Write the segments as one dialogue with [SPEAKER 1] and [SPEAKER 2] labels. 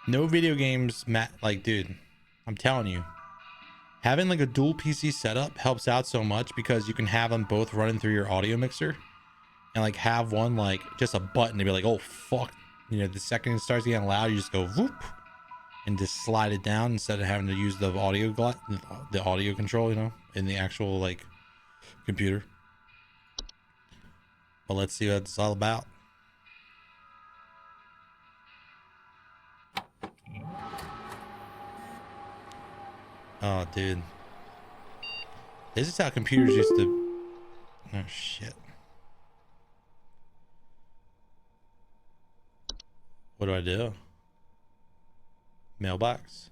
[SPEAKER 1] No video games, Matt. Like, dude, I'm telling you, having like a dual PC setup helps out so much because you can have them both running through your audio mixer and like have one like just a button to be like, oh fuck, you know, the second it starts getting loud, you just go whoop and just slide it down instead of having to use the the audio control, you know, in the actual like computer. But let's see what it's all about. Oh, dude. This is how computers used to... Oh, shit. What do I do? Mailbox.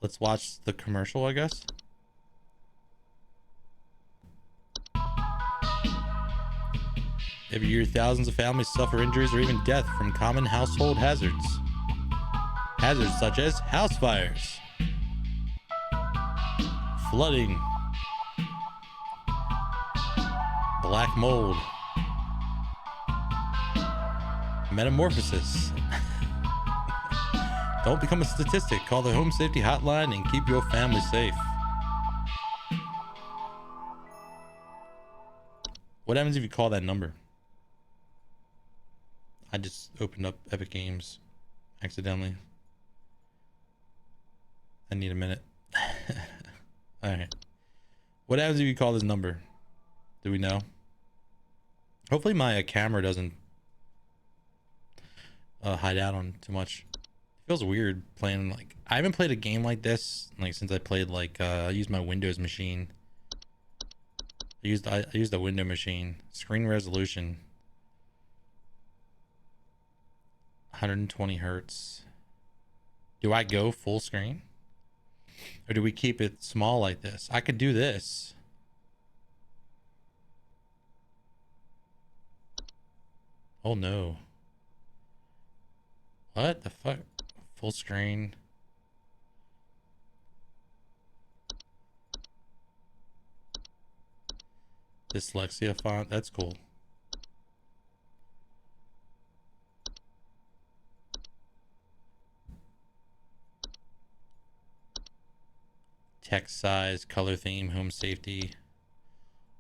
[SPEAKER 1] Let's watch the commercial, I guess. Every year, thousands of families suffer injuries or even death from common household hazards. Hazards such as house fires, flooding, black mold, metamorphosis. Don't become a statistic. Call the Home Safety Hotline and keep your family safe. What happens if you call that number? I just opened up Epic Games accidentally. I need a minute. All right. What happens if you call this number? Do we know? Hopefully my camera doesn't hide out on too much. It feels weird playing like I haven't played a game like this like since I played like I used my Windows machine. I used a window machine. Screen resolution 120 hertz. Do I go full screen? Or do we keep it small like this? I could do this. Oh no. What the fuck? Full screen. Dyslexia font. That's cool. Text size, color theme, home safety,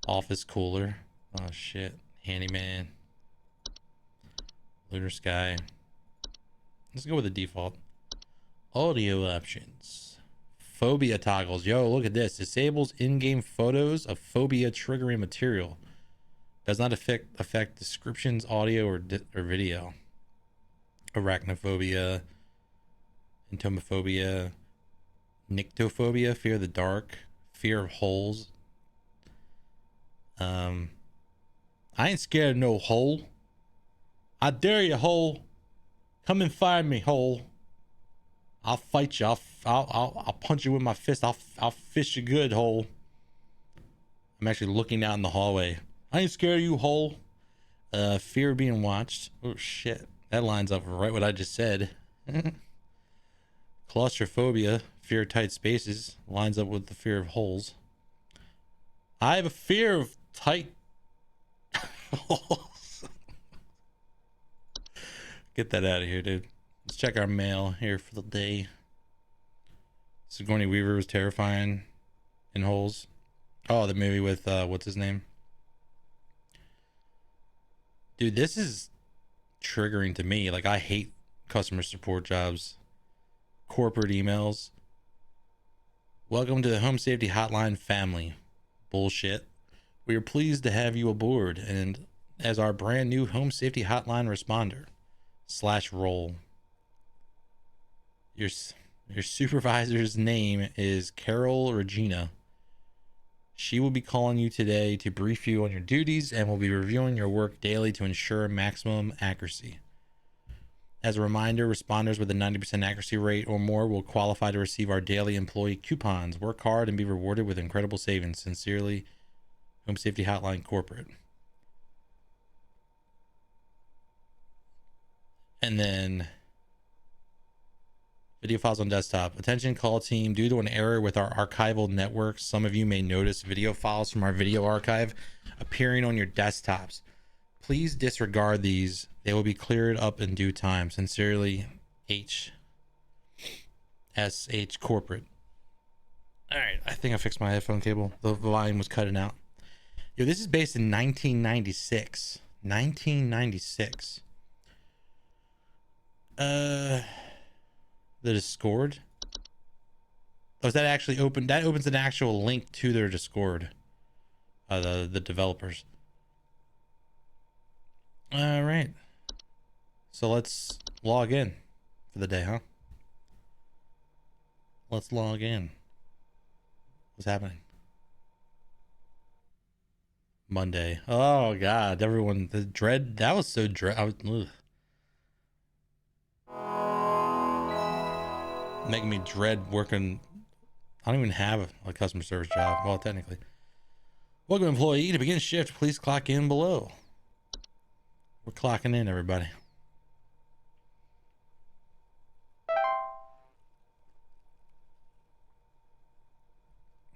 [SPEAKER 1] office cooler. Oh shit. Handyman. Lunar sky. Let's go with the default. Audio options. Phobia toggles. Yo, look at this. Disables in-game photos of phobia triggering material. Does not affect descriptions, audio, or video. Arachnophobia. Entomophobia. Nyctophobia. Fear of the dark. Fear of holes. I ain't scared of no hole. I dare you, hole. Come and find me, hole. I'll fight you. I'll punch you with my fist. I'll fish you good, hole. I'm actually looking out in the hallway. I ain't scared of you, hole. Fear of being watched. Oh shit, that lines up right what I just said. Claustrophobia, fear of tight spaces, lines up with the fear of holes. I have a fear of tight holes. Get that out of here, dude. Let's check our mail here for the day. Sigourney Weaver was terrifying in holes. Oh, the movie with what's his name? Dude, this is triggering to me. Like, I hate customer support jobs. Corporate emails. Welcome to the Home Safety Hotline family. Bullshit. We are pleased to have you aboard and as our brand new Home Safety Hotline responder / role. Your supervisor's name is Carol Regina. She will be calling you today to brief you on your duties and will be reviewing your work daily to ensure maximum accuracy. As a reminder, responders with a 90% accuracy rate or more will qualify to receive our daily employee coupons. Work hard and be rewarded with incredible savings. Sincerely, Home Safety Hotline Corporate. And then video files on desktop. Attention call team, due to an error with our archival network, some of you may notice video files from our video archive appearing on your desktops. Please disregard these. They will be cleared up in due time. Sincerely, HSH Corporate. All right, I think I fixed my headphone cable. The volume was cutting out. Yo, this is based in 1996. 1996. The Discord. Oh, is that actually open? That opens an actual link to their Discord. The developers. All right. So let's log in for the day, huh? Let's log in. What's happening? Monday. Oh God, everyone, the dread. That was so dread. Making me dread working. I don't even have a customer service job. Well, technically. Welcome, employee. To begin shift, please clock in below. We're clocking in, everybody.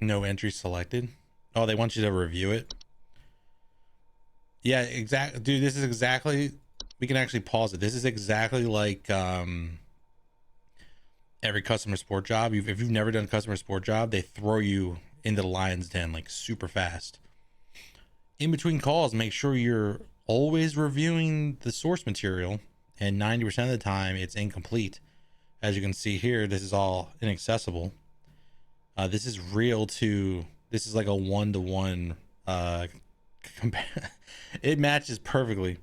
[SPEAKER 1] No entry selected. Oh, they want you to review it. Yeah, exactly. Dude, this is exactly. We can actually pause it. This is exactly like every customer support job. If you've never done a customer support job, they throw you into the lion's den like super fast. In between calls, make sure you're always reviewing the source material, and 90% of the time it's incomplete. As you can see here, this is all inaccessible. This is this is like a one-to-one it matches perfectly.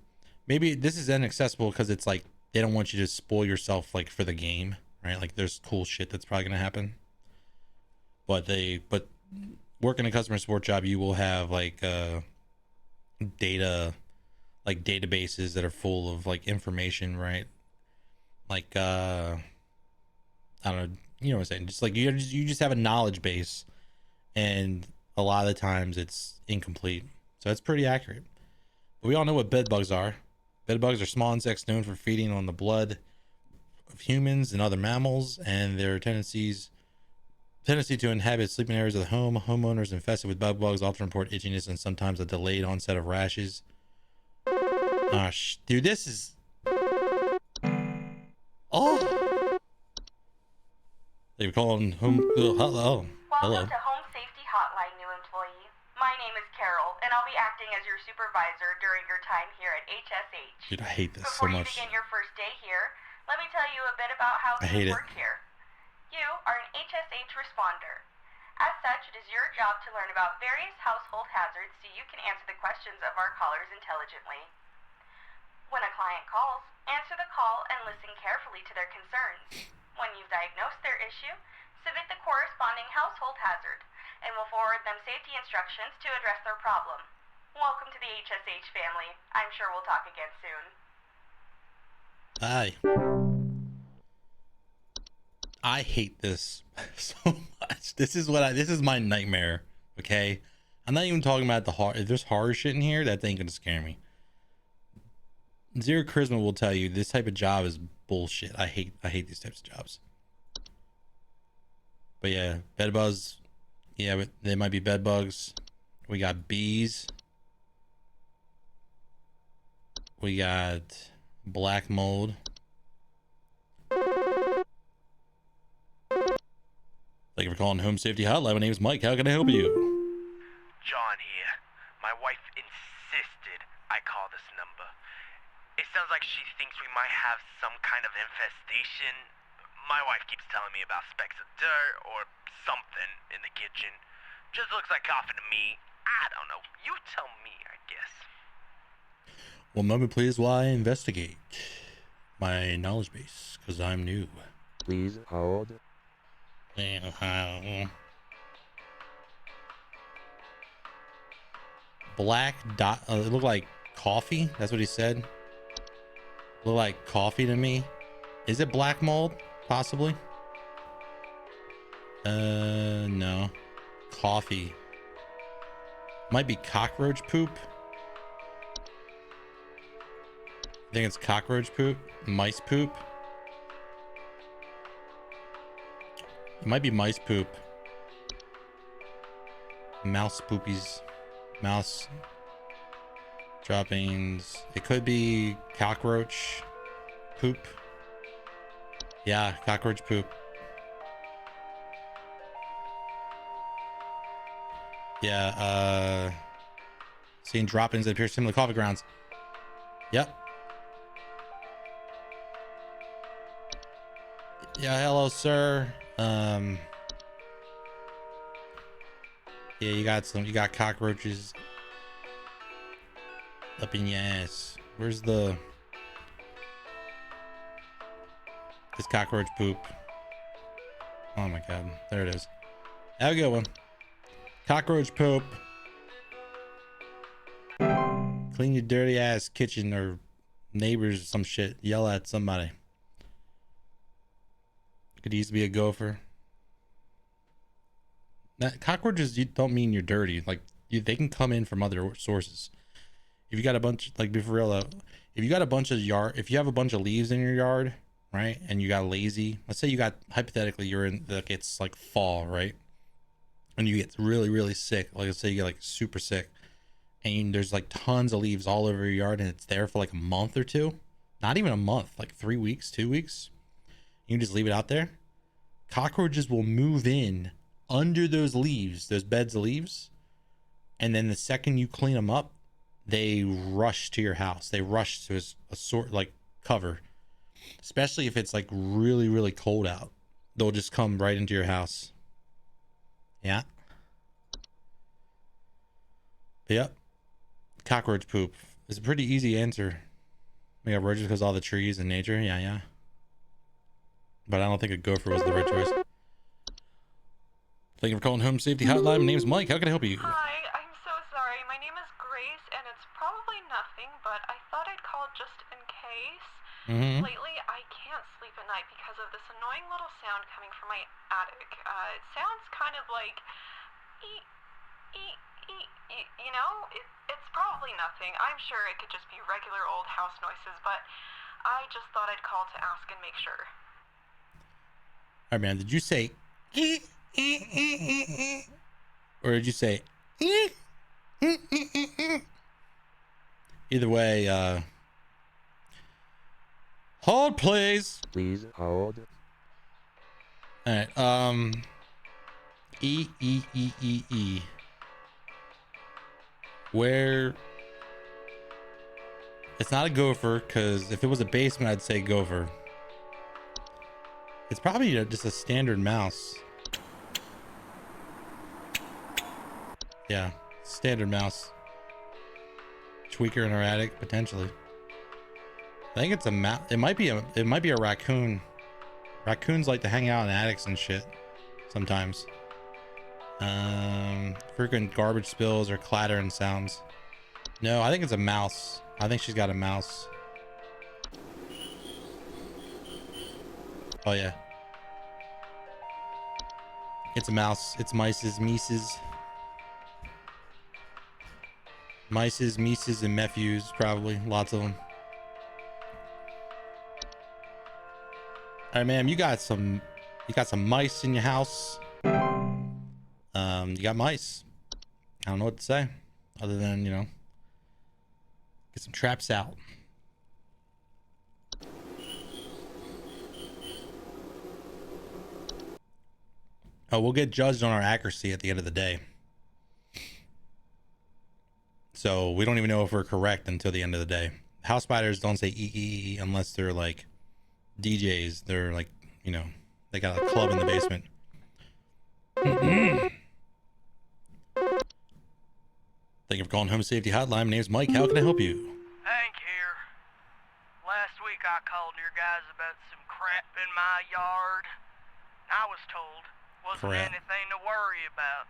[SPEAKER 1] Maybe this is inaccessible because it's like they don't want you to spoil yourself like for the game, right? Like there's cool shit that's probably gonna happen. But working a customer support job, you will have like data, like databases that are full of like information, right? Like I don't know, you know what I'm saying? Just like you just have a knowledge base, and a lot of the times it's incomplete. So it's pretty accurate. But we all know what bed bugs are. Bed bugs are small insects known for feeding on the blood of humans and other mammals, and their tendency to inhabit sleeping areas of the home. Homeowners infested with bed bugs often report itchiness and sometimes a delayed onset of rashes. Dude, this is. Oh. They're calling home. Hello.
[SPEAKER 2] Welcome to Home Safety Hotline, new employee. My name is Carol, and I'll be acting as your supervisor during your time here at HSH.
[SPEAKER 1] Dude, I hate this
[SPEAKER 2] Before
[SPEAKER 1] so much.
[SPEAKER 2] Before you begin your first day here, let me tell you a bit about how things work here. You are an HSH responder. As such, it is your job to learn about various household hazards so you can answer the questions of our callers intelligently. When a client calls, answer the call and listen carefully to their concerns. When you've diagnosed their issue, submit the corresponding household hazard, and we'll forward them safety instructions to address their problem. Welcome to the HSH family. I'm sure we'll talk again soon.
[SPEAKER 1] Bye. I hate this so much. This is my nightmare. Okay, I'm not even talking about the horror. If there's horror shit in here, that ain't gonna scare me. Zero Charisma will tell you this type of job is bullshit. I hate these types of jobs. But yeah, bed bugs. Yeah, but they might be bed bugs. We got bees. We got black mold. Thank you for calling Home Safety Hotline. My name is Mike. How can I help you?
[SPEAKER 3] John here. My wife insisted I call this number. It sounds like she thinks we might have some kind of infestation. My wife keeps telling me about specks of dirt or something in the kitchen. Just looks like coughing to me. I don't know. You tell me, I guess.
[SPEAKER 1] One moment, please, while I investigate my knowledge base, because I'm new.
[SPEAKER 4] Please hold.
[SPEAKER 1] Black dot. It looked like coffee. That's what he said. Looked like coffee to me. Is it black mold? Possibly. No. Coffee. Might be cockroach poop. I think it's cockroach poop. Mice poop. It might be mice poop. Mouse poopies. Mouse. Droppings. It could be cockroach poop. Yeah, cockroach poop. Yeah, seeing droppings that appear similar to coffee grounds. Yep. Yeah, hello, sir. Yeah, you got cockroaches up in your ass. Where's this cockroach poop? Oh my god, there it is. Have a good one. Cockroach poop. Clean your dirty ass kitchen, or neighbors or some shit. Yell at somebody. Could easily be a gopher. Now, cockroaches, you don't mean you're dirty. Like, they can come in from other sources. If you got a bunch, like, be for real though, if you got a bunch of if you have a bunch of leaves in your yard, right, and you got lazy, let's say you got, hypothetically, you're in, like, it's like fall, right, and you get really, really sick. Like, let's say you get like super sick, and there's like tons of leaves all over your yard, and it's there for like a month or two, not even a month, like 3 weeks, 2 weeks. You can just leave it out there. Cockroaches will move in under those leaves, those beds of leaves, and then the second you clean them up, they rush to your house. They rush to a sort, like, cover, especially if it's like really, really cold out. They'll just come right into your house. Yeah. Yep. Cockroach poop. It's a pretty easy answer. We got roaches because all the trees and nature. Yeah. But I don't think a gopher was the right choice. Thank you for calling Home Safety Hotline. My name's Mike. How can I help you?
[SPEAKER 2] Hi, I'm so sorry. My name is Grace, and it's probably nothing, but I thought I'd call just in case. Lately, I can't sleep at night because of this annoying little sound coming from my attic. It sounds kind of like, you know? It's probably nothing. I'm sure it could just be regular old house noises, but I just thought I'd call to ask and make sure.
[SPEAKER 1] All right, man. Did you say or did you say either way, hold please.
[SPEAKER 4] Please hold.
[SPEAKER 1] All right, E. Where it's not a gopher, because if it was a basement I'd say gopher. It's probably just a standard mouse. Yeah, standard mouse. Tweaker in our attic, potentially. I think it's a mouse. It might be a raccoon. Raccoons like to hang out in attics and shit sometimes. Frequent garbage spills or clattering sounds. No, I think it's a mouse. I think she's got a mouse. Oh yeah. It's a mouse. It's mices, mices. Mices, mices, and nephews, probably. Lots of them. Alright, ma'am, you got some mice in your house. You got mice. I don't know what to say. Other than, get some traps out. Oh, we'll get judged on our accuracy at the end of the day. So we don't even know if we're correct until the end of the day. House spiders don't say E unless they're like DJs. They're like, they got a club in the basement. Thank you for calling Home Safety Hotline. My name's Mike. How can I help you?
[SPEAKER 3] Hank here. Last week I called your guys about some crap in my yard. I was told wasn't anything to worry about.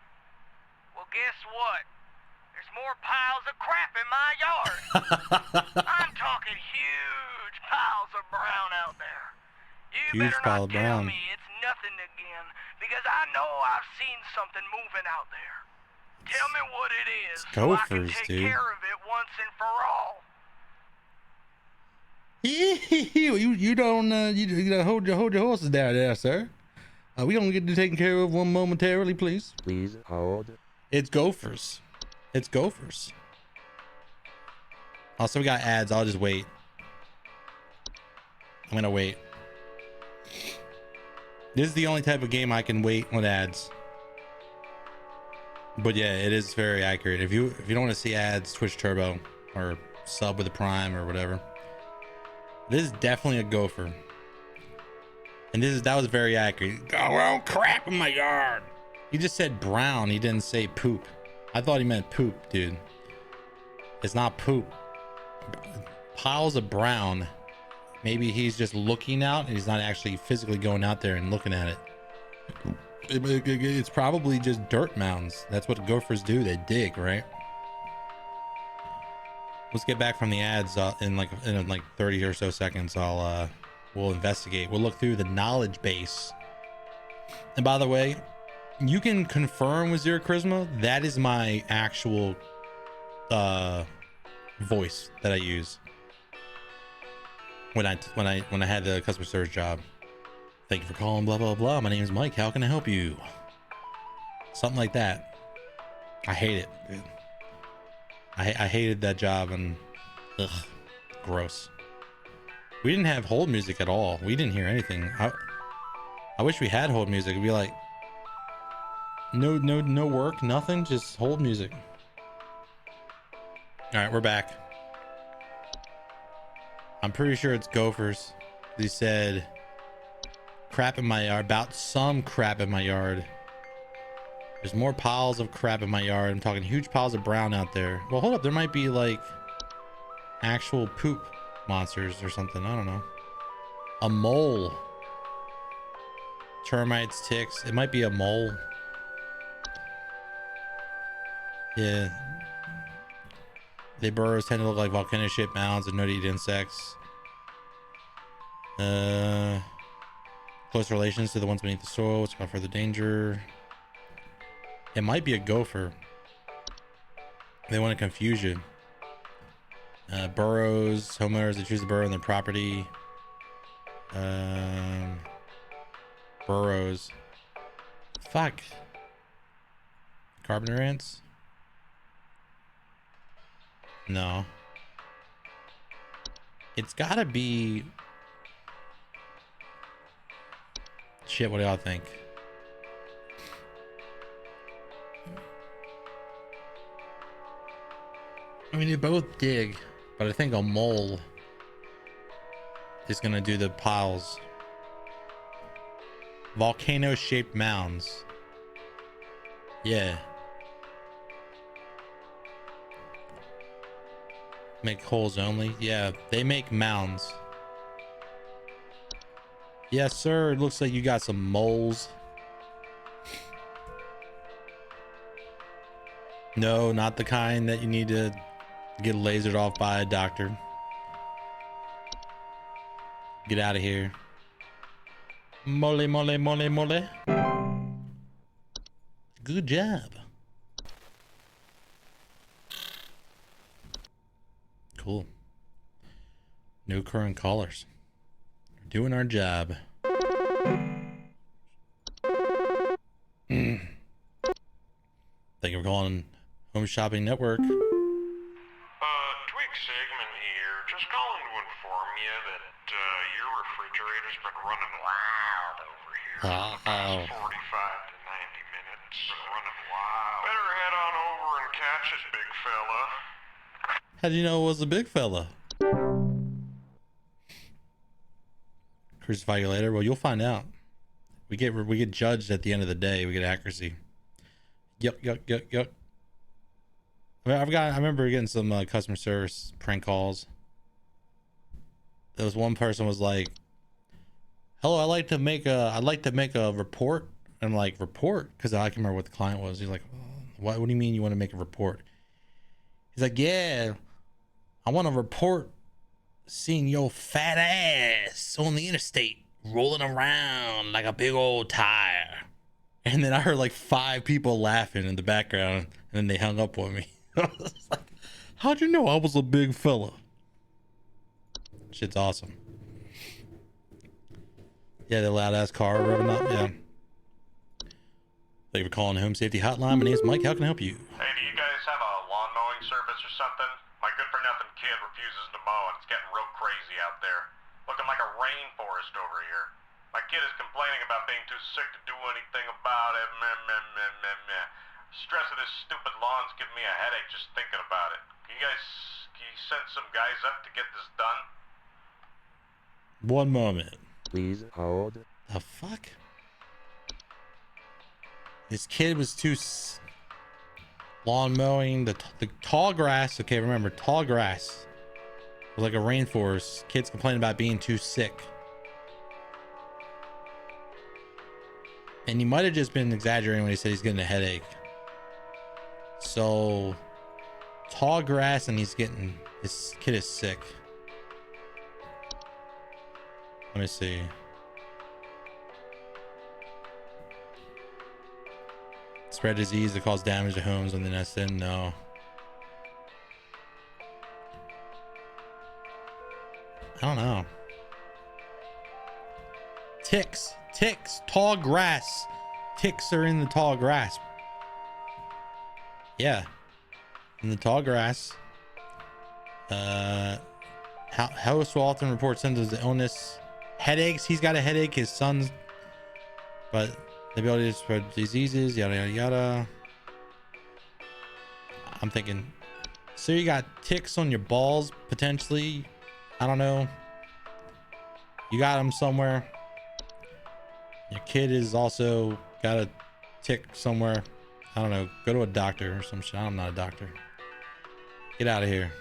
[SPEAKER 3] Well, guess what? There's more piles of crap in my yard. I'm talking huge piles of brown out there. You
[SPEAKER 1] Huge
[SPEAKER 3] better
[SPEAKER 1] pile
[SPEAKER 3] not
[SPEAKER 1] of
[SPEAKER 3] tell
[SPEAKER 1] brown.
[SPEAKER 3] me it's nothing again, because I know I've seen something moving out there. Tell me what it is, so I can
[SPEAKER 1] Gophers,
[SPEAKER 3] take
[SPEAKER 1] dude.
[SPEAKER 3] care of it once and for all.
[SPEAKER 1] You don't hold your horses down there, sir. We don't get to taken care of one momentarily, please.
[SPEAKER 4] Please hold.
[SPEAKER 1] It's gophers. It's gophers. Also, we got ads. I'll just wait. I'm gonna wait. This is the only type of game I can wait with ads. But yeah, it is very accurate. If you don't want to see ads, Twitch Turbo or sub with a Prime or whatever. This is definitely a gopher. And that was very accurate. Oh, crap in my yard. He just said brown. He didn't say poop. I thought he meant poop, dude. It's not poop. Piles of brown. Maybe he's just looking out and he's not actually physically going out there and looking at it. It's probably just dirt mounds. That's what gophers do. They dig, right? Let's get back from the ads in like 30 or so seconds. We'll investigate. We'll look through the knowledge base. And by the way, you can confirm with Zero Charisma. That is my actual voice that I use when I had the customer service job. Thank you for calling, blah, blah, blah. My name is Mike. How can I help you? Something like that. I hate it, dude. I hated that job and ugh, gross. We didn't have hold music at all. We didn't hear anything. I wish we had hold music. It'd be like no work, nothing, just hold music. All right, we're back. I'm pretty sure it's gophers. He said crap in my yard, about some crap in my yard. There's more piles of crap in my yard. I'm talking huge piles of brown out there. Well, hold up. There might be like actual poop monsters or something. I don't know. A mole. Termites, ticks. It might be a mole. Yeah. They burrows tend to look like volcano-shaped mounds and nut-eat insects. Close relations to the ones beneath the soil, which offer further danger. It might be a gopher. They want to confuse you. Burrows, homeowners that choose to burrow in their property. Burrows. Fuck. Carpenter ants? No. It's gotta be... Shit, what do y'all think? I mean, they both dig, but I think a mole is gonna do the piles. Volcano-shaped mounds. Yeah. Make holes only. Yeah, they make mounds. Yes, sir. It looks like you got some moles. No, not the kind that you need to get lasered off by a doctor. Get out of here. Mole, mole, mole, mole. Good job. Cool. No current callers. We're doing our job. Thank you for calling Home Shopping Network.
[SPEAKER 5] Twig Sigmund here. Just calling to inform you that your refrigerator's been running wild over here.
[SPEAKER 1] Uh-oh.
[SPEAKER 5] 45 to 90 minutes. Been running wild. Better head on over and catch it, big fella.
[SPEAKER 1] How do you know it was a big fella? Crucify you later? Well, you'll find out. We get judged at the end of the day. We get accuracy. Yup. I remember getting some customer service prank calls. There was one person was like, "Hello, I'd like to make a report." And I'm like, "Report?" Because I can remember what the client was. He's like, "What do you mean you want to make a report?" He's like, "Yeah, I want to report seeing your fat ass on the interstate rolling around like a big old tire." And then I heard like 5 people laughing in the background, and then they hung up on me. I was like, how'd you know I was a big fella? Shit's awesome. Yeah, the loud ass car revving up. Yeah. Thank you for calling Home Safety Hotline. My name is Mike. How can I help you?
[SPEAKER 5] Hey, do you guys have a lawn mowing service or something? My good-for-nothing kid refuses to mow, and it's getting real crazy out there. Looking like a rainforest over here. My kid is complaining about being too sick to do anything about it. Meh, meh, meh, meh, meh. Stress of this stupid lawn's giving me a headache just thinking about it. Can you send some guys up to get this done?
[SPEAKER 1] One moment.
[SPEAKER 4] Please hold.
[SPEAKER 1] The fuck? His kid was too lawn mowing, the tall grass. Okay, remember, tall grass was like a rainforest. Kids complaining about being too sick. And he might have just been exaggerating when he said he's getting a headache. So, tall grass, and his kid is sick. Let me see. Spread disease that cause damage to homes on the nest end? No. I don't know. Ticks, tall grass. Ticks are in the tall grass. Yeah. In the tall grass. House will often report symptoms of illness. Headaches. He's got a headache. His son's, but the ability to spread diseases, yada yada yada. I'm thinking, so you got ticks on your balls potentially. I don't know. You got them somewhere. Your kid is also got a tick somewhere. I don't know. Go to a doctor or some shit. I'm not a doctor. Get out of here.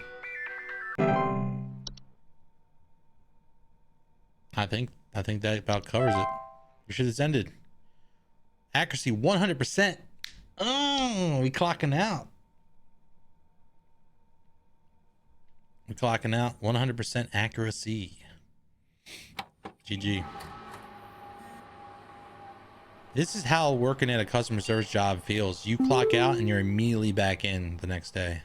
[SPEAKER 1] I think that about covers it. We should have ended. Accuracy 100%. Oh, we clocking out. We clocking out 100% accuracy. GG. This is how working at a customer service job feels. You clock out and you're immediately back in the next day.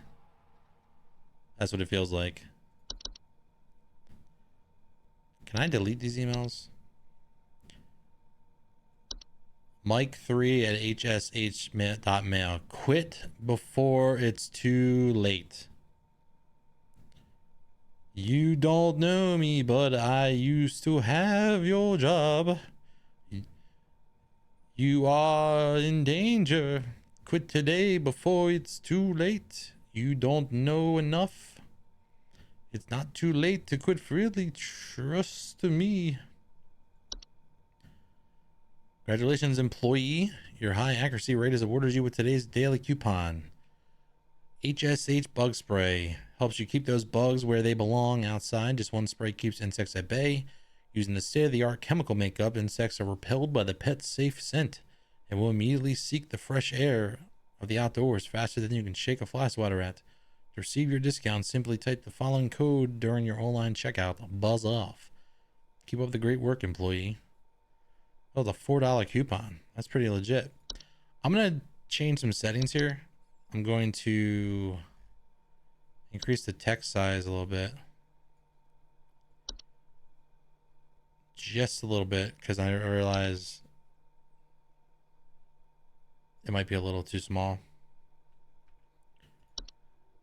[SPEAKER 1] That's what it feels like. Can I delete these emails? Mike3@hsh.mail. Quit before it's too late. You don't know me, but I used to have your job. You are in danger. Quit today before it's too late. You don't know enough. It's not too late to quit freely. Trust me. Congratulations, employee. Your high accuracy rate is awarded you with today's daily coupon. HSH bug spray helps you keep those bugs where they belong outside. Just one spray keeps insects at bay. Using the state-of-the-art chemical makeup, insects are repelled by the pet's safe scent and will immediately seek the fresh air of the outdoors faster than you can shake a fly swatter at. To receive your discount, simply type the following code during your online checkout. Buzz off. Keep up the great work, employee. Oh, the $4 coupon. That's pretty legit. I'm going to change some settings here. I'm going to increase the text size a little bit. Just a little bit, because I realize it might be a little too small.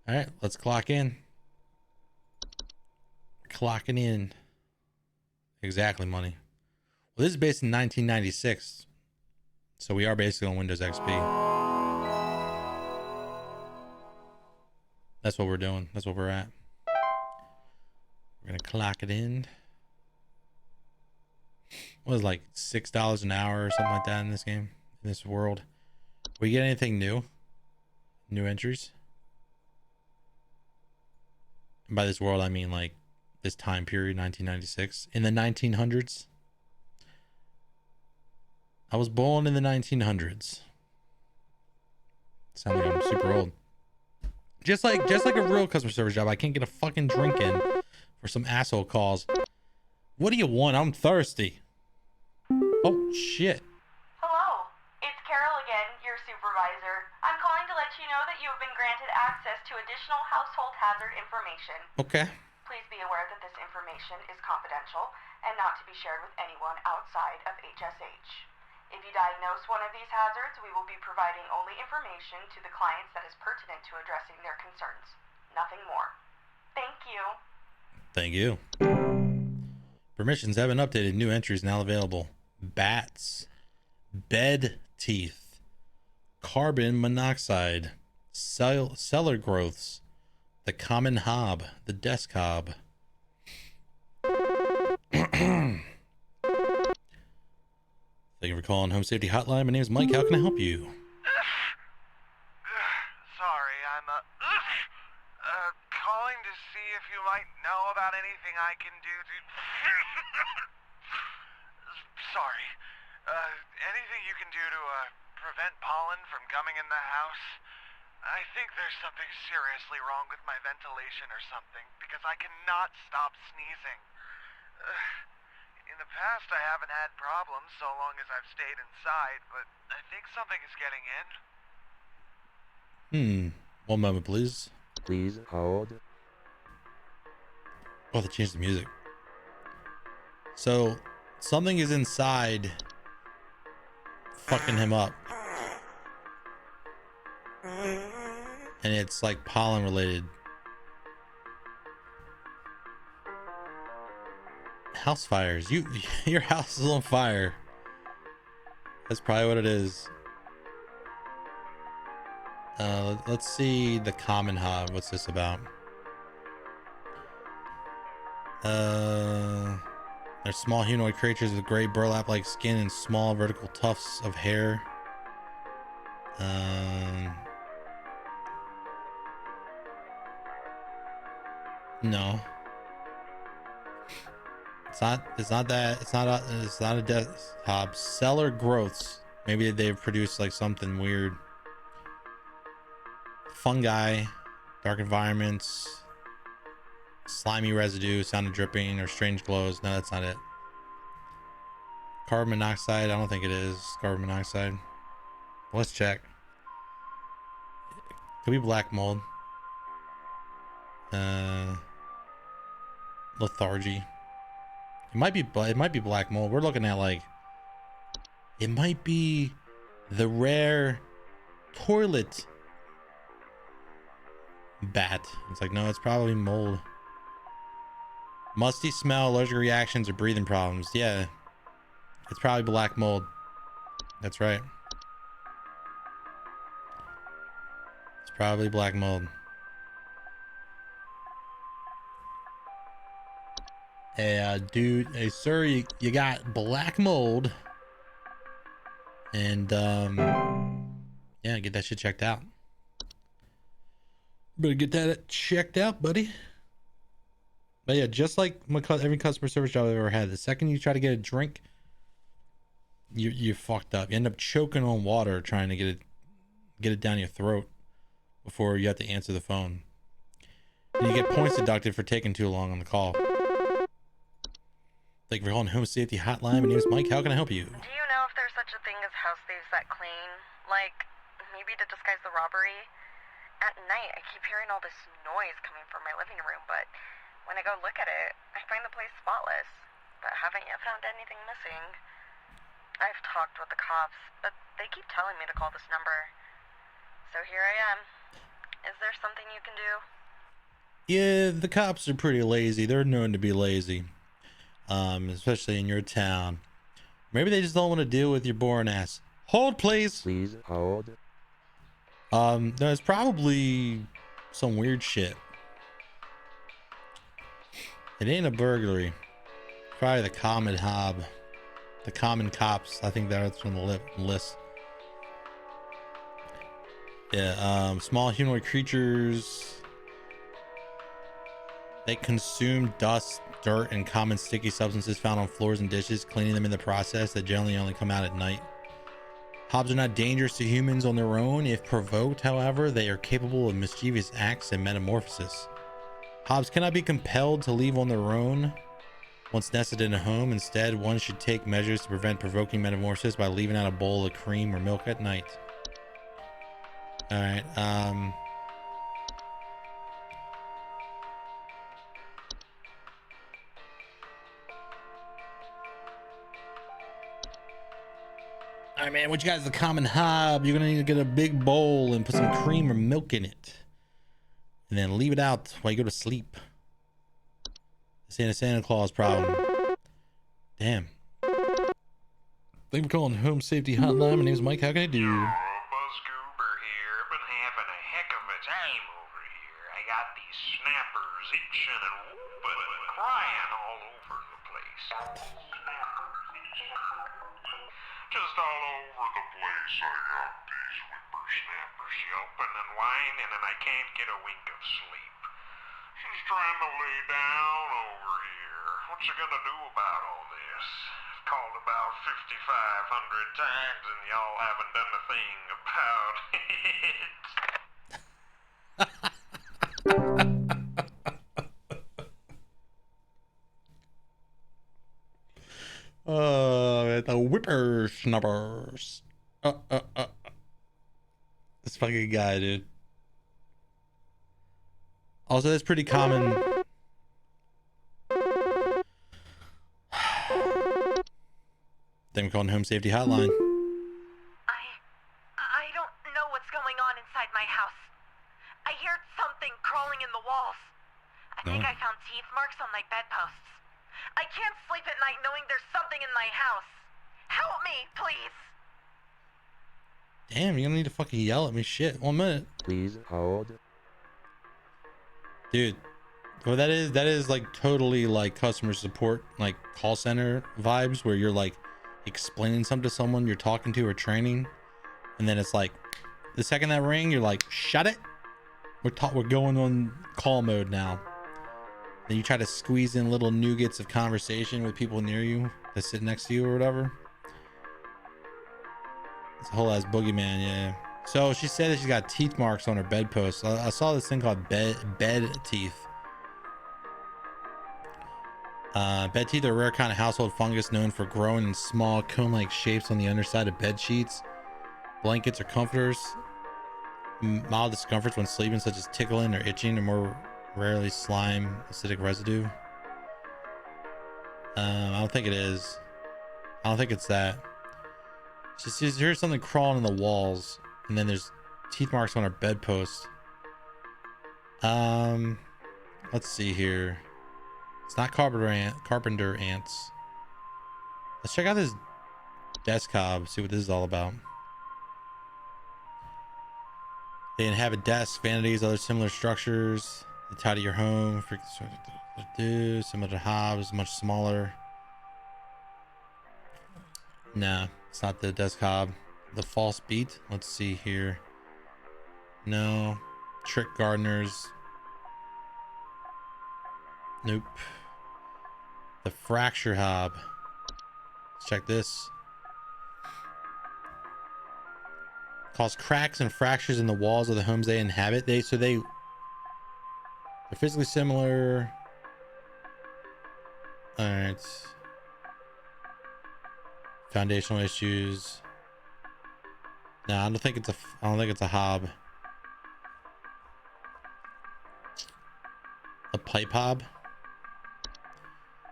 [SPEAKER 1] All right, let's clock in. Clocking in. Exactly, money. Well, this is based in 1996. So we are basically on Windows XP. That's what we're doing. That's what we're at. We're going to clock it in. What was it, like $6 an hour or something like that in this game, in this world? We get anything new? New entries? And by this world, I mean like this time period, 1996. In the 1900s. I was born in the 1900s. Sound like I'm super old. Just like a real customer service job. I can't get a fucking drink in for some asshole calls. What do you want? I'm thirsty. Oh, shit.
[SPEAKER 2] Hello, it's Carol again, your supervisor. I'm calling to let you know that you have been granted access to additional household hazard information.
[SPEAKER 1] Okay.
[SPEAKER 2] Please be aware that this information is confidential and not to be shared with anyone outside of HSH. If you diagnose one of these hazards, we will be providing only information to the clients that is pertinent to addressing their concerns. Nothing more.
[SPEAKER 1] Thank you. Permissions have been updated. New entries now available. Bats. Bed teeth. Carbon monoxide. Cellar growths. The common hob. The desk hob. Thank you for calling Home Safety Hotline. My name is Mike. How can I help you?
[SPEAKER 3] Sorry, I'm calling to see if you might know about anything I can do to... Sorry. Anything you can do to prevent pollen from coming in the house? I think there's something seriously wrong with my ventilation or something, because I cannot stop sneezing. In the past, I haven't had problems so long as I've stayed inside, but I think something is getting in.
[SPEAKER 1] 1 moment, please.
[SPEAKER 4] Please hold.
[SPEAKER 1] Oh, they changed the music. So, something is inside fucking him up. And it's like pollen related. House fires. Your house is on fire. That's probably what it is. Let's see the common hob. What's this about? They're small humanoid creatures with gray burlap-like skin and small vertical tufts of hair. No. It's not a death hob. Cellar growths. Maybe they've produced like something weird. Fungi, dark environments, slimy residue, sound of dripping, or strange glows. No, that's not it. Carbon monoxide. I don't think it is carbon monoxide. Let's check. Could be black mold. Lethargy. It might be black mold. We're looking at like, it might be the rare toilet bat. It's like, no, it's probably mold. Musty smell, allergic reactions, or breathing problems. Yeah, it's probably black mold. That's right. It's probably black mold. Hey, dude. Hey, sir, you got black mold. And, yeah, get that shit checked out. Better get that checked out, buddy. But yeah, just like every customer service job I've ever had, the second you try to get a drink, you're fucked up. You end up choking on water trying to get it down your throat before you have to answer the phone. And you get points deducted for taking too long on the call. Thank you for calling Home Safety Hotline. My name is Mike. How can I help you?
[SPEAKER 2] Do you know if there's such a thing as house thieves that clean? Like, maybe to disguise the robbery? At night, I keep hearing all this noise coming from my living room, but when I go look at it, I find the place spotless, but haven't yet found anything missing. I've talked with the cops, but they keep telling me to call this number. So here I am. Is there something you can do?
[SPEAKER 1] Yeah, the cops are pretty lazy. They're known to be lazy. Especially in your town. Maybe they just don't want to deal with your boring ass. Hold, please.
[SPEAKER 4] Please hold.
[SPEAKER 1] There's probably some weird shit. It ain't a burglary. Probably the common hob. The common cops. I think that's on the list. Yeah, small humanoid creatures. They consume dust, dirt, and common sticky substances found on floors and dishes, cleaning them in the process that generally only come out at night. Hobs are not dangerous to humans on their own. If provoked, however, they are capable of mischievous acts and metamorphosis. Hobs cannot be compelled to leave on their own once nested in a home. Instead, one should take measures to prevent provoking metamorphosis by leaving out a bowl of cream or milk at night. All right. All right, man, what you got is the common hob. You're gonna need to get a big bowl and put some cream or milk in it, and then leave it out while you go to sleep. Saying a Santa Claus problem. Damn. Thank you for calling Home Safety Hotline. My name is Mike. How can I do?
[SPEAKER 5] Buzz Goober here. Been having a heck of a time over here. I got these snappers itching and whooping and crying all over the place. Just all over the place. I got these whippersnappers yelping and whining, and I can't get a wink of sleep. She's trying to lay down over here. What's she gonna do about all this? I've called about 5,500 times, and y'all haven't done a thing about it.
[SPEAKER 1] The whippersnappers. This fucking guy, dude. Also, that's pretty common. Thank you for calling Home Safety Hotline.
[SPEAKER 2] I don't know what's going on inside my house. I hear something crawling in the walls. I think I found teeth marks on my bedposts. I can't sleep at night knowing there's something in my house. Help me, please.
[SPEAKER 1] Damn, you don't need to fucking yell at me. Shit, 1 minute.
[SPEAKER 4] Please hold.
[SPEAKER 1] Dude, well, that is like totally like customer support, like call center vibes, where you're like explaining something to someone you're talking to or training, and then it's like the second that ring, you're like, shut it. We're going on call mode now. Then you try to squeeze in little nougats of conversation with people near you that sit next to you or whatever. It's a whole ass boogeyman, yeah. So she said that she's got teeth marks on her bedpost. I saw this thing called bed teeth. Bed teeth are a rare kind of household fungus known for growing in small cone-like shapes on the underside of bed sheets, blankets, or comforters. Mild discomforts when sleeping, such as tickling or itching, or more rarely slime, acidic residue. I don't think it is. I don't think it's that. She says here's something crawling in the walls, and then there's teeth marks on her bedpost. Let's see here. It's not carpenter ants. Let's check out this desk hob, see what this is all about. They inhabit desks, vanities, other similar structures. They tidy your home. Similar to hobs, much smaller. Nah, it's not the desk hob. The false beat. Let's see here. No. Trick gardeners. Nope. The fracture hob. Let's check this. Cause cracks and fractures in the walls of the homes they inhabit. They're physically similar. All right. Foundational issues. No, I don't think it's a hob. A pipe hob.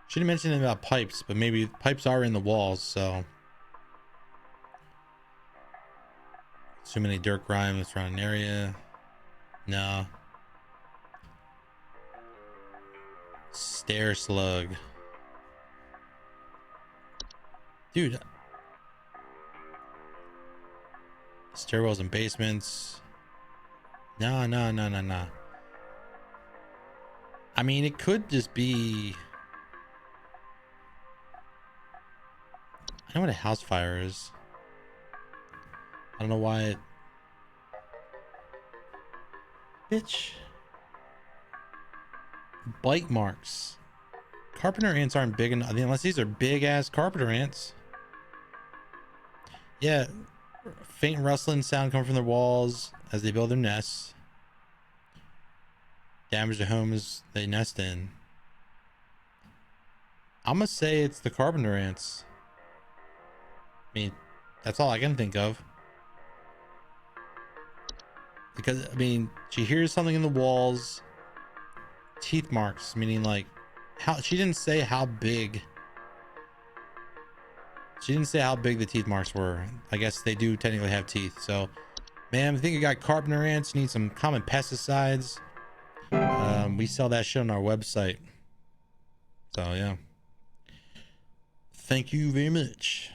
[SPEAKER 1] She didn't mention anything about pipes, but maybe pipes are in the walls, so. Too many dirt grime that's around an area. No. Stair slug. Dude. Stairwells and basements. No. I mean, it could just be. I know what a house fire is. I don't know why it. Bitch. Bite marks. Carpenter ants aren't big enough. I mean, unless these are big ass carpenter ants. Yeah. Faint rustling sound coming from their walls as they build their nests. Damage to homes they nest in. I'm gonna say it's the carpenter ants. I mean, that's all I can think of. Because, I mean, she hears something in the walls. Teeth marks, meaning like, how she didn't say how big. She didn't say how big the teeth marks were. I guess they do technically have teeth. So, man, I think you got carpenter ants. You need some common pesticides. We sell that shit on our website. So yeah. Thank you very much.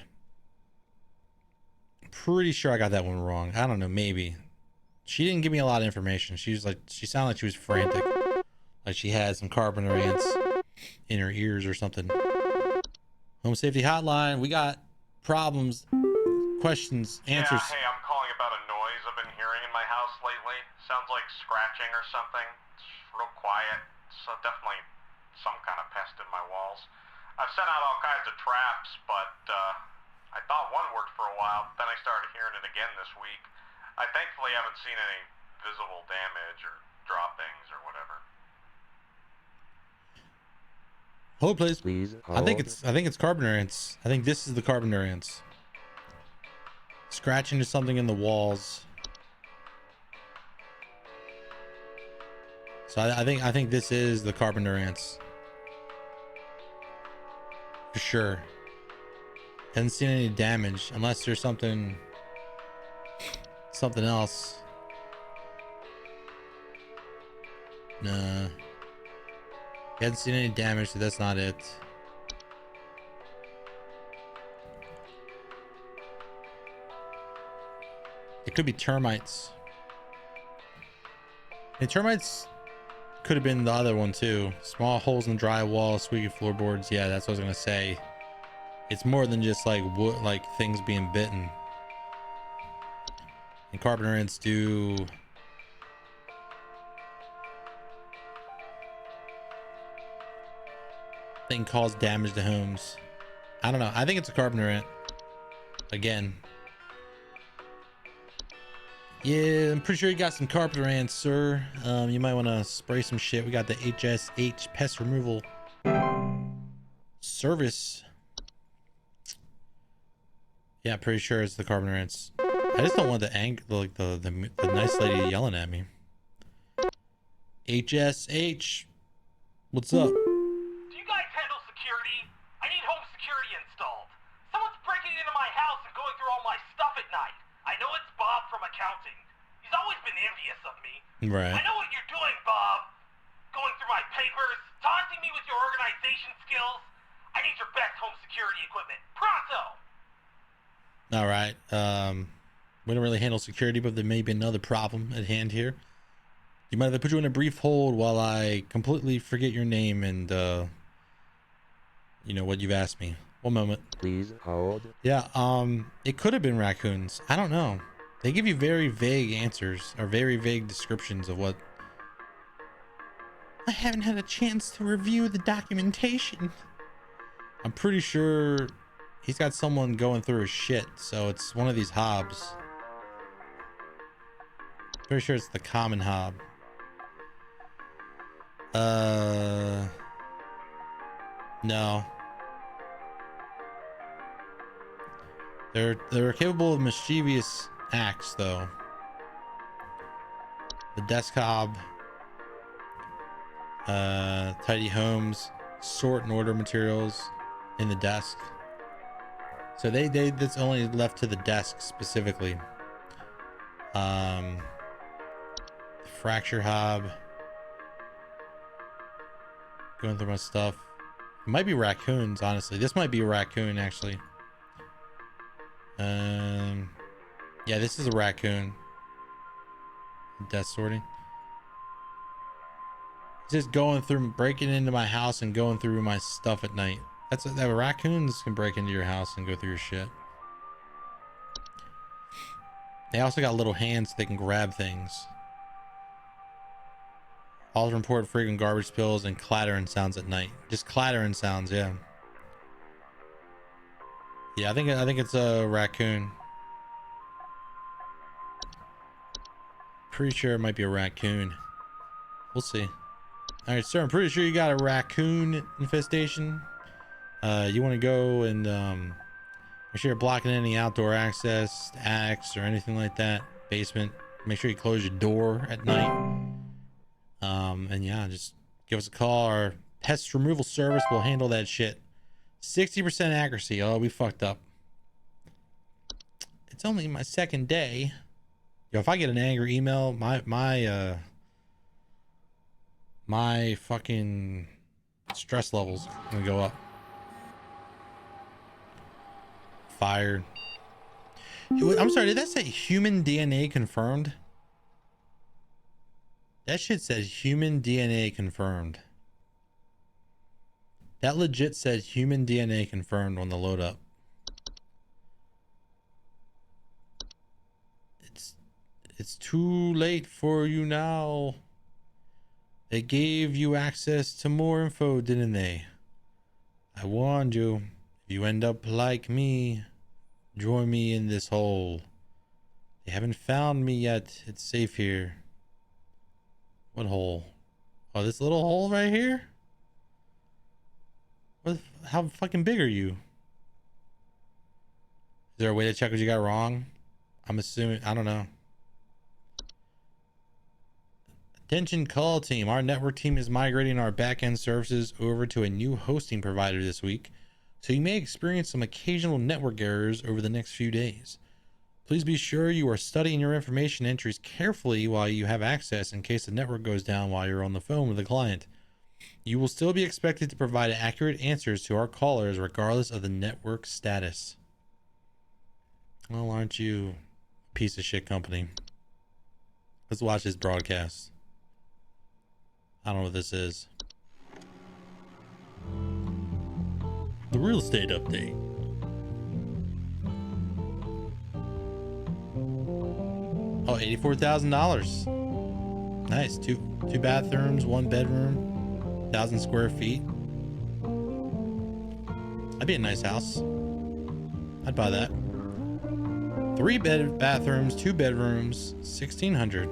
[SPEAKER 1] Pretty sure I got that one wrong. I don't know, maybe. She didn't give me a lot of information. She sounded like she was frantic. Like she had some carpenter ants in her ears or something. Home safety hotline. We got problems, questions, answers.
[SPEAKER 5] Yeah, hey, I'm calling about a noise I've been hearing in my house lately. Sounds like scratching or something. It's real quiet. So definitely some kind of pest in my walls. I've sent out all kinds of traps, but I thought one worked for a while. Then I started hearing it again this week. I thankfully haven't seen any visible damage or droppings or whatever.
[SPEAKER 1] Hold please.
[SPEAKER 4] Please
[SPEAKER 1] I think
[SPEAKER 4] hold.
[SPEAKER 1] it's carpenter ants. I think this is the carpenter ants. Scratching to something in the walls. So I think this is the carpenter ants. For sure. Haven't seen any damage unless there's something else. Nah. Haven't seen any damage, so that's not it. It could be termites. And termites could have been the other one too. Small holes in drywall, squeaky floorboards. Yeah, that's what I was gonna say. It's more than just like wood, like things being bitten. And carpenter ants do thing cause damage to homes. I don't know. I think it's a carpenter ant. Again. Yeah, I'm pretty sure you got some carpenter ants, sir. You might want to spray some shit. We got the HSH pest removal service. Yeah, pretty sure it's the carpenter ants. I just don't want the nice lady yelling at me. HSH, what's up?
[SPEAKER 3] Do you guys handle security? I need home security installed. Someone's breaking into my house and going through all my stuff at night. I know it's Bob from accounting. He's always been envious of me.
[SPEAKER 1] Right.
[SPEAKER 3] I know what you're doing, Bob. Going through my papers, taunting me with your organization skills. I need your best home security equipment. Pronto!
[SPEAKER 1] All right. We don't really handle security, but there may be another problem at hand here. You mind if I put you in a brief hold while I completely forget your name and you know what you've asked me. One moment.
[SPEAKER 4] Please hold.
[SPEAKER 1] Yeah, it could have been raccoons. I don't know. They give you very vague answers or very vague descriptions of what. I haven't had a chance to review the documentation. I'm pretty sure he's got someone going through his shit, so it's one of these hobs. Pretty sure it's the common hob. No. They're capable of mischievous acts, though. The desk hob, tidy homes, sort and order materials in the desk. So that's only left to the desk specifically. Fracture hob. Going through my stuff. It might be raccoons, honestly. This might be a raccoon, actually. Yeah, this is a raccoon. Desk sorting. Just going through, breaking into my house and going through my stuff at night. That raccoons can break into your house and go through your shit. They also got little hands so they can grab things. Also report frequent garbage spills and clattering sounds at night. Just clattering sounds, yeah. Yeah, I think it's a raccoon. Pretty sure it might be a raccoon. We'll see. All right, sir. I'm pretty sure you got a raccoon infestation. You want to go and make sure you're blocking any outdoor access, attics, or anything like that. Basement. Make sure you close your door at night. And yeah, just give us a call. Our pest removal service will handle that shit. 60% accuracy. Oh, we fucked up. It's only my second day. Yo, if I get an angry email, my fucking Stress levels gonna go up. Fired. I'm sorry, did that say human DNA confirmed? That shit says human DNA confirmed. That legit said human DNA confirmed on the load up. It's too late for you now. They gave you access to more info, didn't they? I warned you. If you end up like me, join me in this hole. They haven't found me yet. It's safe here. What hole? Oh, this little hole right here? How fucking big are you? Is there a way to check what you got wrong? I'm assuming, I don't know. Attention call team. Our network team is migrating our backend services over to a new hosting provider this week, so you may experience some occasional network errors over the next few days. Please be sure you are studying your information entries carefully while you have access in case the network goes down while you're on the phone with the client. You will still be expected to provide accurate answers to our callers regardless of the network status. Well, aren't you a piece of shit company? Let's watch this broadcast. I don't know what this is. The real estate update. Oh, $84,000. Nice. Two bathrooms, 1 bedroom, 1,000 square feet. That'd be a nice house. I'd buy that. 3 bathrooms, 2 bedrooms, 1,600.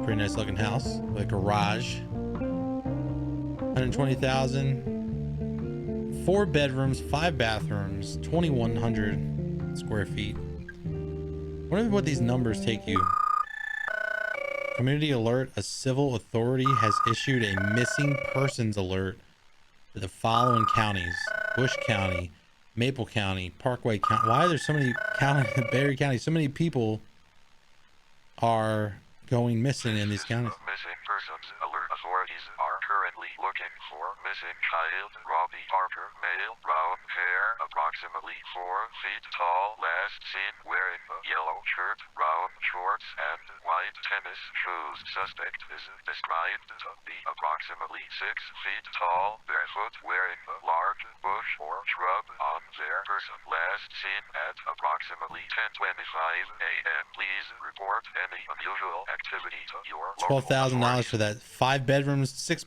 [SPEAKER 1] Pretty nice looking house with a garage. 120,000. 4 bedrooms, 5 bathrooms, 2,100 square feet. Wonder what these numbers take you. Community alert. A civil authority has issued a missing persons alert for the following counties: Bush County, Maple County, Parkway County. Why are there so many counties in Berry County? So many people are going missing in these counties.
[SPEAKER 6] Missing persons alert. Authorities are currently looking for missing child Robbie Parker, male, brown hair, approximately 4 feet tall, last seen wearing a yellow shirt, brown shorts, and white tennis shoes. Suspect is described to be approximately 6 feet tall, barefoot, wearing a large bush or shrub on their person. Last seen at approximately 10:25 a.m. Please report any unusual activity to your local
[SPEAKER 1] $12,000 for
[SPEAKER 6] authorities.
[SPEAKER 1] that. 5 bedrooms, 6.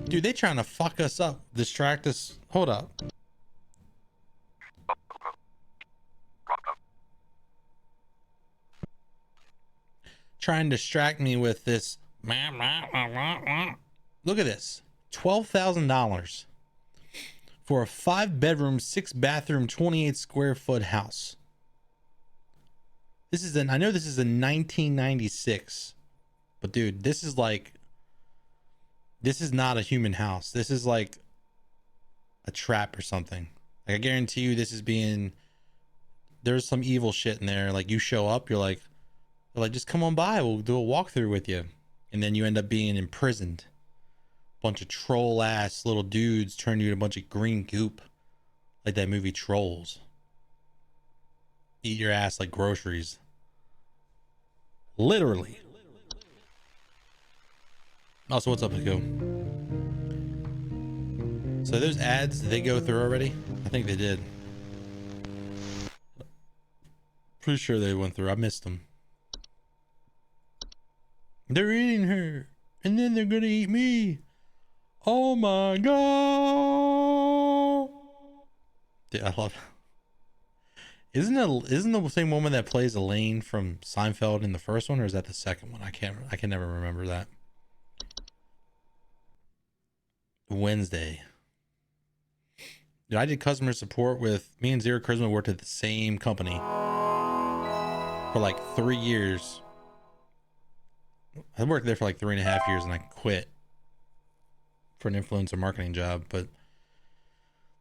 [SPEAKER 1] Dude, they trying to fuck us up, distract us. Hold up. Trying to distract me with this. Look at this. $12,000 for a 5 bedroom, 6 bathroom, 28 square foot house. This is I know this is a 1996, but dude, this is not a human house. This is like a trap or something. Like, I guarantee you there's some evil shit in there. Like, you show up, you're like, just come on by, we'll do a walkthrough with you. And then you end up being imprisoned. Bunch of troll ass little dudes turn you to a bunch of green goop. Like that movie Trolls. Eat your ass like groceries. Literally. Also, what's up, Nico? So those ads, did they go through already? I think they did. Pretty sure they went through. I missed them. They're eating her, and then they're gonna eat me. Oh my god! Dude, I love. Isn't the same woman that plays Elaine from Seinfeld in the first one, or is that the second one? I can never remember that. Wednesday. Dude, I did customer support with me and Zero Charisma. Worked at the same company for like 3 years. I worked there for like 3.5 years and I quit for an influencer marketing job, but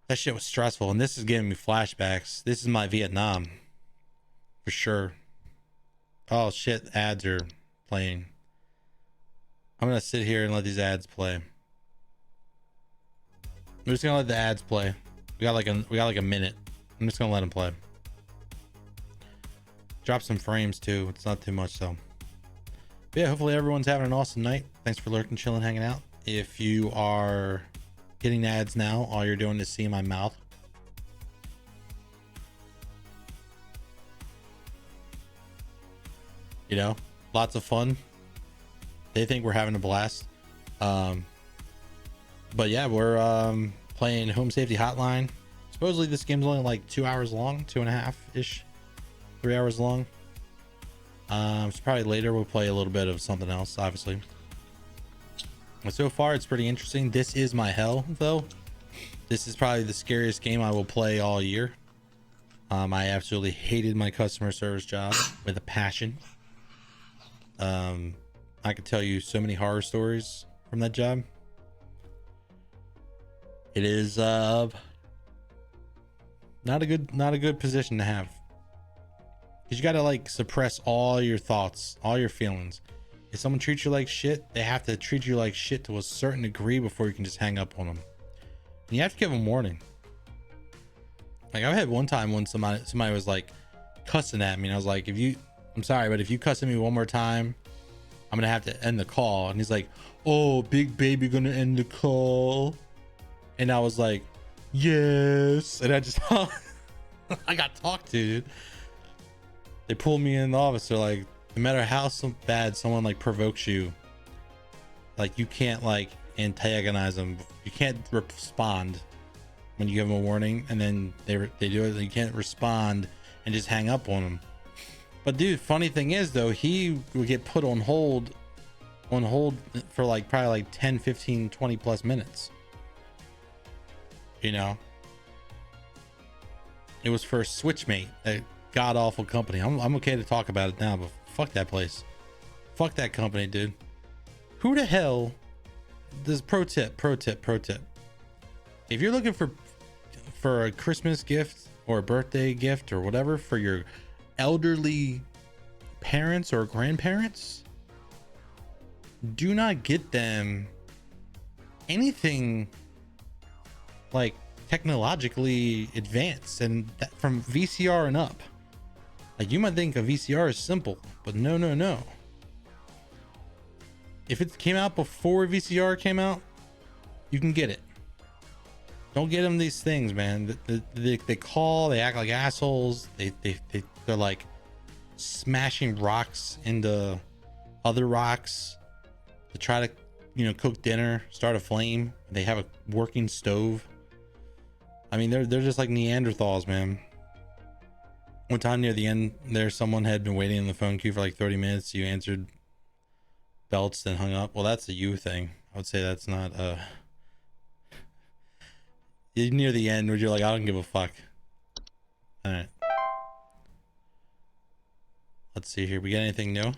[SPEAKER 1] that shit was stressful. And this is giving me flashbacks. This is my Vietnam for sure. Oh shit, ads are playing. I'm gonna sit here and let these ads play. I'm just gonna let the ads play. We got like a minute. I'm just gonna let them play. Drop some frames too. It's not too much though. But yeah, hopefully everyone's having an awesome night. Thanks for lurking, chilling, hanging out. If you are getting ads now, all you're doing is seeing my mouth. You know, lots of fun. They think we're having a blast. But yeah, we're playing Home Safety Hotline. Supposedly this game's only like 2 hours long, 2.5 ish, 3 hours long. So probably later we'll play a little bit of something else, obviously. But so far it's pretty interesting. This is my hell though. This is probably the scariest game I will play all year. I absolutely hated my customer service job with a passion. I could tell you so many horror stories from that job. It is not a good position to have, because you got to like suppress all your thoughts, all your feelings. If someone treats you like shit, they have to treat you like shit to a certain degree before you can just hang up on them. And you have to give them warning. Like I've had one time when somebody was like cussing at me, and I was like, I'm sorry, but if you cuss at me one more time, I'm gonna have to end the call. And he's like, oh, big baby gonna end the call. And I was like, yes. And I just I got talked to, dude. They pulled me in the office. They're like, no matter how bad someone like provokes you, like you can't like antagonize them. You can't respond when you give them a warning, and then they do it. You can't respond and just hang up on them. But dude, funny thing is though, he would get put on hold for like probably like 10, 15, 20 plus minutes. You know, it was for Switchmate, a god awful company. I'm okay to talk about it now, but fuck that place. Fuck that company, dude. Who the hell? This pro tip. If you're looking for a Christmas gift or a birthday gift or whatever for your elderly parents or grandparents, do not get them anything like technologically advanced and from VCR and up. Like you might think a VCR is simple, but no. If it came out before VCR came out, you can get it. Don't get them these things, man. They call, they act like assholes. They're like smashing rocks into other rocks to try to, you know, cook dinner, start a flame. They have a working stove. I mean, they're just like Neanderthals, man. One time near the end there, someone had been waiting in the phone queue for like 30 minutes. You answered belts, then hung up. Well, that's a you thing. I would say that's not near the end where you're like, I don't give a fuck. All right. Let's see here. We got anything new?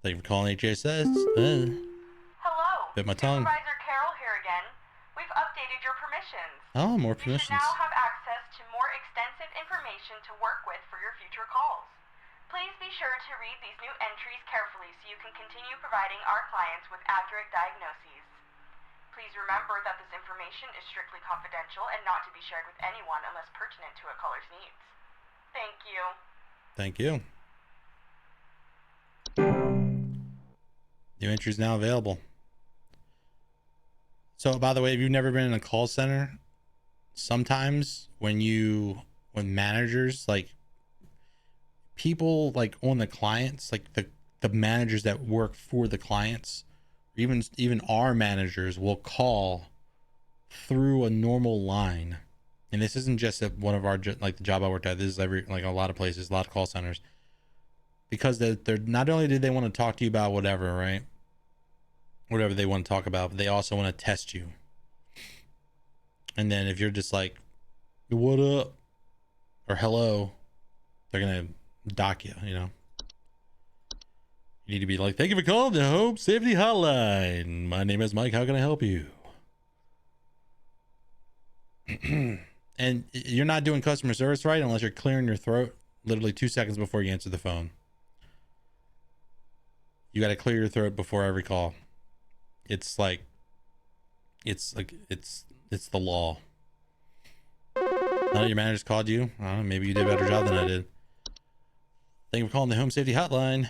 [SPEAKER 1] Thank you for calling HSS.
[SPEAKER 2] Hello.
[SPEAKER 1] Bit my tongue.
[SPEAKER 2] Supervisor Carol here again. We've updated your permissions.
[SPEAKER 1] Oh, more
[SPEAKER 2] You should
[SPEAKER 1] permissions.
[SPEAKER 2] now have access to more extensive information to work with for your future calls. Please be sure to read these new entries carefully so you can continue providing our clients with accurate diagnoses. Please remember that this information is strictly confidential and not to be shared with anyone unless pertinent to a caller's needs. Thank you.
[SPEAKER 1] Thank you. New entries now available. So, by the way, if you've never been in a call center, sometimes when managers, like people like on the clients, like the managers that work for the clients, even our managers will call through a normal line. And this isn't just at one of our, like the job I worked at. This is like a lot of places, a lot of call centers, because they're not only do they want to talk to you about whatever, right? Whatever they want to talk about, but they also want to test you. And then if you're just like, what up? Or hello, they're going to dock you, you know? You need to be like, thank you for calling the Home Safety Hotline. My name is Mike. How can I help you? And you're not doing customer service right unless you're clearing your throat literally 2 seconds before you answer the phone. You got to clear your throat before every call. It's like it's the law. None of your managers called you. I don't know, maybe you did a better job than I did. Thank you for calling the home safety hotline.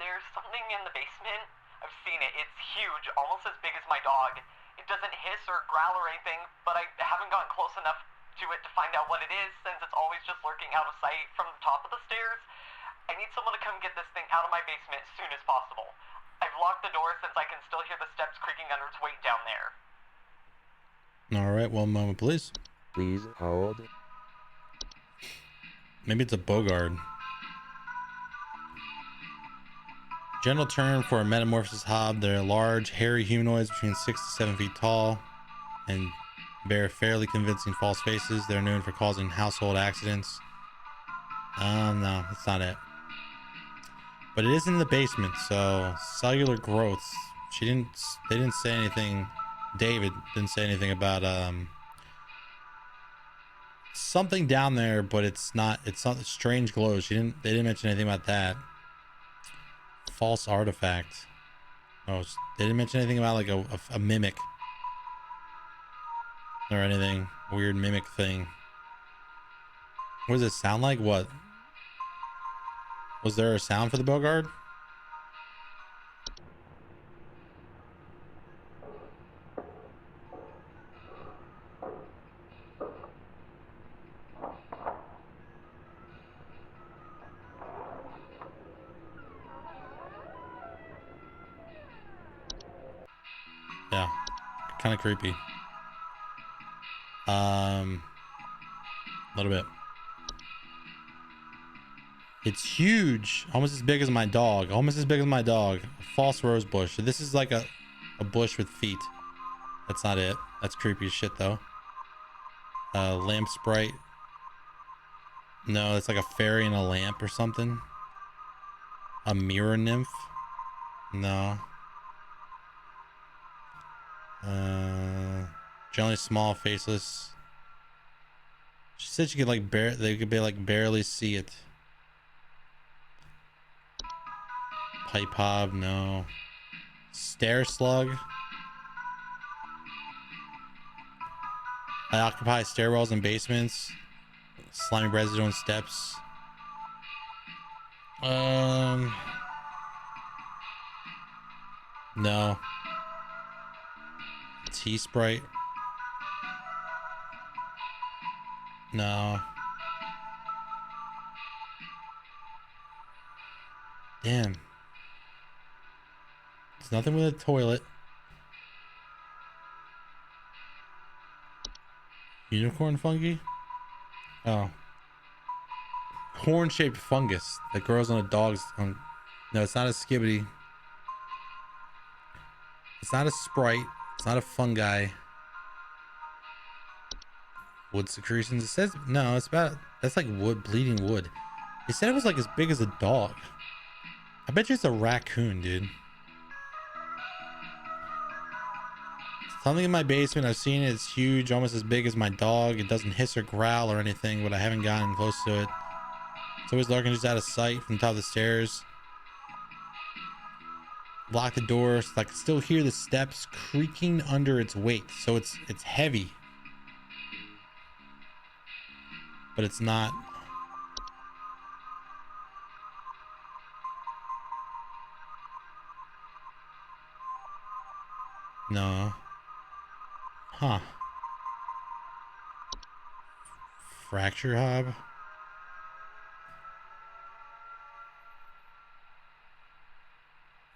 [SPEAKER 7] There's something in the basement. I've seen it. It's huge, almost as big as my dog. It doesn't hiss or growl or anything, but I haven't gotten close enough to it to find out what it is, since it's always just lurking out of sight from the top of the stairs. I need someone to come get this thing out of my basement as soon as possible. I've locked the door since I can still hear the steps creaking under its weight down there.
[SPEAKER 1] All right, one moment, please.
[SPEAKER 4] Please hold.
[SPEAKER 1] Maybe it's a Bogard. General term for a metamorphosis hob. They're large, hairy humanoids between 6 to 7 feet tall and bear fairly convincing false faces. They're known for causing household accidents. No, that's not it. But it is in the basement, so cellular growths. They didn't say anything. David didn't say anything about something down there, but it's not strange glows. They didn't mention anything about that. False artifact. Oh, they didn't mention anything about like a mimic or anything. Weird mimic thing. What does it sound like? What? Was there a sound for the Bogard? Yeah, kind of creepy. A little bit. It's huge, almost as big as my dog. Almost as big as my dog. A false rose bush. So this is like a bush with feet. That's not it. That's creepy as shit though. Lamp sprite. No, it's like a fairy in a lamp or something. A mirror nymph. No. Generally small, faceless. She said she could like they could be like barely see it. Pipe hob, no. Stair slug. I occupy stairwells and basements. Slimy residue on steps. No. Tea sprite. No. Damn. It's nothing with a toilet. Unicorn fungi? Oh. Horn-shaped fungus that grows on a dog's... No, it's not a skibbity. It's not a sprite. It's not a fungi. Wood secretions. It says... No, it's about... That's like wood, bleeding wood. It said it was like as big as a dog. I bet you it's a raccoon, dude. Something in my basement. I've seen it. It's huge, almost as big as my dog. It doesn't hiss or growl or anything, but I haven't gotten close to it. It's always lurking just out of sight from the top of the stairs. Lock the door so I can still hear the steps creaking under its weight. So it's heavy. But it's not. No. Huh. Fracture hob.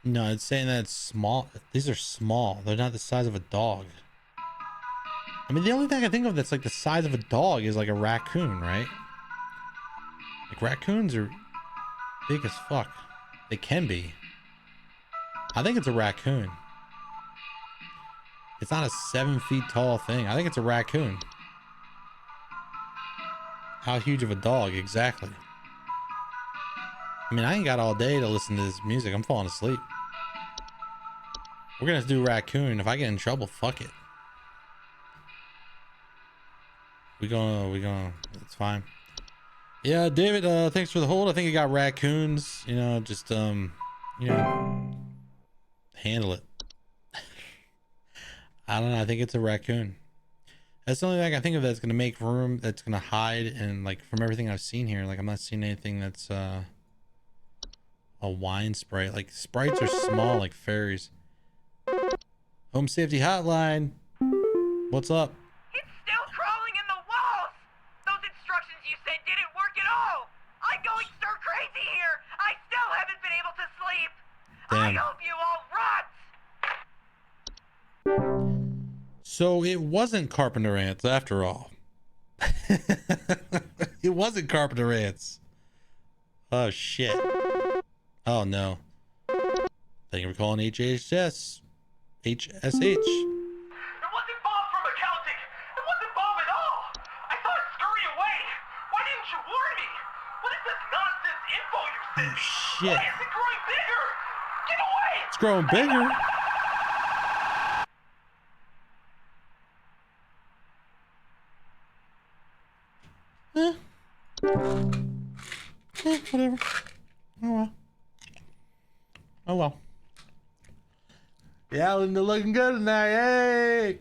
[SPEAKER 1] No, it's saying that it's small. These are small. They're not the size of a dog. I mean, the only thing I think of that's like the size of a dog is like a raccoon, right? Like raccoons are big as fuck. They can be. I think it's a raccoon. It's not a 7 feet tall thing. I think it's a raccoon. How huge of a dog? Exactly. I mean, I ain't got all day to listen to this music. I'm falling asleep. We're gonna do raccoon. If I get in trouble, fuck it. We gonna, it's fine. Yeah, David, thanks for the hold. I think you got raccoons, just handle it. I don't know, I think it's a raccoon. That's the only thing I can think of that's gonna make room, that's gonna hide, and like from everything I've seen here, like I'm not seeing anything that's a wine sprite. Like sprites are small like fairies. Home safety hotline. What's up?
[SPEAKER 2] It's still crawling in the walls! Those instructions you said didn't work at all! I'm going stir crazy here! I still haven't been able to sleep!
[SPEAKER 1] Damn.
[SPEAKER 2] I hope you all rot!
[SPEAKER 1] So it wasn't carpenter ants after all. It wasn't carpenter ants. Oh shit. Oh no. Thank you for calling HHS. HSH.
[SPEAKER 7] It wasn't Bob from accounting! It wasn't Bob at all! I saw it scurry away! Why didn't you warn me? What is this nonsense info you sent me?
[SPEAKER 1] Shit.
[SPEAKER 7] Why is it growing bigger? Get away!
[SPEAKER 1] It's growing bigger. Whatever. Oh well. Oh well. Yeah, Linda looking good tonight. Hey.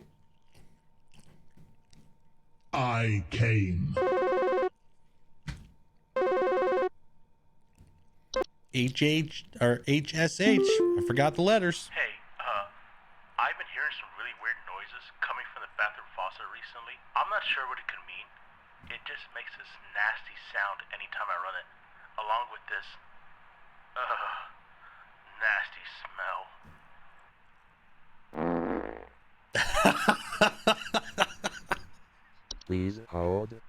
[SPEAKER 8] I came.
[SPEAKER 1] HH or HSH. I forgot the letters.
[SPEAKER 5] Hey, I've been hearing some really weird noises coming from the bathroom faucet recently. I'm not sure what it could mean. It just makes this nasty sound anytime I run it, along with this, nasty smell.
[SPEAKER 4] Please hold.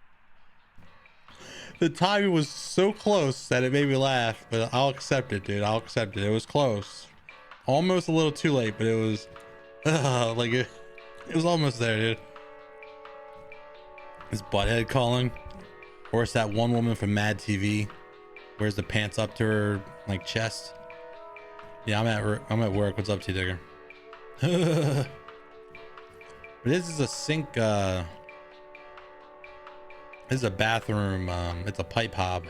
[SPEAKER 1] The timing was so close that it made me laugh, but I'll accept it, dude. I'll accept it. It was close. Almost a little too late, but it was like it was almost there, dude. Is Butthead calling? Or is that one woman from Mad TV? Wears the pants up to her like chest? Yeah, I'm at work. What's up, T-Digger? But this is a sink, this is a bathroom, it's a pipe hob.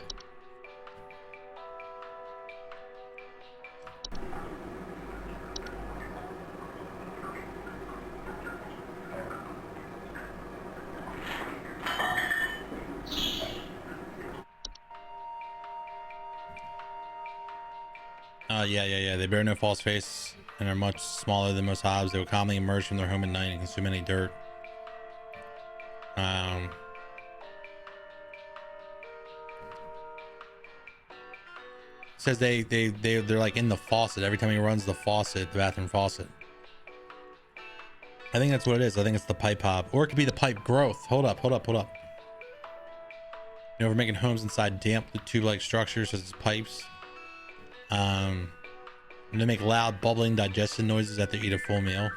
[SPEAKER 1] Yeah. They bear no false face and are much smaller than most hobs. They will commonly emerge from their home at night and consume any dirt. Says they're like in the faucet every time he runs the faucet, the bathroom faucet. I think that's what it is. I think it's the pipe hob, or it could be the pipe growth. Hold up. We're making homes inside damp tube-like structures such as pipes. And they make loud bubbling digestion noises after they eat a full meal.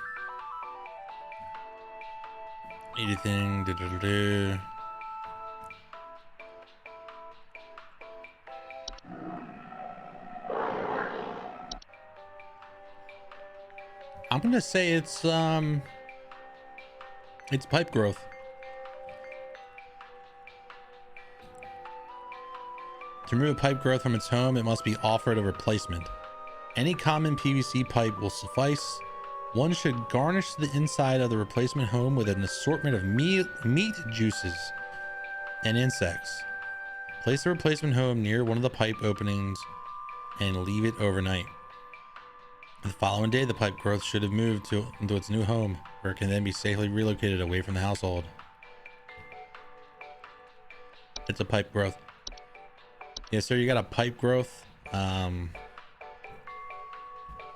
[SPEAKER 1] Eat a thing. I'm gonna say it's pipe growth. To remove a pipe growth from its home, it must be offered a replacement. Any common PVC pipe will suffice. One should garnish the inside of the replacement home with an assortment of meat juices and insects. Place the replacement home near one of the pipe openings and leave it overnight. The following day, the pipe growth should have moved into its new home, where it can then be safely relocated away from the household. It's a pipe growth. Yes, sir, you got a pipe growth.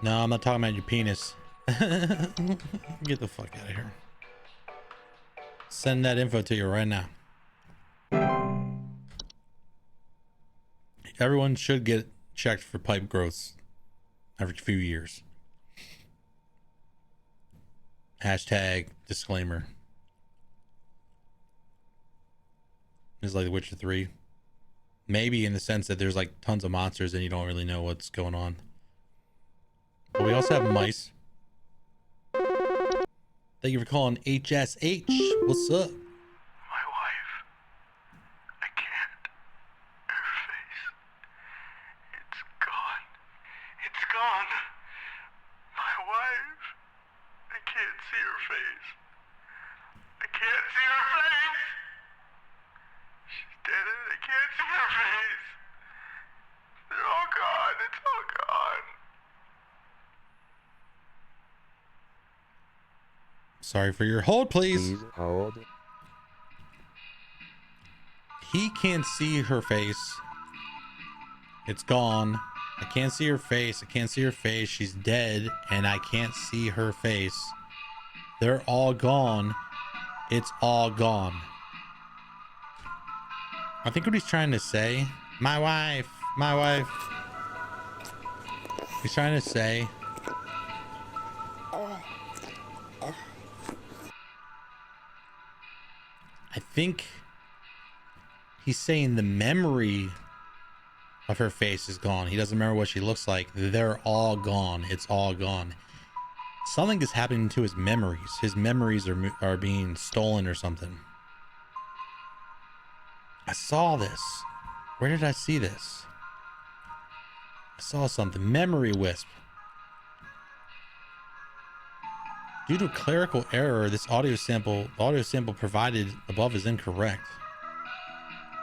[SPEAKER 1] No, I'm not talking about your penis. Get the fuck out of here. Send that info to you right now. Everyone should get checked for pipe growths every few years. Hashtag disclaimer. It's like The Witcher 3. Maybe in the sense that there's like tons of monsters and you don't really know what's going on. But we also have mice. Thank you for calling HSH. What's up?
[SPEAKER 3] My wife. I can't.
[SPEAKER 1] Sorry for your hold, please.
[SPEAKER 4] Please hold.
[SPEAKER 1] He can't see her face. It's gone. I can't see her face. I can't see her face. She's dead, and I can't see her face. They're all gone. It's all gone. I think what he's trying to say, my wife. He's trying to say, I think he's saying the memory of her face is gone. He doesn't remember what she looks like. They're all gone. It's all gone. Something is happening to his memories. His memories are being stolen or something. I saw this. Where did I see this? I saw something. Memory wisp. Due to a clerical error, this audio sample provided above is incorrect.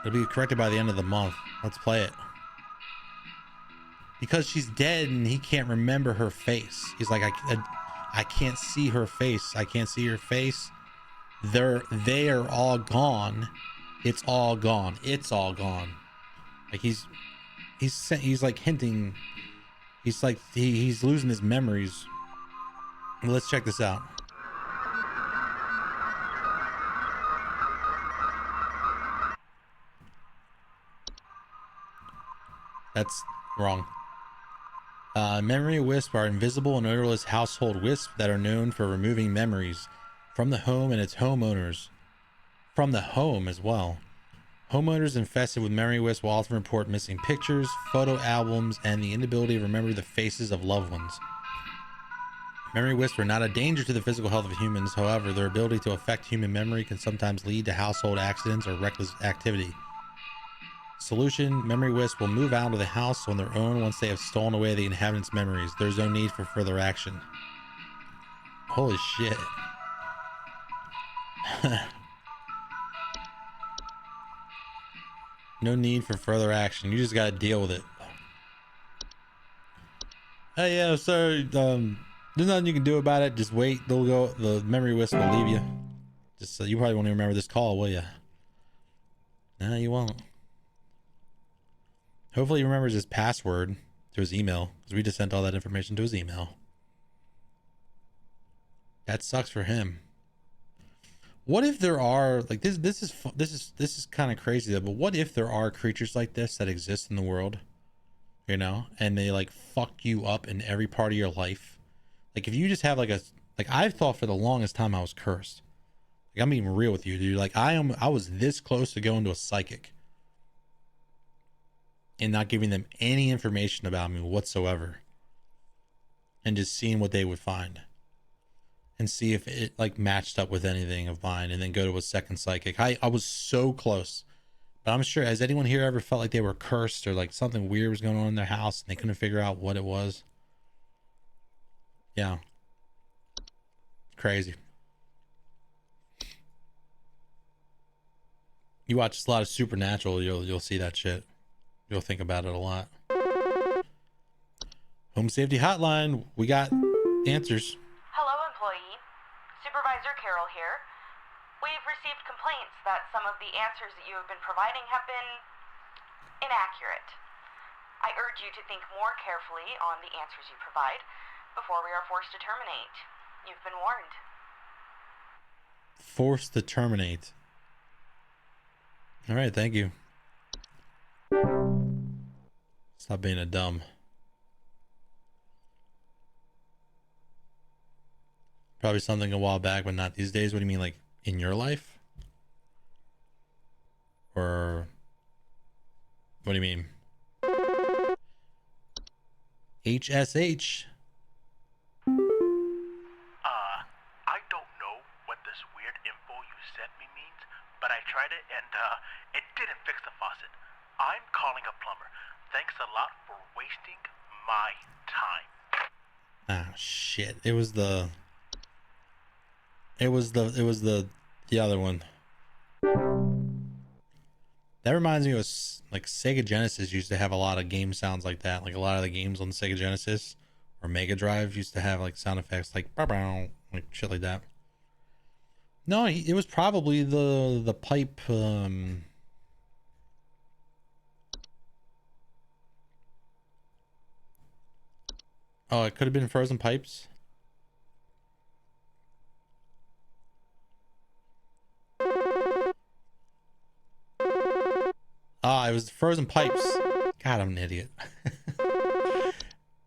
[SPEAKER 1] It'll be corrected by the end of the month. Let's play it. Because she's dead and he can't remember her face. He's like, I can't see her face. I can't see her face. They are all gone. It's all gone. It's all gone. Like he's like hinting. He's like he's losing his memories. Let's check this out. That's wrong. Memory wisps are invisible and odorless household wisps that are known for removing memories from the home and its homeowners. From the home as well. Homeowners infested with memory wisps will often report missing pictures, photo albums, and the inability to remember the faces of loved ones. Memory wisps are not a danger to the physical health of humans. However, their ability to affect human memory can sometimes lead to household accidents or reckless activity. Solution: memory wisps will move out of the house on their own once they have stolen away the inhabitants' memories. There's no need for further action. Holy shit. No need for further action. You just gotta deal with it. Hey, yeah, sorry. There's nothing you can do about it. Just wait. They'll go. The memory wisp will leave you. Just you probably won't even remember this call, will you? No, you won't. Hopefully he remembers his password to his email, because we just sent all that information to his email. That sucks for him. What if there are like this is kind of crazy though, but what if there are creatures like this that exist in the world, you know, and they like fuck you up in every part of your life? Like if you just have like I've thought for the longest time I was cursed. Like I'm being real with you, dude. Like I was this close to going to a psychic and not giving them any information about me whatsoever, and just seeing what they would find and see if it like matched up with anything of mine, and then go to a second psychic. I was so close. But I'm sure, has anyone here ever felt like they were cursed or like something weird was going on in their house and they couldn't figure out what it was? Yeah. Crazy. You watch a lot of Supernatural, you'll see that shit. You'll think about it a lot. Home Safety Hotline, we got answers.
[SPEAKER 2] Hello, employee. Supervisor Carol here. We've received complaints that some of the answers that you have been providing have been inaccurate. I urge you to think more carefully on the answers you provide before we are forced to terminate. You've been warned.
[SPEAKER 1] Forced to terminate. All right, thank you. Stop being a dumb. Probably something a while back, but not these days. What do you mean, like in your life? Or what do you mean? HSH.
[SPEAKER 3] I don't know what this weird info you sent me means, but I tried it and it didn't fix the faucet. I'm calling a plumber. Thanks a lot for wasting my time.
[SPEAKER 1] Ah, shit. It was the other one. That reminds me of like Sega Genesis used to have a lot of game sounds like that. Like a lot of the games on the Sega Genesis or Mega Drive used to have like sound effects like bow, like shit like that. No, it was probably the pipe. Oh, it could have been frozen pipes. Ah, it was frozen pipes. God, I'm an idiot.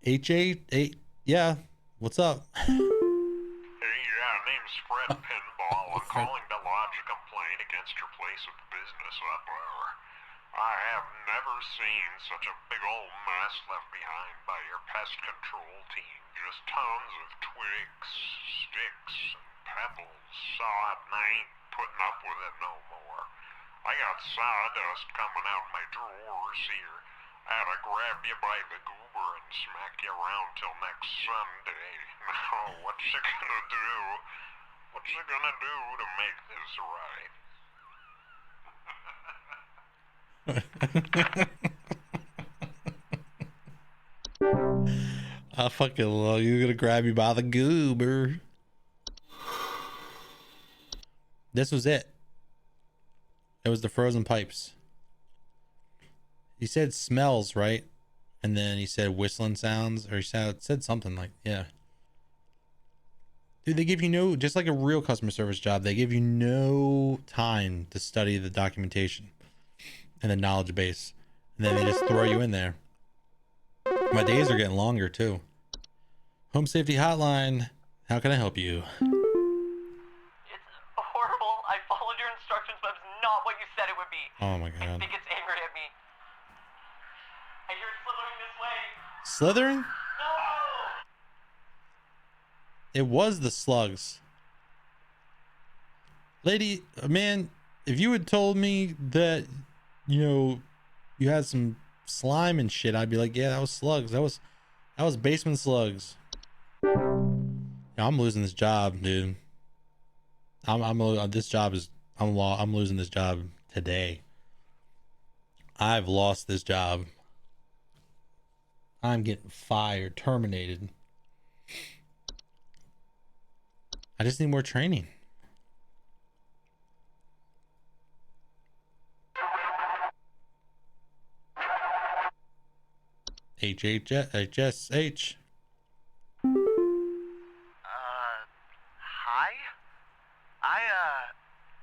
[SPEAKER 1] H8, yeah. What's up?
[SPEAKER 5] Hey, yeah, name's Fred Pinball. I'm calling to lodge a complaint against your place of business up there. I have never seen such a big old mess left behind by your pest control team. Just tons of twigs, sticks, and pebbles. So I ain't putting up with it no more. I got sawdust coming out my drawers here. I had to grab you by the goober and smack you around till next Sunday. Now, what's you gonna do? What's you gonna do to make this right?
[SPEAKER 1] I fucking love you. Gonna grab you by the goober. This was it. It was the frozen pipes. He said smells, right? And then he said whistling sounds, or he said something like, yeah. Dude, they give you no, just like a real customer service job, they give you no time to study the documentation and the knowledge base. And then they just throw you in there. My days are getting longer too. Home Safety Hotline. How can I help you?
[SPEAKER 7] It's horrible. I followed your instructions, but it's not what you said it would be.
[SPEAKER 1] Oh my
[SPEAKER 7] I
[SPEAKER 1] god.
[SPEAKER 7] think it's angry at me. I hear it slithering this way.
[SPEAKER 1] Slithering?
[SPEAKER 7] No!
[SPEAKER 1] It was the slugs. Lady, man, if you had told me that, you know, you had some slime and shit, I'd be like, yeah, that was slugs. That was basement slugs. Yeah, I'm losing this job, dude. I'm losing this job today. I've lost this job. I'm getting fired, terminated. I just need more training. HSH.
[SPEAKER 3] Hi? I,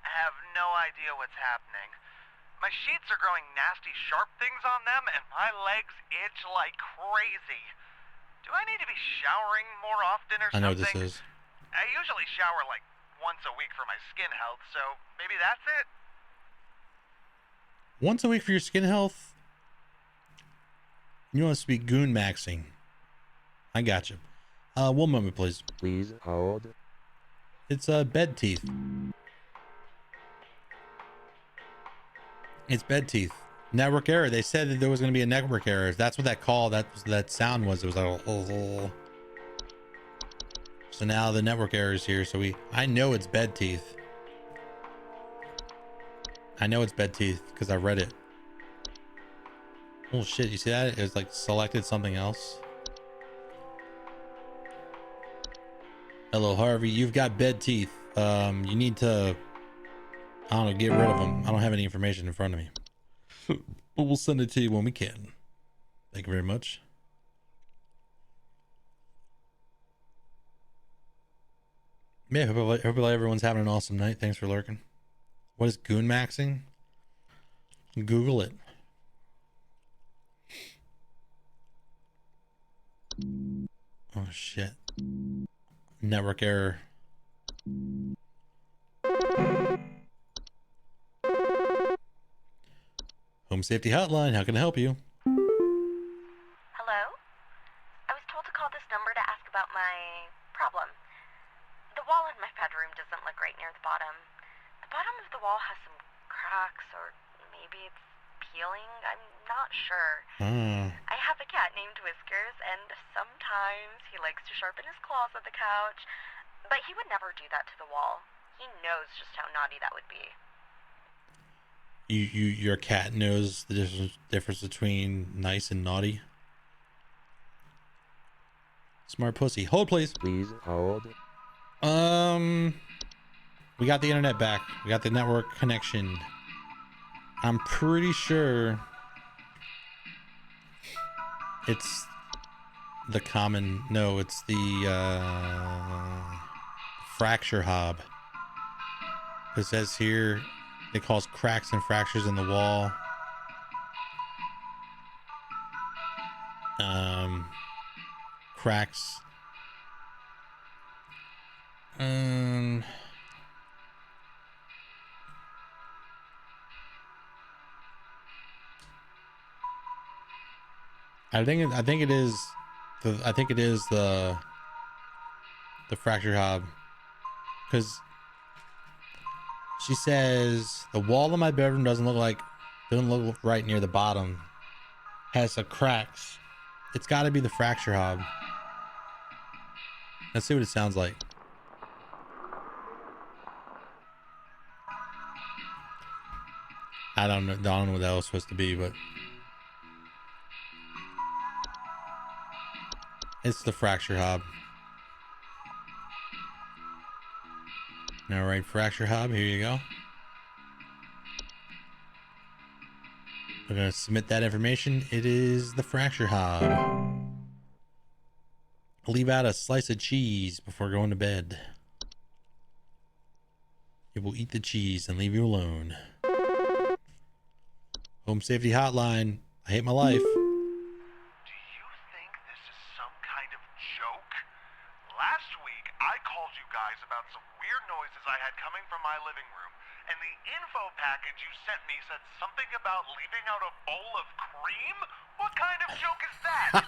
[SPEAKER 3] have no idea what's happening. My sheets are growing nasty sharp things on them, and my legs itch like crazy. Do I need to be showering more often or
[SPEAKER 1] I
[SPEAKER 3] something?
[SPEAKER 1] know what this is.
[SPEAKER 3] I usually shower like once a week for my skin health, so maybe that's it?
[SPEAKER 1] Once a week for your skin health? You want us to be goon maxing. I got you. 1 moment, please.
[SPEAKER 4] Please hold.
[SPEAKER 1] It's bed teeth. It's bed teeth. Network error. They said that there was going to be a network error. That's what that call, that sound was. It was like, oh. So now the network error is here. So I know it's bed teeth. I know it's bed teeth because I read it. Oh shit, you see that? It was like selected something else. Hello, Harvey. You've got bed teeth. You need to, I don't know, get rid of them. I don't have any information in front of me. But we'll send it to you when we can. Thank you very much. Yeah, hope everyone's having an awesome night. Thanks for lurking. What is goon maxing? Google it. Oh shit. Network error. Home Safety Hotline, how can I help you?
[SPEAKER 2] Hello? I was told to call this number to ask about my problem. The wall in my bedroom doesn't look right near the bottom. The bottom of the wall has some cracks, or maybe it's peeling. I'm not sure. I have a cat named Whiskers, and sometimes he likes to sharpen his claws at the couch, but he would never do that to the wall. He knows just how naughty that would be.
[SPEAKER 1] Your cat knows the difference between nice and naughty. Smart pussy. Hold, please.
[SPEAKER 4] Please hold.
[SPEAKER 1] We got the internet back. We got the network connection. I'm pretty sure it's the common. No, it's the fracture hob. It says here they cause cracks and fractures in the wall. Cracks. I think it is the fracture hob, because she says the wall of my bedroom doesn't look right near the bottom, has some cracks. It's got to be the fracture hob. Let's see what it sounds like. I don't know what that was supposed to be, but it's the fracture hob. All right, fracture hob, here you go. We're gonna submit that information. It is the fracture hob. Leave out a slice of cheese before going to bed. It will eat the cheese and leave you alone. Home safety hotline. I hate my life.
[SPEAKER 3] Do you think this is some kind of joke? Last week, I called you guys about some weird noises I had coming from my living room, and the info package you sent me said something about leaving out a bowl of cream? What kind of joke is that?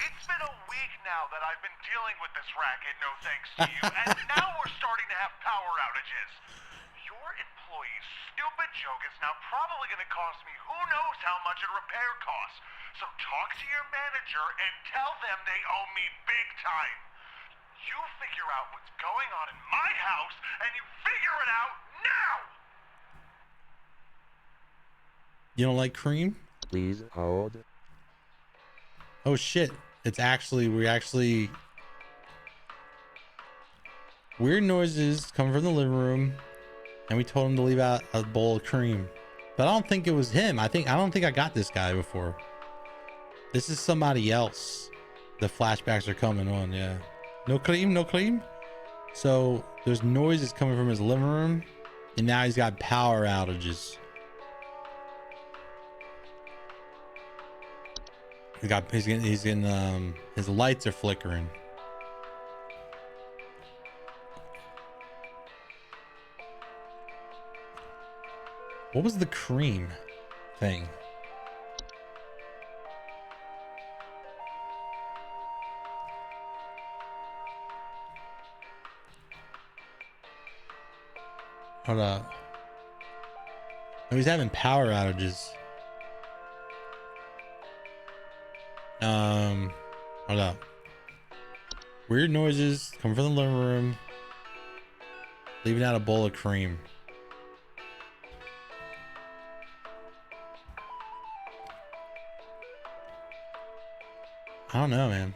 [SPEAKER 3] It's been a week now that I've been dealing with this racket, no thanks to you, and now we're starting to have power outages. Your employee's stupid joke is now probably going to cost me who knows how much in repair costs. So talk to your manager and tell them they owe me big time. You figure out what's going on in my house, and you figure it out now!
[SPEAKER 1] You don't like cream?
[SPEAKER 4] Please hold.
[SPEAKER 1] Oh shit. Weird noises coming from the living room, and we told him to leave out a bowl of cream. But I don't think it was him. I don't think I got this guy before. This is somebody else. The flashbacks are coming on, yeah. No cream, no cream. So there's noises coming from his living room, and now he's got power outages. He's getting his lights are flickering. What was the cream thing? Hold up. Oh, he's having power outages. Hold up. Weird noises coming from the living room. Leaving out a bowl of cream. I don't know, man.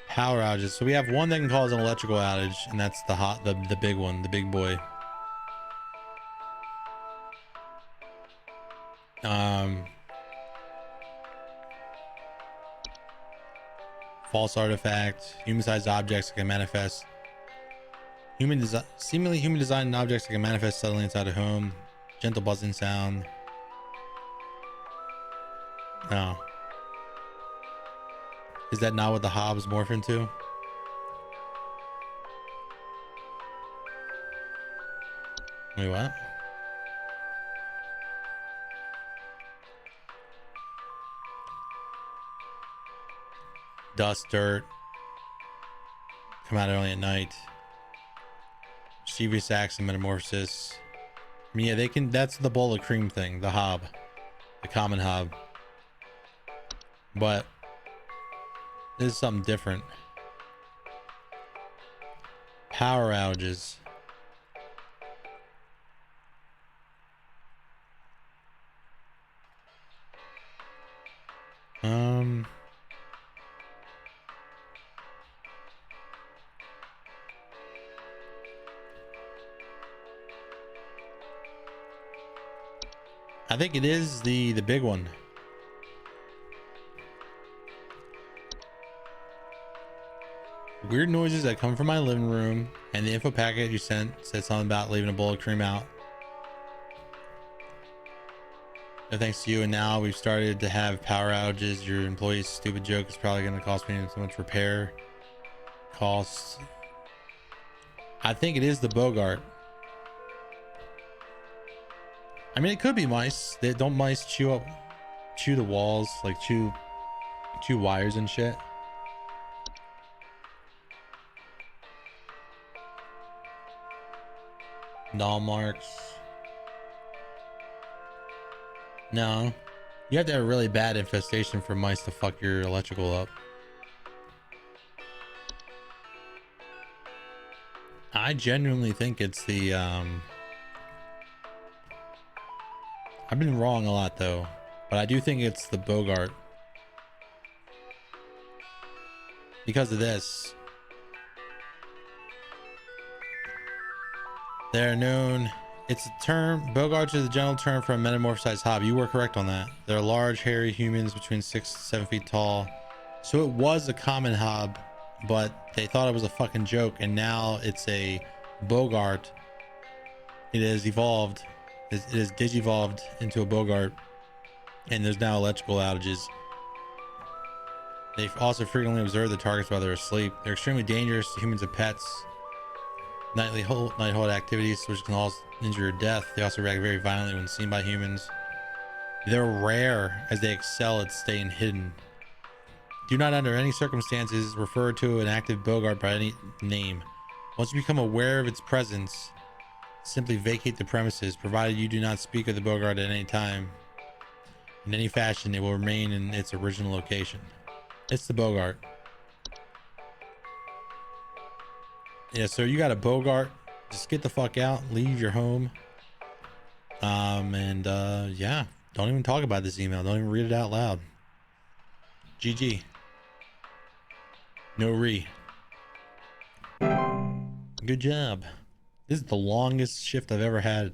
[SPEAKER 1] Power outages. So we have one that can cause an electrical outage, and that's the big one, the big boy. False artifact, human-sized objects that can manifest. Seemingly human-designed objects that can manifest suddenly inside a home. Gentle buzzing sound. No. Is that not what the Hobbs morph into? Wait, what? Dust, dirt. Come out only at night. Mischievous acts and metamorphosis. I mean, yeah, that's the bowl of cream thing, the hob. The common hob. But this is something different. Power outages. I think it is the big one. Weird noises that come from my living room, and the info packet you sent said something about leaving a bowl of cream out. No thanks to you, and now we've started to have power outages. Your employee's stupid joke is probably going to cost me so much repair costs. I think it is the Bogart. I mean, it could be mice. Don't mice chew the walls, like chew wires and shit? Null marks. No. You have to have a really bad infestation for mice to fuck your electrical up. I genuinely think it's the I've been wrong a lot though, but I do think it's the Bogart. Because of this. They're known, it's a term, Bogarts is a general term for a metamorphosized hob. You were correct on that. They're large, hairy humans between 6 to 7 feet tall. So it was a common hob, but they thought it was a fucking joke, and now it's a Bogart. It has evolved. It has digivolved into a Bogart, and there's now electrical outages. They also frequently observe the targets while they're asleep. They're extremely dangerous to humans and pets. Night hold activities, which can cause injury or death. They also react very violently when seen by humans. They're rare as they excel at staying hidden. Do not under any circumstances refer to an active Bogart by any name. Once you become aware of its presence, simply vacate the premises. Provided you do not speak of the Bogart at any time, in any fashion, it will remain in its original location. It's the Bogart. Yeah, so you got a Bogart. Just get the fuck out, leave your home. Yeah, don't even talk about this email. Don't even read it out loud. GG. No re. Good job. This is the longest shift I've ever had.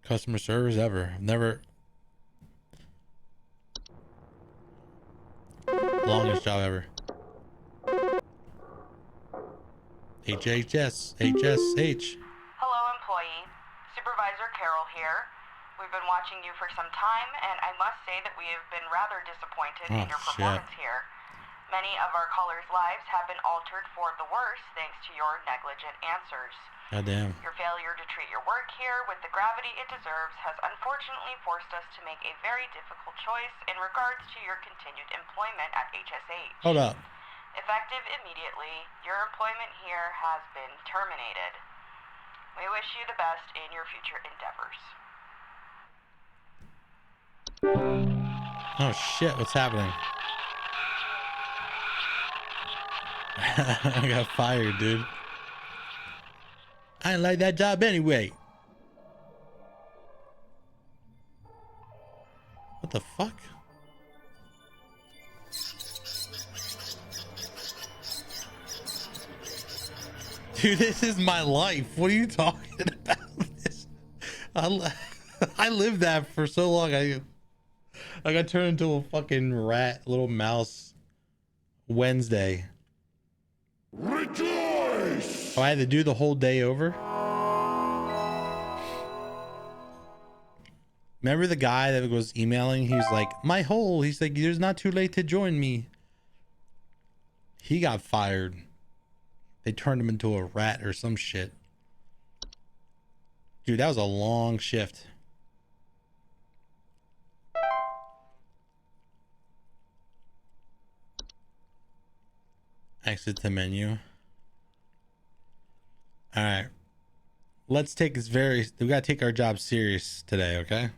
[SPEAKER 1] Customer service ever. Never. Longest job ever. HHS. HSH.
[SPEAKER 2] Hello, employee. Supervisor Carol here. We've been watching you for some time, and I must say that we have been rather disappointed in your performance here. Many of our callers' lives have been altered for the worse thanks to your negligent answers.
[SPEAKER 1] Goddamn.
[SPEAKER 2] Your failure to treat your work here with the gravity it deserves has unfortunately forced us to make a very difficult choice in regards to your continued employment at HSH.
[SPEAKER 1] Hold up.
[SPEAKER 2] Effective immediately, your employment here has been terminated. We wish you the best in your future endeavors.
[SPEAKER 1] Oh shit, what's happening? I got fired, dude. I didn't like that job anyway. What the fuck? Dude, this is my life. What are you talking about? This, I lived that for so long. I got turned into a fucking rat, little mouse. Wednesday.
[SPEAKER 8] Rejoice!
[SPEAKER 1] Oh, I had to do the whole day over. Remember the guy that was emailing? He was like, my hole. He's like, there's not too late to join me. He got fired. They turned him into a rat or some shit. Dude, that was a long shift. Exit the menu. All right. Let's take this we gotta take our job serious today, okay?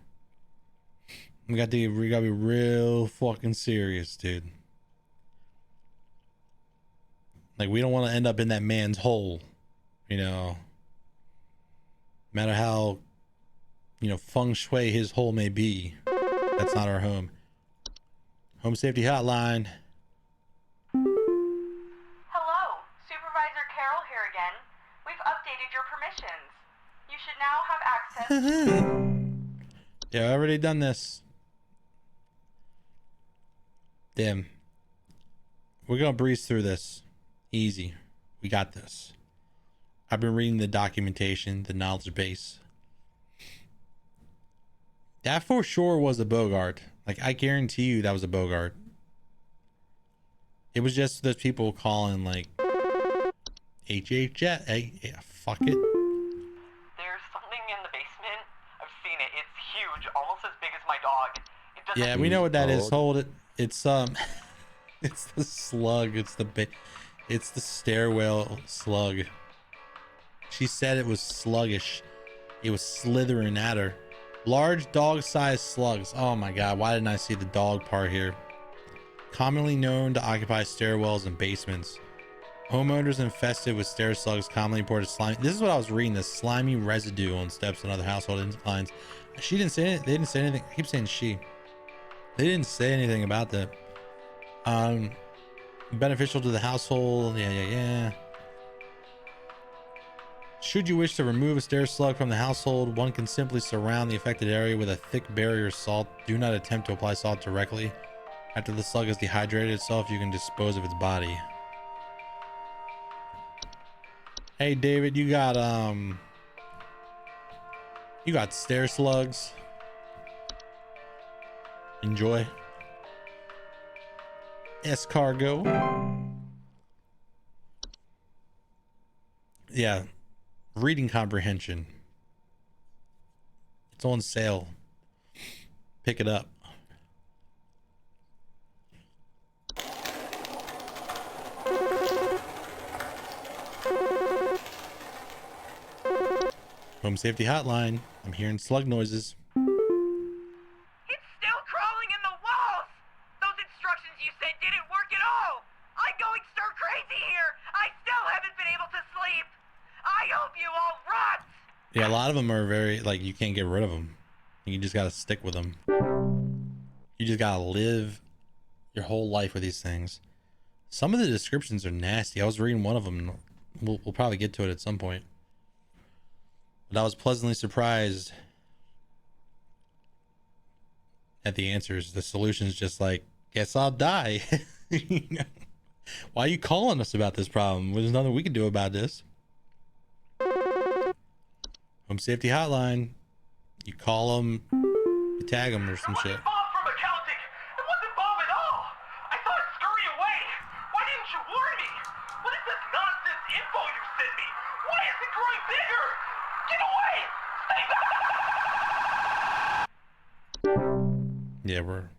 [SPEAKER 1] We gotta be real fucking serious, dude. Like, we don't want to end up in that man's hole, you know. No matter how, feng shui his hole may be, that's not our home. Home safety hotline.
[SPEAKER 2] Hello, Supervisor Carol here again. We've updated your permissions. You should now have access
[SPEAKER 1] Yeah, I already done this. Damn. We're gonna breeze through this. Easy. We got this. I've been reading the documentation, the knowledge base. That for sure was a Bogart. Like, I guarantee you that was a Bogart. It was just those people calling, like, HHS. Hey, yeah, fuck it.
[SPEAKER 7] There's something in the basement. I've seen it. It's huge, almost as big as my dog. It doesn't...
[SPEAKER 1] Yeah, we know what that is. Hold it. It's it's the slug. It's the stairwell slug. She said it was sluggish. It was slithering at her. Large dog-sized slugs. Oh my god, why didn't I see the dog part here? Commonly known to occupy stairwells and basements. Homeowners infested with stair slugs commonly reported slimy. This is what I was reading. This slimy residue on steps and other household inclines. She didn't say it. They didn't say anything. I keep saying she. They didn't say anything about that. Beneficial to the household. Yeah. Should you wish to remove a stair slug from the household, one can simply surround the affected area with a thick barrier of salt. Do not attempt to apply salt directly. After the slug has dehydrated itself, you can dispose of its body. Hey David, you got stair slugs. Enjoy. Escargot. Yeah. Reading comprehension. It's on sale. Pick it up. Home Safety Hotline. I'm hearing slug noises.
[SPEAKER 2] It's still crawling in the walls! Those instructions you said didn't work at all! I'm going stir crazy here! I still haven't been able to sleep! I hope you all rot!
[SPEAKER 1] Yeah, a lot of them are very, like, you can't get rid of them. You just gotta stick with them. You just gotta live your whole life with these things. Some of the descriptions are nasty. I was reading one of them. We'll probably get to it at some point. But I was pleasantly surprised at the answers. The solution's just like, guess I'll die. You know? Why are you calling us about this problem? There's nothing we can do about this. Home Safety Hotline. You call them, you tag them or some shit.
[SPEAKER 5] Bob from accounting. It wasn't Bob at all. I saw it scurry away. Why didn't you warn me? What is this nonsense info you sent me? Why is it growing bigger? Get away! Stay back!
[SPEAKER 1] Yeah, we're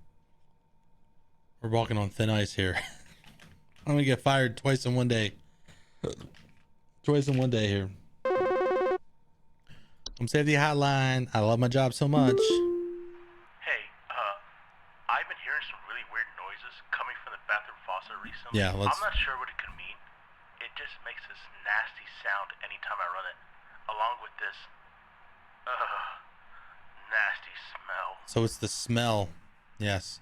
[SPEAKER 1] walking on thin ice here. I'm gonna get fired twice in one day. Twice in one day here. Home Safety Hotline. I love my job so much.
[SPEAKER 5] Hey, I've been hearing some really weird noises coming from the bathroom faucet recently.
[SPEAKER 1] Yeah, let's.
[SPEAKER 5] I'm not sure what it could mean. It just makes this nasty sound anytime I run it, along with this, nasty smell.
[SPEAKER 1] So it's the smell. Yes.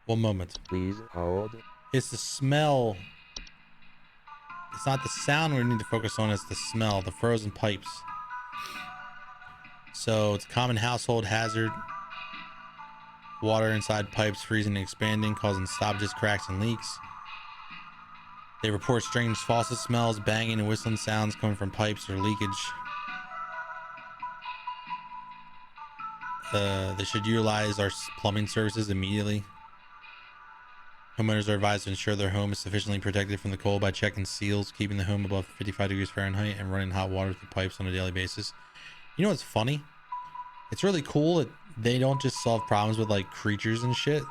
[SPEAKER 1] One moment.
[SPEAKER 4] Please hold.
[SPEAKER 1] It's the smell. It's not the sound we need to focus on, it's the smell, the frozen pipes. So it's a common household hazard. Water inside pipes freezing and expanding, causing stoppages, cracks, and leaks. They report strange faucet smells, banging and whistling sounds coming from pipes or leakage. They should utilize our plumbing services immediately. Homeowners are advised to ensure their home is sufficiently protected from the cold by checking seals, keeping the home above 55 degrees Fahrenheit, and running hot water through pipes on a daily basis. You know what's funny? It's really cool that they don't just solve problems with like creatures and shit.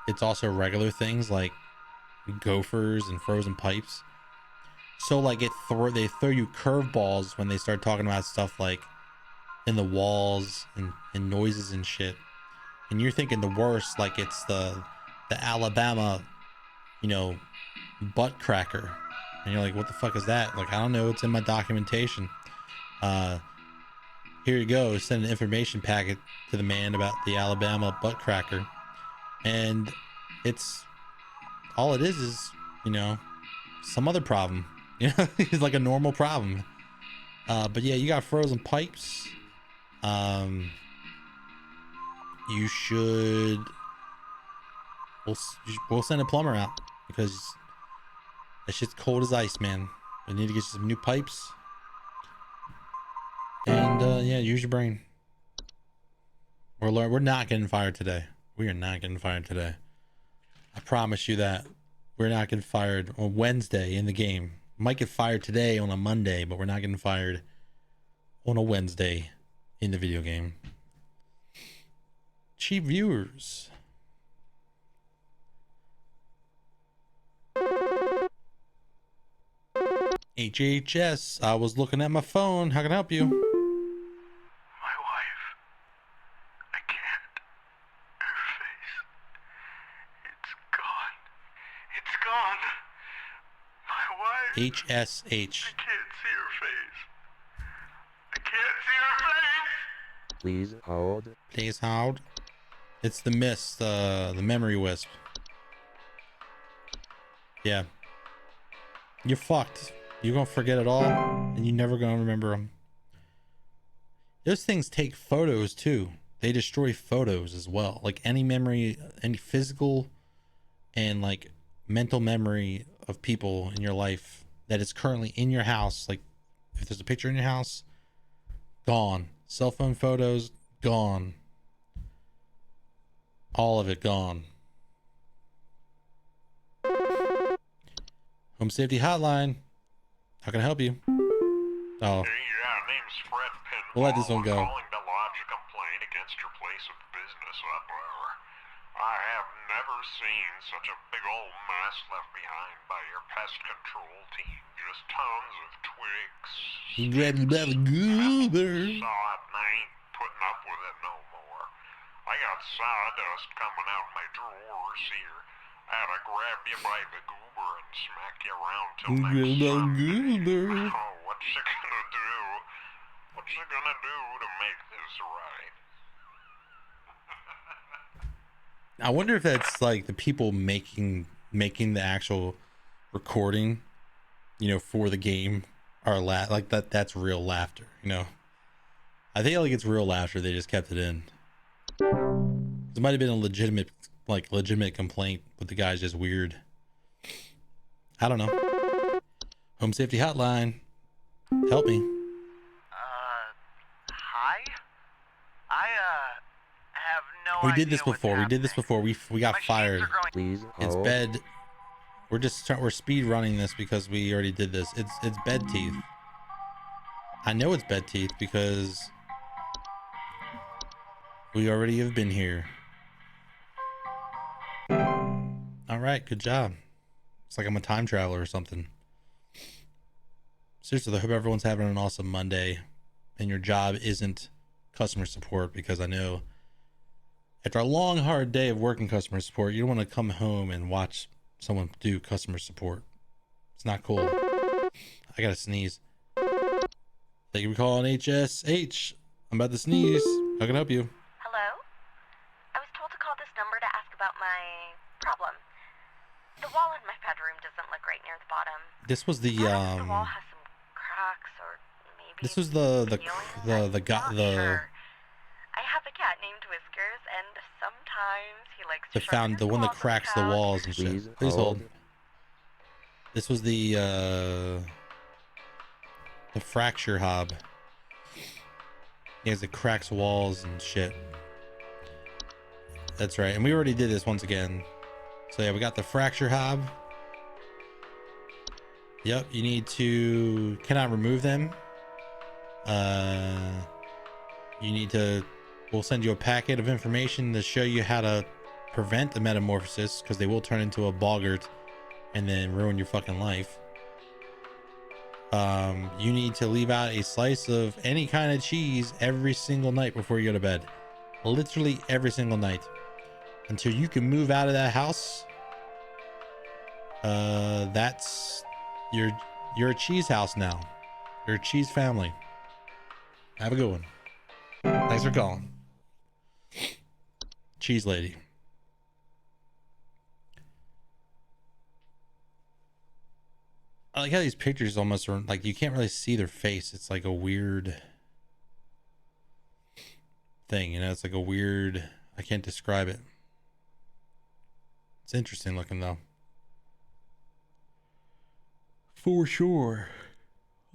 [SPEAKER 1] It's also regular things like gophers and frozen pipes. So like they throw you curveballs when they start talking about stuff like in the walls and noises and shit. And you're thinking the worst, like it's the Alabama, you know, butt cracker. And you're like, what the fuck is that? Like, I don't know. It's in my documentation. Here you go. Send an information packet to the man about the Alabama butt cracker. And it's all it is, you know, some other problem. You know, it's like a normal problem. But yeah, you got frozen pipes. you should. We'll send a plumber out because that shit's cold as ice, man. We need to get you some new pipes. And yeah, use your brain. We're not getting fired today. We are not getting fired today. I promise you that. We're not getting fired on Wednesday in the game. Might get fired today on a Monday, but we're not getting fired on a Wednesday in the video game. Cheap viewers. HHS, I was looking at my phone. How can I help you?
[SPEAKER 3] My wife. I can't. Her face. It's gone. It's gone. My wife.
[SPEAKER 1] HSH.
[SPEAKER 3] I can't see her face. I can't see her face.
[SPEAKER 4] Please hold.
[SPEAKER 1] Please hold. It's the mist, the memory wisp. Yeah. You're fucked. You're gonna forget it all, and you're never gonna remember them. Those things take photos too. They destroy photos as well. Like any memory, any physical and like mental memory of people in your life that is currently in your house. Like if there's a picture in your house, gone. Cell phone photos, gone. All of it gone. Home Safety Hotline. How can I help you? Oh.
[SPEAKER 5] Hey, name's Fred Pinball.
[SPEAKER 1] We'll let this one go.
[SPEAKER 5] I'm calling to lodge a complaint against your place of business up there. I have never seen such a big old mess left behind by your pest control team. Just tons of twigs.
[SPEAKER 1] Grabbed by the goober.
[SPEAKER 5] Sod, and I ain't putting up with it no more. I got sawdust coming out my drawers here. I had to grab you by the goober and smack you around till next Sunday. Oh, what's you gonna do? What's you gonna do to make this right?
[SPEAKER 1] I wonder if that's like the people making the actual recording, you know, for the game are like that's real laughter, you know. I think like it's real laughter, they just kept it in. There might have been a legitimate complaint, but the guy's just weird. I don't know. Home Safety Hotline. Help me.
[SPEAKER 3] Hi? I, have no
[SPEAKER 1] We
[SPEAKER 3] idea
[SPEAKER 1] did this
[SPEAKER 3] what's
[SPEAKER 1] before. We did this
[SPEAKER 3] happening.
[SPEAKER 1] before. We got
[SPEAKER 3] My sheets
[SPEAKER 1] fired.
[SPEAKER 3] are growing-
[SPEAKER 4] Please
[SPEAKER 1] It's
[SPEAKER 4] hold.
[SPEAKER 1] bed. We're speed running this because we already did this. It's bed teeth. I know it's bed teeth because we already have been here. All right, good job. It's like I'm a time traveler or something. Seriously, I hope everyone's having an awesome Monday and your job isn't customer support, because I know after a long, hard day of working customer support, you don't want to come home and watch someone do customer support. It's not cool. I gotta sneeze. Thank you for calling HSH. I'm about to sneeze. How can I help you?
[SPEAKER 2] Hello? I was told to call this number to ask about my problem. The wall in my bedroom doesn't look right near the bottom.
[SPEAKER 1] This was the
[SPEAKER 2] The wall has some cracks, or maybe
[SPEAKER 1] This was the
[SPEAKER 2] Sure. I have a cat named Whiskers, and sometimes he likes to sharpen his
[SPEAKER 1] one that
[SPEAKER 2] claws on
[SPEAKER 1] cracks the
[SPEAKER 2] couch.
[SPEAKER 1] walls and shit.
[SPEAKER 4] Please
[SPEAKER 1] Please hold.
[SPEAKER 4] hold.
[SPEAKER 1] This was the fracture hob. He has it cracks walls and shit. That's right. And we already did this once again. So yeah, we got the fracture hob. Yep, you need to cannot remove them. You need to, we'll send you a packet of information to show you how to prevent the metamorphosis, because they will turn into a boggart and then ruin your fucking life. You need to leave out a slice of any kind of cheese every single night before you go to bed. Literally every single night. Until you can move out of that house. That's you're a cheese house now. You're a cheese family. Have a good one. Thanks for calling. Cheese lady. I like how these pictures almost are like you can't really see their face. It's like a weird thing, you know, it's like a weird I can't describe it. It's interesting looking though. For sure.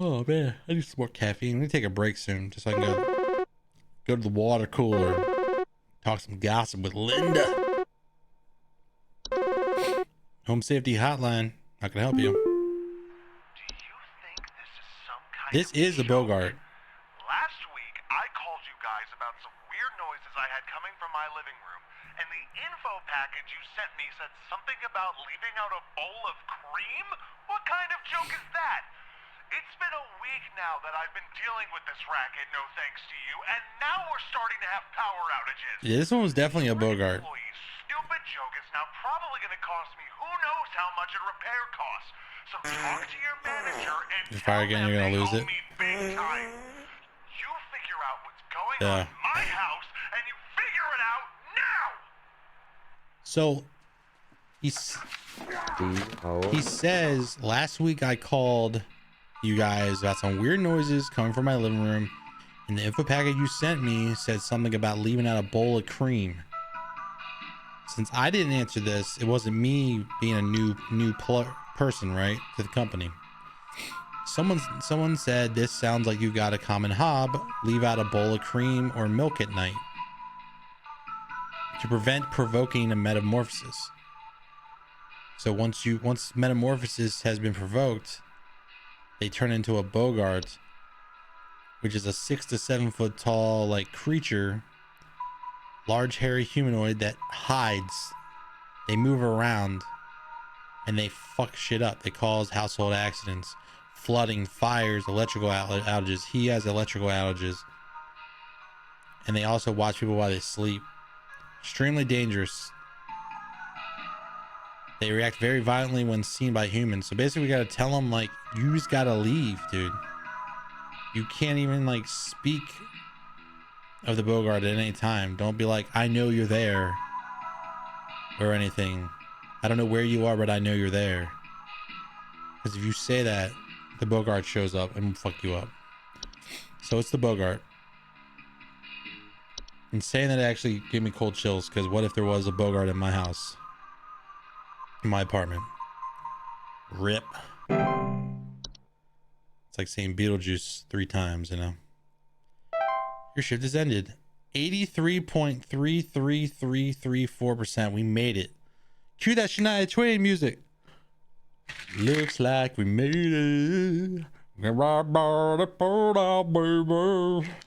[SPEAKER 1] Oh man, I need some more caffeine. I'm gonna take a break soon, just so I can go to the water cooler, talk some gossip with Linda. Home Safety Hotline. How can I help you?
[SPEAKER 3] Do you think this is some kind
[SPEAKER 1] This
[SPEAKER 3] of
[SPEAKER 1] is the
[SPEAKER 3] joke?
[SPEAKER 1] Bogart.
[SPEAKER 3] Last week, I called you guys about some weird noises I had coming from my living room, and the info package you sent me said something about leaving out a bowl of cream? What kind of joke is that? It's been a week now that I've been dealing with this racket, no thanks to you, and now we're starting to have power outages.
[SPEAKER 1] Yeah, this one was definitely a Bogart.
[SPEAKER 3] Employee's stupid joke is now probably going to cost me who knows how much in repair costs. So talk to your manager and
[SPEAKER 1] If you
[SPEAKER 3] tell
[SPEAKER 1] fire again,
[SPEAKER 3] them
[SPEAKER 1] you're gonna
[SPEAKER 3] they
[SPEAKER 1] lose
[SPEAKER 3] owe
[SPEAKER 1] it.
[SPEAKER 3] me big time. You figure out what's going
[SPEAKER 1] Yeah.
[SPEAKER 3] on in my house, and you figure it out now!
[SPEAKER 1] So
[SPEAKER 4] Please hold.
[SPEAKER 1] he says, last week I called you guys about some weird noises coming from my living room, and the info packet you sent me said something about leaving out a bowl of cream. Since I didn't answer this, it wasn't me being a new person, right, to the company. Someone said this sounds like you've got a common hob. Leave out a bowl of cream or milk at night to prevent provoking a metamorphosis. So once metamorphosis has been provoked, they turn into a Bogart, which is a 6 to 7 foot tall like creature, large hairy humanoid that hides. They move around and they fuck shit up. They cause household accidents, flooding, fires, electrical outages. He has electrical outages, and they also watch people while they sleep. Extremely dangerous. They react very violently when seen by humans. So basically we gotta tell them, like, you just gotta leave, dude. You can't even like speak of the Bogart at any time. Don't be like, I know you're there, or anything. I don't know where you are, but I know you're there. Because if you say that, the Bogart shows up and will fuck you up. So it's the Bogart. And saying that actually gave me cold chills, because what if there was a Bogart in my house? In my apartment. RIP. It's like saying Beetlejuice 3 times, you know? Your shift has ended. 83.33334%. We made it. Cue that Shania Twain music. Looks like we made it. I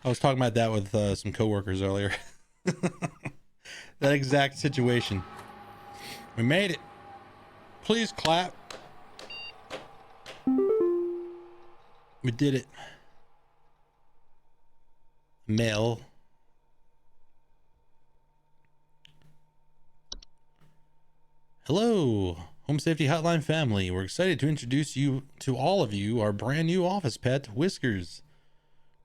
[SPEAKER 1] was talking about that with some coworkers earlier. That exact situation. We made it. Please clap. We did it. Mail. Hello, Home Safety Hotline family. We're excited to introduce you to all of you our brand new office pet, Whiskers.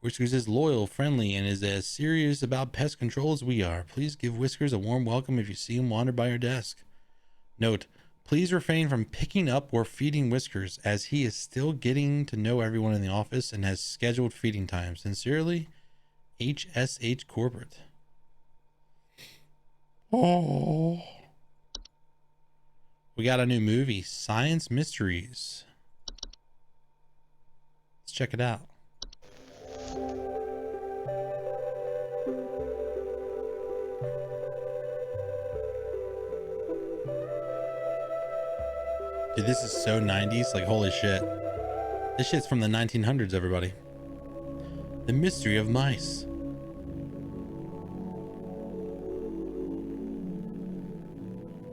[SPEAKER 1] Whiskers is loyal, friendly, and is as serious about pest control as we are. Please give Whiskers a warm welcome if you see him wander by your desk. Note, please refrain from picking up or feeding Whiskers, as he is still getting to know everyone in the office and has scheduled feeding times. Sincerely, HSH Corporate. Oh. We got a new movie, Science Mysteries. Let's check it out. Dude, this is so 90s, like holy shit. This shit's from the 1900s, everybody. The Mystery of Mice.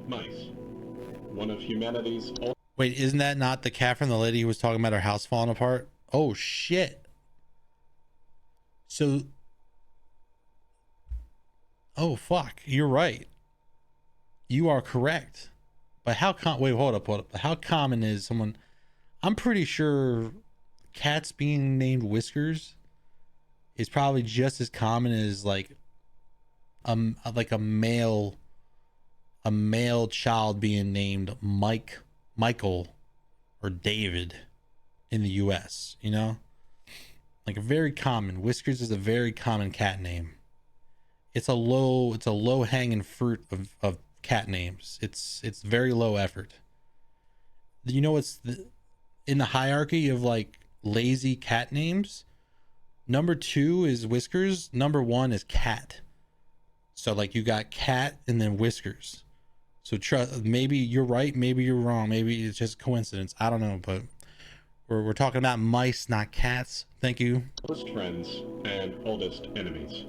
[SPEAKER 9] Mice. One of humanity's...
[SPEAKER 1] Wait, isn't that not the cat from the lady who was talking about her house falling apart? Oh shit. So, oh fuck, you're right. You are correct. But how wait, hold up. How common is someone? I'm pretty sure cats being named Whiskers is probably just as common as like a male child being named Michael or David in the US, you know? Like a very common, Whiskers is a very common cat name it's a low hanging fruit of cat names. It's very low effort. You know, in the hierarchy of like lazy cat names, number 2 is Whiskers, number 1 is Cat. So like you got Cat and then Whiskers. So maybe you're right, maybe you're wrong, maybe it's just coincidence. I don't know, but we're talking about mice, not cats. Thank you.
[SPEAKER 9] Closest friends and oldest enemies.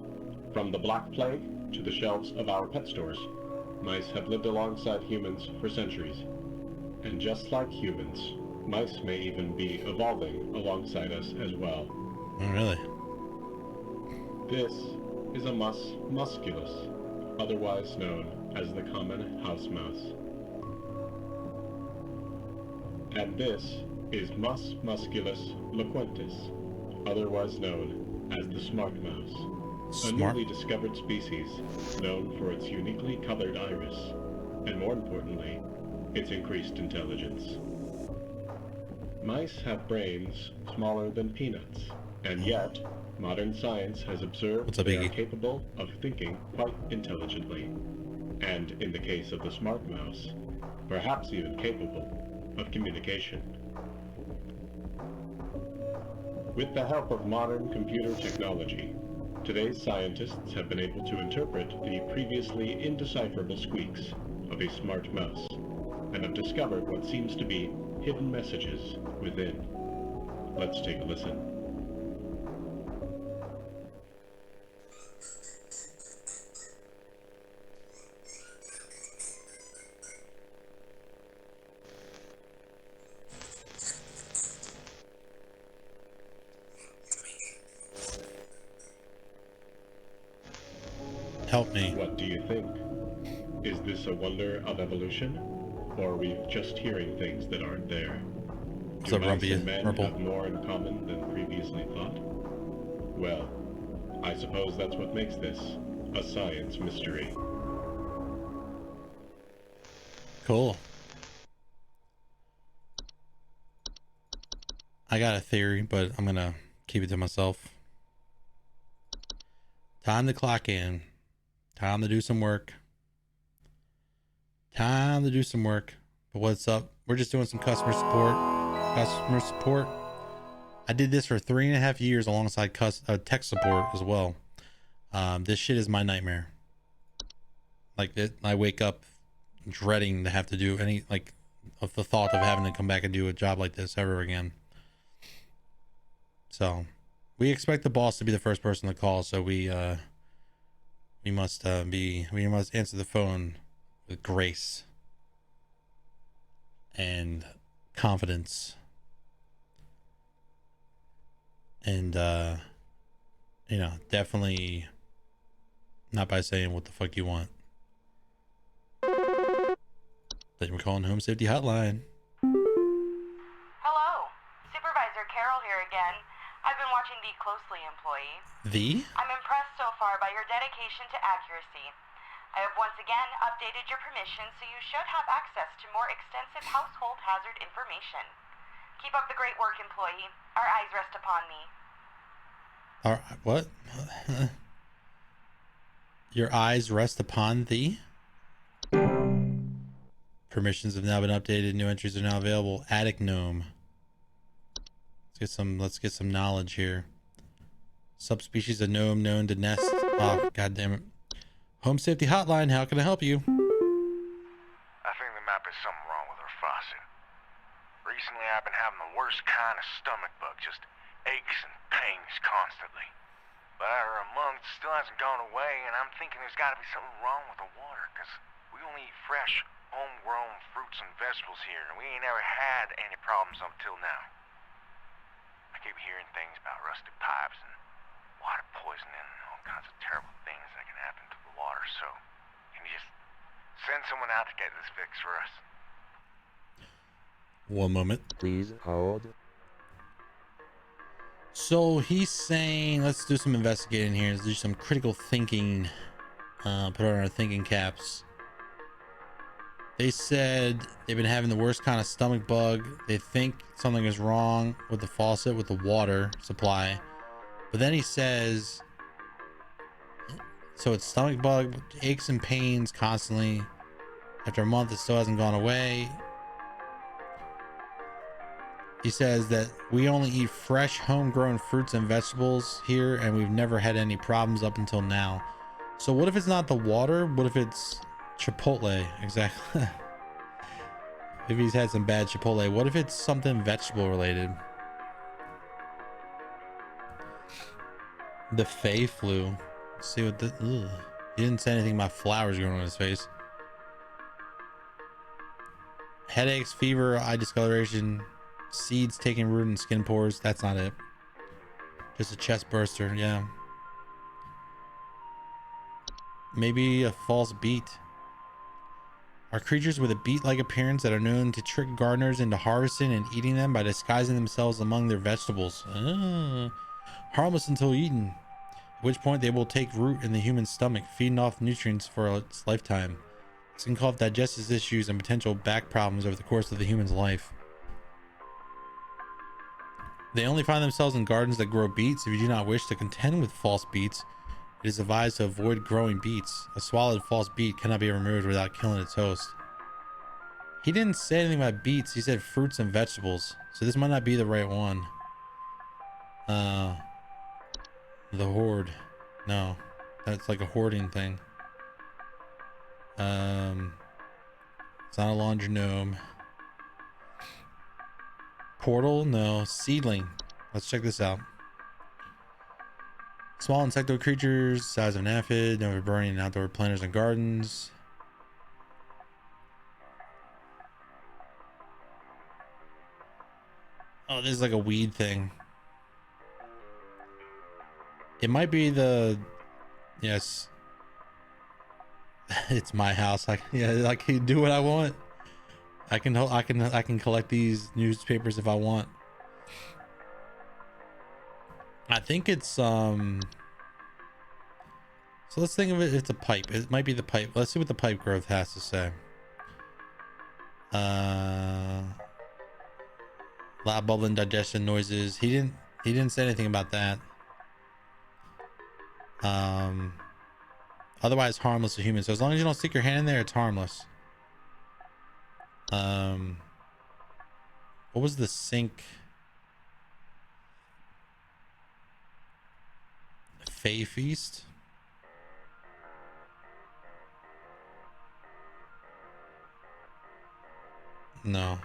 [SPEAKER 9] From the Black Plague to the shelves of our pet stores, mice have lived alongside humans for centuries. And just like humans, mice may even be evolving alongside us as well.
[SPEAKER 1] Oh, really?
[SPEAKER 9] This is a mus musculus, otherwise known as the common house mouse. And this is Mus musculus loquentis, otherwise known as the smart mouse, a newly discovered species known for its uniquely colored iris, and more importantly, its increased intelligence. Mice have brains smaller than peanuts, and yet, modern science has observed they are capable of thinking quite intelligently, and in the case of the smart mouse, perhaps even capable of communication. With the help of modern computer technology, today's scientists have been able to interpret the previously indecipherable squeaks of a smart mouse, and have discovered what seems to be hidden messages within. Let's take a listen.
[SPEAKER 1] Help me.
[SPEAKER 9] What do you think? Is this a wonder of evolution? Or are we just hearing things that aren't there? Do mice and men have more in common than previously thought? Well, I suppose that's what makes this a science mystery.
[SPEAKER 1] Cool. I got a theory, but I'm gonna keep it to myself. Time to clock in. Time to do some work. Time to do some work. But what's up? We're just doing some customer support. Customer support. I did this for 3.5 years alongside tech support as well. This shit is my nightmare. Like, I wake up dreading to have to do any, like, of the thought of having to come back and do a job like this ever again. So, we expect the boss to be the first person to call, so we must answer the phone with grace and confidence, and you know, definitely not by saying what the fuck you want. But we're calling Home Safety Hotline.
[SPEAKER 2] Hello, Supervisor Carol here again. I've been watching thee closely, employee. I'm impressed so far by your dedication to accuracy. I have once again updated your permissions, so you should have access to more extensive household hazard information. Keep up the great work, employee. Our eyes rest upon thee.
[SPEAKER 1] What? Your eyes rest upon thee? Permissions have now been updated. New entries are now available. Attic gnome. Let's get some knowledge here. Subspecies of gnome known to nest. Oh, god damn it. Home Safety Hotline, how can I help you?
[SPEAKER 3] I think there might be something wrong with her faucet. Recently I've been having the worst kind of stomach bug, just aches and pains constantly. But after a month, it still hasn't gone away, and I'm thinking there's gotta be something wrong with the water, because we only eat fresh, homegrown fruits and vegetables here, and we ain't ever had any problems up till now. I keep hearing things about rusted pipes and water poisoning and all kinds of terrible things that can happen to the water, so can you just send someone out to get this fixed for us?
[SPEAKER 1] One moment.
[SPEAKER 4] Please hold.
[SPEAKER 1] So he's saying, let's do some investigating here. Let's do some critical thinking. Put on our thinking caps. They said they've been having the worst kind of stomach bug. They think something is wrong with the faucet, with the water supply. But then he says So it's stomach bug, aches and pains constantly. After a month, it still hasn't gone away. He says that we only eat fresh, homegrown fruits and vegetables here, and we've never had any problems up until now. So what if it's not the water? What if it's Chipotle? Exactly. If he's had some bad Chipotle, what if it's something vegetable related? The Fey flu. Let's see what the... Ugh. He didn't say anything about flowers growing on his face. Headaches, fever, eye discoloration, seeds taking root in skin pores. That's not it. Just a chest burster, yeah. Maybe a false beet. Are creatures with a beet-like appearance that are known to trick gardeners into harvesting and eating them by disguising themselves among their vegetables. Harmless until eaten, at which point they will take root in the human stomach, feeding off nutrients for its lifetime. This can cause digestive issues and potential back problems over the course of the human's life. They only find themselves in gardens that grow beets. If you do not wish to contend with false beets, it is advised to avoid growing beets. A swallowed false beet cannot be removed without killing its host. He didn't say anything about beets. He said fruits and vegetables. So this might not be the right one. The horde. No, that's like a hoarding thing. It's not a laundry gnome. Portal? No. Seedling. Let's check this out. Small insectoid creatures, size of an aphid, known for burning in outdoor planters and gardens. Oh, this is like a weed thing. It might be the... Yes. It's my house. I can do what I want. I can collect these newspapers if I want. I think it's so let's think of it. It's a pipe. It might be the pipe. Let's see what the pipe growth has to say. Loud bubbling digestion noises. He didn't say anything about that. Otherwise harmless to humans. So as long as you don't stick your hand in there, it's harmless. What was the sink? Fey feast? No.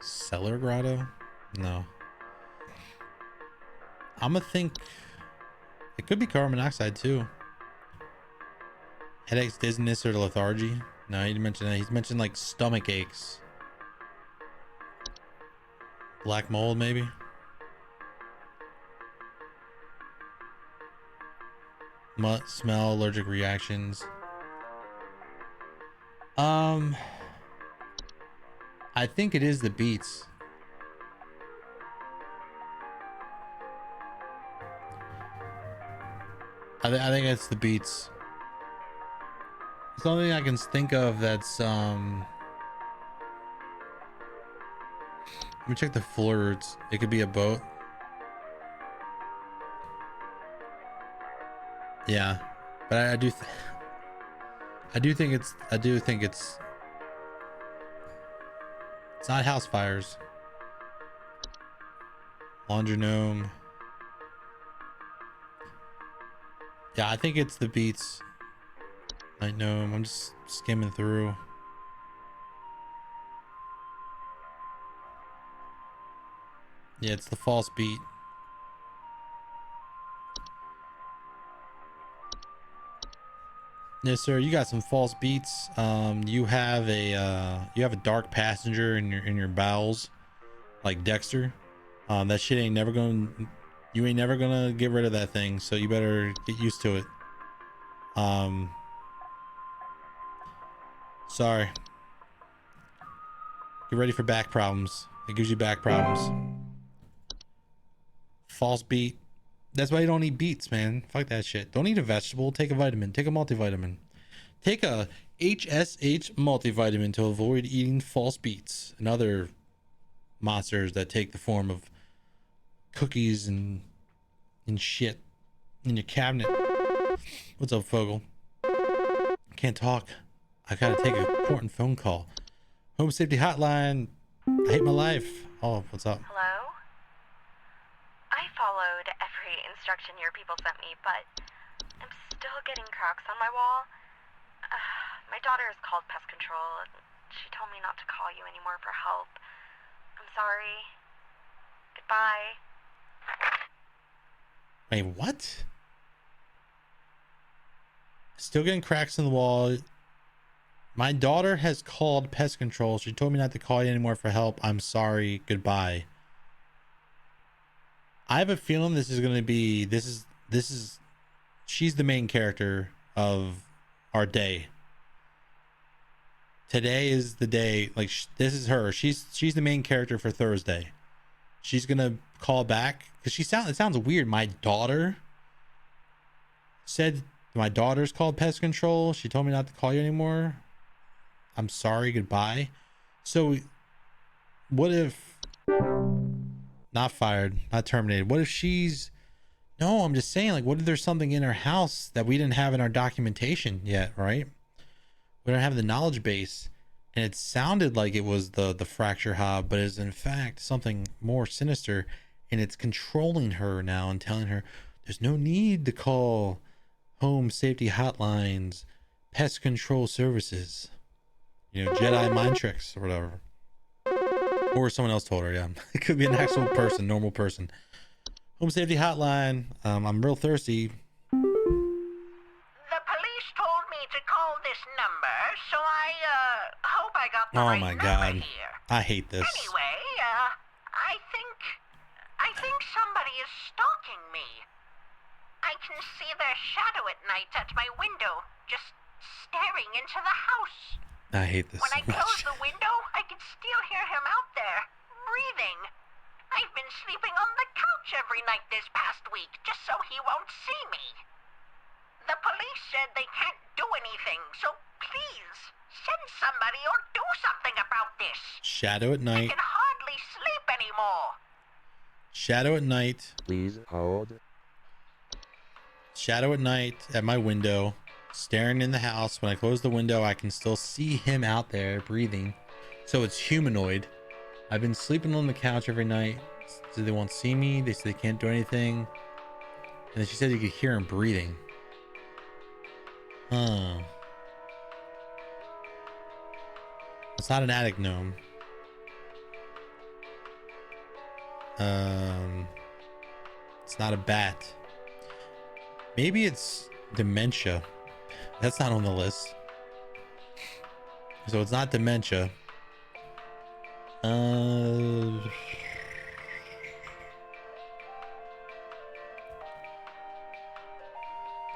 [SPEAKER 1] Cellar grotto? No. I'm gonna think it could be carbon monoxide too. Headaches, dizziness, or lethargy? No, he didn't mention that. He's mentioned like stomach aches. Black mold, maybe. Smell, allergic reactions. I think it is the beets. I think it's the beets. It's the only thing I can think of that's let me check the floor roots. It could be a boat. Yeah, but I do think it's not house fires. Laundry gnome. Yeah, I think it's the beets. Night gnome. I'm just skimming through. Yeah, it's the false beet. Yes, sir. You got some false beets. You have a dark passenger in your bowels, like Dexter. That shit ain't never gonna. You ain't never gonna get rid of that thing. So you better get used to it. Sorry. Get ready for back problems. It gives you back problems. False beet. That's why you don't eat beets, man. Fuck that shit. Don't eat a vegetable. Take a vitamin. Take a multivitamin. Take a HSH multivitamin to avoid eating false beets and other monsters that take the form of cookies and shit in your cabinet. What's up, Fogel? Can't talk. I gotta take an important phone call. Home safety hotline. I hate my life. Oh, what's up?
[SPEAKER 2] Hello? I followed every instruction your people sent me, but I'm still getting cracks on my wall. My daughter has called pest control. She told me not to call you anymore for help. I'm sorry. Goodbye.
[SPEAKER 1] Wait, what? Still getting cracks in the wall. My daughter has called pest control. She told me not to call you anymore for help. I'm sorry. Goodbye. I have a feeling this is going to be, she's the main character of our day. Today is the day, like, this is her. She's the main character for Thursday. She's going to call back because it sounds weird. My daughter said, my daughter's called pest control. She told me not to call you anymore. I'm sorry. Goodbye. So what if, not fired, not terminated, what if she's, no, I'm just saying, like, what if there's something in her house that we didn't have in our documentation yet, right? We don't have the knowledge base, and it sounded like it was the fracture hob, but is in fact something more sinister, and it's controlling her now and telling her there's no need to call home safety hotlines, pest control services, you know, Jedi mind tricks or whatever. Or someone else told her, yeah. It could be an actual person, normal person. Home safety hotline. I'm real thirsty.
[SPEAKER 10] The police told me to call this number, so I hope I got the right
[SPEAKER 1] my
[SPEAKER 10] number
[SPEAKER 1] God.
[SPEAKER 10] here.
[SPEAKER 1] I hate this.
[SPEAKER 10] Anyway, I think somebody is stalking me. I can see their shadow at night at my window, just staring into the house.
[SPEAKER 1] I hate this
[SPEAKER 10] When I
[SPEAKER 1] so much.
[SPEAKER 10] close the window, I can still hear him out there, breathing. I've been sleeping on the couch every night this past week, just so he won't see me. The police said they can't do anything, so please, send somebody or do something about this.
[SPEAKER 1] Shadow at night.
[SPEAKER 10] I can hardly sleep anymore.
[SPEAKER 1] Shadow at night.
[SPEAKER 4] Please hold.
[SPEAKER 1] Shadow at night at my window, staring in the house. When I close the window, I can still see him out there breathing. So it's humanoid. I've been sleeping on the couch every night. So they won't see me. They say they can't do anything. And then she said you could hear him breathing. Huh. It's not an attic gnome. It's not a bat. Maybe it's dementia. That's not on the list. So it's not dementia.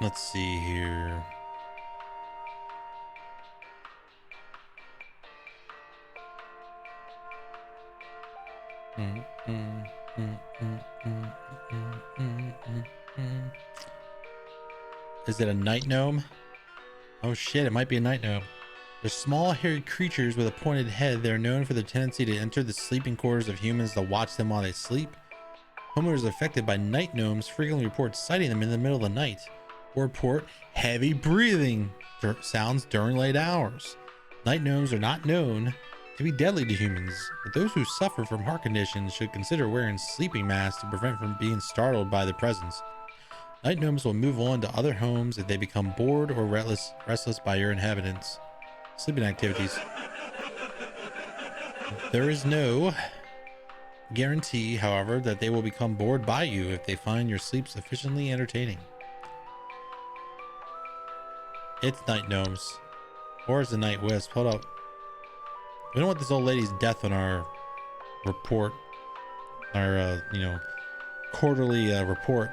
[SPEAKER 1] Let's see here. Is it a night gnome? Oh shit, it might be a night gnome. They're small, hairy creatures with a pointed head. They're known for their tendency to enter the sleeping quarters of humans to watch them while they sleep. Homeowners affected by night gnomes frequently report sighting them in the middle of the night, or report heavy breathing sounds during late hours. Night gnomes are not known to be deadly to humans, but those who suffer from heart conditions should consider wearing sleeping masks to prevent from being startled by their presence. Night gnomes will move on to other homes if they become bored or restless by your inhabitants. Sleeping activities. There is no guarantee, however, that they will become bored by you if they find your sleep sufficiently entertaining. It's night gnomes. Or is the night wisp. Hold up. We don't want this old lady's death on our report. Our, quarterly report.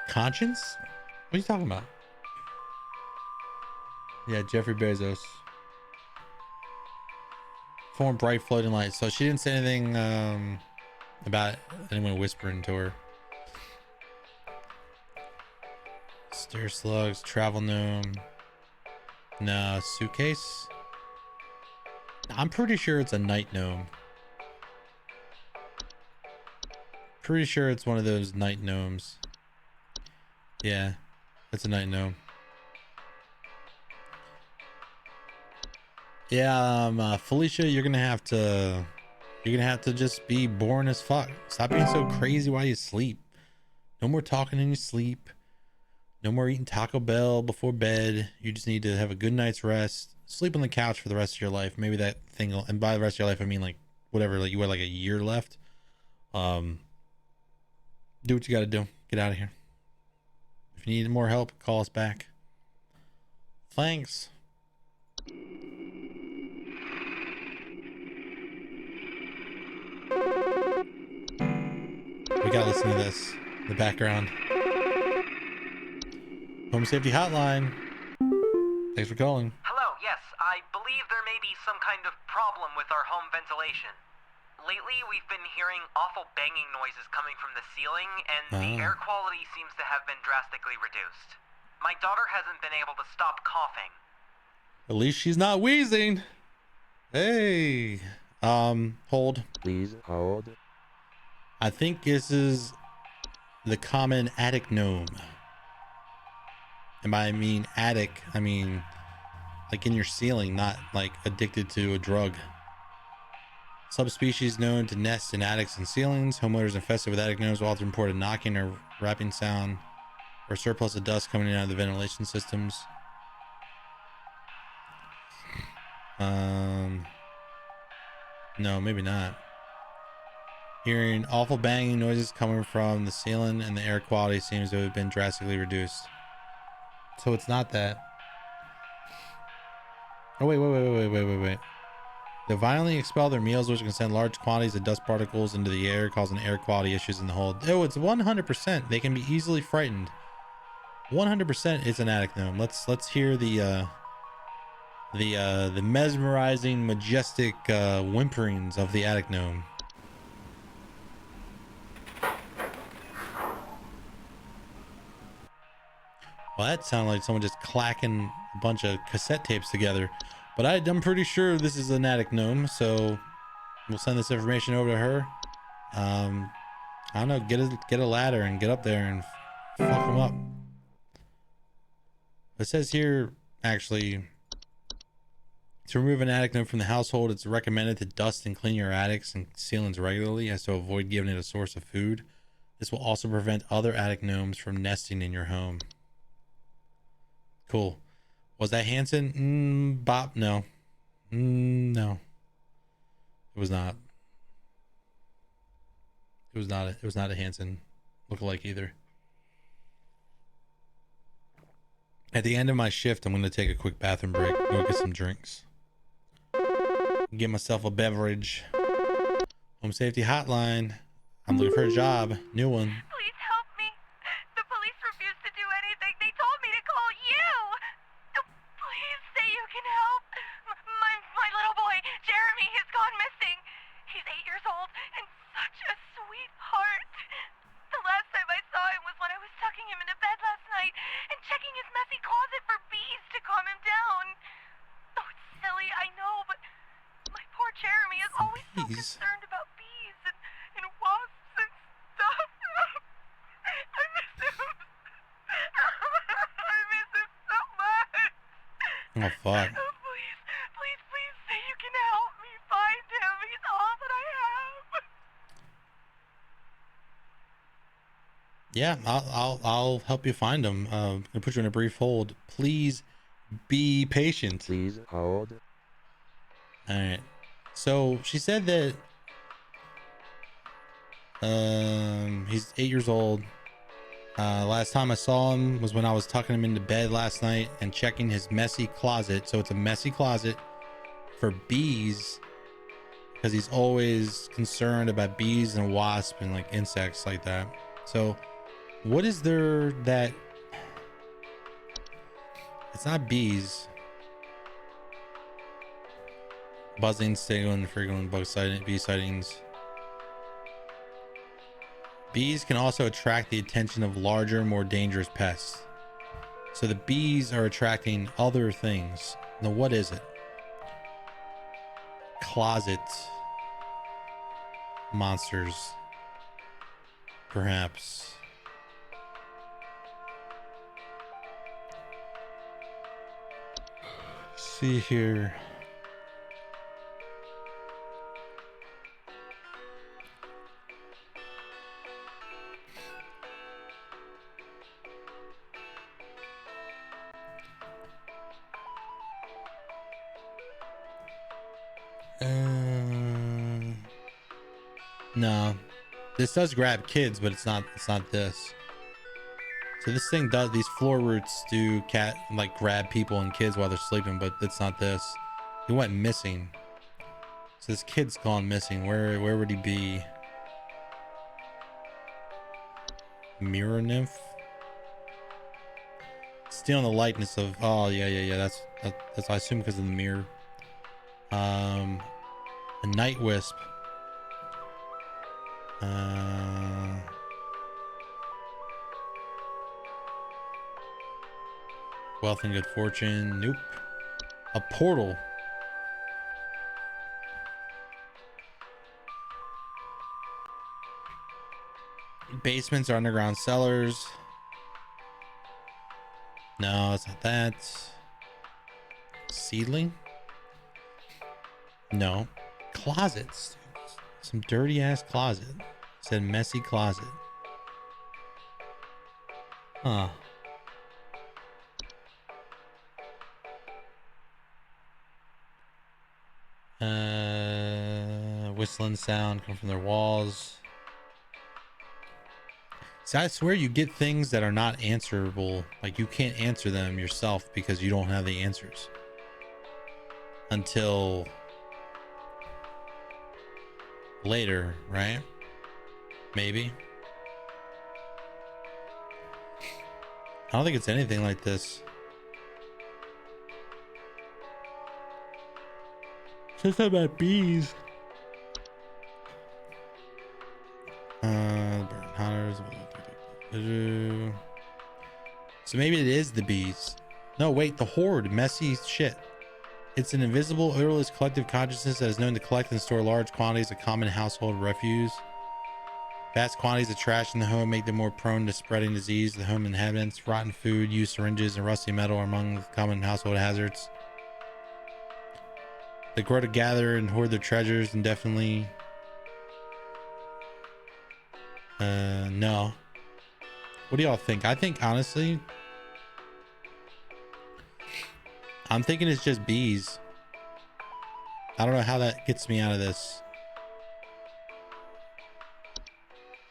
[SPEAKER 1] Conscience? What are you talking about? Yeah, Jeffrey Bezos. Form bright floating lights. So she didn't say anything about anyone whispering to her. Stair slugs, travel gnome. No, suitcase. I'm pretty sure it's a night gnome. Pretty sure it's one of those night gnomes. Yeah, it's a night gnome. Yeah, Felicia, you're gonna have to just be boring as fuck. Stop being so crazy while you sleep. No more talking in your sleep. No more eating Taco Bell before bed. You just need to have a good night's rest. Sleep on the couch for the rest of your life. Maybe that thing will, and by the rest of your life I mean like whatever, like you had like a year left. Do what you gotta do. Get out of here. If you need more help, call us back. Thanks. We gotta listen to this in the background. Home Safety Hotline. Thanks for calling.
[SPEAKER 7] Hello, yes, I believe there may be some kind of problem with our home ventilation. Lately, we've been hearing awful banging noises coming from the ceiling, and the air quality seems to have been drastically reduced. My daughter hasn't been able to stop coughing.
[SPEAKER 1] At least she's not wheezing. Hey. Hold.
[SPEAKER 4] Please hold.
[SPEAKER 1] I think this is the common attic gnome. And by I mean attic, I mean like in your ceiling, not like addicted to a drug. Subspecies known to nest in attics and ceilings. Homeowners infested with attic gnomes will often report a knocking or rapping sound or surplus of dust coming in out of the ventilation systems. No, maybe not. Hearing awful banging noises coming from the ceiling, and the air quality seems to have been drastically reduced. So it's not that. Oh, wait. They violently expel their meals, which can send large quantities of dust particles into the air, causing air quality issues in the hold. Oh, it's 100%. They can be easily frightened. 100% it's an attic gnome. Let's hear the mesmerizing, majestic whimperings of the attic gnome. Well, that sounded like someone just clacking a bunch of cassette tapes together. But I'm pretty sure this is an attic gnome, so we'll send this information over to her. I don't know, get a ladder and get up there and fuck them up. It says here, actually, to remove an attic gnome from the household, it's recommended to dust and clean your attics and ceilings regularly as to avoid giving it a source of food. This will also prevent other attic gnomes from nesting in your home. Cool. Was that Hanson? Bob? No. No. It was not. It was not. It was not a Hanson lookalike either. At the end of my shift, I'm going to take a quick bathroom break. Go get some drinks. Get myself a beverage. Home Safety Hotline. I'm looking for a job. New one.
[SPEAKER 2] Please help me. The police refuse to do anything. They told me to call you. Please say you can help. My little boy, Jeremy, has gone missing. He's 8 years old and such a sweetheart. The last time I saw him was when I was tucking him into bed last night and checking his messy closet for bees to calm him down. Oh, it's silly, I know, but my poor Jeremy is always so concerned about bees and wasps and stuff. I miss him. I miss him so much.
[SPEAKER 1] Oh, fuck.
[SPEAKER 2] Oh, please say you can help me find him. He's all that I have.
[SPEAKER 1] Yeah, I'll help you find him. I'm gonna put you in a brief hold. Please be patient.
[SPEAKER 4] Please hold.
[SPEAKER 1] All right. So she said that he's 8 years old. Last time I saw him was when I was tucking him into bed last night and checking his messy closet. So it's a messy closet for bees, because he's always concerned about bees and wasps and like insects like that. So what is there that it's not bees? Buzzing, stinging, frequent bug sighting, bee sightings. Bees can also attract the attention of larger, more dangerous pests. So the bees are attracting other things. Now, what is it? Closet monsters. Perhaps. See here. No, this does grab kids, but it's not this. So this thing does, these floor roots do grab people and kids while they're sleeping, but it's not this. He went missing. So this kid's gone missing. Where would he be? Mirror nymph? Stealing the likeness of, oh yeah. That's I assume because of the mirror. A night wisp. Wealth and good fortune. Nope. A portal. Basements or underground cellars. No, it's not that. Seedling? No. Closets. Some dirty ass closet. It said messy closet. Huh. Whistling sound come from their walls. See, I swear you get things that are not answerable. Like you can't answer them yourself because you don't have the answers. Until later, right? Maybe. I don't think it's anything like this. Just about bees. Burn hunters. So maybe it is the bees. No, wait, the horde. Messy shit. It's an invisible, odorless collective consciousness that is known to collect and store large quantities of common household refuse. Vast quantities of trash in the home make them more prone to spreading disease. The home inhabitants, rotten food, used syringes, and rusty metal are among the common household hazards. They grow to gather and hoard their treasures indefinitely. No. What do y'all think? I think, honestly, I'm thinking it's just bees. I don't know how that gets me out of this.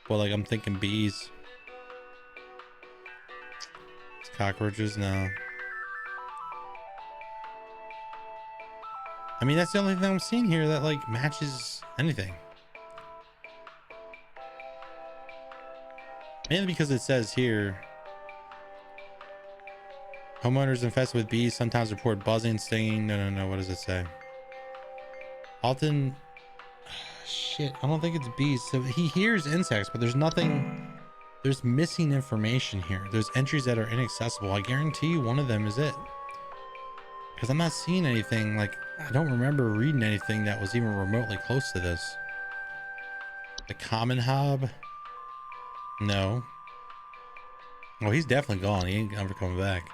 [SPEAKER 1] Well, like, I'm thinking bees. It's cockroaches? No. I mean, that's the only thing I'm seeing here that, like, matches anything. Mainly because it says here, homeowners infested with bees sometimes report buzzing, stinging. No. What does it say? Often, shit, I don't think it's bees. So he hears insects, but there's nothing. There's missing information here. There's entries that are inaccessible. I guarantee you one of them is it. Because I'm not seeing anything, like, I don't remember reading anything that was even remotely close to this. The common hob? No. Well, he's definitely gone. He ain't ever coming back.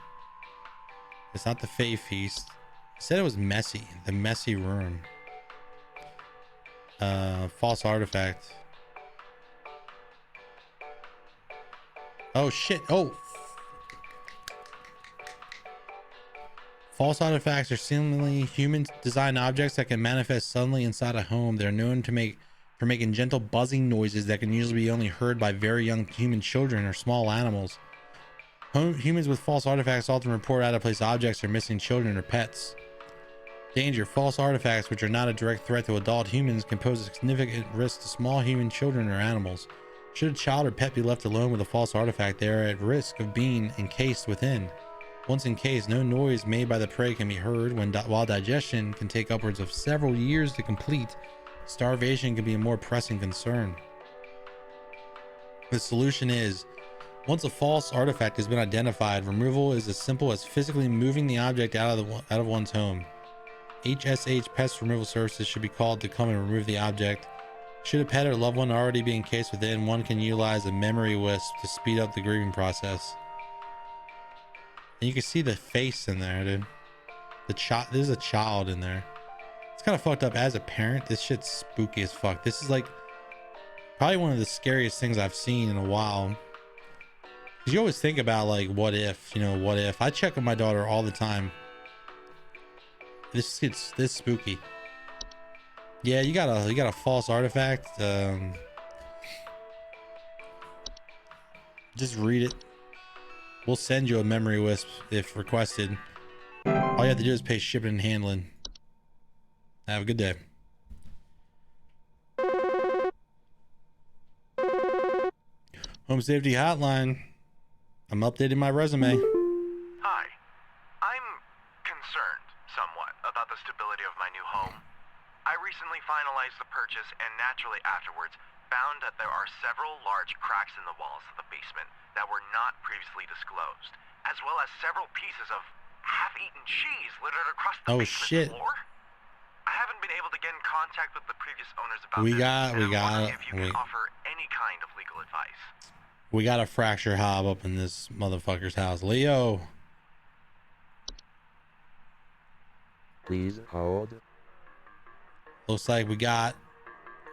[SPEAKER 1] It's not the Fae Feast. It said it was messy. The messy room. False artifact. Oh shit. Oh. False artifacts are seemingly human designed objects that can manifest suddenly inside a home. They're known to for making gentle buzzing noises that can usually be only heard by very young human children or small animals. Humans with false artifacts often report out of place objects or missing children or pets. Danger. False artifacts, which are not a direct threat to adult humans, can pose a significant risk to small human children or animals. Should a child or pet be left alone with a false artifact, they are at risk of being encased within. Once encased, no noise made by the prey can be heard. While digestion can take upwards of several years to complete, starvation can be a more pressing concern. The solution is, once a false artifact has been identified, removal is as simple as physically moving the object out of one's home. HSH Pest Removal Services should be called to come and remove the object. Should a pet or loved one already be encased within, one can utilize a memory wisp to speed up the grieving process. And you can see the face in there, dude. There's a child in there. It's kind of fucked up. As a parent, this shit's spooky as fuck. This is like probably one of the scariest things I've seen in a while. Because you always think about like, what if, what if? I check on my daughter all the time. This gets this spooky. Yeah, you got a false artifact. Just read it. We'll send you a memory wisp if requested. All you have to do is pay shipping and handling. Have a good day. Home Safety Hotline. I'm updating my resume.
[SPEAKER 3] Hi. I'm concerned somewhat about the stability of my new home. I recently finalized the purchase and naturally afterwards found that there are several large cracks in the walls of the basement that were not previously disclosed, as well as several pieces of half-eaten cheese littered across the basement floor. I haven't been able to get in contact with the previous owners about this. If you can offer any kind of legal advice.
[SPEAKER 1] We got a fracture hob up in this motherfucker's house. Leo.
[SPEAKER 4] Please hold.
[SPEAKER 1] Looks like we got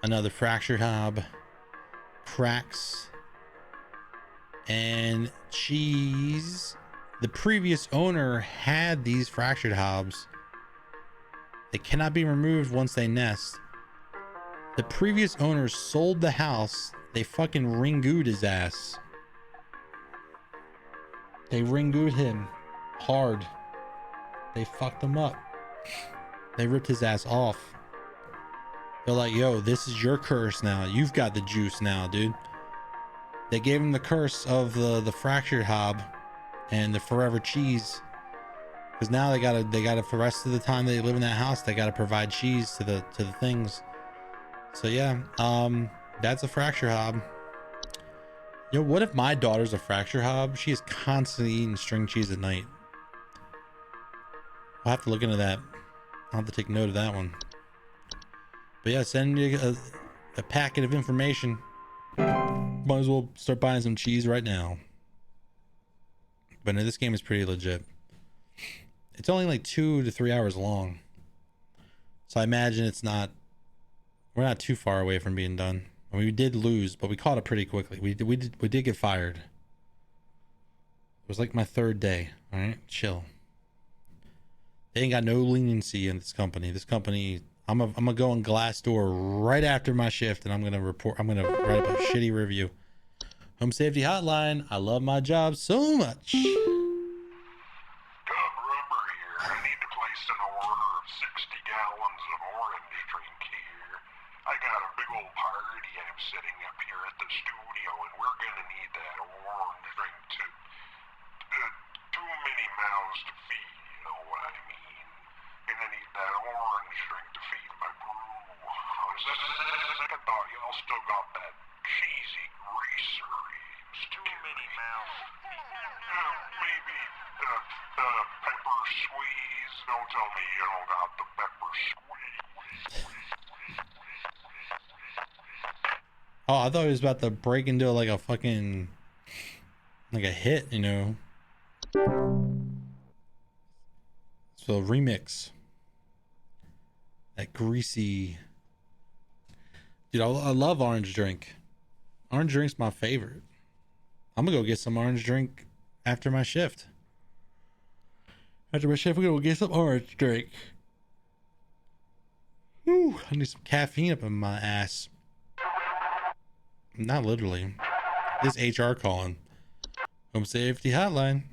[SPEAKER 1] another fractured hob, cracks, and cheese. The previous owner had these fractured hobs. They cannot be removed once they nest. The previous owners sold the house. They fucking ringooed his ass. They ringooed him hard. They fucked him up. They ripped his ass off. They're like, yo, this is your curse now. You've got the juice now, dude. They gave him the curse of the fractured hob and the forever cheese. Because now they gotta for the rest of the time they live in that house, they gotta provide cheese to the things. So yeah, that's a fracture hob. Yo, what if my daughter's a fracture hob? She is constantly eating string cheese at night. I'll have to look into that. I'll have to take note of that one. But yeah, send me a packet of information. Might as well start buying some cheese right now. But no, this game is pretty legit. It's only like 2 to 3 hours long. So I imagine we're not too far away from being done. I mean, we did lose, but we caught it pretty quickly. We did get fired. It was like my 3rd day. All right, chill. They ain't got no leniency in this company. This company, I'm gonna go on Glassdoor right after my shift, and I'm gonna write up a shitty review. Home Safety Hotline. I love my job so much.
[SPEAKER 5] I need to place an order of 60 gallons of orange drink here. I got a big old party I'm setting up here at the studio, and we're gonna need that orange drink too. Too many mouths to feed, you know what I mean? And I need that orange drink to feed my brew. I thought y'all still got that cheesy greaser. Too many mouths. Maybe pepper squeeze. Don't tell me you don't got the pepper squeeze.
[SPEAKER 1] Oh, I thought he was about to break into like a fucking like a hit, you know. So remix. That greasy. Dude, I love orange drink. Orange drink's my favorite. I'm gonna go get some orange drink after my shift. After my shift, we're gonna go get some orange drink. Whew, I need some caffeine up in my ass. Not literally. This HR calling. Home Safety Hotline.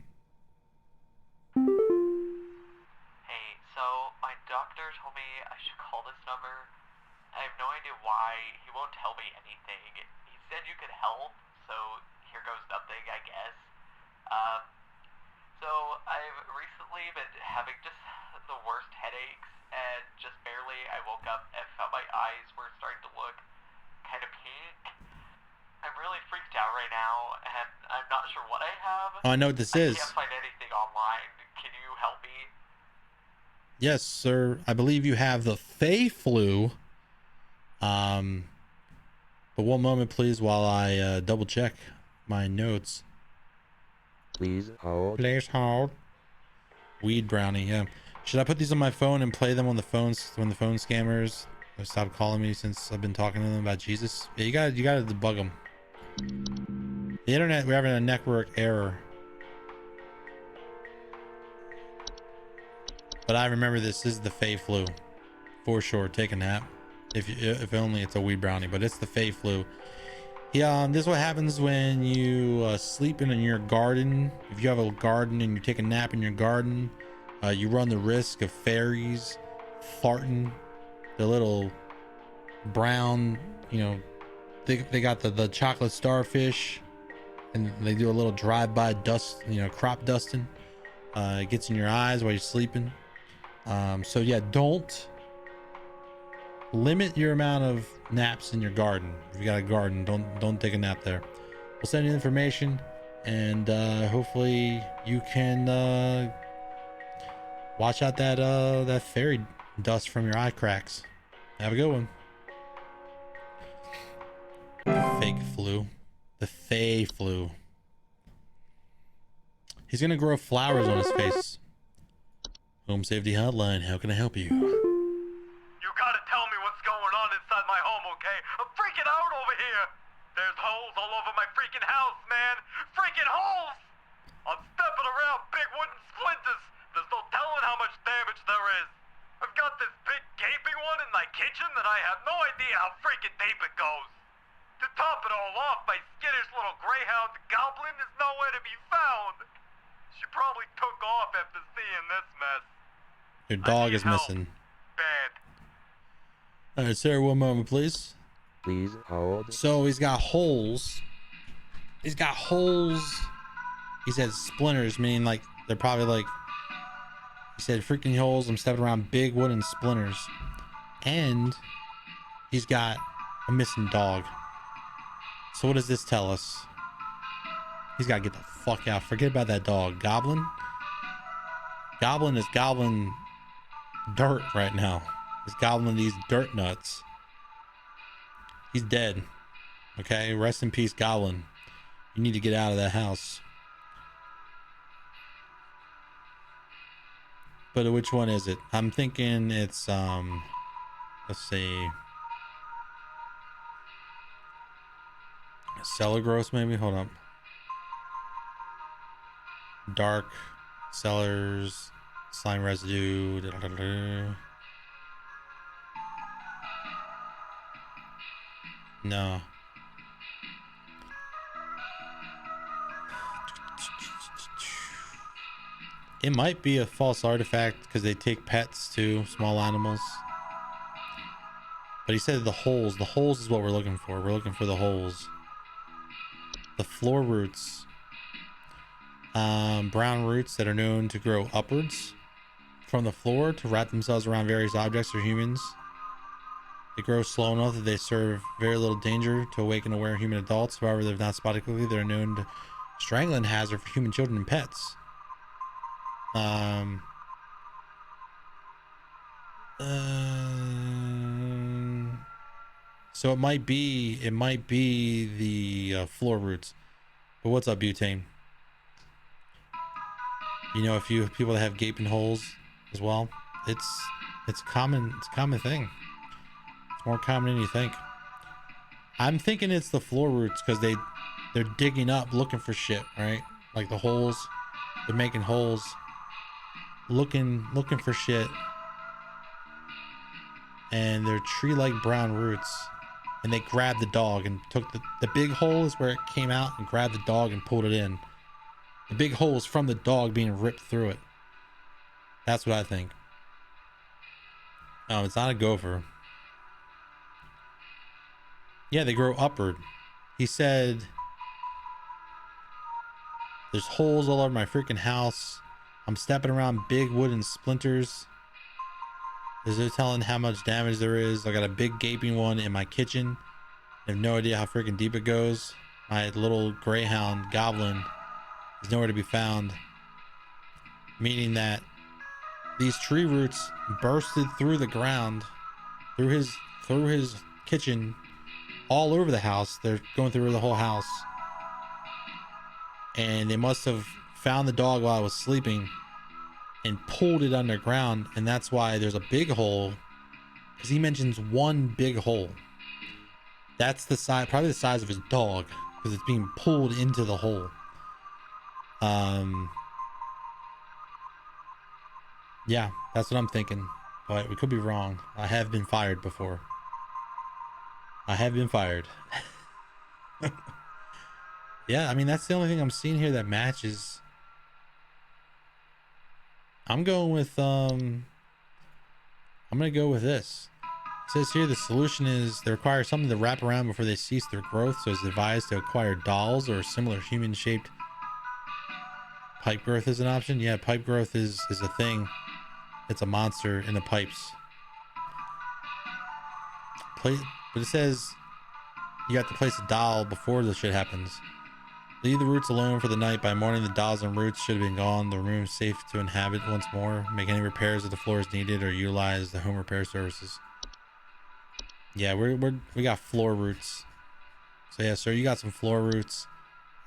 [SPEAKER 7] Hey, so my doctor told me I should call this number. I have no idea why. He won't tell me anything. He said you could help, so here goes nothing, I guess. So I've recently been having just the worst headaches, and just barely I woke up and felt my eyes were starting to look kind of pink. I'm really freaked out right now, and I'm not sure what I have.
[SPEAKER 1] Oh, I know what this is.
[SPEAKER 7] I can't find anything online. Can you help me?
[SPEAKER 1] Yes, sir. I believe you have the Fey flu. But one moment, please, while I double check my notes.
[SPEAKER 4] Please hold.
[SPEAKER 1] Please hold. Weed brownie, yeah. Should I put these on my phone and play them on the phones when the phone scammers stop calling me since I've been talking to them about Jesus? Yeah, you gotta debug them. The internet, we're having a network error. But I remember this is the Fey flu. For sure, take a nap. If only it's a weed brownie, but it's the Fey flu. Yeah, this is what happens when you sleep in your garden. If you have a garden and you take a nap in your garden, you run the risk of fairies farting. The little brown, you know, they got the chocolate starfish, and they do a little drive-by dust, you know, crop dusting. It gets in your eyes while you're sleeping. So yeah, don't limit your amount of naps in your garden. If you got a garden, don't take a nap there. We'll send you information, and hopefully you can watch out that fairy dust from your eye cracks. Have a good one. Fake flu. The Fey flu. He's gonna grow flowers on his face. Home Safety Hotline, how can I help you?
[SPEAKER 3] You gotta tell me what's going on inside my home, okay? I'm freaking out over here! There's holes all over my freaking house, man! Freaking holes! I'm stepping around big wooden splinters! There's no telling how much damage there is! I've got this big gaping one in my kitchen that I have no idea how freaking deep it goes! To top it all off, my skittish little greyhound goblin is nowhere to be found! She probably took off after seeing this mess.
[SPEAKER 1] Your dog is missing.
[SPEAKER 3] Bad.
[SPEAKER 1] All right, sir, one moment, please.
[SPEAKER 4] Please hold.
[SPEAKER 1] So he's got holes. He said splinters, meaning like they're probably like, he said freaking holes. I'm stepping around big wooden splinters. And he's got a missing dog. So what does this tell us? He's got to get the fuck out. Forget about that dog. Goblin is goblin dirt right now. He's gobbling these dirt nuts. He's dead. Okay, rest in peace, Goblin. You need to get out of that house. But which one is it? I'm thinking it's let's see, cellar gross maybe. Hold up. Dark cellars, slime residue. No. It might be a false artifact because they take pets too, small animals. But he said the holes. The holes is what we're looking for. We're looking for the holes. The floor roots. Brown roots that are known to grow upwards from the floor to wrap themselves around various objects or humans. They grow slow enough that they serve very little danger to awaken aware human adults. However, they're not spotted quickly. They're known to strangling hazard for human children and pets. So it might be the floor roots. But what's up, Butane? You know, a few people that have gaping holes as well. It's common. It's a common thing. It's more common than you think. I'm thinking it's the floor roots because they're digging up looking for shit, right? Like the holes. They're making holes. Looking for shit. And they're tree-like brown roots. And they grabbed the dog and took the big hole is where it came out and grabbed the dog and pulled it in. The big hole is from the dog being ripped through it. That's what I think. Oh, it's not a gopher. Yeah, they grow upward. He said there's holes all over my freaking house. I'm stepping around big wooden splinters. There's no telling how much damage there is. I got a big gaping one in my kitchen. I have no idea how freaking deep it goes. My little greyhound goblin is nowhere to be found. Meaning that these tree roots bursted through the ground, through his kitchen, all over the house. They're going through the whole house. And they must have found the dog while I was sleeping and pulled it underground. And that's why there's a big hole. Because he mentions one big hole. That's the size, probably the size of his dog. Because it's being pulled into the hole. Yeah, that's what I'm thinking. But we could be wrong. I have been fired before. I have been fired. Yeah, I mean, that's the only thing I'm seeing here that matches. I'm going with, I'm going to go with this. It says here the solution is they require something to wrap around before they cease their growth. So it's advised to acquire dolls or similar human-shaped. Pipe growth is an option. Yeah, pipe growth is a thing. It's a monster in the pipes. But it says you have to place a doll before the shit happens. Leave the roots alone for the night. By morning, the dolls and roots should have been gone. The room is safe to inhabit once more. Make any repairs if the floor is needed, or utilize the home repair services. Yeah, we got floor roots. So yeah, sir, you got some floor roots.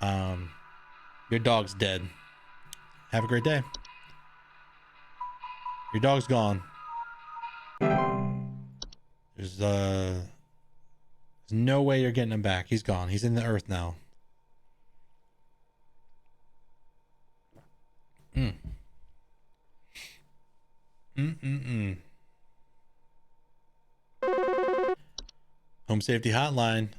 [SPEAKER 1] Your dog's dead. Have a great day. Your dog's gone. There's no way you're getting him back. He's gone. He's in the earth now. Home Safety Hotline.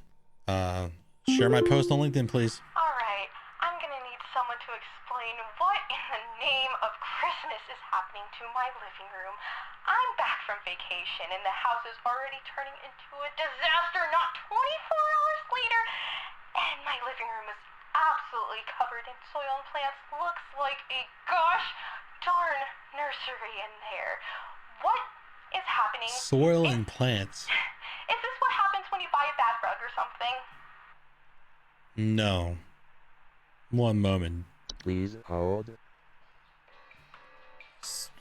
[SPEAKER 1] Share my post on LinkedIn, please.
[SPEAKER 2] Alright, I'm gonna need someone to explain what in the name of Christmas is happening to my living room. I'm back from vacation and the house is already turning into a disaster not 24 hours later. And my living room is absolutely covered in soil and plants. Looks like a gosh darn nursery in there. What is happening?
[SPEAKER 1] Soil and plants.
[SPEAKER 2] Is this what happens when you buy a bad rug or something?
[SPEAKER 1] No. One moment.
[SPEAKER 4] Please hold.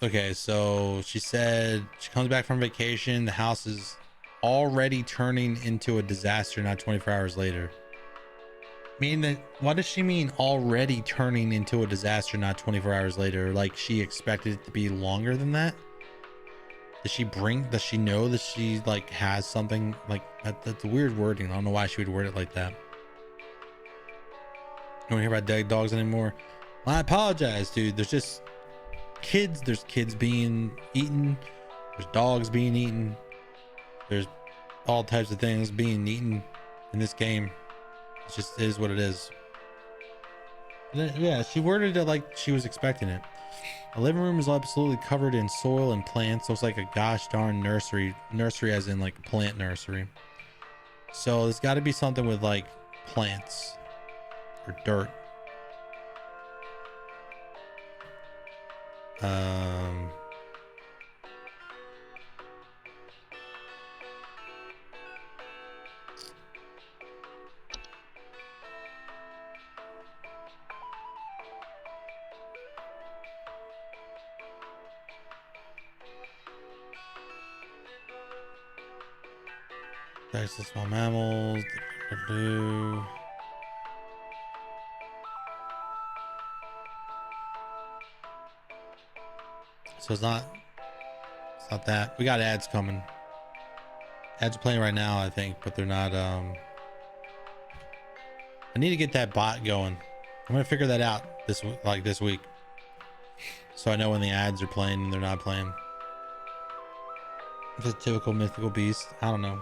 [SPEAKER 1] Okay, so she said she comes back from vacation. The house is already turning into a disaster, not 24 hours later. Meaning that, what does she mean already turning into a disaster, not 24 hours later? Like she expected it to be longer than that? Does she know that she like has something like that? That's weird wording. I don't know why she would word it like that. I don't hear about dead dogs anymore. Well, I apologize, dude. There's just kids. There's kids being eaten. There's dogs being eaten. There's all types of things being eaten in this game. It just is what it is. Yeah, she worded it like she was expecting it. The living room is absolutely covered in soil and plants. Looks like a gosh darn nursery. Nursery as in like a plant nursery. So there's got to be something with like plants or dirt. There's the small mammals. So it's not that. We got ads coming. Ads are playing right now, I think, but they're not. I need to get that bot going. I'm gonna figure that out this week, so I know when the ads are playing and they're not playing. It's a typical mythical beast. I don't know.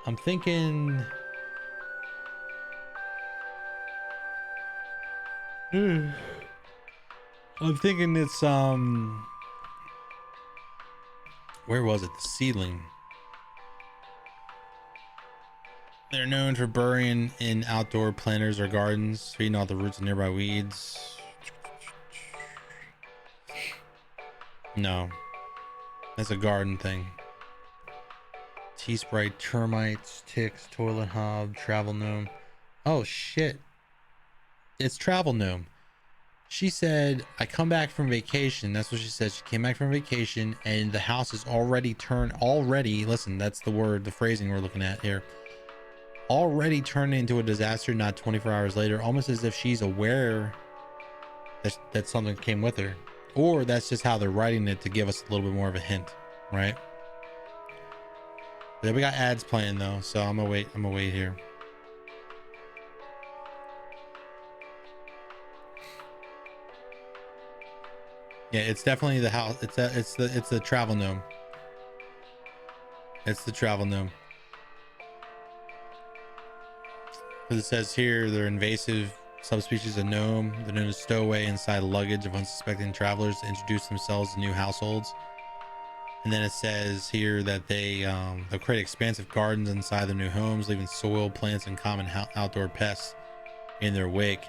[SPEAKER 1] I'm thinking. I'm thinking it's where was it? The seedling. They're known for burying in outdoor planters or gardens, feeding off the roots of nearby weeds. No, that's a garden thing. Tea sprite, termites, ticks, toilet hob, travel gnome. Oh shit. It's travel gnome. She said, I come back from vacation. That's what she said. She came back from vacation and the house is already listen, that's the word, the phrasing we're looking at here. Already turned into a disaster, not 24 hours later, almost as if she's aware that something came with her. Or that's just how they're writing it to give us a little bit more of a hint, right? But we got ads playing though, so I'm gonna wait here. Yeah, it's definitely the house. It's the travel gnome. It's the travel gnome. Because it says here they're invasive subspecies of gnome. They're known to stow away inside luggage of unsuspecting travelers to introduce themselves to new households. And then it says here that they'll create expansive gardens inside their new homes, leaving soil, plants, and common outdoor pests in their wake.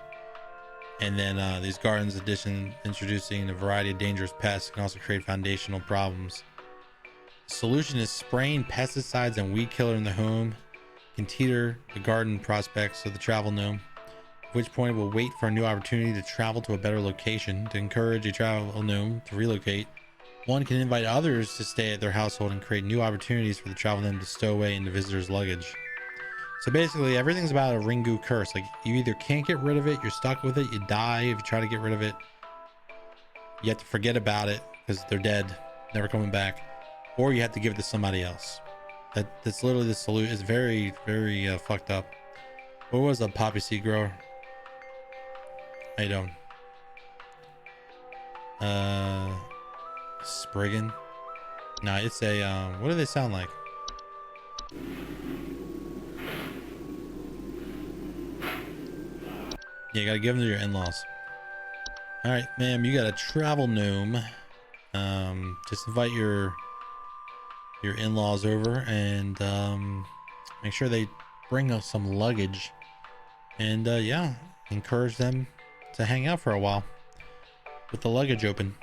[SPEAKER 1] And then these gardens, introducing a variety of dangerous pests, can also create foundational problems. The solution is spraying pesticides and weed killer in the home can teeter the garden prospects of the travel gnome, at which point it will wait for a new opportunity to travel to a better location. To encourage a travel gnome to relocate, one can invite others to stay at their household and create new opportunities for the travel gnome to stow away into visitors' luggage. So basically everything's about a Ringu curse. Like, you either can't get rid of it, you're stuck with it, you die if you try to get rid of it, you have to forget about it because they're dead, never coming back, or you have to give it to somebody else. That's literally the solution. It's very, very fucked up. What was a poppy seed grower? How you doing? Spriggan? No, it's a what do they sound like? Yeah, you gotta give them to your in-laws. All right, ma'am, you got a travel gnome. Just invite your in-laws over and make sure they bring us some luggage. And yeah, encourage them to hang out for a while with the luggage open.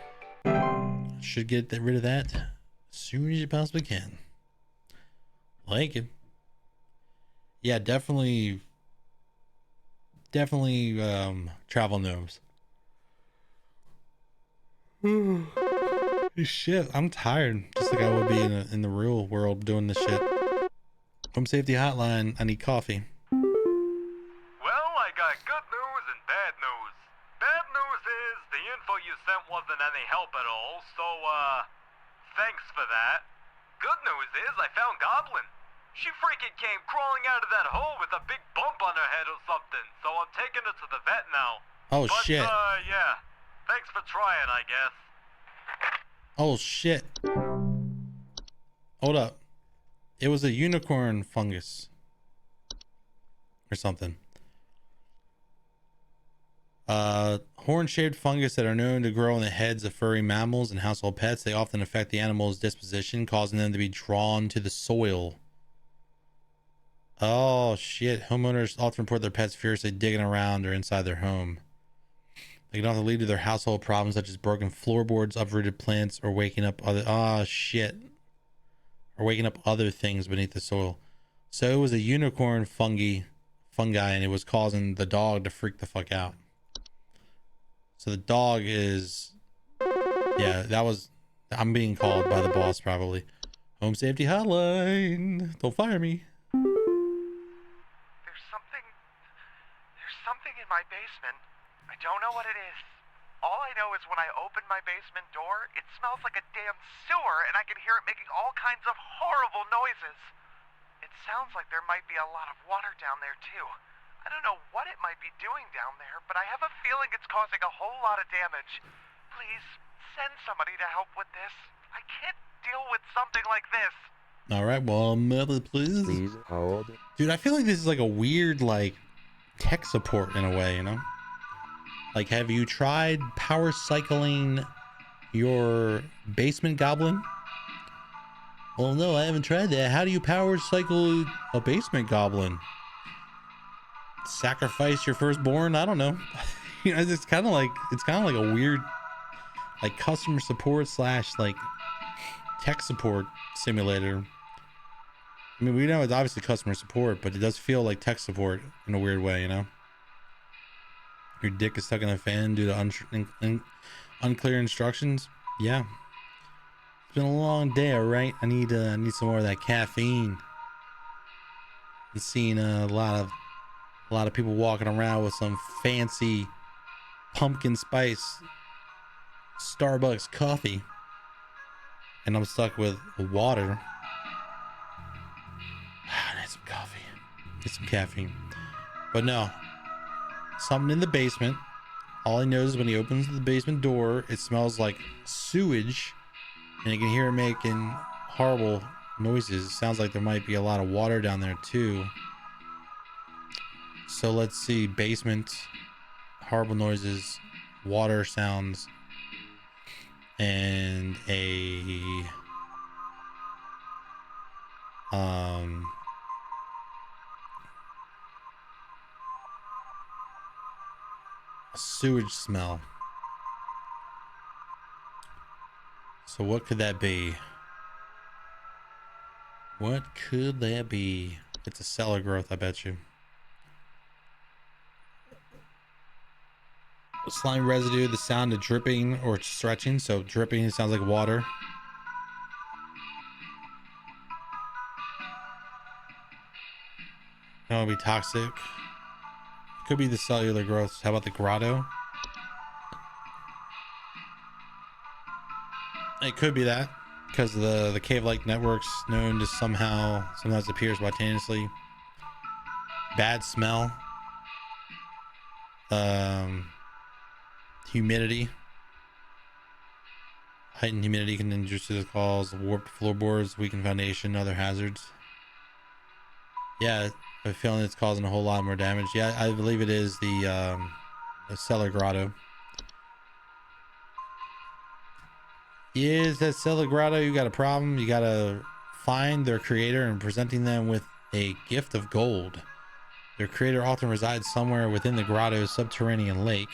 [SPEAKER 1] Should get rid of that as soon as you possibly can. Like it. Yeah, definitely travel gnomes. Shit, I'm tired, just like I would be in the real world doing this shit. Home safety hotline, I need coffee.
[SPEAKER 3] Well, I got good news and bad news. Bad news is the info you sent wasn't any help at all, so thanks for that. Good news is I found Goblin. She freaking came crawling out of that hole with a big bump on her head or something, so I'm taking her to the vet now.
[SPEAKER 1] Oh, shit.
[SPEAKER 3] Yeah. Thanks for trying, I guess.
[SPEAKER 1] Oh shit. Hold up. It was a unicorn fungus. Or something. Horn-shaped fungus that are known to grow on the heads of furry mammals and household pets. They often affect the animal's disposition, causing them to be drawn to the soil. Oh shit. Homeowners often report their pets furiously digging around or inside their home. They can also lead to their household problems such as broken floorboards, uprooted plants, or waking up other other things beneath the soil. So it was a unicorn fungi, and it was causing the dog to freak the fuck out. So the dog is, yeah, I'm being called by the boss probably. Home safety hotline. Don't fire me.
[SPEAKER 3] There's something in my basement. I don't know what it is. All I know is when I open my basement door, it smells like a damn sewer, and I can hear it making all kinds of horrible noises. It sounds like there might be a lot of water down there, too. I don't know what it might be doing down there, but I have a feeling it's causing a whole lot of damage. Please, send somebody to help with this. I can't deal with something like this.
[SPEAKER 1] All right, well, mother, please.
[SPEAKER 4] Please hold.
[SPEAKER 1] Dude, I feel like this is like a weird, like, tech support in a way, you know? Like, have you tried power cycling your basement goblin? Well, no, I haven't tried that. How do you power cycle a basement goblin? Sacrifice your firstborn? I don't know. You know, it's kind of like a weird, like, customer support / like tech support simulator. I mean, we know it's obviously customer support, but it does feel like tech support in a weird way, you know? Your dick is stuck in a fan due to unclear instructions. Yeah. It's been a long day, all right? I need some more of that caffeine. I'm seeing a lot of people walking around with some fancy pumpkin spice Starbucks coffee, and I'm stuck with water. I need some coffee, get some caffeine. But no, something in the basement. All he knows is when he opens the basement door, it smells like sewage, and you can hear it making horrible noises. It sounds like there might be a lot of water down there too. So let's see, basement, horrible noises, water sounds, and a sewage smell. So what could that be? What could that be? It's a cellar growth, I bet you. Slime residue, the sound of dripping or stretching. So dripping, it sounds like water. That would be toxic. Could be the cellular growth. How about the grotto? It could be that, because the cave-like networks known to sometimes appear spontaneously. Bad smell. Humidity. Heightened humidity can induce the cause warped floorboards, weakened foundation, other hazards. Yeah, I have a feeling it's causing a whole lot more damage. Yeah, I believe it is the cellar grotto. Is that cellar grotto? You got a problem. You gotta find their creator and presenting them with a gift of gold. Their creator often resides somewhere within the grotto's subterranean lake.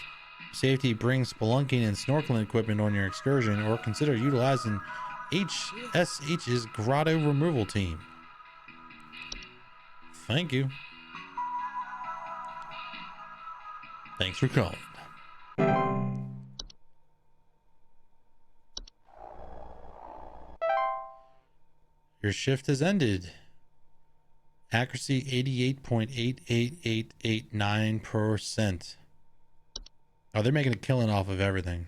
[SPEAKER 1] Safety, bring spelunking and snorkeling equipment on your excursion, or consider utilizing HSH's grotto removal team. Thank you. Thanks for calling. Your shift has ended. Accuracy 88.88889%. Oh, they're making a killing off of everything.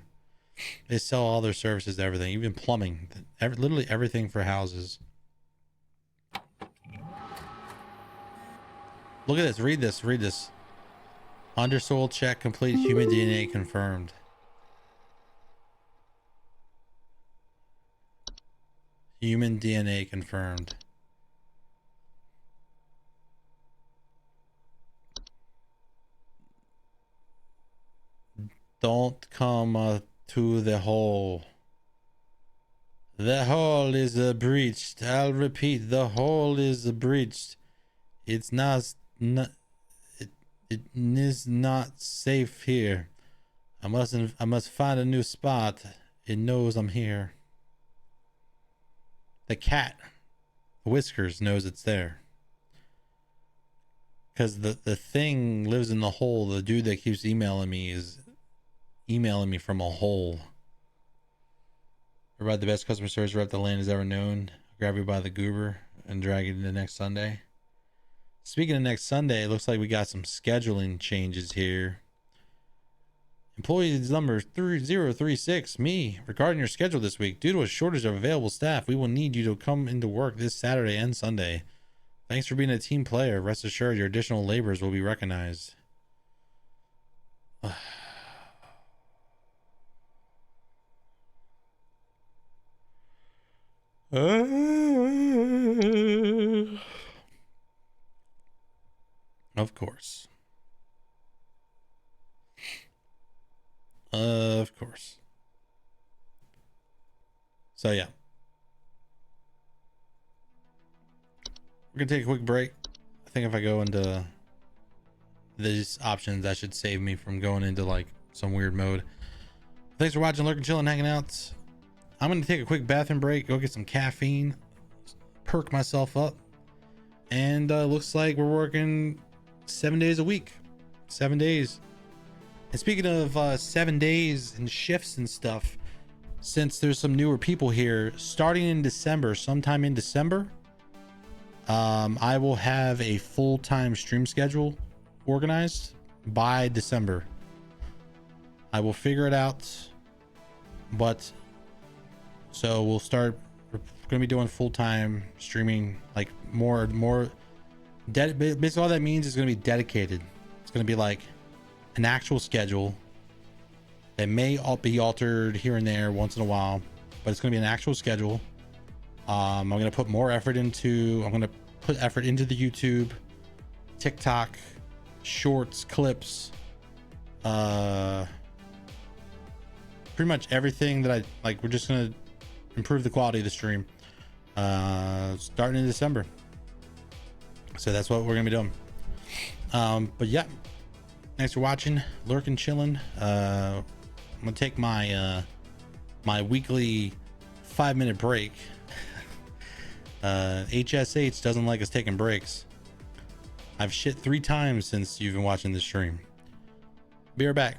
[SPEAKER 1] They sell all their services to everything, even plumbing. Literally everything for houses. Look at this. Read this. Read this. Undersoil check complete. Human DNA confirmed. Human DNA confirmed. Don't come to the hole. The hole is breached. I'll repeat, the hole is breached. It's not it is not safe here. I must find a new spot. It knows I'm here. The cat, Whiskers, knows it's there. Because the thing lives in the hole. The dude that keeps emailing me is emailing me from a hole. Provide the best customer service rep the land has ever known. Grab you by the goober and drag you into next Sunday. Speaking of next Sunday, it looks like we got some scheduling changes here. Employees number 3036, me. Regarding your schedule this week, due to a shortage of available staff, we will need you to come into work this Saturday and Sunday. Thanks for being a team player. Rest assured your additional labors will be recognized. Of course. Of course. So yeah. We're gonna take a quick break. I think if I go into these options, that should save me from going into like some weird mode. Thanks for watching, lurking, chilling, hanging out. I'm gonna take a quick bathroom break, go get some caffeine, perk myself up, and looks like we're working 7 days a week. 7 days. And speaking of 7 days and shifts and stuff, since there's some newer people here, starting in December, sometime in December, I will have a full-time stream schedule organized by December. I will figure it out, but so we're gonna be doing full-time streaming, like more basically all that means is gonna be dedicated. It's gonna be like an actual schedule that may be altered here and there once in a while, but it's gonna be an actual schedule. I'm gonna put effort into the YouTube, TikTok, shorts, clips, pretty much everything that I like. We're just gonna improve the quality of the stream starting in December. So that's what we're gonna be doing. But yeah, thanks for watching, lurking, chilling. I'm gonna take my my weekly 5-minute break. HSH doesn't like us taking breaks. I've shit 3 times since you've been watching this stream. Be right back.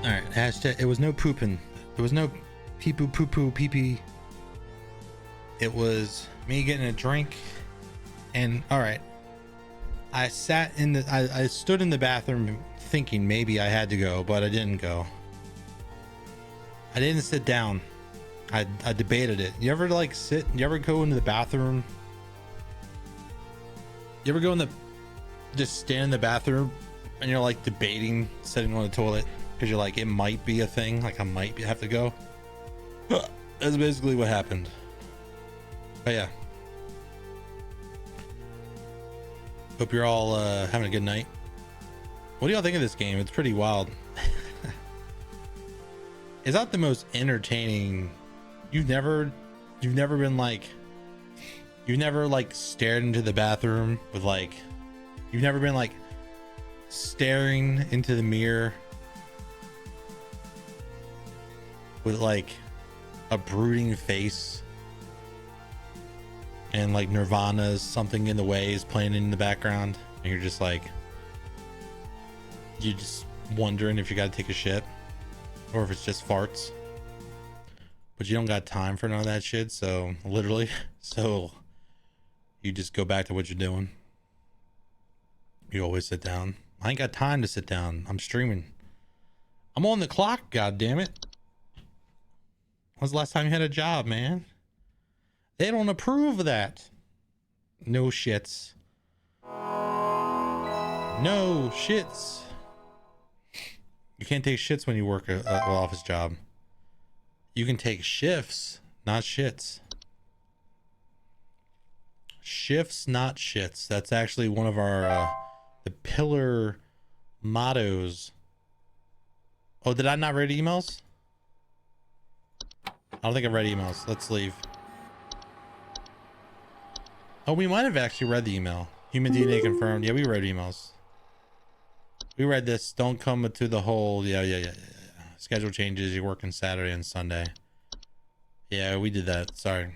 [SPEAKER 1] All right, hashtag. It was no pooping. There was no pee poo poo poo pee pee. It was me getting a drink, and all right. I stood in the bathroom thinking maybe I had to go, but I didn't go. I didn't sit down. I debated it. You ever like sit? You ever go into the bathroom? You ever go in the just stand in the bathroom and you're like debating sitting on the toilet because you're like it might be a thing, like I might have to go. That's basically what happened. But yeah. Hope you're all having a good night. What do y'all think of this game? It's pretty wild. It's not the most entertaining. You've never been like, you've never like stared into the bathroom with like, you've never been like staring into the mirror with like a brooding face and like Nirvana's Something in the Way is playing in the background and you're just like, you're just wondering if you got to take a shit or if it's just farts, but you don't got time for none of that shit. So literally, so you just go back to what you're doing. You always sit down. I ain't got time to sit down. I'm streaming. I'm on the clock. God damn it. When's the last time you had a job, man? They don't approve of that. No shits. No shits. You can't take shits when you work a office job. You can take shifts, not shits. Shifts, not shits. That's actually one of our the pillar mottos. Oh, did I not read emails? I don't think I read emails. Let's leave. Oh, we might have actually read the email. Human DNA confirmed. Yeah, we read emails. We read this. Don't come to the whole. Yeah. Schedule changes. You're working Saturday and Sunday. Yeah, we did that. Sorry.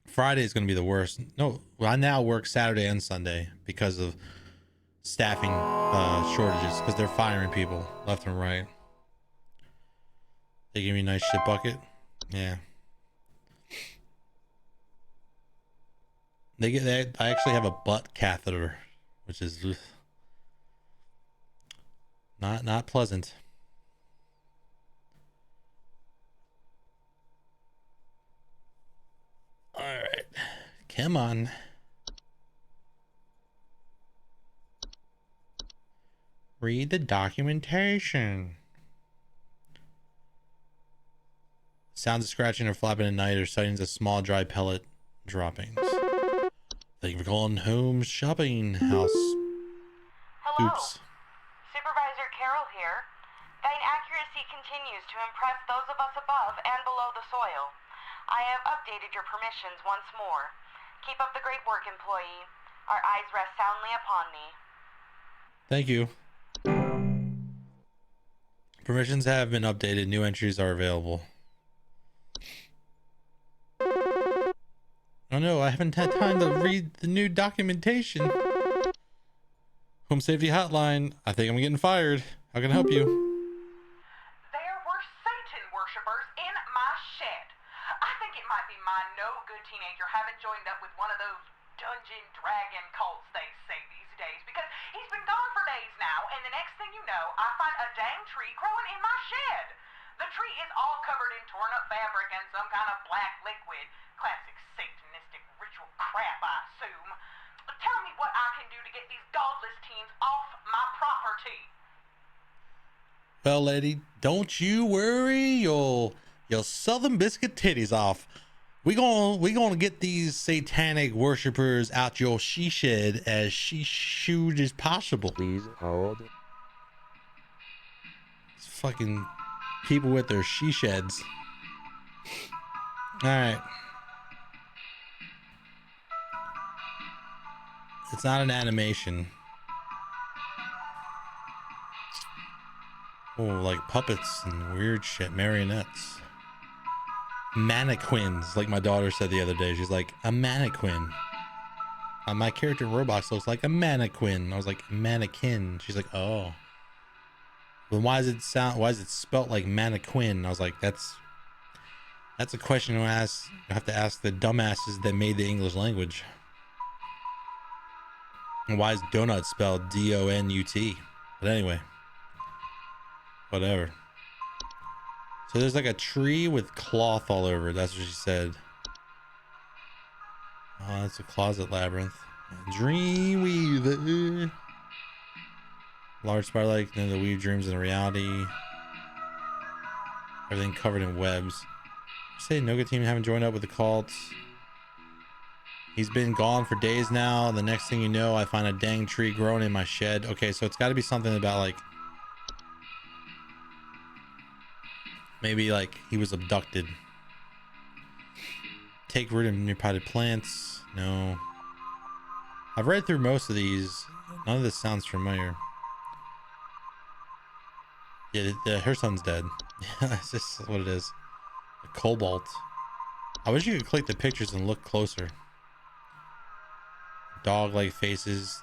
[SPEAKER 1] Friday is going to be the worst. No, I now work Saturday and Sunday because of staffing shortages, because they're firing people left and right. They give me a nice shit bucket. Yeah. I actually have a butt catheter, which is not pleasant. All right, come on. Read the documentation. Sounds of scratching or flapping at night or sightings of small dry pellet droppings. Thank you for calling Home Shopping House.
[SPEAKER 2] Hello.
[SPEAKER 1] Oops.
[SPEAKER 2] Supervisor Carroll here. Thine accuracy continues to impress those of us above and below the soil. I have updated your permissions once more. Keep up the great work, employee. Our eyes rest soundly upon thee.
[SPEAKER 1] Thank you. Permissions have been updated. New entries are available. Oh no, I haven't had time to read the new documentation. Home Safety Hotline. I think I'm getting fired. How can I help you?
[SPEAKER 7] There were Satan worshippers in my shed. I think it might be my no-good teenager having joined up with one of those dungeon dragon cults they say these days, because he's been gone for days now, and the next thing you know, I find a dang tree growing in my shed. The tree is all covered in torn-up fabric and some kind of black liquid. Classic satanistic ritual crap, I assume. Tell me what I can do to get these godless teens off my property.
[SPEAKER 1] Well, lady, don't you worry your southern biscuit titties off. We gonna get these satanic worshipers out your she shed as soon as possible.
[SPEAKER 4] Please hold.
[SPEAKER 1] It's fucking people with their she sheds. All right. It's not an animation. Oh, like puppets and weird shit, marionettes. Mannequins, like my daughter said the other day. She's like, a mannequin. My character in Roblox looks like a mannequin. I was like, mannequin. She's like, oh. Then why is it spelt like mannequin? I was like, that's a question I have to ask the dumbasses that made the English language. And why is donut spelled D-O-N-U-T? But anyway, whatever. So there's like a tree with cloth all over it. That's what she said. Oh, that's a closet labyrinth. Dreamweaver. Large spider like the weave dreams in reality. Everything covered in webs. Say Noga team haven't joined up with the cult. He's been gone for days now. The next thing you know, I find a dang tree growing in my shed. Okay, so it's got to be something about like maybe like he was abducted. Take root in new potted plants. No. I've read through most of these. None of this sounds familiar. Yeah, her son's dead. Yeah, that's just what it is. A cobalt. I wish you could click the pictures and look closer. Dog-like faces.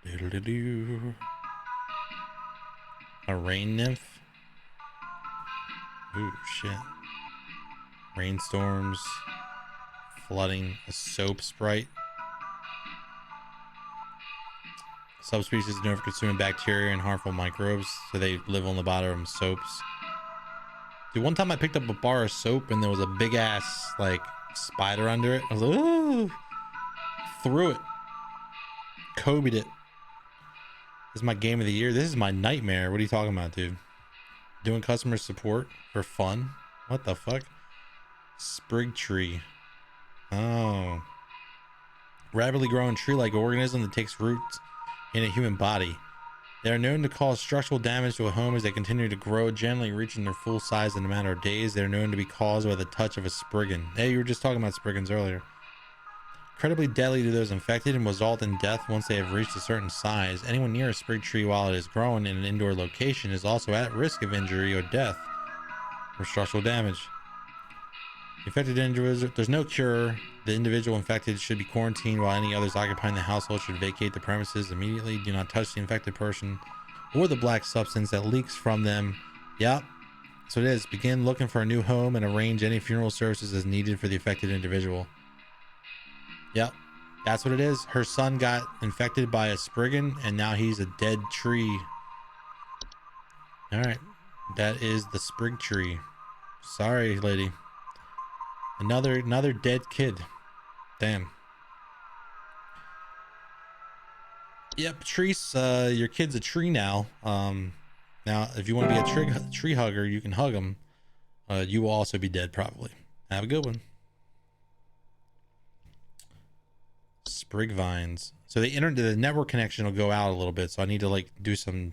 [SPEAKER 1] Doodle-doo. A rain nymph. Ooh, shit. Rainstorms. Flooding. A soap sprite. Subspecies known for consuming bacteria and harmful microbes, so they live on the bottom of soaps. Dude, one time I picked up a bar of soap and there was a big ass like spider under it. I was like, ooh, threw it, Kobe'd it. This is my game of the year. This is my nightmare. What are you talking about, dude? Doing customer support for fun? What the fuck? Sprig tree. Oh, rapidly growing tree-like organism that takes roots in a human body. They are known to cause structural damage to a home as they continue to grow, generally reaching their full size in a matter of days. They are known to be caused by the touch of a spriggan. Hey, you were just talking about spriggans earlier. Incredibly deadly to those infected and result in death once they have reached a certain size. Anyone near a sprig tree while it is growing in an indoor location is also at risk of injury or death or structural damage. Infected individuals, there's no cure. The individual infected should be quarantined, while any others occupying the household should vacate the premises immediately. Do not touch the infected person or the black substance that leaks from them. Yep, so it is. Begin looking for a new home and arrange any funeral services as needed for the affected individual. Yep, that's what it is. Her son got infected by a spriggan and now he's a dead tree. All right, that is the sprig tree. Sorry, lady. Another dead kid. Damn. Yep, Treese, your kid's a tree now. Now if you want to be a tree hugger, you can hug him. You will also be dead probably. Have a good one. Sprig vines. So the network connection will go out a little bit. So I need to like do some.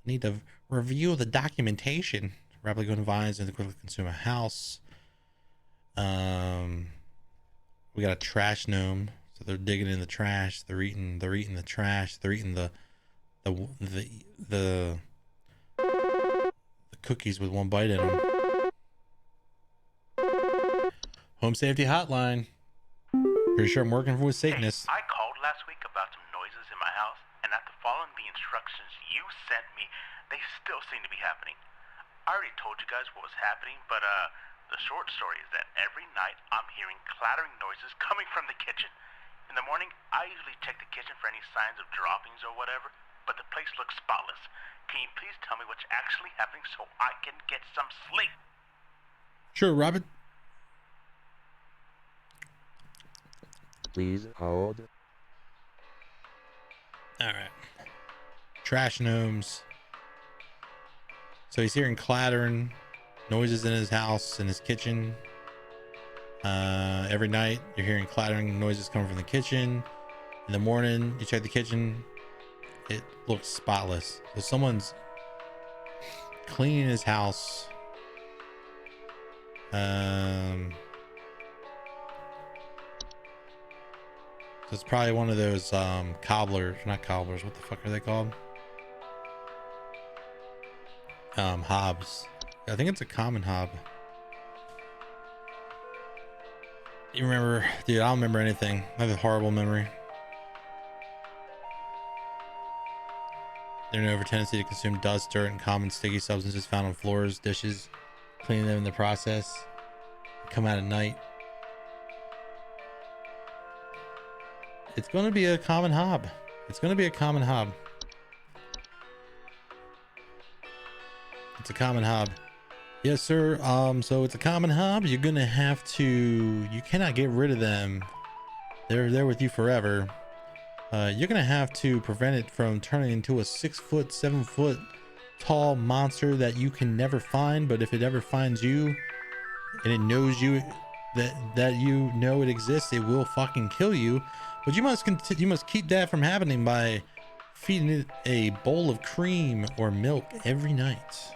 [SPEAKER 1] Need to review the documentation. Rapidly growing vines and quickly consume a house. We got a trash gnome, so they're digging in the trash. They're eating the trash. They're eating the cookies with one bite in them. Home safety hotline. Pretty sure I'm working with Satanists.
[SPEAKER 3] Hey, I called last week about some noises in my house, and after following the instructions you sent me, they still seem to be happening. I already told you guys what was happening, but the short story is that every night I'm hearing clattering noises coming from the kitchen. In the morning, I usually check the kitchen for any signs of droppings or whatever, but the place looks spotless. Can you please tell me what's actually happening so I can get some sleep?
[SPEAKER 1] Sure, Robert.
[SPEAKER 4] Please hold.
[SPEAKER 1] Alright. Trash gnomes. So he's hearing clattering noises in his house, in his kitchen. Every night you're hearing clattering noises coming from the kitchen. In the morning you check the kitchen, it looks spotless. So someone's cleaning his house. So it's probably one of those cobblers, not cobblers, what the fuck are they called? Hobs. I think it's a common hob. You remember, dude, I don't remember anything. I have a horrible memory. They're known for tendency to consume dust, dirt, and common sticky substances found on floors, dishes, cleaning them in the process. They come out at night. It's going to be a common hob. It's gonna be a common hob. It's a common hob. Yes, sir. So it's a common hob. You're gonna have to. You cannot get rid of them. They're there with you forever. You're gonna have to prevent it from turning into a 6 foot, 7 foot tall monster that you can never find. But if it ever finds you, and it knows you, that you know it exists, it will fucking kill you. But you must keep that from happening by feeding it a bowl of cream or milk every night.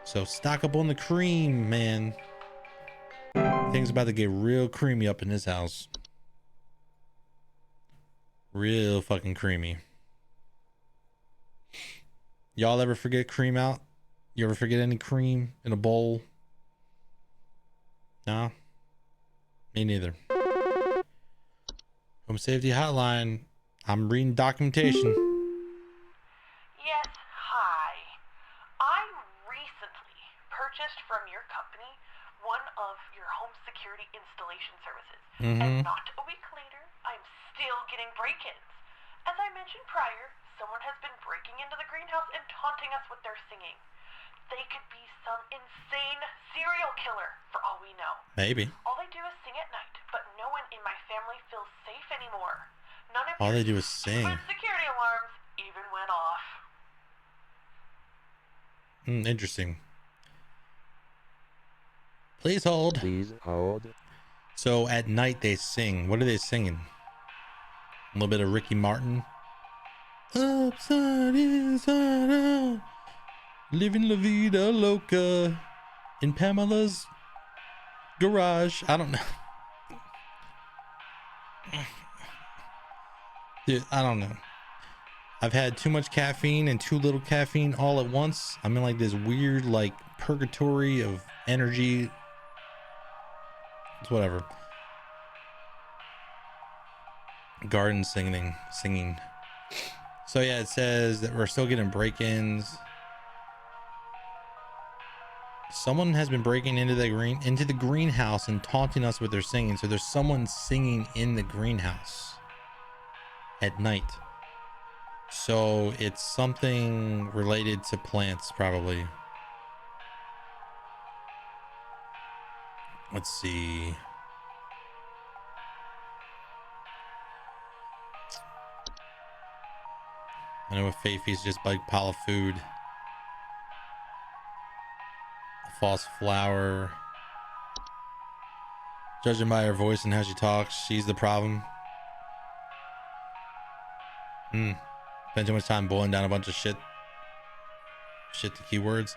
[SPEAKER 1] So stock up on the cream, man. Things about to get real creamy up in this house. Real fucking creamy. Y'all ever forget cream out? You ever forget any cream in a bowl? No? Me neither. Home Safety Hotline. I'm reading documentation.
[SPEAKER 2] Yes, hi. I recently purchased from your company one of your home security installation services. And not a week later, I'm still getting break-ins. As I mentioned prior, someone has been breaking into the greenhouse and taunting us with their singing. They could be some insane serial killer, for all we know.
[SPEAKER 1] Maybe.
[SPEAKER 2] All they do is sing at night, but no one in my family feels safe anymore. None of
[SPEAKER 1] All
[SPEAKER 2] your
[SPEAKER 1] they do is sing.
[SPEAKER 2] stupid security alarms even went off.
[SPEAKER 1] Interesting. Please hold.
[SPEAKER 4] Please hold.
[SPEAKER 1] So at night they sing. What are they singing? A little bit of Ricky Martin. Upside, inside out. Living La Vida Loca in Pamela's garage. I don't know. Dude, I don't know. I've had too much caffeine and too little caffeine all at once. I'm in like this weird like purgatory of energy. It's whatever. Garden singing. So yeah, it says that we're still getting break-ins. Someone has been breaking into the greenhouse and taunting us with their singing. So there's someone singing in the greenhouse at night. So it's something related to plants, probably. Let's see. I know a Faify's just like pile of food. A false flower. Judging by her voice and how she talks, she's the problem. Spend too much time boiling down a bunch of shit to keywords.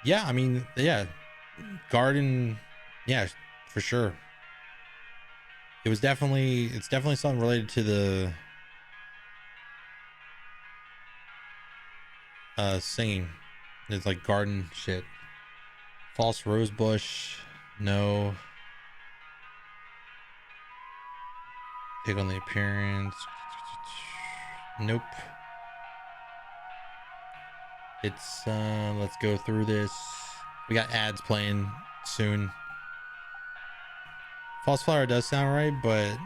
[SPEAKER 1] Yeah, I mean, yeah. Garden, yeah, for sure. It's definitely something related to the singing. It's like garden shit. False rose bush, no. Take on the appearance. Nope. It's let's go through this. We got ads playing soon. False flower does sound right, but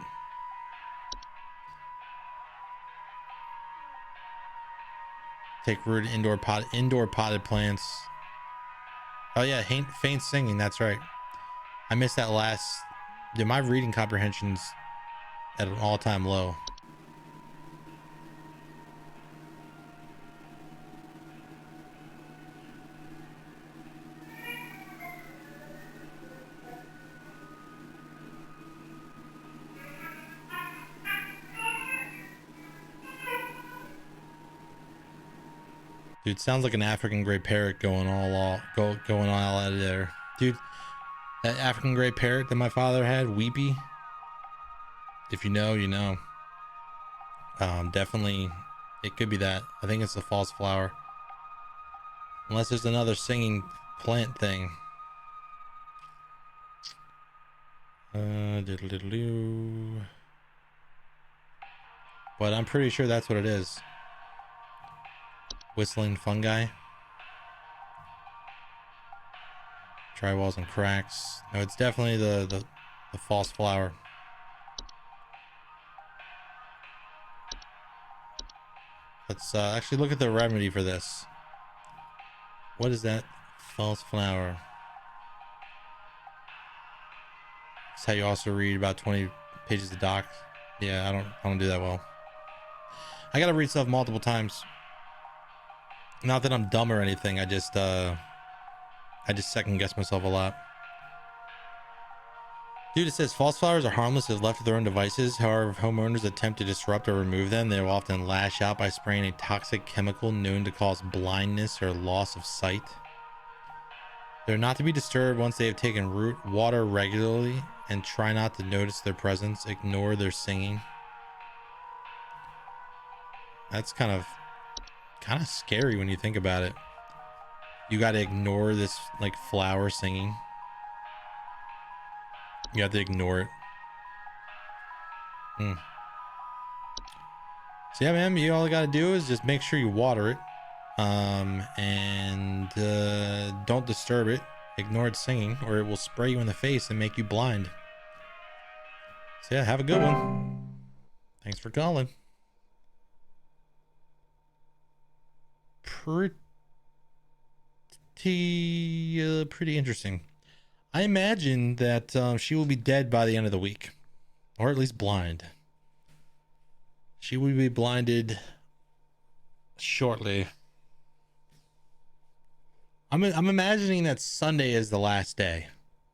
[SPEAKER 1] take root indoor potted plants. Oh yeah, faint singing, that's right. I missed that last. Dude, my reading comprehension's at an all-time low. Dude, sounds like an African gray parrot going all out of there. Dude, that African gray parrot that my father had, Weepy. If you know, you know. Definitely, it could be that. I think it's a false flower. Unless there's another singing plant thing. Diddle-diddle-doo. But I'm pretty sure that's what it is. Whistling fungi. Drywalls and cracks. No, it's definitely the false flower. Let's actually look at the remedy for this. What is that? False flower. That's how you also read about 20 pages of docs. Yeah, I don't do that well. I gotta read stuff multiple times. Not that I'm dumb or anything. I just second guess myself a lot. Dude, it says false flowers are harmless if left to their own devices. However, if homeowners attempt to disrupt or remove them, they will often lash out by spraying a toxic chemical known to cause blindness or loss of sight. They're not to be disturbed once they have taken root. Water regularly and try not to notice their presence. Ignore their singing. That's kind of scary when you think about it. You got to ignore this like flower singing. You have to ignore it. So yeah, man, all you got to do is just make sure you water it. And don't disturb it. Ignore its singing or it will spray you in the face and make you blind. So yeah, have a good one. Thanks for calling. Pretty interesting. I imagine that she will be dead by the end of the week, or at least blind. She will be blinded shortly. I'm imagining that Sunday is the last day.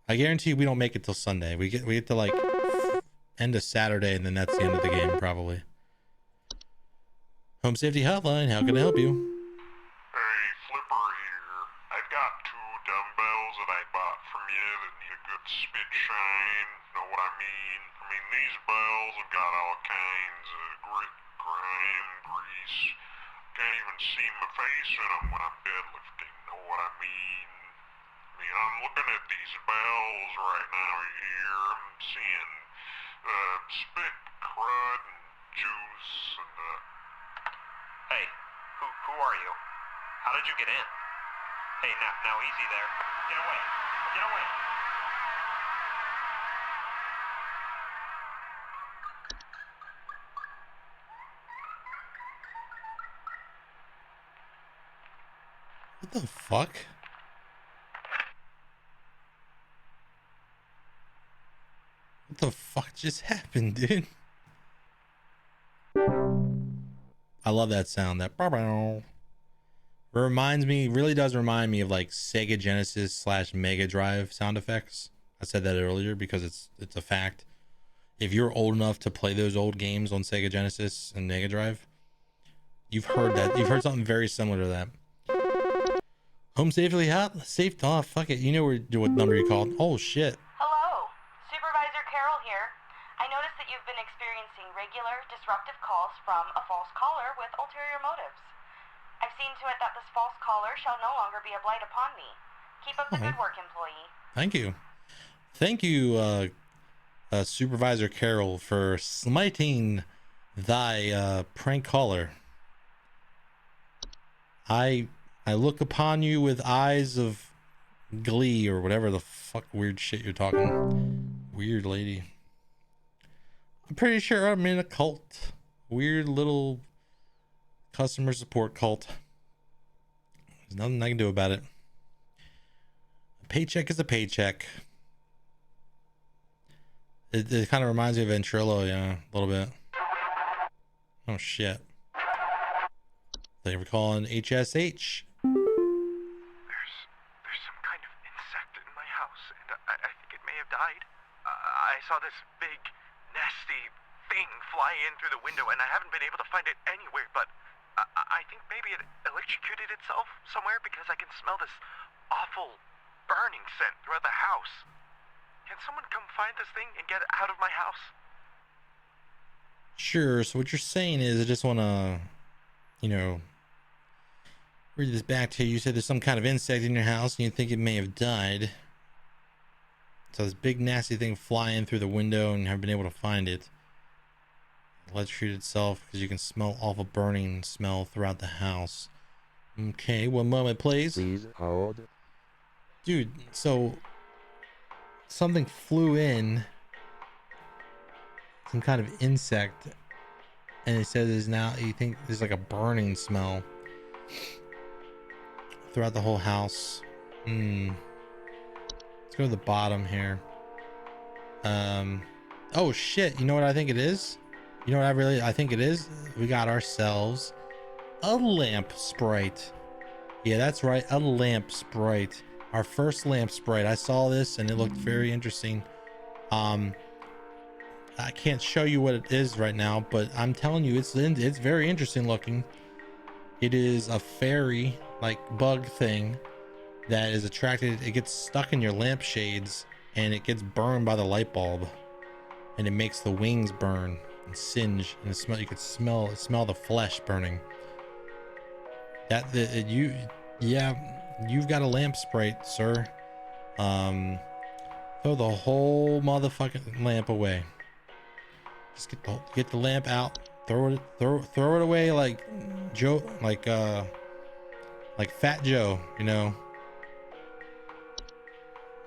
[SPEAKER 1] I guarantee you we don't make it till Sunday. We get to like end of Saturday, and then that's the end of the game probably. Home Safety Hotline, how can I help you?
[SPEAKER 5] Hey, Flipper here. I've got 2 dumbbells that I bought from you that need a good spit shine. Know what I mean? I mean, these bells have got all kinds of grit, grime, grease. Can't even see my face in them when I'm deadlifting. Know what I mean? I mean, I'm looking at these bells right now here. I'm seeing spit, crud, and juice, and
[SPEAKER 3] Hey, who are you? How did you get in? Hey, now easy there. Get away. Get away.
[SPEAKER 1] What the fuck? What the fuck just happened, dude? I love that sound. That really does remind me of like Sega Genesis / Mega Drive sound effects. I said that earlier because it's a fact. If you're old enough to play those old games on Sega Genesis and Mega Drive, you've heard that. You've heard something very similar to that. Home Safely Hot? Safe? Oh, fuck it. You know what number you called. Oh, shit.
[SPEAKER 2] Hello, Supervisor Carroll here. I noticed that you've been experiencing regular, disruptive calls from a false caller with ulterior motives. I've seen to it that this false caller shall no longer be a blight upon me. Keep up the good work, employee.
[SPEAKER 1] Thank you. Thank you, Supervisor Carroll, for smiting thy prank caller. I look upon you with eyes of glee or whatever the fuck weird shit you're talking. Weird lady. I'm pretty sure I'm in a cult. Weird little customer support cult. There's nothing I can do about it. A paycheck is a paycheck. It kind of reminds me of Ventrilo, yeah, a little bit. Oh shit. Thank you for calling HSH.
[SPEAKER 3] There's some kind of insect in my house, and I think it may have died. I saw this big, nasty thing fly in through the window, and I haven't been able to find it anywhere, but I think maybe it electrocuted itself somewhere because I can smell this awful burning scent throughout the house. Can someone come find this thing and get it out of my house?
[SPEAKER 1] Sure, so what you're saying is I just want to, read this back to you. You said there's some kind of insect in your house and you think it may have died. So this big nasty thing flying through the window and haven't been able to find it. Electrocuted itself because you can smell awful burning smell throughout the house. Okay, 1 moment please.
[SPEAKER 4] Please hold.
[SPEAKER 1] Dude, so something flew in, some kind of insect, And it says is now you think there's like a burning smell throughout the whole house. Let's go to the bottom here. Oh shit, you know what I think it is? You know what I think it is? We got ourselves a lamp sprite. Yeah, that's right, a lamp sprite. Our first lamp sprite. I saw this and it looked very interesting. I can't show you what it is right now, but I'm telling you, it's very interesting looking. It is a fairy like bug thing that is attracted. It gets stuck in your lampshades and it gets burned by the light bulb, and it makes the wings burn and singe, and you could smell the flesh burning. You've got a lamp sprite, sir. Throw the whole motherfucking lamp away. Just get the lamp out, throw it away like Joe, like Fat Joe,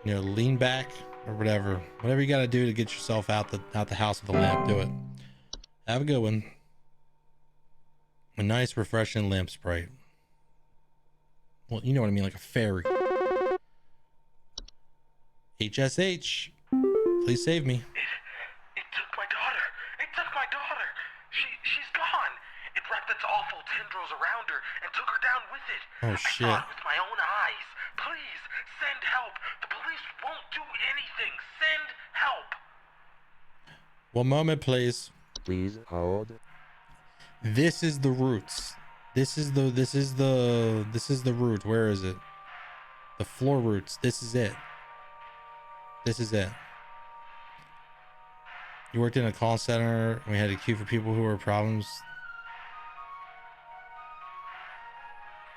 [SPEAKER 1] lean back or whatever you got to do to get yourself out the house with the lamp. Do it. Have a good one. A nice refreshing lamp sprite. Well, you know what I mean, like a fairy. HSH, please save me.
[SPEAKER 3] It took my daughter. It took my daughter. She's gone. It wrapped its awful tendrils around her and took her down with it.
[SPEAKER 1] Oh shit.
[SPEAKER 3] I saw it with my own eyes. Please, send help. The police won't do anything. Send help.
[SPEAKER 1] One moment, please.
[SPEAKER 4] Please hold.
[SPEAKER 1] This is the roots. This is the root. Where is it? The floor roots. This is it. This is it. You worked in a call center. We had a queue for people who were problems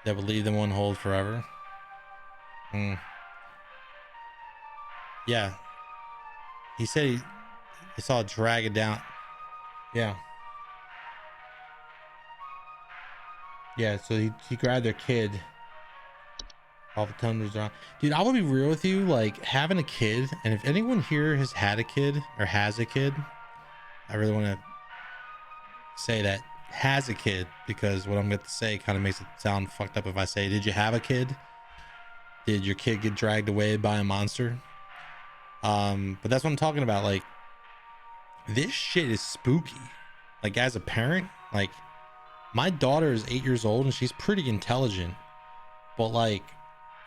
[SPEAKER 1] that would leave them on hold forever. Yeah. He said he saw it drag it down. Yeah. Yeah, so he grabbed their kid. All the tundras around. Dude, I will be real with you, like having a kid, and if anyone here has had a kid or has a kid, I really want to say that has a kid, because what I'm going to say kind of makes it sound fucked up if I say, did you have a kid? Did your kid get dragged away by a monster? But that's what I'm talking about. Like, this shit is spooky. Like, as a parent, like, my daughter is 8 years old and she's pretty intelligent, but like,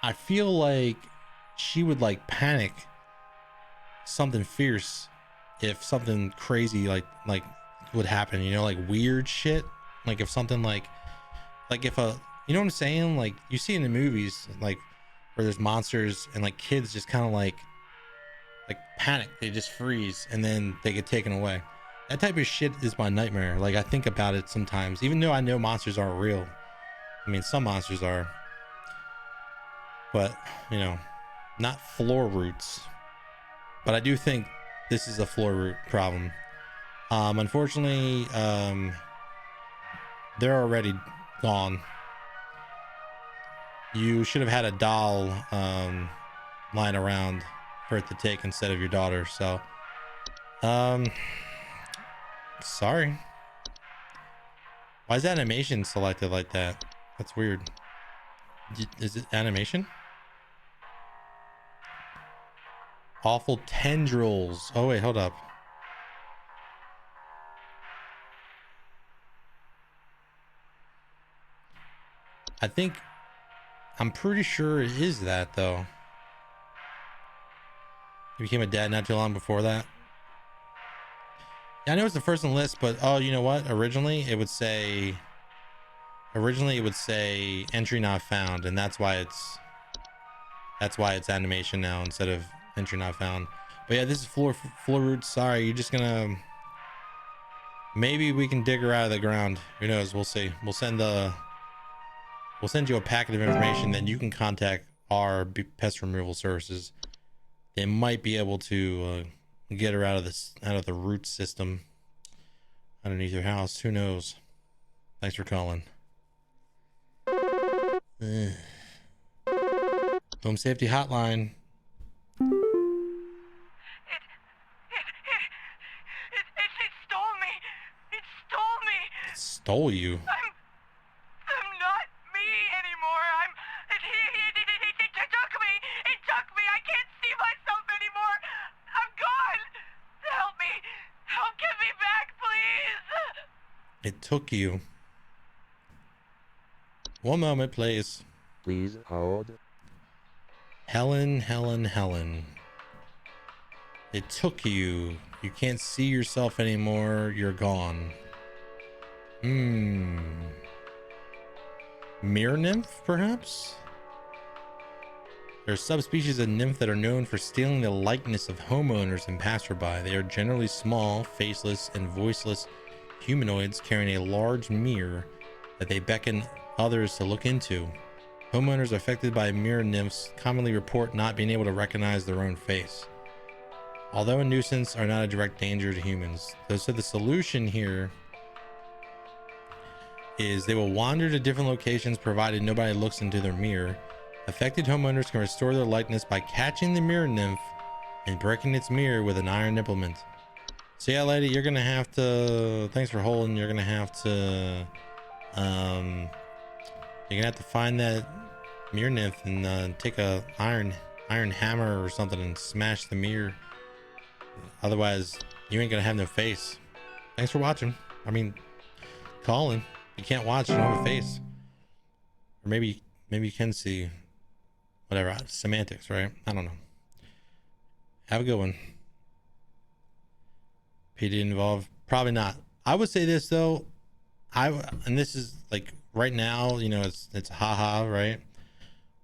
[SPEAKER 1] I feel like she would like panic something fierce if something crazy like would happen, like weird shit. Like if something like if a, you know what I'm saying? Like you see in the movies, like where there's monsters and like kids just kind of like panic, they just freeze and then they get taken away. That type of shit is my nightmare. Like I think about it sometimes, even though I know monsters aren't real. I mean, some monsters are, but not floor roots. But I do think this is a floor root problem. Unfortunately, they're already gone. You should have had a doll lying around for it to take instead of your daughter. So sorry. Why is animation selected like that? That's weird. Is it animation? Awful tendrils. Oh wait, hold up. I'm pretty sure it is that though. He became a dad not too long before that. Yeah, I know it's the first on the list, but oh, you know what? Originally it would say entry not found, and that's why it's animation now instead of entry not found. But yeah, this is floor roots. Sorry, you're just gonna, maybe we can dig her out of the ground. Who knows? We'll see. We'll send you a packet of information, then you can contact our pest removal services. They might be able to get her out of the root system underneath your house. Who knows? Thanks for calling. Home Safety Hotline.
[SPEAKER 2] It stole me. It stole me.
[SPEAKER 1] Stole you?
[SPEAKER 2] I'm not me anymore. He took me. He took me. I can't see myself anymore. I'm gone. Help me. Help get me back, please.
[SPEAKER 1] It took you. One moment, please.
[SPEAKER 4] Please hold.
[SPEAKER 1] Helen. It took you. You can't see yourself anymore. You're gone. Mirror nymph, perhaps? There are subspecies of nymph that are known for stealing the likeness of homeowners and passerby. They are generally small, faceless, and voiceless humanoids carrying a large mirror that they beckon others to look into. Homeowners affected by mirror nymphs commonly report not being able to recognize their own face. Although a nuisance, are not a direct danger to humans. So the solution here is they will wander to different locations provided nobody looks into their mirror. Affected homeowners can restore their likeness by catching the mirror nymph and breaking its mirror with an iron implement. So yeah, lady, you're gonna have to, thanks for holding, you're gonna have to find that mirror nymph and take a iron hammer or something and smash the mirror. Otherwise you ain't gonna have no face. Thanks for watching. I mean, calling. You can't watch, you don't have a face. Or maybe you can see. Whatever, semantics, right? I don't know. Have a good one. PD involved? Probably not. I would say this though. And this is like right now, you know, it's haha, right?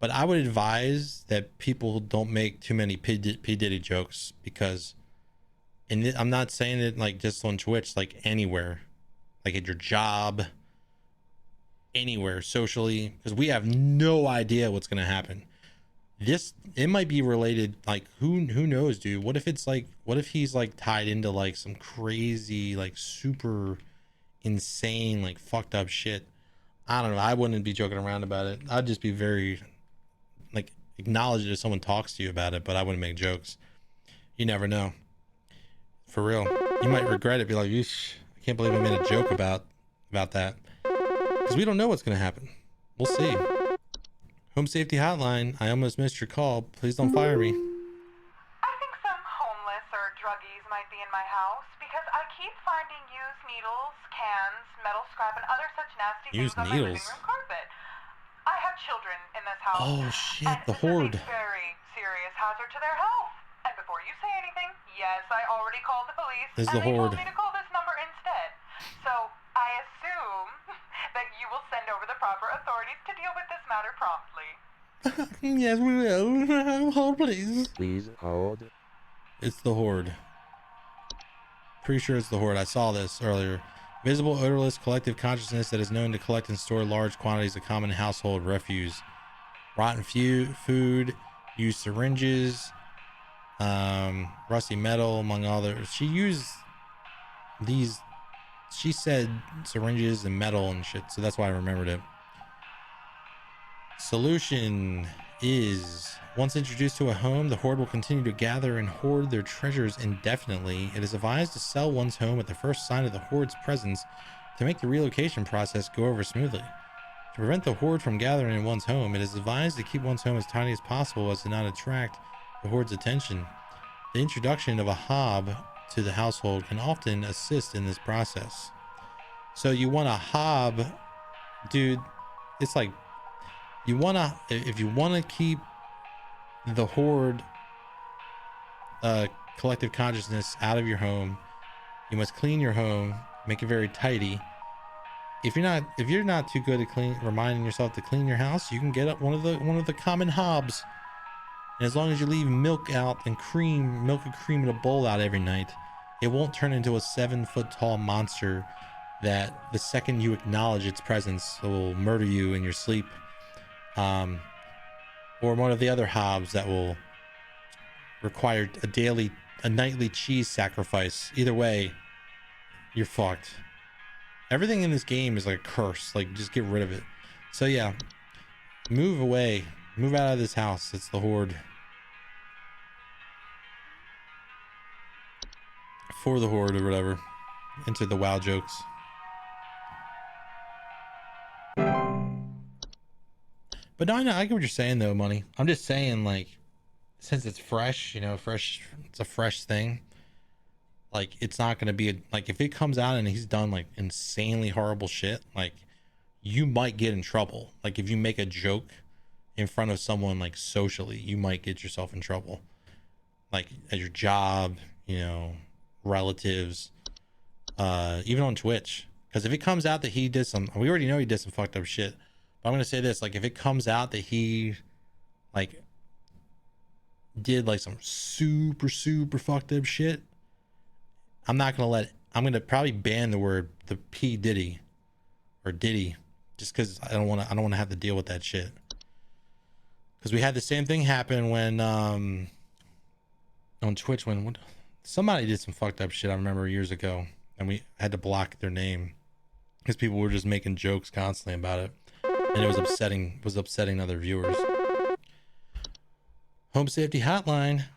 [SPEAKER 1] But I would advise that people don't make too many P. Diddy jokes, because, and I'm not saying it like just on Twitch, like anywhere, like at your job, anywhere socially, because we have no idea what's gonna happen. It might be related, like who knows, dude? What if he's like tied into like some crazy, like super insane, like fucked up shit? I don't know. I wouldn't be joking around about it. I'd just be very like, acknowledge it if someone talks to you about it, but I wouldn't make jokes. You never know. For real. You might regret it, be like, yeesh, I can't believe I made a joke about that. Because we don't know what's gonna happen. We'll see. Home Safety Hotline, I almost missed your call. Please don't fire me.
[SPEAKER 2] I think some homeless or druggies might be in my house, because I keep finding used needles, cans, metal scrap, and other such nasty
[SPEAKER 1] Used
[SPEAKER 2] things on my living
[SPEAKER 1] needles?
[SPEAKER 2] room carpet. I have children in this house.
[SPEAKER 1] Oh shit,
[SPEAKER 2] and
[SPEAKER 1] the horde.
[SPEAKER 2] this is a very serious hazard to their health. And before you say anything, yes, I already called the police.
[SPEAKER 1] This is the
[SPEAKER 2] and they
[SPEAKER 1] horde.
[SPEAKER 2] told me to call this number instead. So I assume that you will send over the proper authorities to deal with this matter promptly.
[SPEAKER 1] Yes, we will. Hold, please.
[SPEAKER 4] Please hold.
[SPEAKER 1] It's the horde. Pretty sure it's the horde. I saw this earlier. Visible, odorless, collective consciousness that is known to collect and store large quantities of common household refuse. Rotten food, used syringes, rusty metal, among others. She said syringes and metal and shit, so that's why I remembered it. Solution is, once introduced to a home, the horde will continue to gather and hoard their treasures indefinitely. It is advised to sell one's home at the first sign of the horde's presence to make the relocation process go over smoothly. To prevent the horde from gathering in one's home, it is advised to keep one's home as tiny as possible as to not attract the horde's attention. The introduction of a hob to the household can often assist in this process. So you want a hob, dude. It's like, if you want to keep the horde collective consciousness out of your home, you must clean your home, make it very tidy. If you're not too good at reminding yourself to clean your house, you can get up one of the common hobs. And as long as you leave milk out and milk and cream in a bowl out every night, it won't turn into a 7-foot tall monster that the second you acknowledge its presence will murder you in your sleep. Or one of the other hobs that will require a nightly cheese sacrifice. Either way, you're fucked. Everything in this game is like a curse. Like, just get rid of it. So yeah, move away, move out of this house. It's the horde. For the horde or whatever. Enter the WoW jokes. But no, I know, I get what you're saying though, Money. I'm just saying, like, since it's fresh, it's a fresh thing. Like, it's not gonna be like, if it comes out and he's done like insanely horrible shit, like, you might get in trouble. Like, if you make a joke in front of someone, like, socially, you might get yourself in trouble. Like, at your job, relatives, even on Twitch. Because if it comes out that he did we already know he did some fucked up shit. But I'm gonna say this, like, if it comes out that he, like, did like some super fucked up shit, I'm gonna probably ban the P Diddy or Diddy, just because I don't want to have to deal with that shit. Because we had the same thing happen when on Twitch when somebody did some fucked up shit, I remember, years ago, and we had to block their name because people were just making jokes constantly about it, and it was upsetting other viewers. Home Safety Hotline,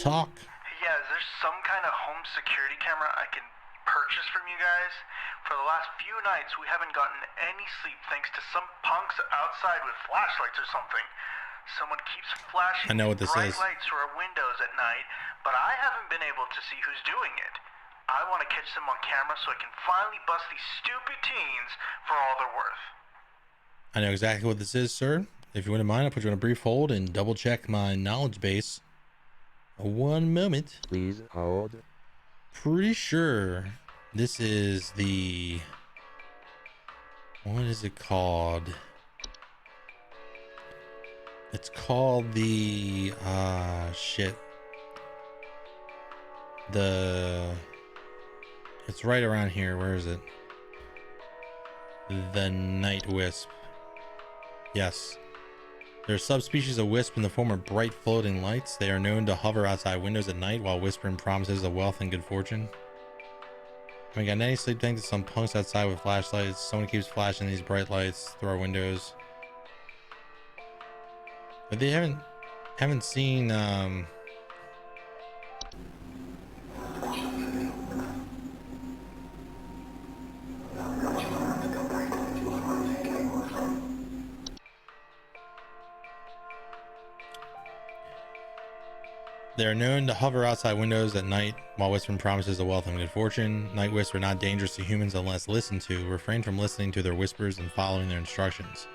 [SPEAKER 1] talk.
[SPEAKER 11] Yeah, is there some kind of home security camera I can purchase from you guys? For the last few nights, we haven't gotten any sleep thanks to some punks outside with flashlights or something. Someone keeps flashing
[SPEAKER 1] I know what this
[SPEAKER 11] bright
[SPEAKER 1] is.
[SPEAKER 11] lights through our windows at night, but I haven't been able to see who's doing it. I want to catch them on camera so I can finally bust these stupid teens for all they're worth.
[SPEAKER 1] I know exactly what this is, sir. If you wouldn't mind, I'll put you on a brief hold and double check my knowledge base. One moment.
[SPEAKER 4] Please hold.
[SPEAKER 1] Pretty sure this is the... What is it called? It's called the... shit. It's right around here. Where is it? The night wisp. Yes. They're a subspecies of wisp in the form of bright floating lights. They are known to hover outside windows at night while whispering promises of wealth and good fortune. We got any sleep thanks to some punks outside with flashlights. Someone keeps flashing these bright lights through our windows. But they haven't seen They are known to hover outside windows at night while whispering promises of wealth and good fortune. Night wisps are not dangerous to humans unless listened to. Refrain from listening to their whispers and following their instructions.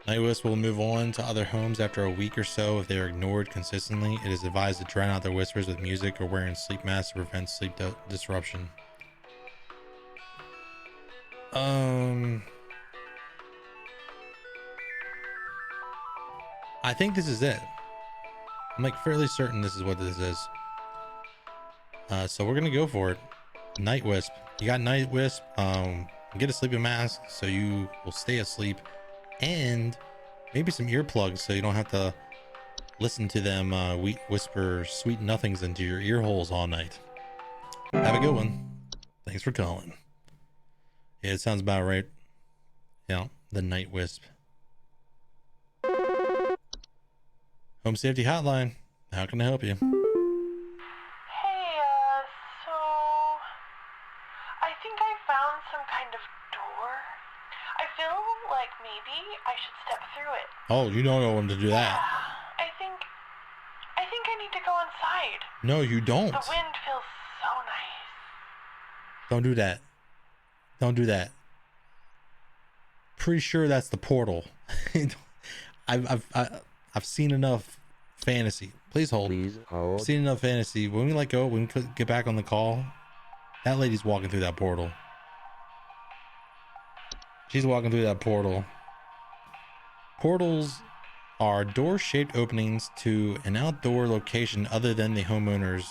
[SPEAKER 1] Night wisps will move on to other homes after a week or so if they are ignored consistently. It is advised to drown out their whispers with music or wearing sleep masks to prevent sleep disruption. I think this is it. I'm like fairly certain this is what this is. So we're gonna go for it. Night wisp. You got night wisp. Get a sleeping mask so you will stay asleep, and maybe some earplugs so you don't have to listen to them whisper sweet nothings into your ear holes all night. Have a good one. Thanks for calling. Yeah, it sounds about right. Yeah, the night wisp. Home Safety Hotline. How can I help you?
[SPEAKER 2] Hey, so I think I found some kind of door. I feel like maybe I should step through it.
[SPEAKER 1] Oh, you don't want to do that.
[SPEAKER 2] Yeah, I think I need to go inside.
[SPEAKER 1] No, you don't.
[SPEAKER 2] The wind feels so nice.
[SPEAKER 1] Don't do that. Don't do that. Pretty sure that's the portal. I've seen enough fantasy. Please hold.
[SPEAKER 4] Please hold.
[SPEAKER 1] I've seen enough fantasy. When we let go, when we get back on the call, that lady's walking through that portal. She's walking through that portal. Portals are door-shaped openings to an outdoor location other than the homeowners.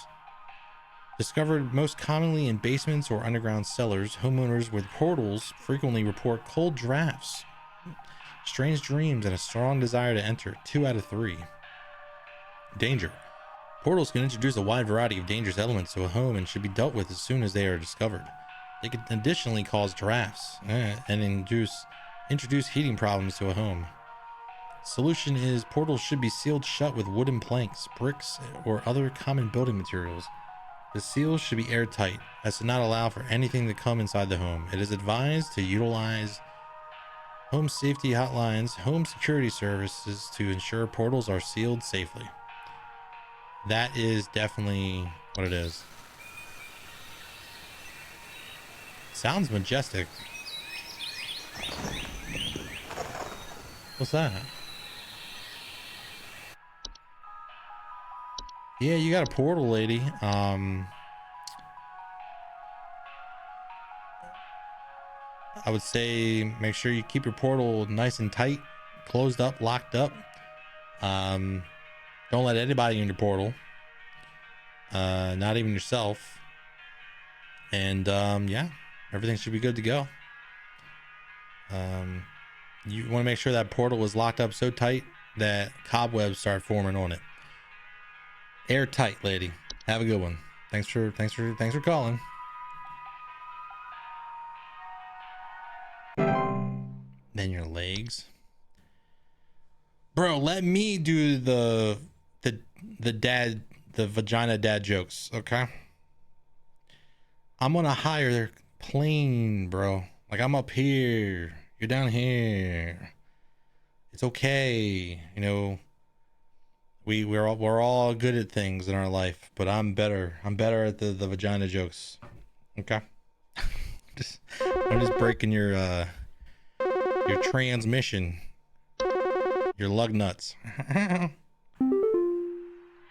[SPEAKER 1] Discovered most commonly in basements or underground cellars, homeowners with portals frequently report cold drafts, strange dreams, and a strong desire to enter. 2 out of 3. Danger. Portals can introduce a wide variety of dangerous elements to a home and should be dealt with as soon as they are discovered. They can additionally cause drafts and introduce heating problems to a home. Solution is portals should be sealed shut with wooden planks, bricks, or other common building materials. The seals should be airtight as to not allow for anything to come inside the home. It is advised to utilize Home safety hotlines, home security services to ensure portals are sealed safely. That is definitely what it is. Sounds majestic. What's that? Yeah, you got a portal, lady. I would say make sure you keep your portal nice and tight, closed up, locked up. Don't let anybody in your portal. Not even yourself. And yeah, everything should be good to go. You want to make sure that portal is locked up so tight that cobwebs start forming on it. Airtight, lady. Have a good one. Thanks for calling. Then your legs. Bro, let me do the vagina dad jokes, okay? I'm gonna hire their plane, bro. Like, I'm up here, you're down here. It's okay, you know. We're all good at things in our life, but I'm better at the vagina jokes. Okay. I'm just breaking your transmission, your lug nuts.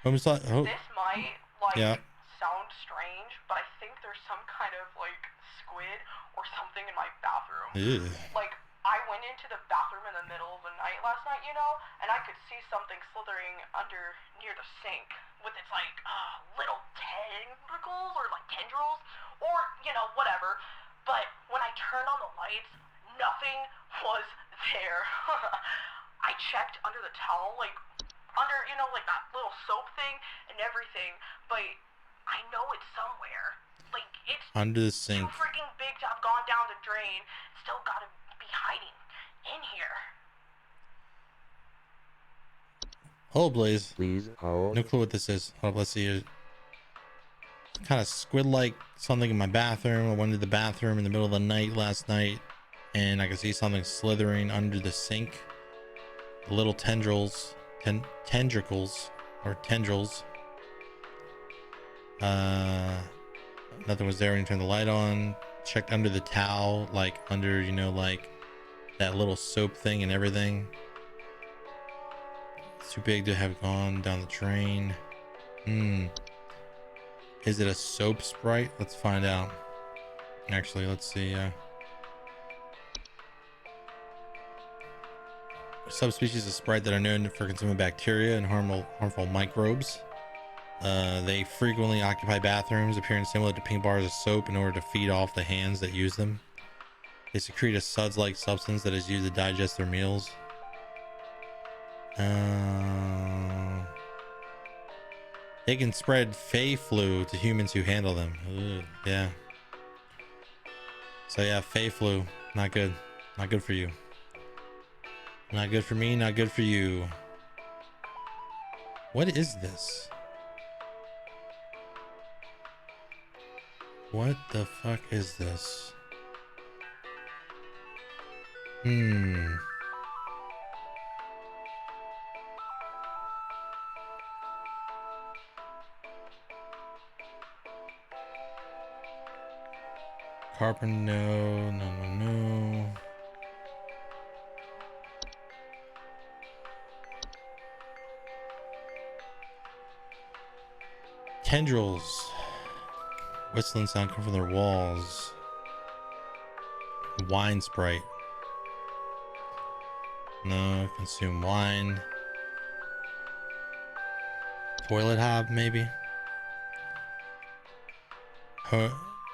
[SPEAKER 2] This might
[SPEAKER 1] yeah.
[SPEAKER 2] sound strange, but I think there's some kind of squid or something in my bathroom.
[SPEAKER 1] Ew.
[SPEAKER 2] I went into the bathroom in the middle of the night last night, and I could see something slithering under near the sink with its little tentacles or tendrils or whatever. But when I turned on the lights, nothing was there. I checked under the towel, under that little soap thing and everything, but I know it's somewhere. It's
[SPEAKER 1] under the sink.
[SPEAKER 2] Too freaking big to have gone down the drain. Still gotta be hiding in here.
[SPEAKER 1] Oh, Blaze.
[SPEAKER 4] Please hold.
[SPEAKER 1] No clue what this is. Oh, let's see. Kind of squid-like something in my bathroom. I went to the bathroom in the middle of the night last night, and I could see something slithering under the sink. Little tendrils. Tendricles. Or tendrils. Nothing was there when you turned the light on. Checked under the towel, under, that little soap thing and everything. It's too big to have gone down the drain. Is it a soap sprite? Let's find out. Actually, let's see. Subspecies of sprite that are known for consuming bacteria and harmful microbes. They frequently occupy bathrooms, appearing similar to pink bars of soap in order to feed off the hands that use them. They secrete a suds-like substance that is used to digest their meals. They can spread Fey flu to humans who handle them. Ugh, yeah. So yeah, Fey flu, not good. Not good for you. Not good for me, not good for you. What is this? What the fuck is this? Carpenter, no. Tendrils. Whistling sound come from their walls. Wine sprite. No, consume wine. Toilet hob, maybe.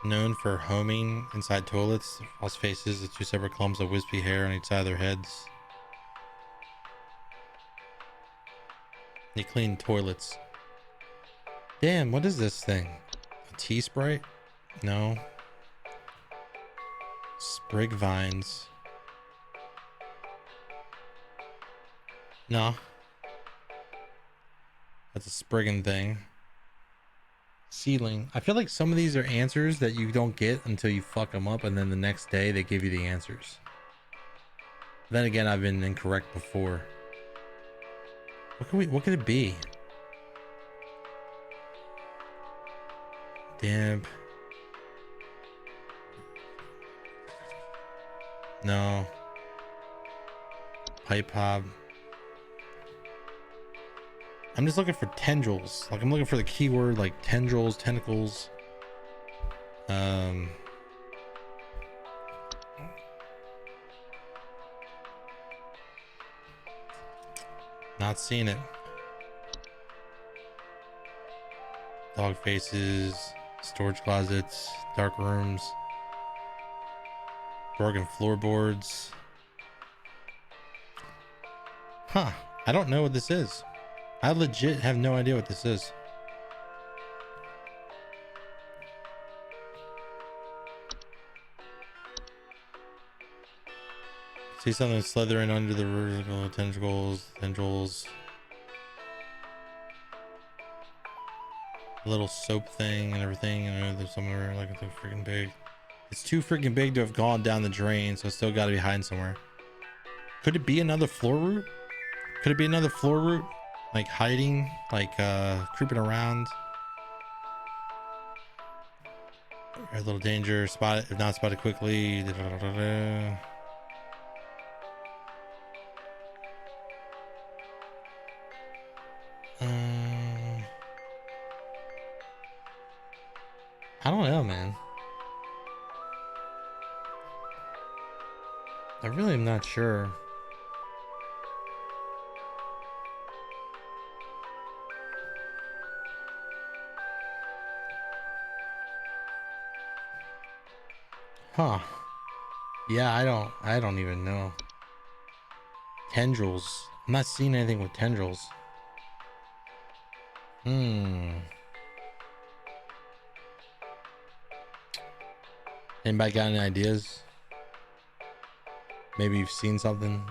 [SPEAKER 1] Known for homing inside toilets. False faces with two separate clumps of wispy hair on each side of their heads. They clean toilets. Damn, what is this thing? A tea sprite? No. Sprig vines. No. That's a spriggin' thing. Seedling. I feel like some of these are answers that you don't get until you fuck them up, and then the next day they give you the answers. Then again, I've been incorrect before. What could it be? Damp. No. Pipe hop. I'm just looking for tendrils. Like I'm looking for the keyword like tendrils, tentacles. Not seeing it. Dog faces, storage closets, dark rooms, broken floorboards. Huh. I don't know what this is. I legit have no idea what this is. See something slithering under the vertical tendrils. A little soap thing and everything. I know there's somewhere like it's freaking big. It's too freaking big to have gone down the drain, so it's still got to be hiding somewhere. Could it be another floor root? Could it be another floor root? Like hiding, like creeping around. A little danger. Spot it if not spotted quickly. I don't know, man. I really am not sure. Huh. Yeah, I don't even know. Tendrils. I'm not seeing anything with tendrils. Anybody got any ideas? Maybe you've seen something.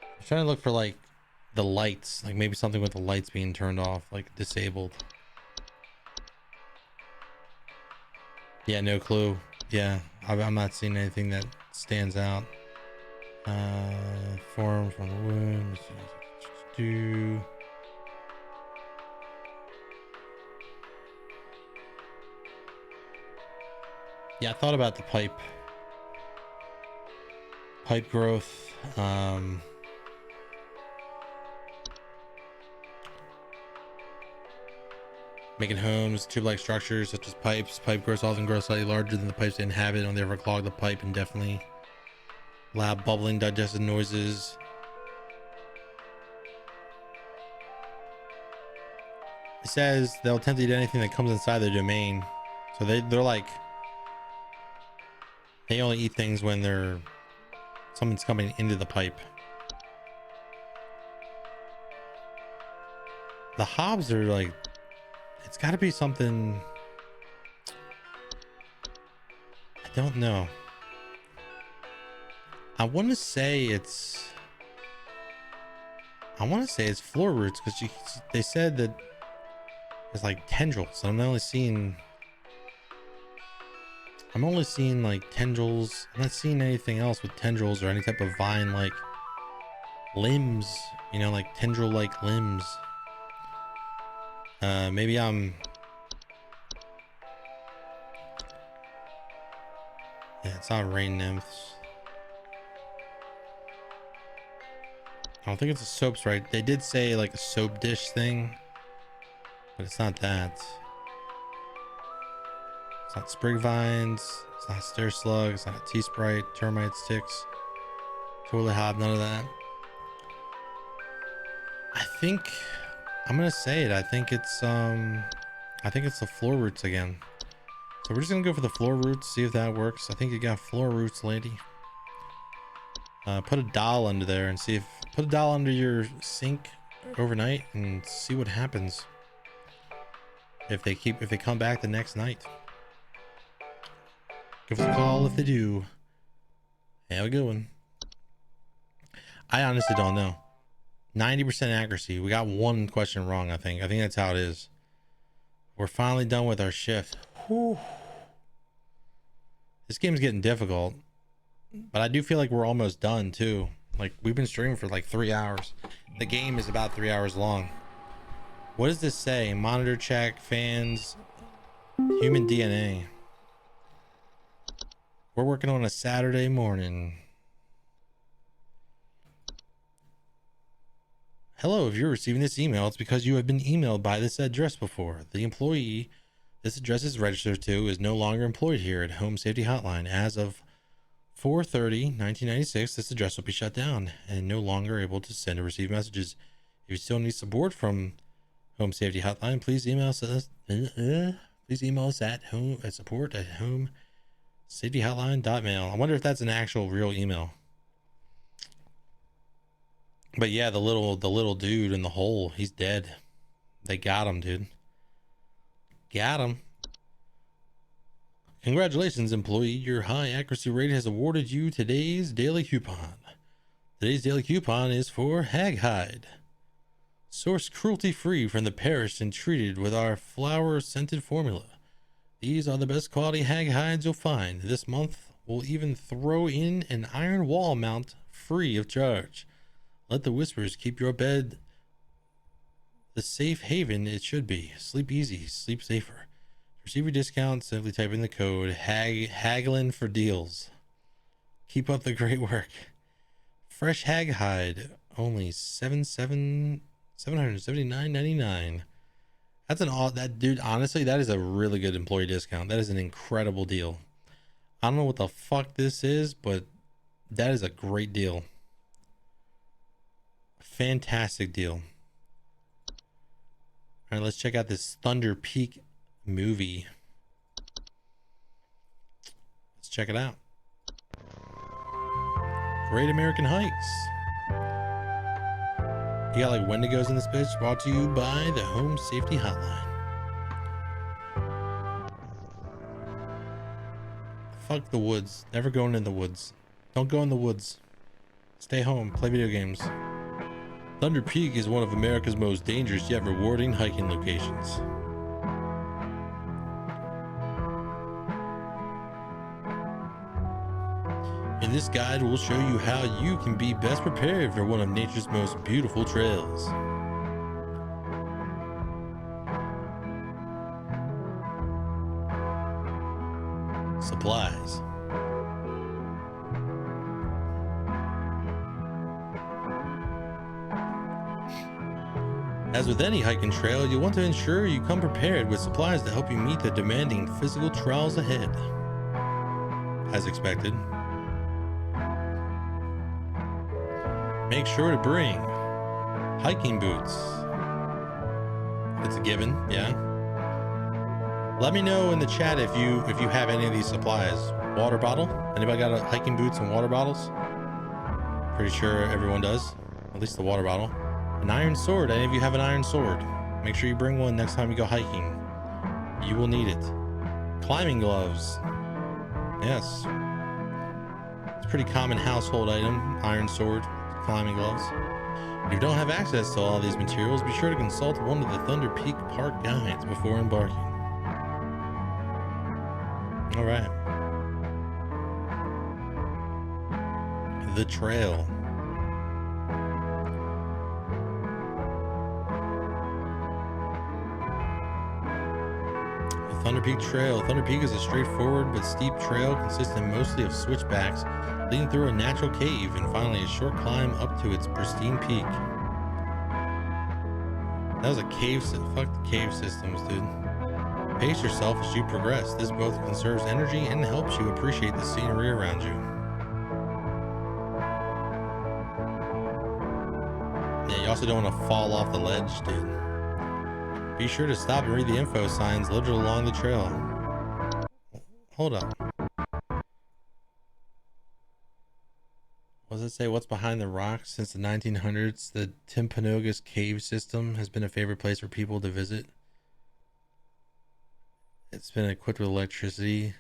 [SPEAKER 1] I'm trying to look for like the lights, like maybe something with the lights being turned off, like disabled. Yeah, no clue. Yeah, I'm not seeing anything that stands out. Forms from the wound. Yeah, I thought about the pipe growth. Making homes, tube-like structures such as pipes. Pipe growth often grows slightly larger than the pipes they inhabit, and therefore clog the pipe indefinitely. Loud bubbling, digested noises. It says they'll attempt to eat anything that comes inside their domain. So they're like, they only eat things when something's coming into the pipe. The hobs are like, it's got to be something. I don't know. I want to say it's floor roots because they said that it's like tendrils. I'm only seeing like tendrils. I'm not seeing anything else with tendrils or any type of vine like limbs, you know, like tendril like limbs. Maybe I'm it's not rain nymphs. I don't think it's a soaps, right? They did say like a soap dish thing, but it's not that. It's not sprig vines. It's not stair slug. It's not a tea sprite, termites, ticks, toilet hob, none of that. I think I'm gonna say it. I think it's the floor roots again. So we're just gonna go for the floor roots, see if that works. I think you got floor roots, lady. Put a doll under there and put a doll under your sink overnight and see what happens. If they come back the next night. Give us a call if they do. Have a good one. I honestly don't know. 90% accuracy. We got one question wrong, I think. I think that's how it is. We're finally done with our shift. Whew. This game's getting difficult, but I do feel like we're almost done too. Like, we've been streaming for like 3 hours. The game is about 3 hours long. What does this say? Monitor check, fans, human DNA. We're working on a Saturday morning. Hello, if you're receiving this email, it's because you have been emailed by this address before. The employee this address is registered to is no longer employed here at Home Safety Hotline. As of 4/30/1996, this address will be shut down and no longer able to send or receive messages. If you still need support from Home Safety Hotline, please email us at support@homesafetyhotline.mail. I wonder if that's an actual real email. But yeah, the little dude in the hole, he's dead. They got him, dude. Got him. Congratulations, employee. Your high accuracy rate has awarded you today's daily coupon. Today's daily coupon is for hag hide. Sourced cruelty-free from the parish and treated with our flower-scented formula. These are the best quality hag hides you'll find. This month, we'll even throw in an iron wall mount free of charge. Let the whispers keep your bed the safe haven it should be. Sleep easy, sleep safer. To receive your discount, simply type in the code haggling for deals. Keep up the great work. Fresh hag hide, only $779.99. That's that dude, honestly, that is a really good employee discount. That is an incredible deal. I don't know what the fuck this is, but that is a great deal. Fantastic deal. All right, let's check out this Thunder Peak movie. Let's check it out. Great American Hikes. You got like Wendigos in this bitch. Brought to you by the Home Safety Hotline. Fuck the woods. Never going in the woods. Don't go in the woods. Stay home. Play video games. Thunder Peak is one of America's most dangerous yet rewarding hiking locations. In this guide, we'll show you how you can be best prepared for one of nature's most beautiful trails. Supplies. As with any hiking trail, you'll want to ensure you come prepared with supplies to help you meet the demanding physical trials ahead. As expected. Make sure to bring hiking boots. It's a given, yeah. Let me know in the chat if you have any of these supplies. Water bottle. Anybody got hiking boots and water bottles? Pretty sure everyone does. At least the water bottle. An iron sword. Any of you have an iron sword? Make sure you bring one next time you go hiking. You will need it. Climbing gloves. Yes. It's a pretty common household item. Iron sword, climbing gloves. If you don't have access to all these materials, be sure to consult one of the Thunder Peak Park guides before embarking. All right. The trail. Thunder Peak Trail. Thunder Peak is a straightforward but steep trail consisting mostly of switchbacks leading through a natural cave and finally a short climb up to its pristine peak. That was a cave. Fuck the cave systems, dude. Pace yourself as you progress. This both conserves energy and helps you appreciate the scenery around you. Yeah, you also don't want to fall off the ledge, dude. Be sure to stop and read the info signs littered along the trail. Hold up. What does it say? What's behind the rocks? Since the 1900s, the Timpanogos cave system has been a favorite place for people to visit. It's been equipped with electricity.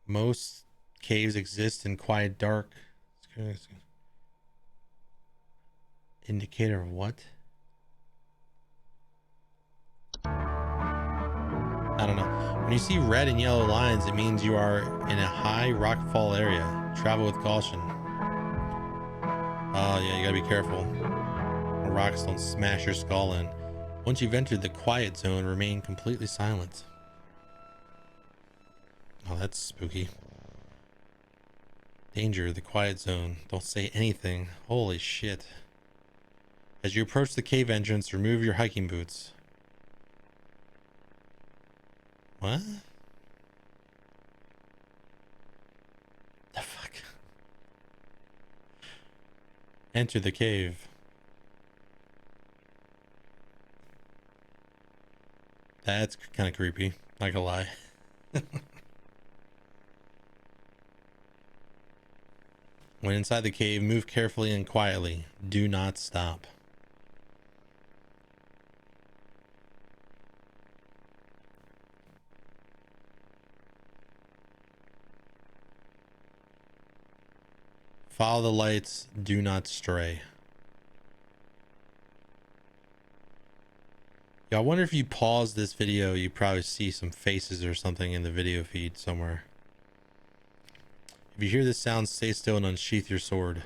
[SPEAKER 1] Most caves exist in quiet, dark. Indicator of what? I don't know. When you see red and yellow lines, it means you are in a high rockfall area. Travel with caution. Oh yeah, you gotta be careful. Rocks don't smash your skull in. Once you've entered the quiet zone, remain completely silent. Oh, that's spooky. Danger, the quiet zone. Don't say anything. Holy shit. As you approach the cave entrance, remove your hiking boots. What? The fuck? Enter the cave. That's kind of creepy, not gonna lie. When inside the cave, move carefully and quietly. Do not stop. Follow the lights. Do not stray. Yeah, I wonder if you pause this video, you probably see some faces or something in the video feed somewhere. If you hear this sound, stay still and unsheath your sword.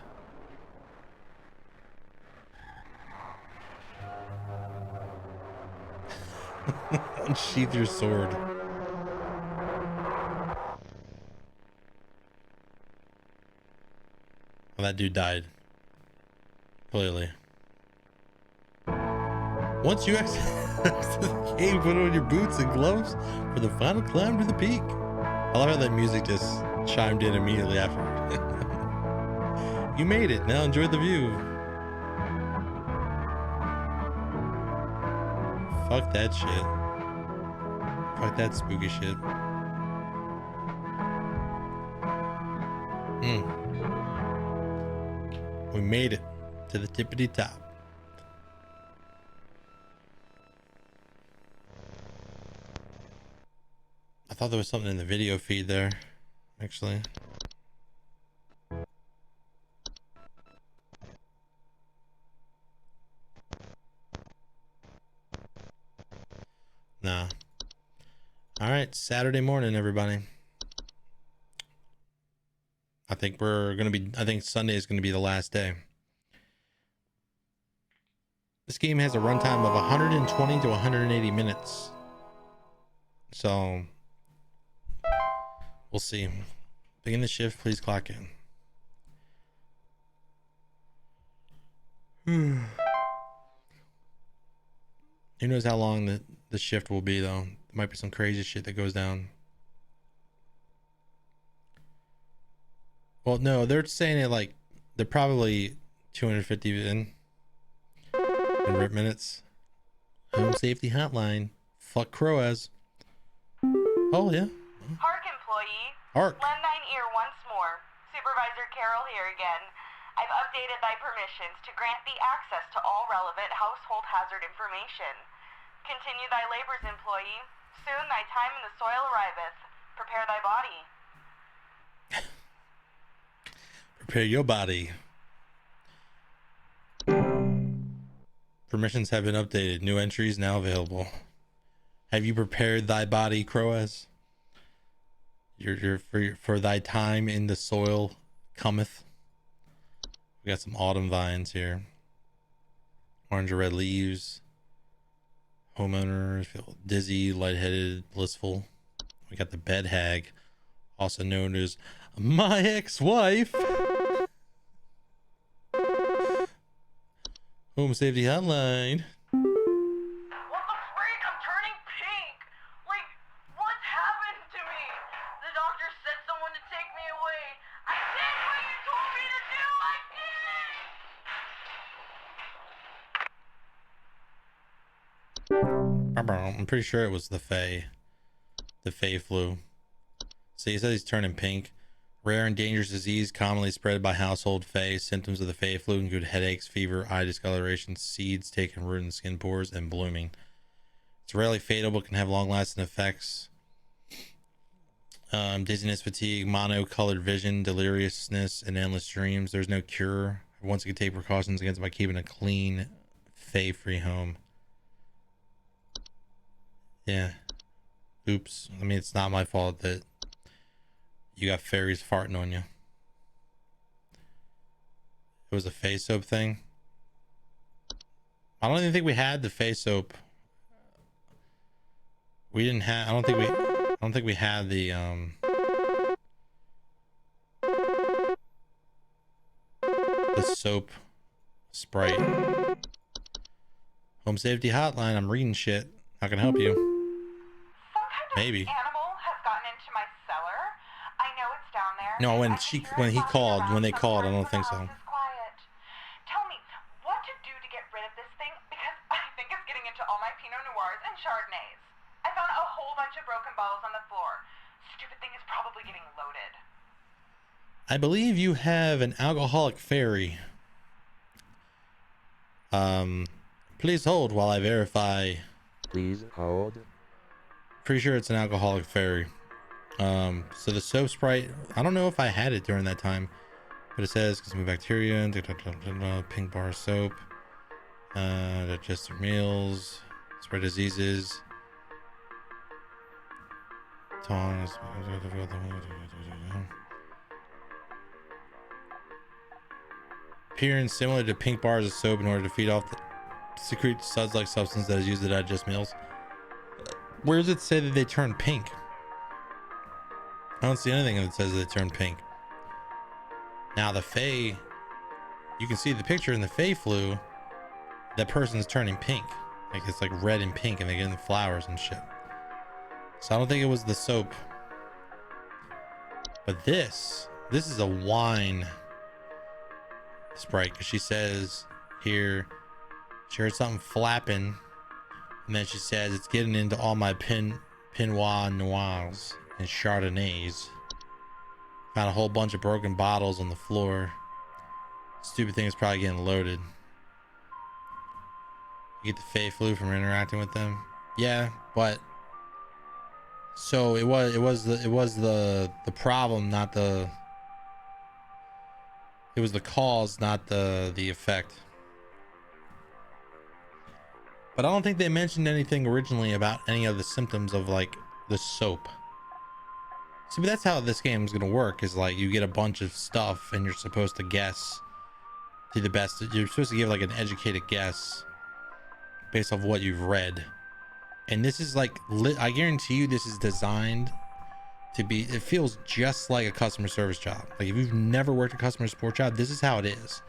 [SPEAKER 1] Unsheath your sword. Well, that dude died. Clearly. Once you exit the cave, put on your boots and gloves for the final climb to the peak. I love how that music just chimed in immediately after. You made it. Now enjoy the view. Fuck that shit. Fuck that spooky shit. We made it to the tippity top. I thought there was something in the video feed there, actually. Nah. All right, Saturday morning, everybody. I think Sunday is gonna be the last day. This game has a runtime of 120 to 180 minutes. So we'll see. Begin the shift, please clock in. Who knows how long the shift will be, though? There might be some crazy shit that goes down. Well, no, they're saying it like they're probably 250 in RIP minutes. Home safety hotline. Fuck Croaz. Oh, yeah.
[SPEAKER 2] Park employee.
[SPEAKER 1] Hark.
[SPEAKER 2] Lend thine ear once more. Supervisor Carroll here again. I've updated thy permissions to grant thee access to all relevant household hazard information. Continue thy labors, employee. Soon thy time in the soil arriveth. Prepare thy body.
[SPEAKER 1] Prepare your body. Permissions have been updated. New entries now available. Have you prepared thy body, Croaz? For thy time in the soil cometh. We got some autumn vines here. Orange or red leaves. Homeowner, feel dizzy, lightheaded, blissful. We got the bed hag, also known as my ex-wife. Home safety hotline.
[SPEAKER 7] What the freak? I'm turning pink. Like, what's happened to me? The doctor said someone to take me away. I did what you told me to do. I
[SPEAKER 1] did. I'm pretty sure it was the Fae. The Fae flu. See, he says he's turning pink. Rare and dangerous disease commonly spread by household Fae. Symptoms of the Fae flu include headaches, fever, eye discoloration, seeds taking root in skin pores, and blooming. It's rarely fatal but can have long-lasting effects. Dizziness, fatigue, mono-colored vision, deliriousness, and endless dreams. There's no cure. Once you can take precautions against it by keeping a clean, Fae-free home. Yeah. Oops. I mean, it's not my fault that you got fairies farting on you. It was a face soap thing. I don't even think we had the face soap. We didn't have. I don't think we had the soap Sprite. Home safety hotline. I'm reading shit. How can I help you?
[SPEAKER 2] Some kind of
[SPEAKER 1] Maybe.
[SPEAKER 2] animal has gotten into my cellar. I know it's down there.
[SPEAKER 1] No, when they called, I don't think so.
[SPEAKER 2] Quiet. Tell me what to do to get rid of this thing because I think it's getting into all my Pinot Noirs and Chardonnays. I found a whole bunch of broken bottles on the floor. Stupid thing is probably getting loaded.
[SPEAKER 1] I believe you have an alcoholic fairy. Please hold while I verify.
[SPEAKER 4] Please hold.
[SPEAKER 1] Pretty sure it's an alcoholic fairy. So the soap Sprite, I don't know if I had it during that time, but it says consume bacteria, pink bar soap, digestive meals, spread diseases, tongs. Appearance similar to pink bars of soap in order to feed off the secrete suds-like substance that is used to digest meals. Where does it say that they turn pink? I don't see anything that says they turn pink. Now the Fae, you can see the picture in the Fae flu. That person's turning pink, like it's like red and pink, and they're getting flowers and shit. So I don't think it was the soap. But this is a wine Sprite, because she says here she heard something flapping, and then she says it's getting into all my Pinot Noirs and Chardonnays. Found a whole bunch of broken bottles on the floor. Stupid thing is probably getting loaded. You get the Fae flu from interacting with them. Yeah, but so it was the problem, not the. It was the cause, not the effect. But I don't think they mentioned anything originally about any of the symptoms of like the soap. See, but that's how this game is going to work, is like you get a bunch of stuff and you're supposed to guess to the best. You're supposed to give like an educated guess based off what you've read. And this is like, I guarantee you this is designed to be, it feels just like a customer service job. Like if you've never worked a customer support job, this is how it is.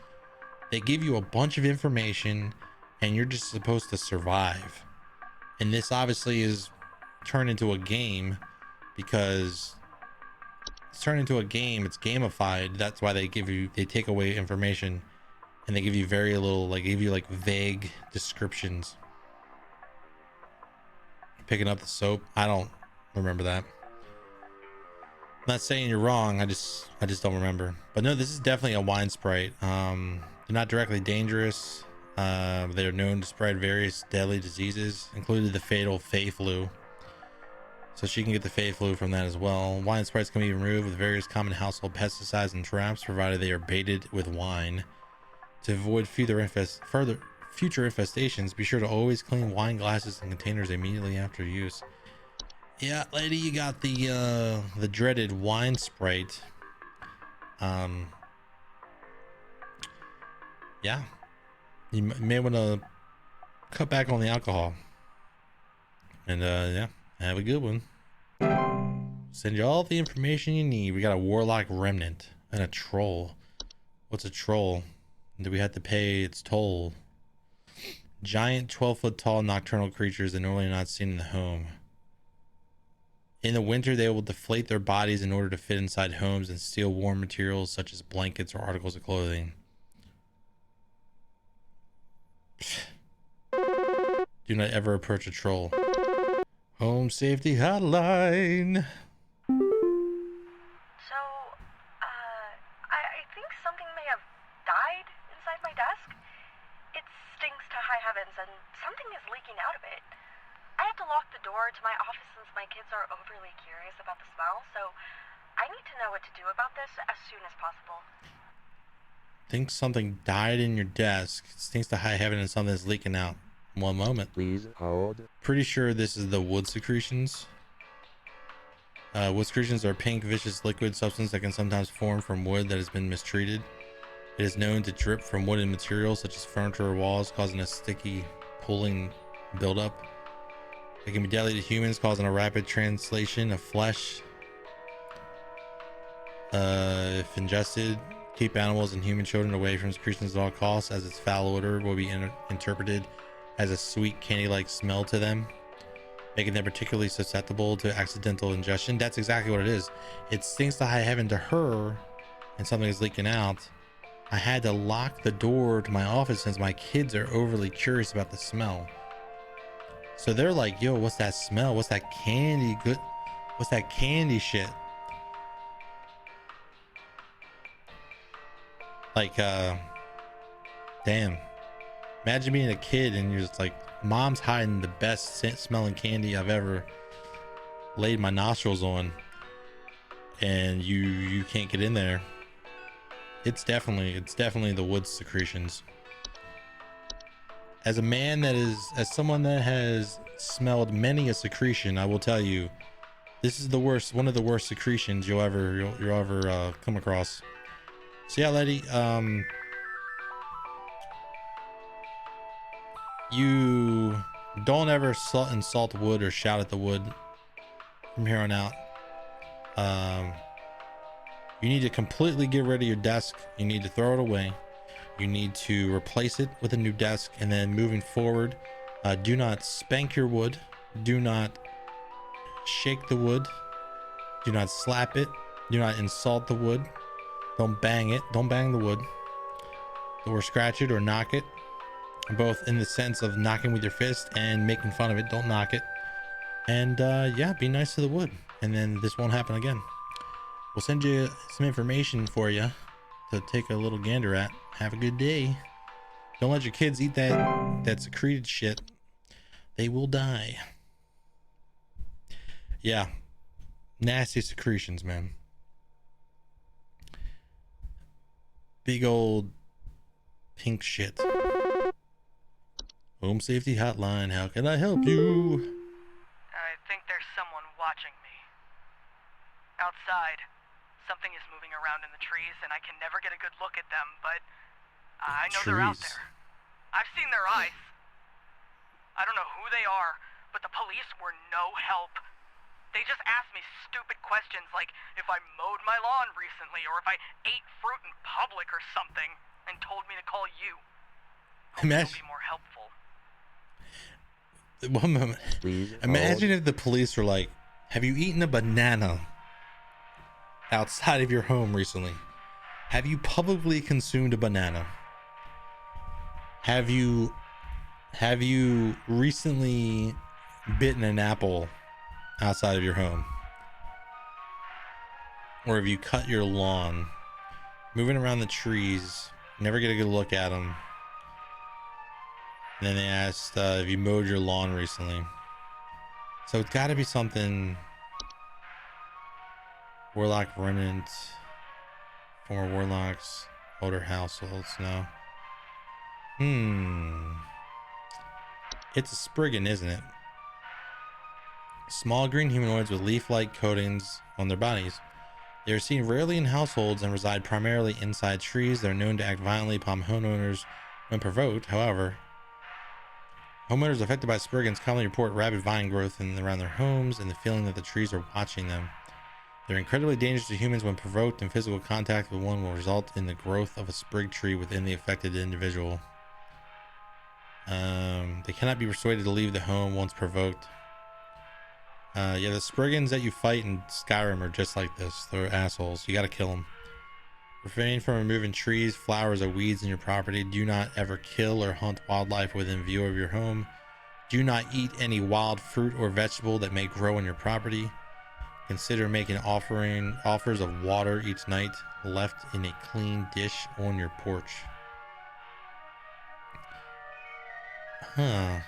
[SPEAKER 1] They give you a bunch of information and you're just supposed to survive. And this obviously is turned into a game because it's turned into a game. It's gamified. That's why they take away information and they give you very little, like give you like vague descriptions. Picking up the soap. I don't remember that. I'm not saying you're wrong. I just don't remember. But no, this is definitely a wine Sprite. They're not directly dangerous. They're known to spread various deadly diseases, including the fatal Fae flu. So she can get the Fae flu from that as well. Wine Sprites can be removed with various common household pesticides and traps, provided they are baited with wine. To avoid future infestations, be sure to always clean wine glasses and containers immediately after use. Yeah, lady, you got the dreaded wine Sprite. Yeah, you may want to cut back on the alcohol. And yeah, have a good one. Send you all the information you need. We got a warlock remnant and a troll. What's a troll? Do we have to pay its toll? Giant 12-foot tall nocturnal creatures that normally are not seen in the home. In the winter, they will deflate their bodies in order to fit inside homes and steal warm materials such as blankets or articles of clothing. Do not ever approach a troll. Home safety hotline.
[SPEAKER 12] So, I think something may have died inside my desk. It stinks to high heavens and something is leaking out of it. I have to lock the door to my office since my kids are overly curious about the smell, so I need to know what to do about this as soon as possible.
[SPEAKER 1] Think something died in your desk. It stinks to high heaven and something is leaking out. One moment.
[SPEAKER 4] Please hold.
[SPEAKER 1] Pretty sure this is the wood secretions. Wood secretions are a pink, vicious liquid substance that can sometimes form from wood that has been mistreated. It is known to drip from wooden materials such as furniture or walls, causing a sticky, pulling buildup. It can be deadly to humans, causing a rapid translation of flesh. If ingested, keep animals and human children away from secretions at all costs, as its foul odor will be interpreted as a sweet candy-like smell to them, making them particularly susceptible to accidental ingestion. That's exactly what it is. It stinks to high heaven to her, and something is leaking out. I had to lock the door to my office since my kids are overly curious about the smell. So they're like, yo, what's that smell? What's that candy good? What's that candy shit? Like, damn. Imagine being a kid and you're just like, mom's hiding the best scent smelling candy I've ever laid my nostrils on, and you can't get in there. It's definitely the wood secretions. As someone that has smelled many a secretion, I will tell you, this is one of the worst secretions you'll ever come across. So yeah, lady, you don't ever insult wood or shout at the wood from here on out. You need to completely get rid of your desk. You need to throw it away. You need to replace it with a new desk, and then moving forward, do not spank your wood. Do not shake the wood. Do not slap it. Do not insult the wood. Don't bang it. Don't bang the wood. Or scratch it or knock it. Both in the sense of knocking with your fist and making fun of it. Don't knock it. And yeah, be nice to the wood, and then this won't happen again. We'll send you some information for you to take a little gander at. Have a good day. Don't let your kids eat that secreted shit. They will die. Yeah. Nasty secretions, man. Big old pink shit. Home Safety Hotline, how can I help you?
[SPEAKER 7] I think there's someone watching me. Outside, something is moving around in the trees, and I can never get a good look at them, but I know they're out there. I've seen their eyes. I don't know who they are, but the police were no help. They just asked me stupid questions like if I mowed my lawn recently or if I ate fruit in public or something, and told me to call you. It'll be more helpful.
[SPEAKER 1] One moment. Imagine if the police were like, have you eaten a banana outside of your home recently? Have you publicly consumed a banana? Have you recently bitten an apple outside of your home? Or have you cut your lawn? Moving around the trees, never get a good look at them. And then they asked, have you mowed your lawn recently? So it's got to be something. Warlock remnant, former warlocks, older households. No. It's a Spriggan, isn't it? Small green humanoids with leaf-like coatings on their bodies. They are seen rarely in households and reside primarily inside trees. They are known to act violently upon homeowners when provoked. However, homeowners affected by Spriggans commonly report rapid vine growth around their homes and the feeling that the trees are watching them. They're incredibly dangerous to humans when provoked, and physical contact with one will result in the growth of a sprig tree within the affected individual. They cannot be persuaded to leave the home once provoked. Yeah, the Spriggans that you fight in Skyrim are just like this. They're assholes. You gotta kill them. Refrain from removing trees, flowers, or weeds in your property. Do not ever kill or hunt wildlife within view of your home. Do not eat any wild fruit or vegetable that may grow on your property. Consider making offers of water each night left in a clean dish on your porch. Huh.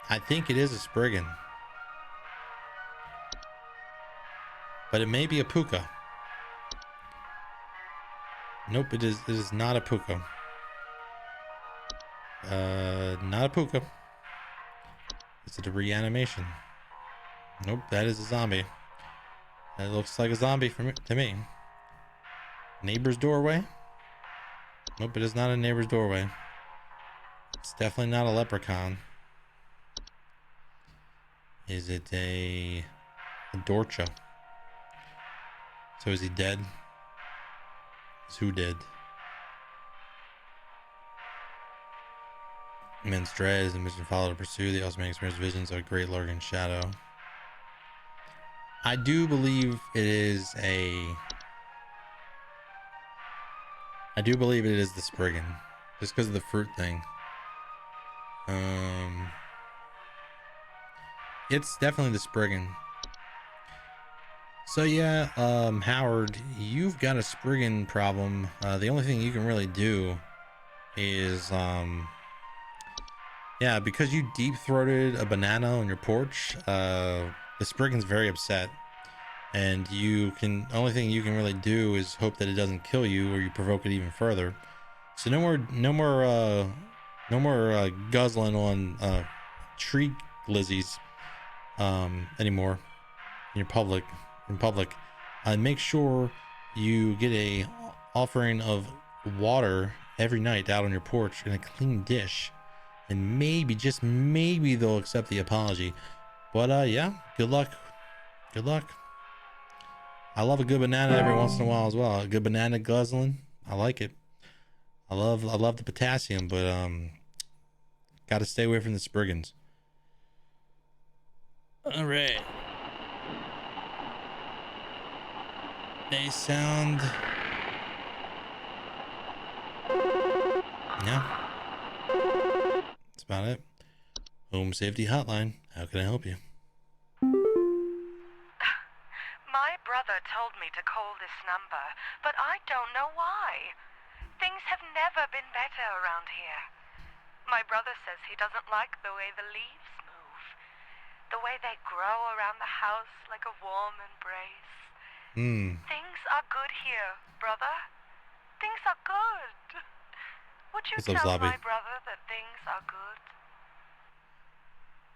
[SPEAKER 1] I think it is a Spriggan. But it may be a puka. Nope, it is not a puka. Not a puka. Is it a reanimation? Nope, that is a zombie. That looks like a zombie to me. Neighbor's doorway? Nope, it is not a neighbor's doorway. It's definitely not a leprechaun. Is it a Dorcha? So is he dead? Is who dead? Men's dread is the mission follow to pursue. They also may experience visions of a great lurking shadow. I do believe it is the Spriggan. Just because of the fruit thing. It's definitely the Spriggan. So yeah, Howard, you've got a Spriggan problem. The only thing you can really do is, yeah, because you deep-throated a banana on your porch, the Spriggan's very upset. And only thing you can really do is hope that it doesn't kill you or you provoke it even further. So no more guzzling on tree lizzies anymore in public. Make sure you get a offering of water every night out on your porch in a clean dish, and maybe, just maybe, they'll accept the apology. But yeah, good luck. I love a good banana every once in a while as well. A good banana guzzling, I like it. I love the potassium, but got to stay away from the Spriggans. All right. They sound. Yeah. That's about it. Home Safety Hotline. How can I help you?
[SPEAKER 12] My brother told me to call this number, but I don't know why. Things have never been better around here. My brother says he doesn't like the way the leaves move. The way they grow around the house like a warm embrace. Things are good here, brother. Things are good. Would you tell my brother that things are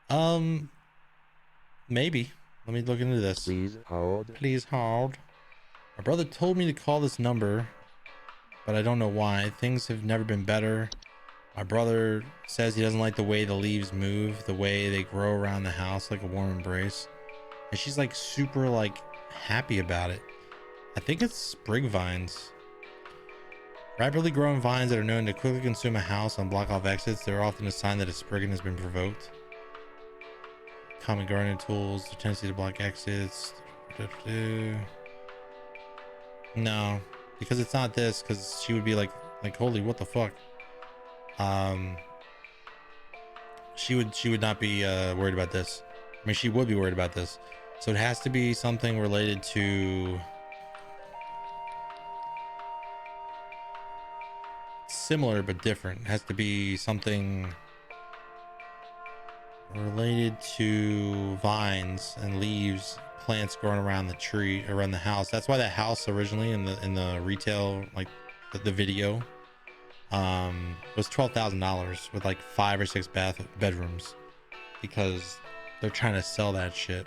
[SPEAKER 12] good?
[SPEAKER 1] Maybe. Let me look into this.
[SPEAKER 4] Please hold.
[SPEAKER 1] My brother told me to call this number, but I don't know why. Things have never been better. My brother says he doesn't like the way the leaves move, the way they grow around the house like a warm embrace. And she's like super like happy about it. I think it's sprig vines. Rapidly growing vines that are known to quickly consume a house and block off exits. They're often a sign that a Spriggan has been provoked. Common gardening tools, the tendency to block exits. No, because it's not this, because she would be like holy, what the fuck. She would not be worried about this. I mean, she would be worried about this. So it has to be something related to similar but different. It has to be something related to vines and leaves, plants growing around the house. That's why that house originally in the retail, like the video, was $12,000 with like 5 or 6 bedrooms, because they're trying to sell that shit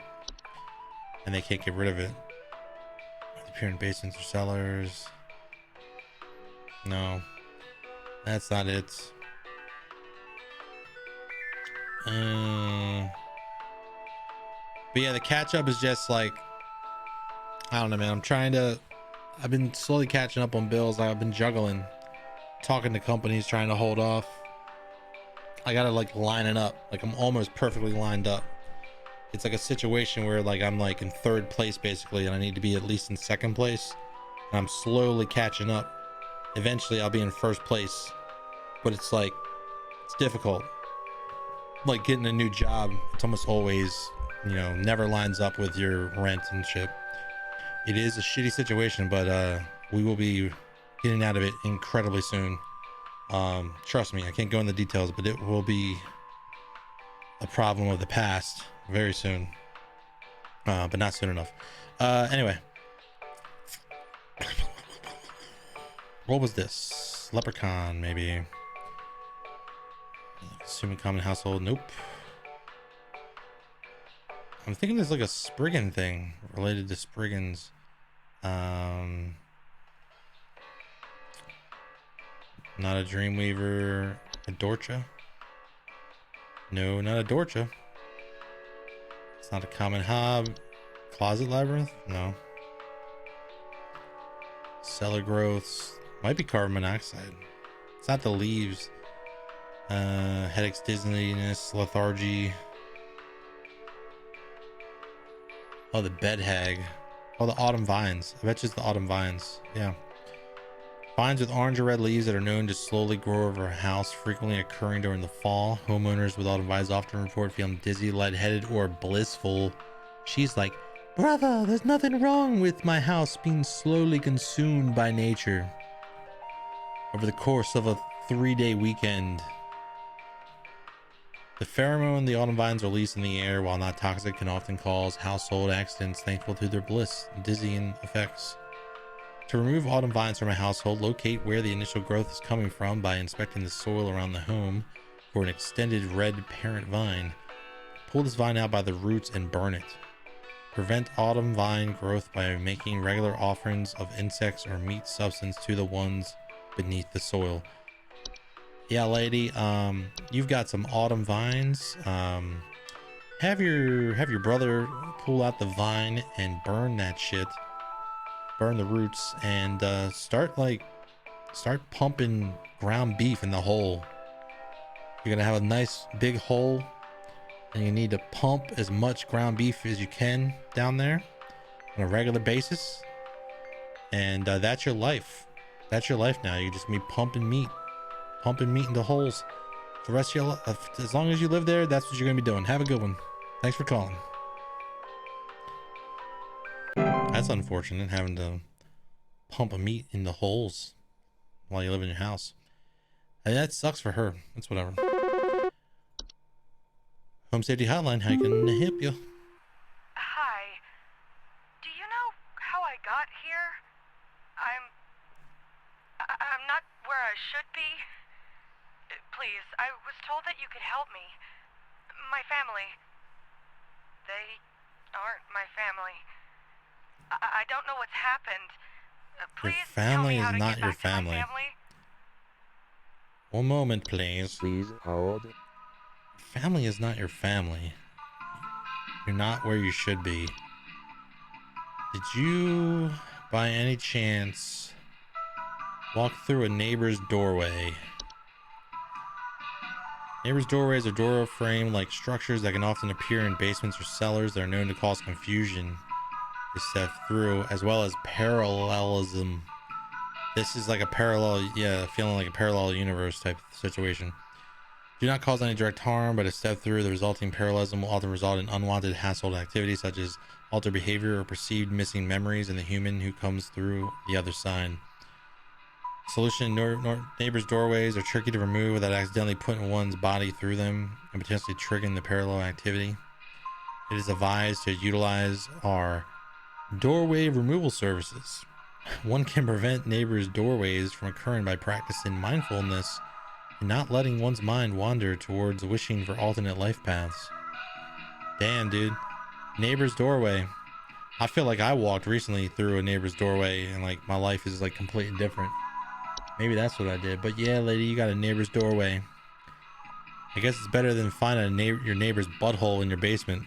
[SPEAKER 1] and they can't get rid of it. Appear in basements or cellars. No, that's not it. But yeah, the catch up is just like, I don't know, man. I've been slowly catching up on bills. I've been juggling, talking to companies, trying to hold off. I gotta like line it up. Like I'm almost perfectly lined up. It's like a situation where like I'm like in 3rd place basically, and I need to be at least in 2nd place. And I'm slowly catching up. Eventually I'll be in 1st place, but it's like, it's difficult. Like getting a new job, it's almost always, never lines up with your rent and shit. It is a shitty situation, but we will be getting out of it incredibly soon. Trust me, I can't go into the details, but it will be a problem of the past very soon. But not soon enough. Anyway. What was this? Leprechaun, maybe. Assuming common household. Nope. I'm thinking there's like a Spriggan thing related to Spriggans. Not a Dreamweaver. A Dorcha? No, not a Dorcha. It's not a common hob. Closet Labyrinth? No. Cellar growths. Might be carbon monoxide. It's not the leaves. Headaches, dizziness, lethargy. Oh, the bed hag. Oh, the autumn vines. I bet you it's the autumn vines. Yeah. Vines with orange or red leaves that are known to slowly grow over a house, frequently occurring during the fall. Homeowners with autumn vines often report feeling dizzy, lightheaded, or blissful. She's like, brother, there's nothing wrong with my house being slowly consumed by nature. Over the course of a 3-day weekend. The pheromone the autumn vines release in the air, while not toxic, can often cause household accidents thankful to their bliss and dizzying effects. To remove autumn vines from a household, locate where the initial growth is coming from by inspecting the soil around the home for an extended red parent vine. Pull this vine out by the roots and burn it. Prevent autumn vine growth by making regular offerings of insects or meat substance to the ones beneath the soil. Yeah, lady, you've got some autumn vines. Have your brother pull out the vine and burn that shit. Burn the roots and start pumping ground beef in the hole. You're gonna have a nice big hole, and you need to pump as much ground beef as you can down there on a regular basis. And that's your life. That's your life now. You just be pumping meat into holes. The rest of your life, as long as you live there, that's what you're gonna be doing. Have a good one. Thanks for calling. That's unfortunate, having to pump a meat into holes while you live in your house. I mean, that sucks for her. That's whatever. Home Safety Hotline, how can I help you?
[SPEAKER 12] Hi. Do you know how I got here? I'm not where I should be. Please, I was told that you could help me. My family. They aren't my family. I don't know what's happened. Please
[SPEAKER 1] Your family
[SPEAKER 12] tell me how
[SPEAKER 1] is
[SPEAKER 12] to
[SPEAKER 1] not
[SPEAKER 12] get
[SPEAKER 1] your
[SPEAKER 12] back to my
[SPEAKER 1] family.
[SPEAKER 12] family.
[SPEAKER 1] One moment, please.
[SPEAKER 4] Please hold.
[SPEAKER 1] Family is not your family. You're not where you should be. Did you, by any chance, walk through a neighbor's doorway? Neighbor's doorways are door frame like structures that can often appear in basements or cellars that are known to cause confusion to step through, as well as parallelism. This is like a parallel, feeling like a parallel universe type situation. Do not cause any direct harm, but if stepped through, the resulting parallelism will often result in unwanted household activities such as altered behavior or perceived missing memories in the human who comes through the other side. Solution: neighbors' doorways are tricky to remove without accidentally putting one's body through them and potentially triggering the parallel activity. It is advised to utilize our doorway removal services. One can prevent neighbors' doorways from occurring by practicing mindfulness and not letting one's mind wander towards wishing for alternate life paths. Damn, dude. Neighbor's doorway. I feel like I walked recently through a neighbor's doorway and like my life is like completely different. Maybe that's what I did. But yeah, lady, you got a neighbor's doorway. I guess it's better than finding your neighbor's butthole in your basement.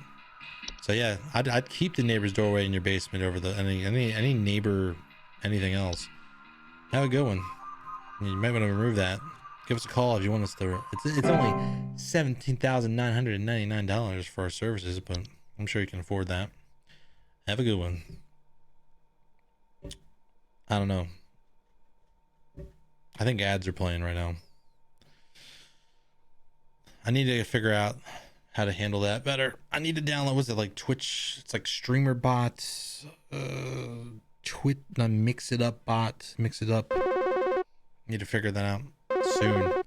[SPEAKER 1] So yeah, I'd keep the neighbor's doorway in your basement over the any neighbor anything else. Have a good one. You might want to remove that. Give us a call if you want us to. It's only $17,999 for our services, but I'm sure you can afford that. Have a good one. I don't know. I think ads are playing right now. I need to figure out how to handle that better. I need to download, what's it, like Twitch? It's like Streamer Bots, Mix It Up bot, Mix It Up. Need to figure that out soon.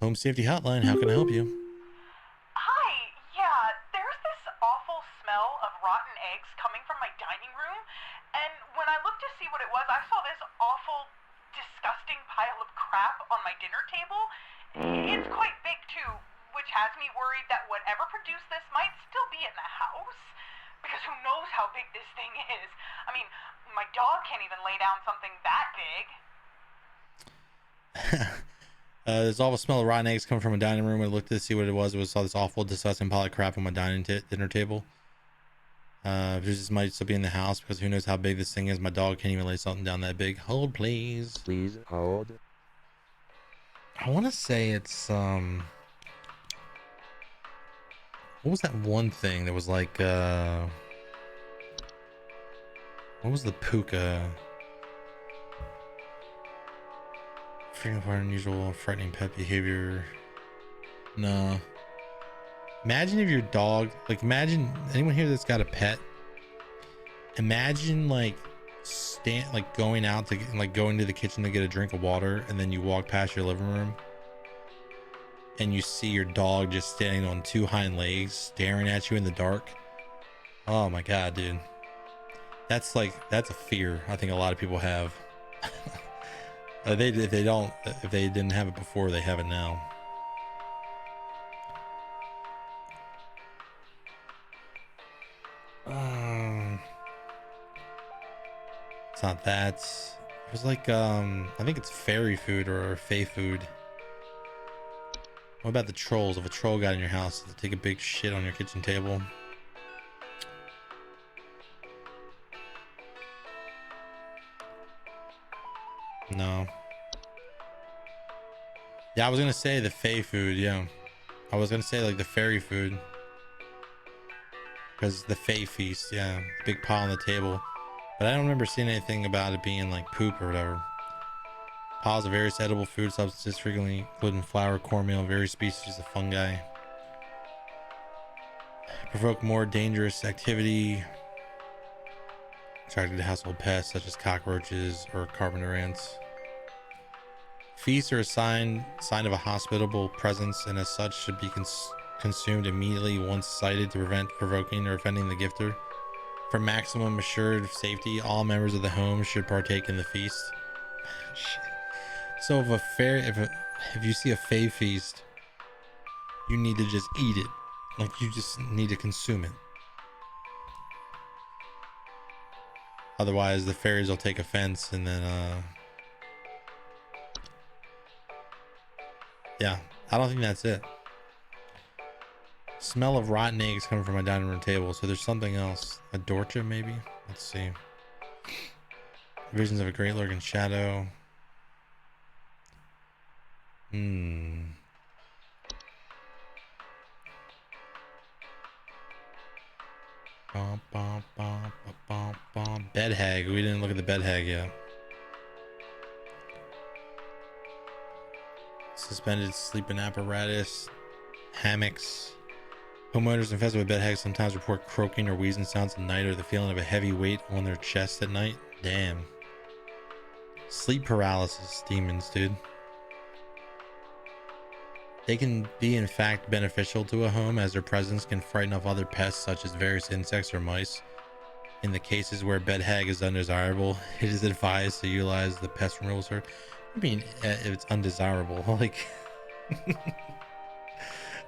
[SPEAKER 1] Home Safety Hotline, how can I help you?
[SPEAKER 13] Hi, yeah, there's this awful smell of rotten eggs coming from my dining room, and when I looked to see what it was, I saw this awful, disgusting pile of crap on my dinner table. It's quite big, too. which has me worried that whatever produced this might still be in the house. Because who knows how big this thing is? I mean, my dog can't even lay down something that big.
[SPEAKER 1] There's all the smell of rotten eggs coming from a dining room. I looked to see what it was. It was saw this awful, disgusting pile of crap on my dinner table. This might still be in the house because who knows how big this thing is. My dog can't even lay something down that big. Hold, please.
[SPEAKER 4] Please hold.
[SPEAKER 1] I want to say it's what was that one thing that was like what was the puka? Freaking part unusual, frightening pet behavior. No. Imagine if your dog, like, imagine anyone here that's got a pet. Imagine like going out to like going to the kitchen to get a drink of water, and then you walk past your living room, and you see your dog just standing on two hind legs, staring at you in the dark. Oh my god, dude. That's a fear I think a lot of people have. If they didn't have it before, they have it now. It's not that. It was like I think it's fairy food or fae food. What about the trolls? If a troll got in your house, does it take a big shit on your kitchen table? No. Yeah, I was gonna say the fae food. Yeah, I was gonna say like the fairy food, because the fae feast. Yeah, big pile on the table, but I don't remember seeing anything about it being like poop or whatever. Piles of various edible food substances, frequently including flour, cornmeal, various species of fungi. Provoke more dangerous activity. Attracted to household pests such as cockroaches or carpenter ants. Feasts are a sign of a hospitable presence, and as such should be consumed immediately once sighted to prevent provoking or offending the gifter. For maximum assured safety, all members of the home should partake in the feast. So if you see a fae feast, you need to just eat it. Like, you just need to consume it. Otherwise the fairies will take offense, and then yeah, I don't think that's it. Smell of rotten eggs coming from my dining room table. So there's something else. A dorcha, maybe? Let's see. Visions of a great lurking shadow. Bed hag. We didn't look at the bed hag yet. Suspended sleeping apparatus. Hammocks. Homeowners infested with bed hags sometimes report croaking or wheezing sounds at night, or the feeling of a heavy weight on their chest at night. Damn. Sleep paralysis demons, dude. They can be in fact beneficial to a home, as their presence can frighten off other pests such as various insects or mice. In the cases where bed hag is undesirable, it is advised to utilize the pest removal service. I mean, if it's undesirable, like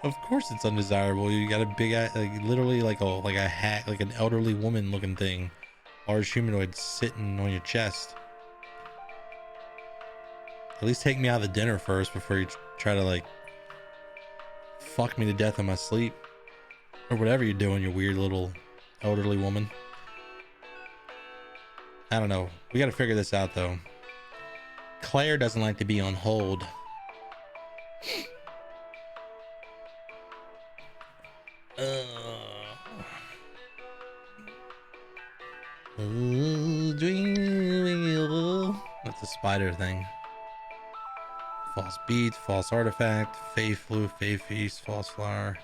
[SPEAKER 1] of course it's undesirable. You got a big, like, literally like a hat, like an elderly woman looking thing, large humanoid sitting on your chest. At least take me out of the dinner first before you try to like fuck me to death in my sleep, or whatever you're doing, you weird little elderly woman. I don't know. We got to figure this out though. Claire doesn't like to be on hold. That's a spider thing. False beat, false artifact, fae flu, fae feast, false flower.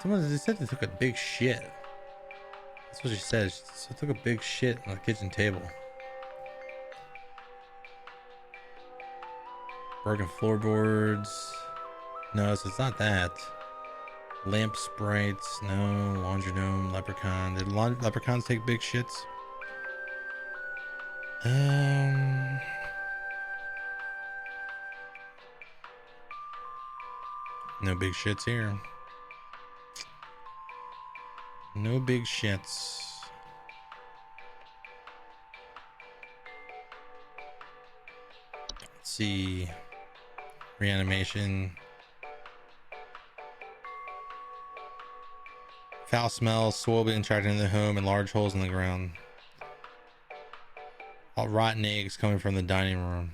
[SPEAKER 1] Someone said they took a big shit. That's what she said. She took a big shit on the kitchen table. Broken floorboards. No, so it's not that. Lamp sprites. No. Laundry gnome. Leprechaun. Did leprechauns take big shits? No big shits here. No big shits. Let's see. Reanimation. Foul smell, soil being tracked into the home, and large holes in the ground. All rotten eggs coming from the dining room.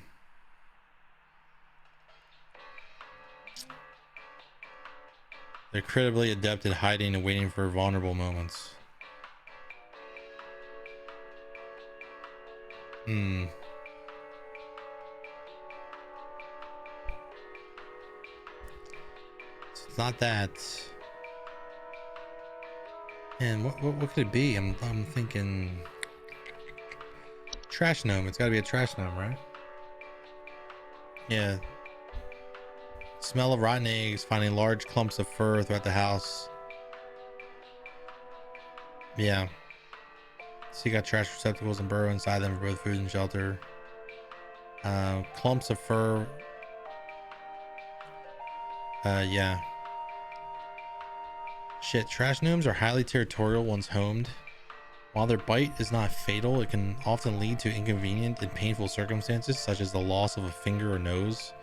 [SPEAKER 1] They're incredibly adept at hiding and waiting for vulnerable moments. It's not that. And what could it be? I'm thinking trash gnome. It's got to be a trash gnome, right? Yeah. Smell of rotten eggs, finding large clumps of fur throughout the house. Yeah. So you got trash receptacles and burrow inside them for both food and shelter. Clumps of fur. Yeah. Shit, trash gnomes are highly territorial once homed. While their bite is not fatal, it can often lead to inconvenient and painful circumstances, such as the loss of a finger or nose.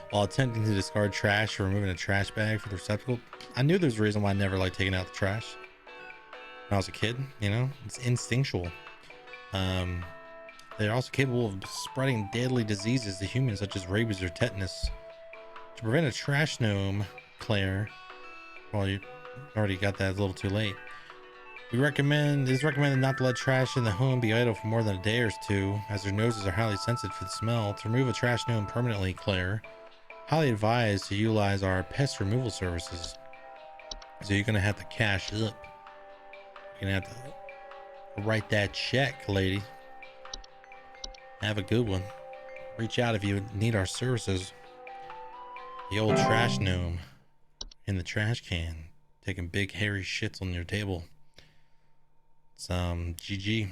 [SPEAKER 1] While attempting to discard trash or removing a trash bag for the receptacle. I knew there's a reason why I never liked taking out the trash when I was a kid, you know? It's instinctual. They're also capable of spreading deadly diseases to humans, such as rabies or tetanus. To prevent a trash gnome, Claire, well, you already got that a little too late. It is recommended not to let trash in the home be idle for more than a day or two, as their noses are highly sensitive to the smell. To remove a trash gnome permanently, Claire, highly advised to utilize our pest removal services. So you're gonna have to cash up. You're gonna have to write that check, lady. Have a good one. Reach out if you need our services. The old trash gnome in the trash can, taking big hairy shits on your table. It's GG.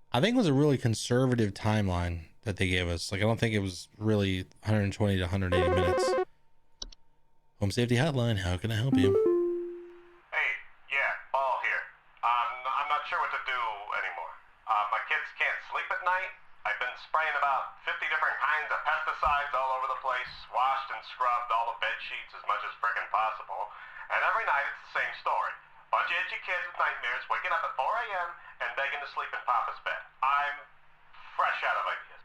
[SPEAKER 1] I think it was a really conservative timeline that they gave us. Like, I don't think it was really 120 to 180 minutes. Home Safety Hotline, how can I help you?
[SPEAKER 5] Hey, yeah, Ball here. I'm not sure what to do anymore. My kids can't sleep at night. I've been spraying about 50 different kinds of pesticides all over the place, washed and scrubbed all the bed sheets as much as frickin' possible, and every night it's the same story. Bunch of itchy kids with nightmares waking up at 4 a.m. and begging to sleep in Papa's bed. I'm fresh out of ideas.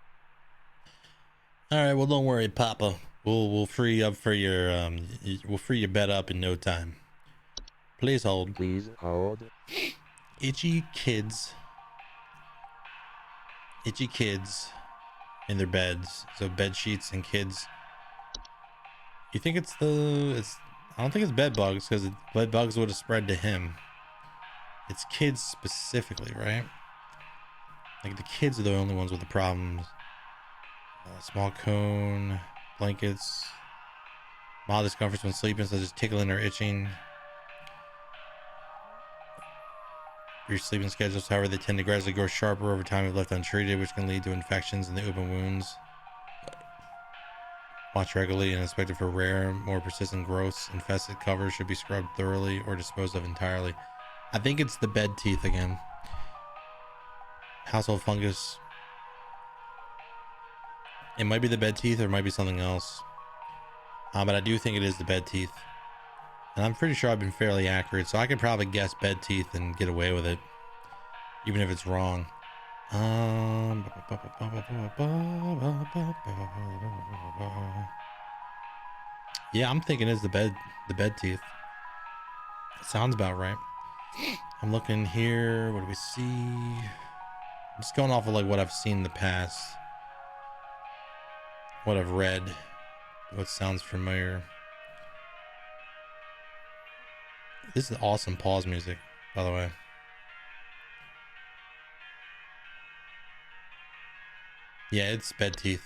[SPEAKER 1] All right, well, don't worry, Papa. We'll free up for your we'll free your bed up in no time. Please hold.
[SPEAKER 4] Please hold.
[SPEAKER 1] Itchy kids in their beds. So bed sheets and kids. You think it's I don't think it's bed bugs, because bed bugs would have spread to him. It's kids specifically, right? Like, the kids are the only ones with the problems. Small cone, blankets, mild discomforts when sleeping, such as tickling or itching. Your sleeping schedules, however, they tend to gradually grow sharper over time if left untreated, which can lead to infections in the open wounds. Watch regularly and inspect for rare, more persistent growths. Infested covers should be scrubbed thoroughly or disposed of entirely. I think it's the bed teeth again. Household fungus. It might be the bed teeth or it might be something else. But I do think it is the bed teeth. And I'm pretty sure I've been fairly accurate, so I could probably guess bed teeth and get away with it, even if it's wrong. Yeah, I'm thinking it's the bed teeth. Sounds about right. I'm looking here. What do we see? I'm just going off of like what I've seen in the past, what I've read, what sounds familiar. This is awesome pause music, by the way. Yeah, it's bed teeth.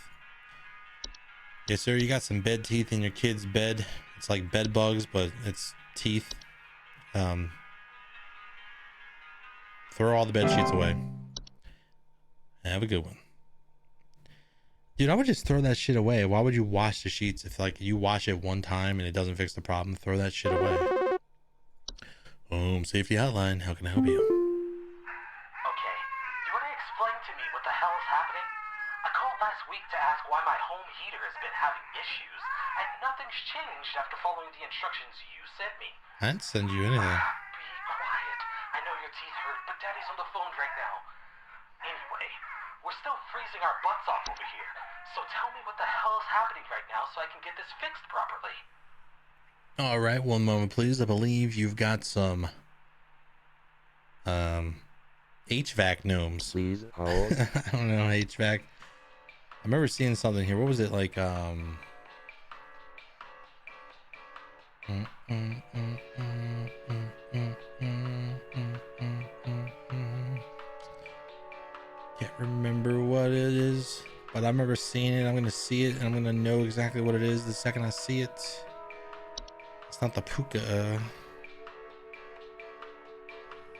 [SPEAKER 1] Yes, sir, you got some bed teeth in your kid's bed. It's like bed bugs, but it's teeth. Throw all the bed sheets away. Have a good one. Dude, I would just throw that shit away. Why would you wash the sheets if like you wash it one time and it doesn't fix the problem? Throw that shit away. Home Safety Hotline. How can I help you?
[SPEAKER 14] Okay, do you want to explain to me what the hell is happening? I called last week to ask why my home heater has been having issues, and nothing's changed after following the instructions you sent me.
[SPEAKER 1] I didn't send you anything.
[SPEAKER 14] Be quiet. I know your teeth hurt, but Daddy's on the phone right now. Anyway, we're still freezing our butts off over here, so tell me what the hell is happening right now so I can get this fixed properly.
[SPEAKER 1] All right, one moment, please. I believe you've got some HVAC gnomes.
[SPEAKER 4] Please hold.
[SPEAKER 1] I don't know, HVAC. I remember seeing something here. What was it like? Can't remember what it is, but I remember seeing it. I'm gonna see it, and I'm gonna know exactly what it is the second I see it. It's not the puka.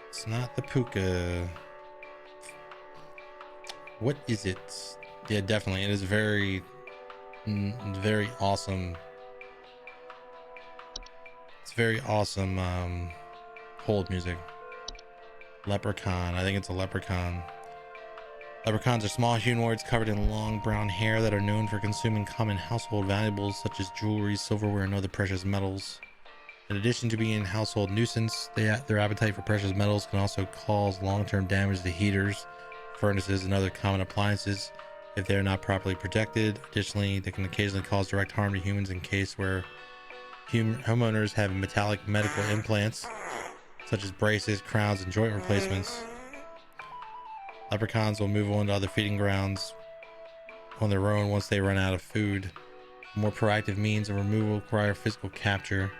[SPEAKER 1] It's not the puka. What is it? Yeah, definitely. It is very, very awesome. It's very awesome hold music. Leprechaun. I think it's a leprechaun. Leprechauns are small humanoids covered in long brown hair that are known for consuming common household valuables such as jewelry, silverware, and other precious metals. In addition to being a household nuisance, their appetite for precious metals can also cause long-term damage to heaters, furnaces, and other common appliances if they are not properly protected. Additionally, they can occasionally cause direct harm to humans in case where homeowners have metallic medical implants such as braces, crowns, and joint replacements. Leprechauns will move on to other feeding grounds on their own once they run out of food. More proactive means of removal require physical capture.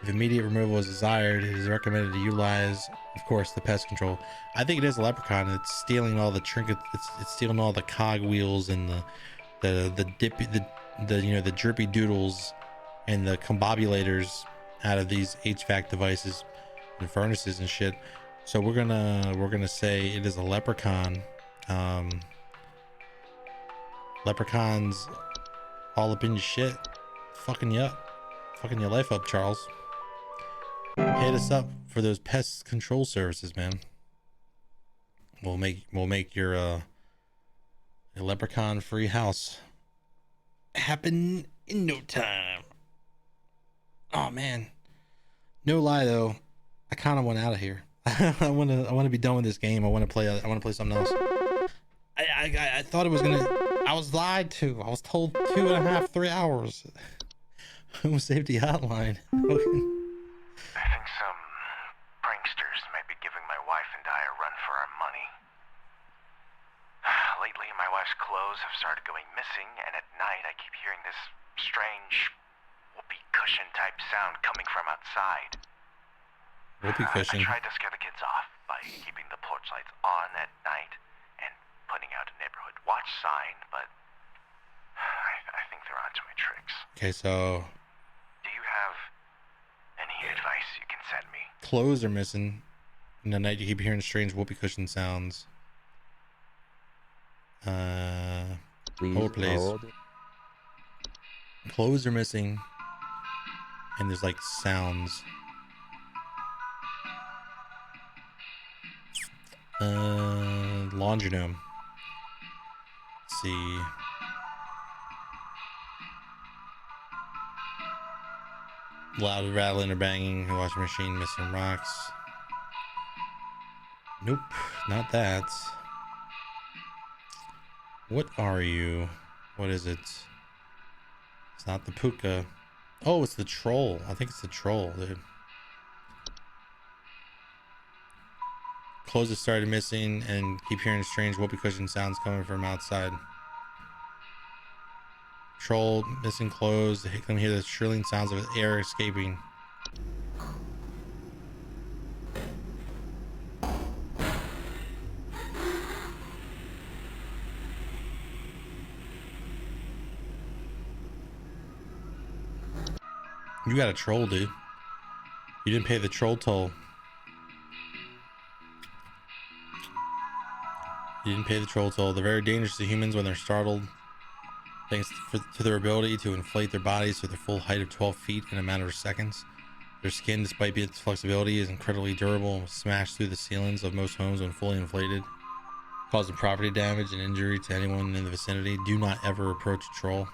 [SPEAKER 1] If immediate removal is desired, it is recommended to utilize, of course, the pest control. I think it is a leprechaun. It's stealing all the trinkets. It's stealing all the cog wheels and the drippy doodles and the combobulators out of these HVAC devices and furnaces and shit. So we're gonna say it is a leprechaun. Leprechauns all up in your shit, fucking you up, fucking your life up, Charles. Hit us up for those pest control services, man. We'll make your a leprechaun free house happen in no time. Oh man, no lie though, I kind of want out of here. I want to be done with this game. I want to play something else. I thought it was gonna. I was lied to. I was told 2.5, 3 hours. Home Safety Hotline. Okay.
[SPEAKER 6] I think some pranksters might be giving my wife and I a run for our money. Lately, my wife's clothes have started going missing, and at night I keep hearing this strange whoopee cushion type sound coming from outside.
[SPEAKER 1] Whoopee cushion.
[SPEAKER 6] I tried to scare the kids off by keeping the porch lights on at night and putting out a neighborhood watch sign, but I think they're onto my tricks.
[SPEAKER 1] Okay, so
[SPEAKER 6] do you have any advice you can send me?
[SPEAKER 1] Clothes are missing. In the night you keep hearing strange whoopee cushion sounds.
[SPEAKER 4] Please hold.
[SPEAKER 1] Clothes are missing, and there's like sounds. Laundry gnome. Let's see. Loud rattling or banging. Washing machine missing rocks. Nope, not that. What are you? What is it? It's not the puka. Oh, it's the troll. I think it's the troll, dude. Clothes have started missing and keep hearing strange whoopee cushion sounds coming from outside. Troll missing clothes. They can hear the shrilling sounds of air escaping. You got a troll, dude. You didn't pay the troll toll. You didn't pay the troll toll. They're very dangerous to humans when they're startled. thanks to their ability to inflate their bodies to their full height of 12 feet in a matter of seconds. Their skin, despite its flexibility, is incredibly durable and will smash through the ceilings of most homes when fully inflated, causing property damage and injury to anyone in the vicinity. Do not ever approach a troll.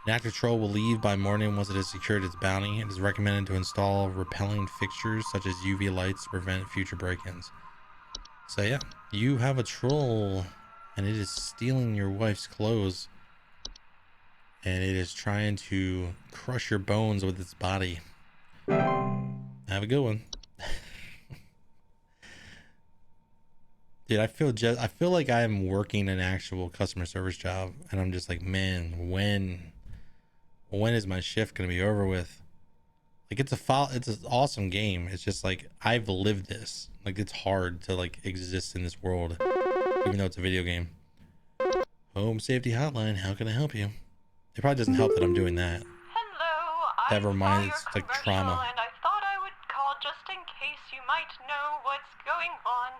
[SPEAKER 1] An active troll will leave by morning once it has secured its bounty. It is recommended to install repelling fixtures such as UV lights to prevent future break-ins. So yeah, you have a troll and it is stealing your wife's clothes and it is trying to crush your bones with its body. Have a good one. Dude, I feel like I'm working an actual customer service job and I'm just like, man, when is my shift gonna be over with? Like it's an awesome game. It's just like I've lived this. Like it's hard to like exist in this world, even though it's a video game. Home Safety Hotline, how can I help you? It probably doesn't help that I'm doing that.
[SPEAKER 12] Hello,
[SPEAKER 1] That reminds, it's like trauma.
[SPEAKER 12] and I thought I would call just in case you might know what's going on.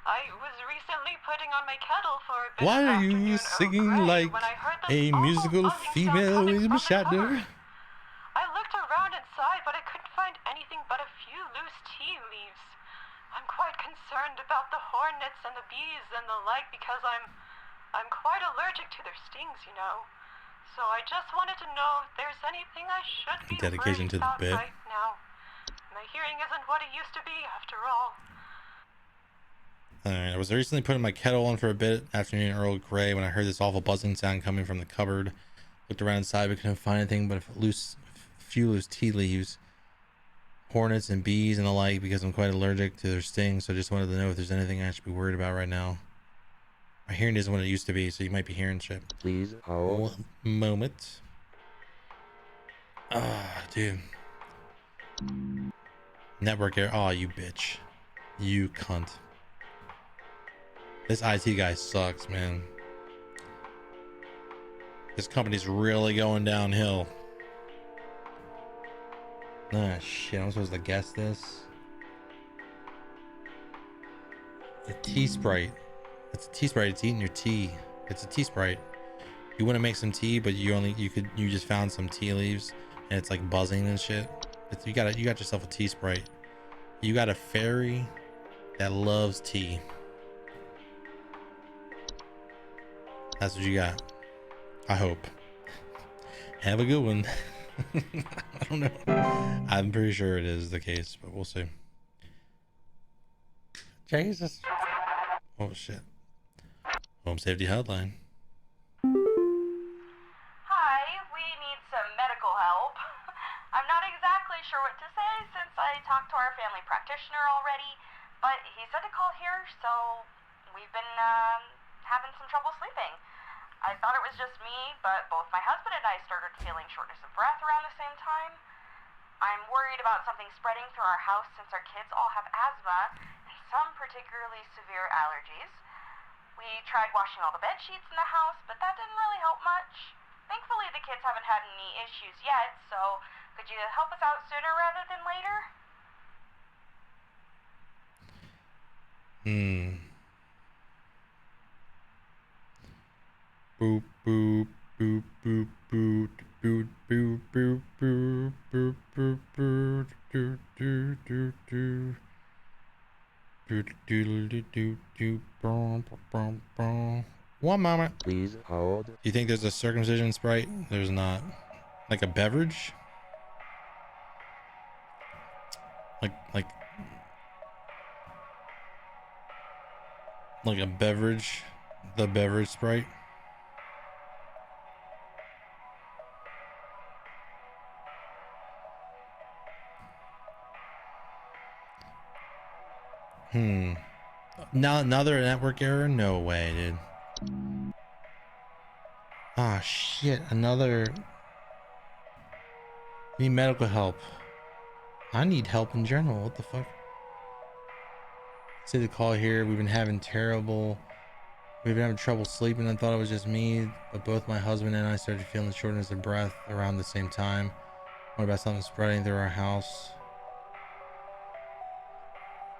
[SPEAKER 12] I was recently putting on my kettle for a bit
[SPEAKER 1] Why
[SPEAKER 12] of
[SPEAKER 1] are you singing like a musical female William Shatner?
[SPEAKER 12] I looked around inside, but I couldn't find anything but a few loose tea leaves. I'm quite concerned about the hornets and the bees and the like because I'm quite allergic to their stings, you know. So I just wanted to know if there's anything I should be
[SPEAKER 1] Dedication
[SPEAKER 12] worried
[SPEAKER 1] to the
[SPEAKER 12] about
[SPEAKER 1] bit.
[SPEAKER 12] right now. My hearing isn't what it used to be, after all.
[SPEAKER 1] Alright, I was recently putting my kettle on for a bit, afternoon Earl Grey, when I heard this awful buzzing sound coming from the cupboard. Looked around inside but couldn't find anything but a few loose tea leaves, hornets and bees and the like, because I'm quite allergic to their stings. So I just wanted to know if there's anything I should be worried about right now. My hearing isn't what it used to be, so you might be hearing shit.
[SPEAKER 4] Please hold.
[SPEAKER 1] One moment. Ah, dude. Network error. Oh, you bitch. You cunt. This IT guy sucks, man. This company's really going downhill. Ah, shit. I'm supposed to guess this. The tea sprite. It's a tea sprite. It's eating your tea. It's a tea sprite. You want to make some tea, but you just found some tea leaves and it's like buzzing and shit. You got yourself a tea sprite. You got a fairy that loves tea. That's what you got. I hope. Have a good one. I don't know. I'm pretty sure it is the case, but we'll see. Jesus. Oh shit. Home Safety Hotline.
[SPEAKER 2] Hi, we need some medical help. I'm not exactly sure what to say since I talked to our family practitioner already, but he said to call here, so we've been having some trouble sleeping. I thought it was just me, but both my husband and I started feeling shortness of breath around the same time. I'm worried about something spreading through our house since our kids all have asthma and some particularly severe allergies. We tried washing all the bed sheets in the house, but that didn't really help much. Thankfully, the kids haven't had any issues yet, so could you help us out sooner rather than later?
[SPEAKER 1] Boop boop boop boop boop boop boop boop boop boop boop boop do do do do do do do do do boom boom boom. One moment.
[SPEAKER 4] Please hold.
[SPEAKER 1] Do you think there's a circumcision sprite? There's not. Like a beverage? Like a beverage? The beverage sprite? Another network error? No way, dude. Ah, shit. Another. Need medical help. I need help in general. What the fuck? Say the call here. We've been having trouble sleeping. I thought it was just me, but both my husband and I started feeling shortness of breath around the same time. What about something spreading through our house?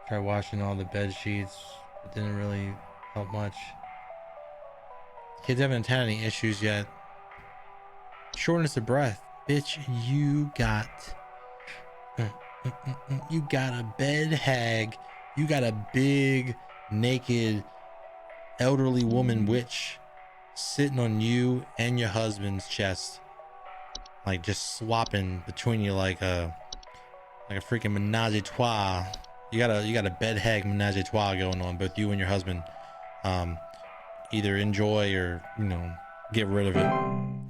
[SPEAKER 1] Tried washing all the bed sheets. It didn't really help much. Kids haven't had any issues yet. Shortness of breath. Bitch, you got a bed hag. You got a big, naked, elderly woman witch sitting on you and your husband's chest. Like just swapping between you like a freaking menage a trois. You got a bed hag menage a trois going on, both you and your husband. Either enjoy or, you know, get rid of it.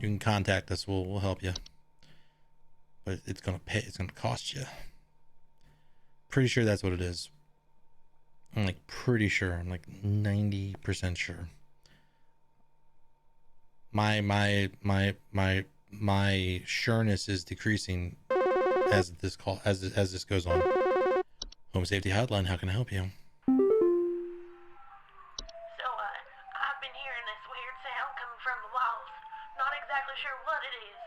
[SPEAKER 1] You can contact us. We'll help you. But it's gonna cost you. Pretty sure that's what it is. I'm like pretty sure. I'm like 90% sure. My sureness is decreasing as this goes on. Home Safety Hotline, how can I help you?
[SPEAKER 10] So, I've been hearing this weird sound coming from the walls. Not exactly sure what it is,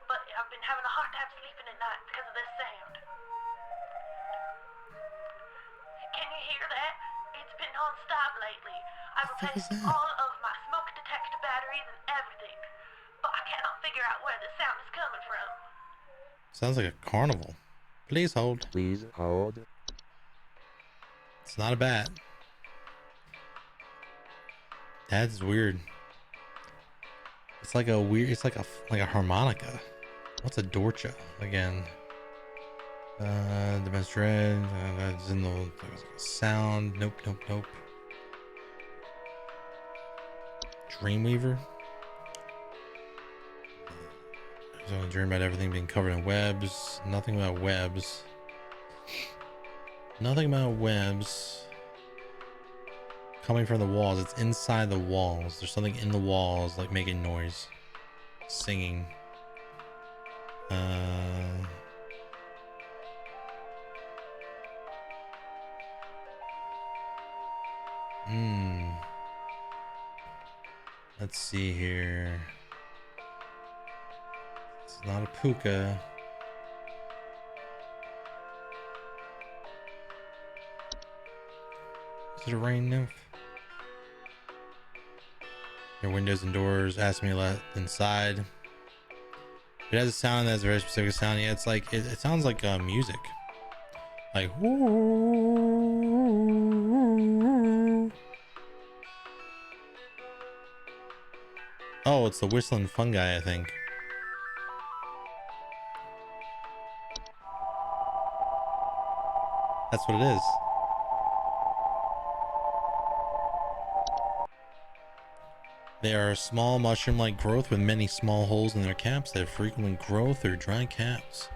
[SPEAKER 10] but I've been having a hard time sleeping at night because of this sound. Can you hear that? It's been non-stop lately. I've replaced all of my smoke detector batteries and everything, but I cannot figure out where the sound is coming from.
[SPEAKER 1] Sounds like a carnival. Please hold.
[SPEAKER 4] Please hold.
[SPEAKER 1] It's not a bat. That's weird. It's like a weird. It's like a harmonica. What's a dorcha again? The best red. That's in the sound. Nope. Dreamweaver. I was dream about everything being covered in webs. Nothing about webs. Nothing about webs. Coming from the walls. It's inside the walls. There's something in the walls, like making noise, singing. Let's see here. It's not a puka. Is it a rain nymph? Your windows and doors ask me to let inside. It has a sound that's a very specific sound. Yeah, it's like it sounds like music. Like oh, it's the whistling fungi, I think. That's what it is. They are a small mushroom-like growth with many small holes in their caps that frequently grow through dry caps,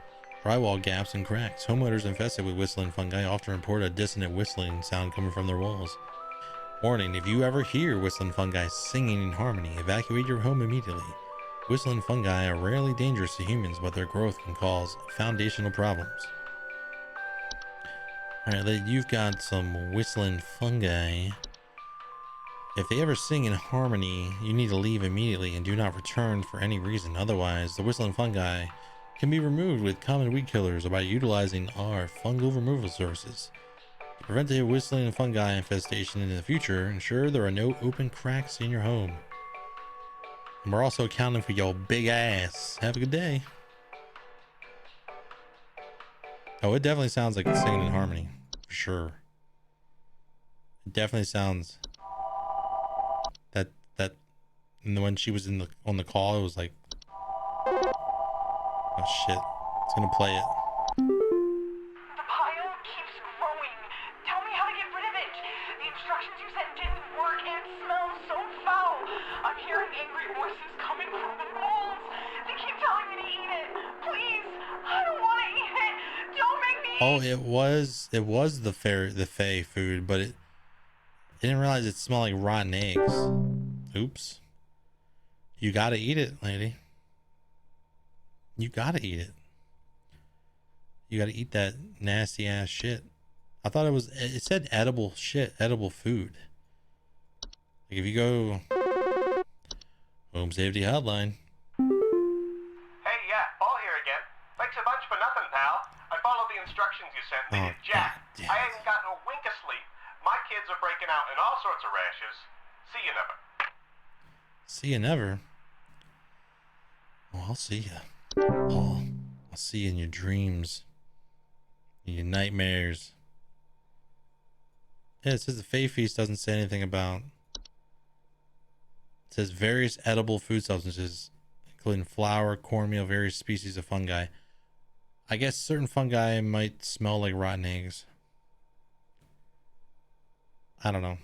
[SPEAKER 1] drywall gaps, and cracks. Homeowners infested with whistling fungi often report a dissonant whistling sound coming from their walls. Warning, if you ever hear whistling fungi singing in harmony, evacuate your home immediately. Whistling fungi are rarely dangerous to humans, but their growth can cause foundational problems. Alright, you've got some whistling fungi. If they ever sing in harmony, you need to leave immediately and do not return for any reason. Otherwise, the whistling fungi can be removed with common weed killers or by utilizing our fungal removal services. To prevent a whistling fungi infestation in the future, ensure there are no open cracks in your home. And we're also accounting for your big ass. Have a good day. Oh, it definitely sounds like it's singing in harmony. For sure. It definitely sounds... That and when she was on the call, it was like, oh shit, it's gonna play it.
[SPEAKER 13] The pile keeps growing. Tell me how to get rid of it. The instructions you sent didn't work and it smells so foul. I'm hearing angry voices coming from the walls. They keep telling me to eat it. Please, I don't want to eat it. Don't make me eat it.
[SPEAKER 1] Oh, it was the Fae food, but it didn't realize it smelled like rotten eggs. Oops. You gotta eat it, lady. You gotta eat it. You gotta eat that nasty ass shit. I thought it said edible shit, edible food. Like if you go Home Safety Hotline.
[SPEAKER 5] Hey, yeah, Paul here again. Thanks a bunch for nothing, pal. I followed the instructions you sent me. Jack, I ain't gotten a wink of sleep. My kids are breaking out in all sorts of rashes. See you never.
[SPEAKER 1] See you never. Oh, I'll see you. Oh, I'll see you in your dreams, in your nightmares. Yeah, it says the Fae Feast doesn't say anything about. It says various edible food substances, including flour, cornmeal, various species of fungi. I guess certain fungi might smell like rotten eggs. I don't know.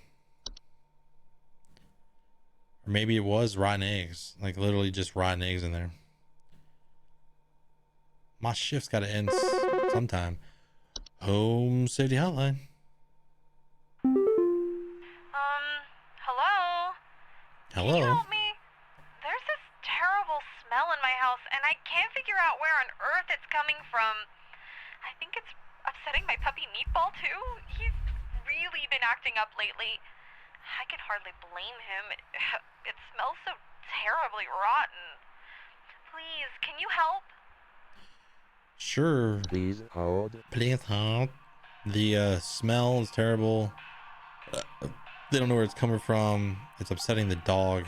[SPEAKER 1] Or maybe it was rotten eggs. Like literally just rotten eggs in there. My shift's got to end sometime. Home Safety Hotline.
[SPEAKER 12] Hello? Can you
[SPEAKER 1] Hello?
[SPEAKER 12] help me? There's this terrible smell in my house, and I can't figure out where on earth it's coming from. I think it's upsetting my puppy Meatball, too. He's really been acting up lately. I can hardly blame him. It smells so terribly rotten. Please, can you help?
[SPEAKER 1] Sure.
[SPEAKER 4] Please hold.
[SPEAKER 1] Please hold. The smell is terrible. They don't know where it's coming from. It's upsetting the dog.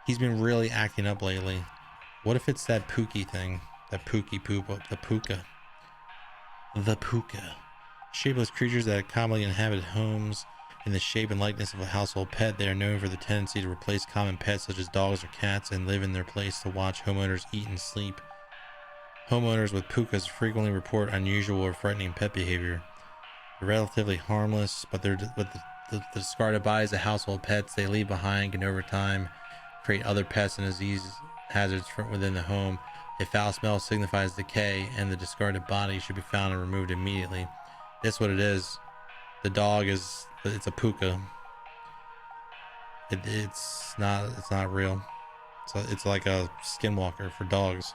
[SPEAKER 1] He's been really acting up lately. What if it's that Pookie thing? That Pookie poop, the Puka. The Puka. Shapeless creatures that commonly inhabit homes in the shape and likeness of a household pet. They are known for the tendency to replace common pets such as dogs or cats and live in their place to watch homeowners eat and sleep. Homeowners with pukas frequently report unusual or frightening pet behavior. They're relatively harmless, but the discarded bodies of household pets they leave behind can over time create other pests and disease hazards from within the home. A foul smell signifies decay, and the discarded body should be found and removed immediately. That's what it is. The dog it's a puka. It's not real. So it's like a skinwalker for dogs.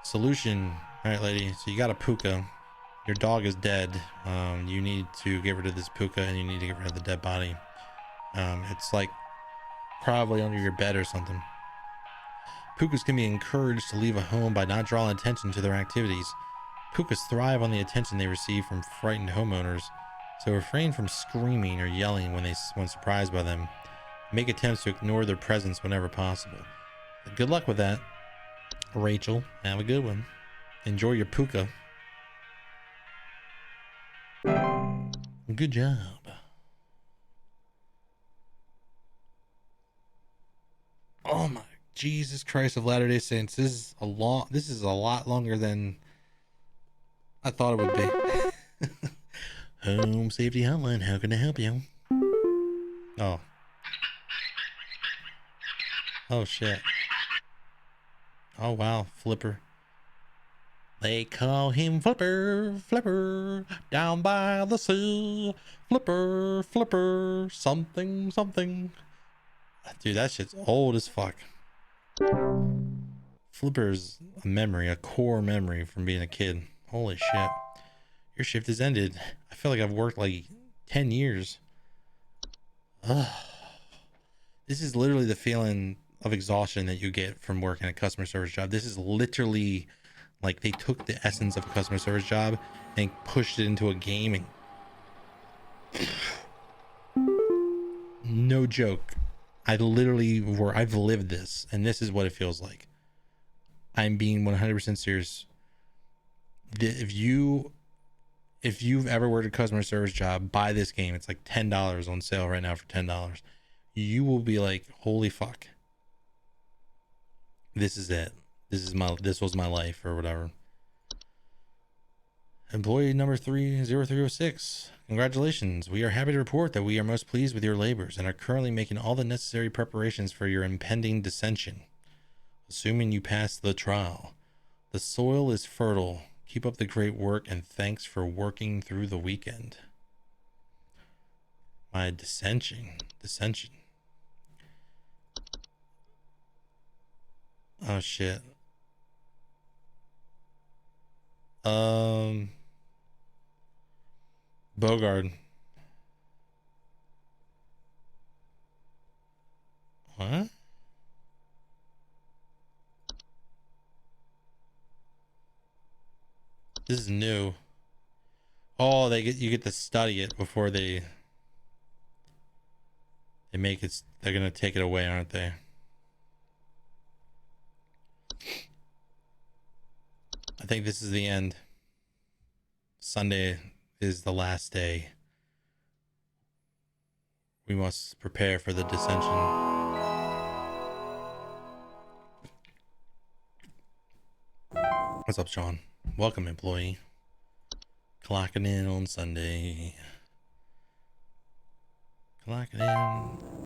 [SPEAKER 1] Solution. All right, lady. So you got a puka. Your dog is dead. You need to get rid of this puka, and you need to get rid of the dead body. It's like probably under your bed or something. Pukas can be encouraged to leave a home by not drawing attention to their activities. Pukas thrive on the attention they receive from frightened homeowners, so refrain from screaming or yelling when surprised by them. Make attempts to ignore their presence whenever possible. Good luck with that, Rachel. Have a good one. Enjoy your puka. Good job. Oh my Jesus Christ of Latter-day Saints. This is a lot longer than I thought it would be. Home Safety Hotline, how can I help you? Oh. Oh shit. Oh wow, Flipper. They call him Flipper, Flipper, down by the sea. Flipper, Flipper, something, something. Dude, that shit's old as fuck. Flipper's a memory, a core memory from being a kid. Holy shit. Your shift has ended. I feel like I've worked like 10 years. Ugh. This is literally the feeling of exhaustion that you get from working a customer service job. This is literally like they took the essence of a customer service job and pushed it into a gaming. No joke. I've lived this, and this is what it feels like. I'm being 100% serious. If you've ever worked a customer service job, buy this game. It's like $10 on sale right now for $10. You will be like, holy fuck. This is it. This was my life or whatever. Employee number 30306. Congratulations. We are happy to report that we are most pleased with your labors and are currently making all the necessary preparations for your impending dissension. Assuming you pass the trial. The soil is fertile. Keep up the great work and thanks for working through the weekend. My dissension. Oh shit. Bogard. What? This is new. Oh, you get to study it before they make it. They're gonna take it away, aren't they? I think this is the end. Sunday is the last day. We must prepare for the dissension. What's up, Sean? Welcome, employee. Clocking in on Sunday. Clocking in.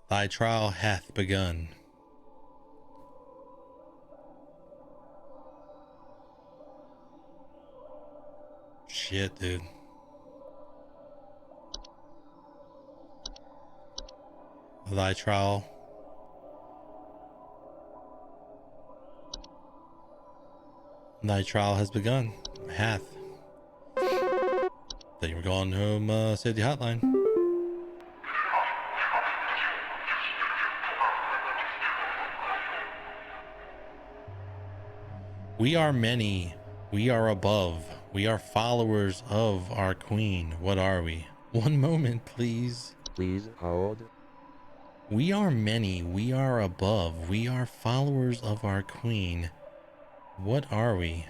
[SPEAKER 1] Thy trial hath begun. Shit, dude. Thy trial. Thy trial has begun. Hath. Thought you were calling home, safety hotline. We are many. We are above. We are followers of our queen. What are we? One moment, please.
[SPEAKER 4] Please hold.
[SPEAKER 1] We are many. We are above. We are followers of our queen. What are we?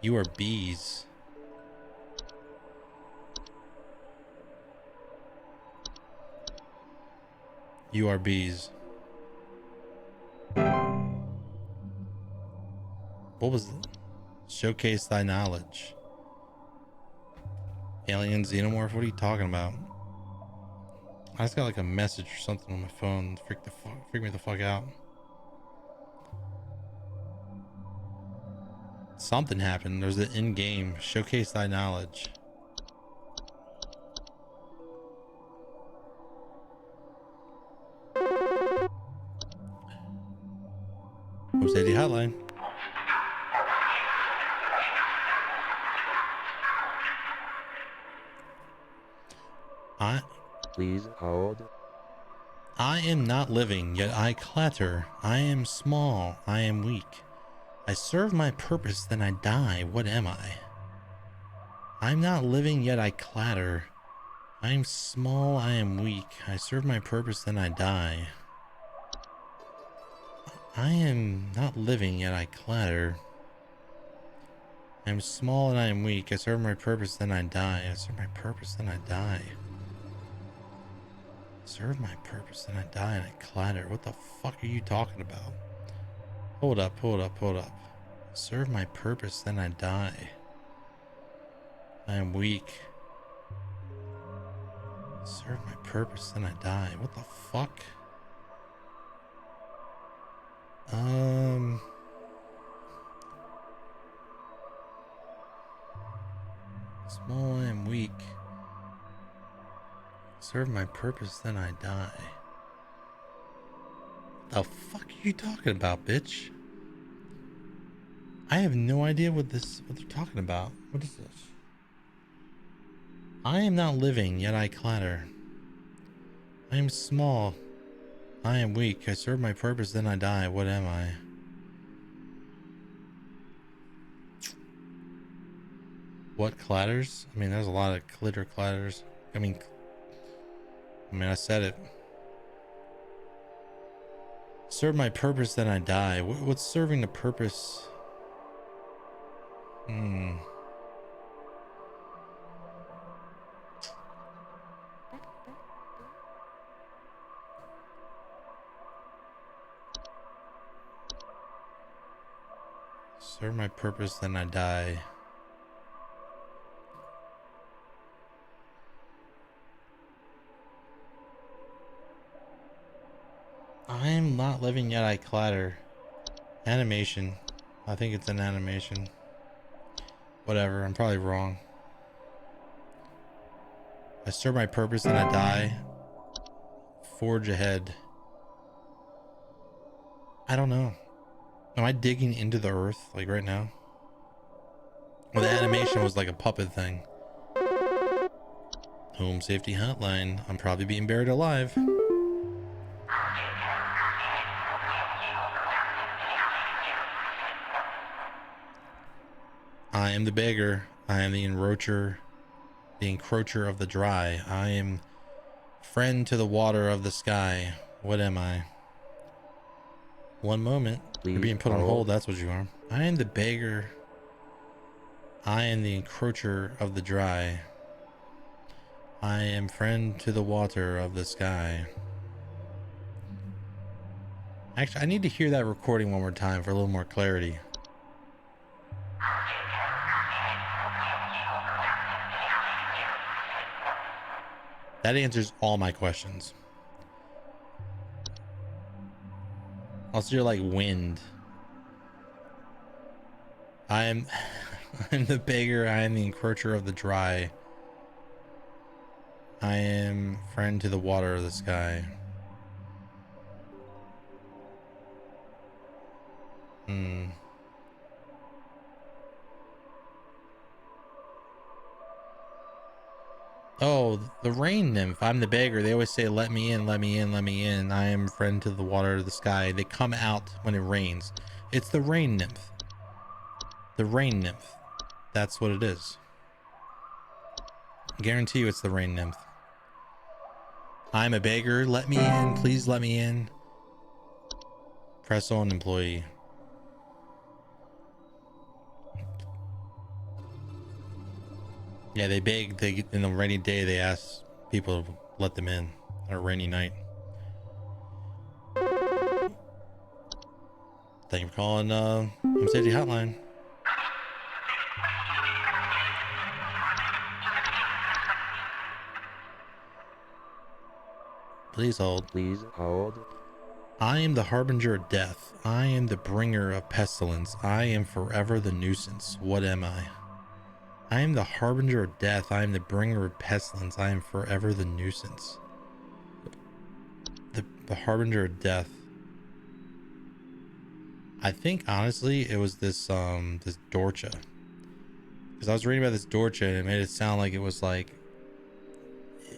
[SPEAKER 1] You are bees. You are bees. What was it? Showcase thy knowledge. Alien xenomorph? What are you talking about? I just got like a message or something on my phone. Freak me the fuck out. Something happened. There's an in-game. Showcase thy knowledge. Home Safety Hotline.
[SPEAKER 4] Please hold.
[SPEAKER 1] I am not living, yet I clatter. I am small, I am weak. I serve my purpose, then I die. What am I? I'm not living, yet I clatter. I am small, I am weak. I serve my purpose, then I die. I am not living, yet I clatter. I am small and I am weak. I serve my purpose, then I die. I serve my purpose, then I die. Serve my purpose, then I die and I clatter. What the fuck are you talking about? Hold up, hold up, hold up. Serve my purpose, then I die. I am weak. Serve my purpose, then I die. What the fuck? Small, I am weak. Serve my purpose, then I die. The fuck are you talking about, bitch? I have no idea what they're talking about. What is this? I am not living, yet I clatter. I am small. I am weak. I serve my purpose, then I die. What am I? What clatters? I mean, there's a lot of clitter clatters. I mean, I said it. Serve my purpose, then I die. What's serving the purpose? Serve my purpose, then I die. I'm not living, yet I clatter. Animation. I think it's an animation. Whatever, I'm probably wrong. I serve my purpose, then I die. Forge ahead. I don't know. Am I digging into the earth, like right now? Well, the animation was like a puppet thing. Home Safety Hotline. I'm probably being buried alive. I am the beggar. I am the encroacher of the dry. I am friend to the water of the sky. What am I? One moment. You're being put on hold. That's what you are. I am the beggar. I am the encroacher of the dry. I am friend to the water of the sky. Actually, I need to hear that recording one more time for a little more clarity. That answers all my questions. Also, you're like wind. I'm the beggar. I am the encroacher of the dry. I am friend to the water of the sky. Oh, the rain nymph. I'm the beggar. They always say, let me in, let me in, let me in. I am friend to the water of the sky. They come out when it rains. It's the rain nymph. The rain nymph. That's what it is. I guarantee you it's the rain nymph. I'm a beggar. Let me in. Please let me in. Press on, employee. Yeah, they beg. They in a rainy day. They ask people to let them in. Or a rainy night. Thank you for calling Home Safety Hotline. Please hold.
[SPEAKER 4] Please hold.
[SPEAKER 1] I am the harbinger of death. I am the bringer of pestilence. I am forever the nuisance. What am I? I am the harbinger of death. I am the bringer of pestilence. I am forever the nuisance. The harbinger of death. I think honestly it was this Dorcha. Because I was reading about this Dorcha and it made it sound like it was like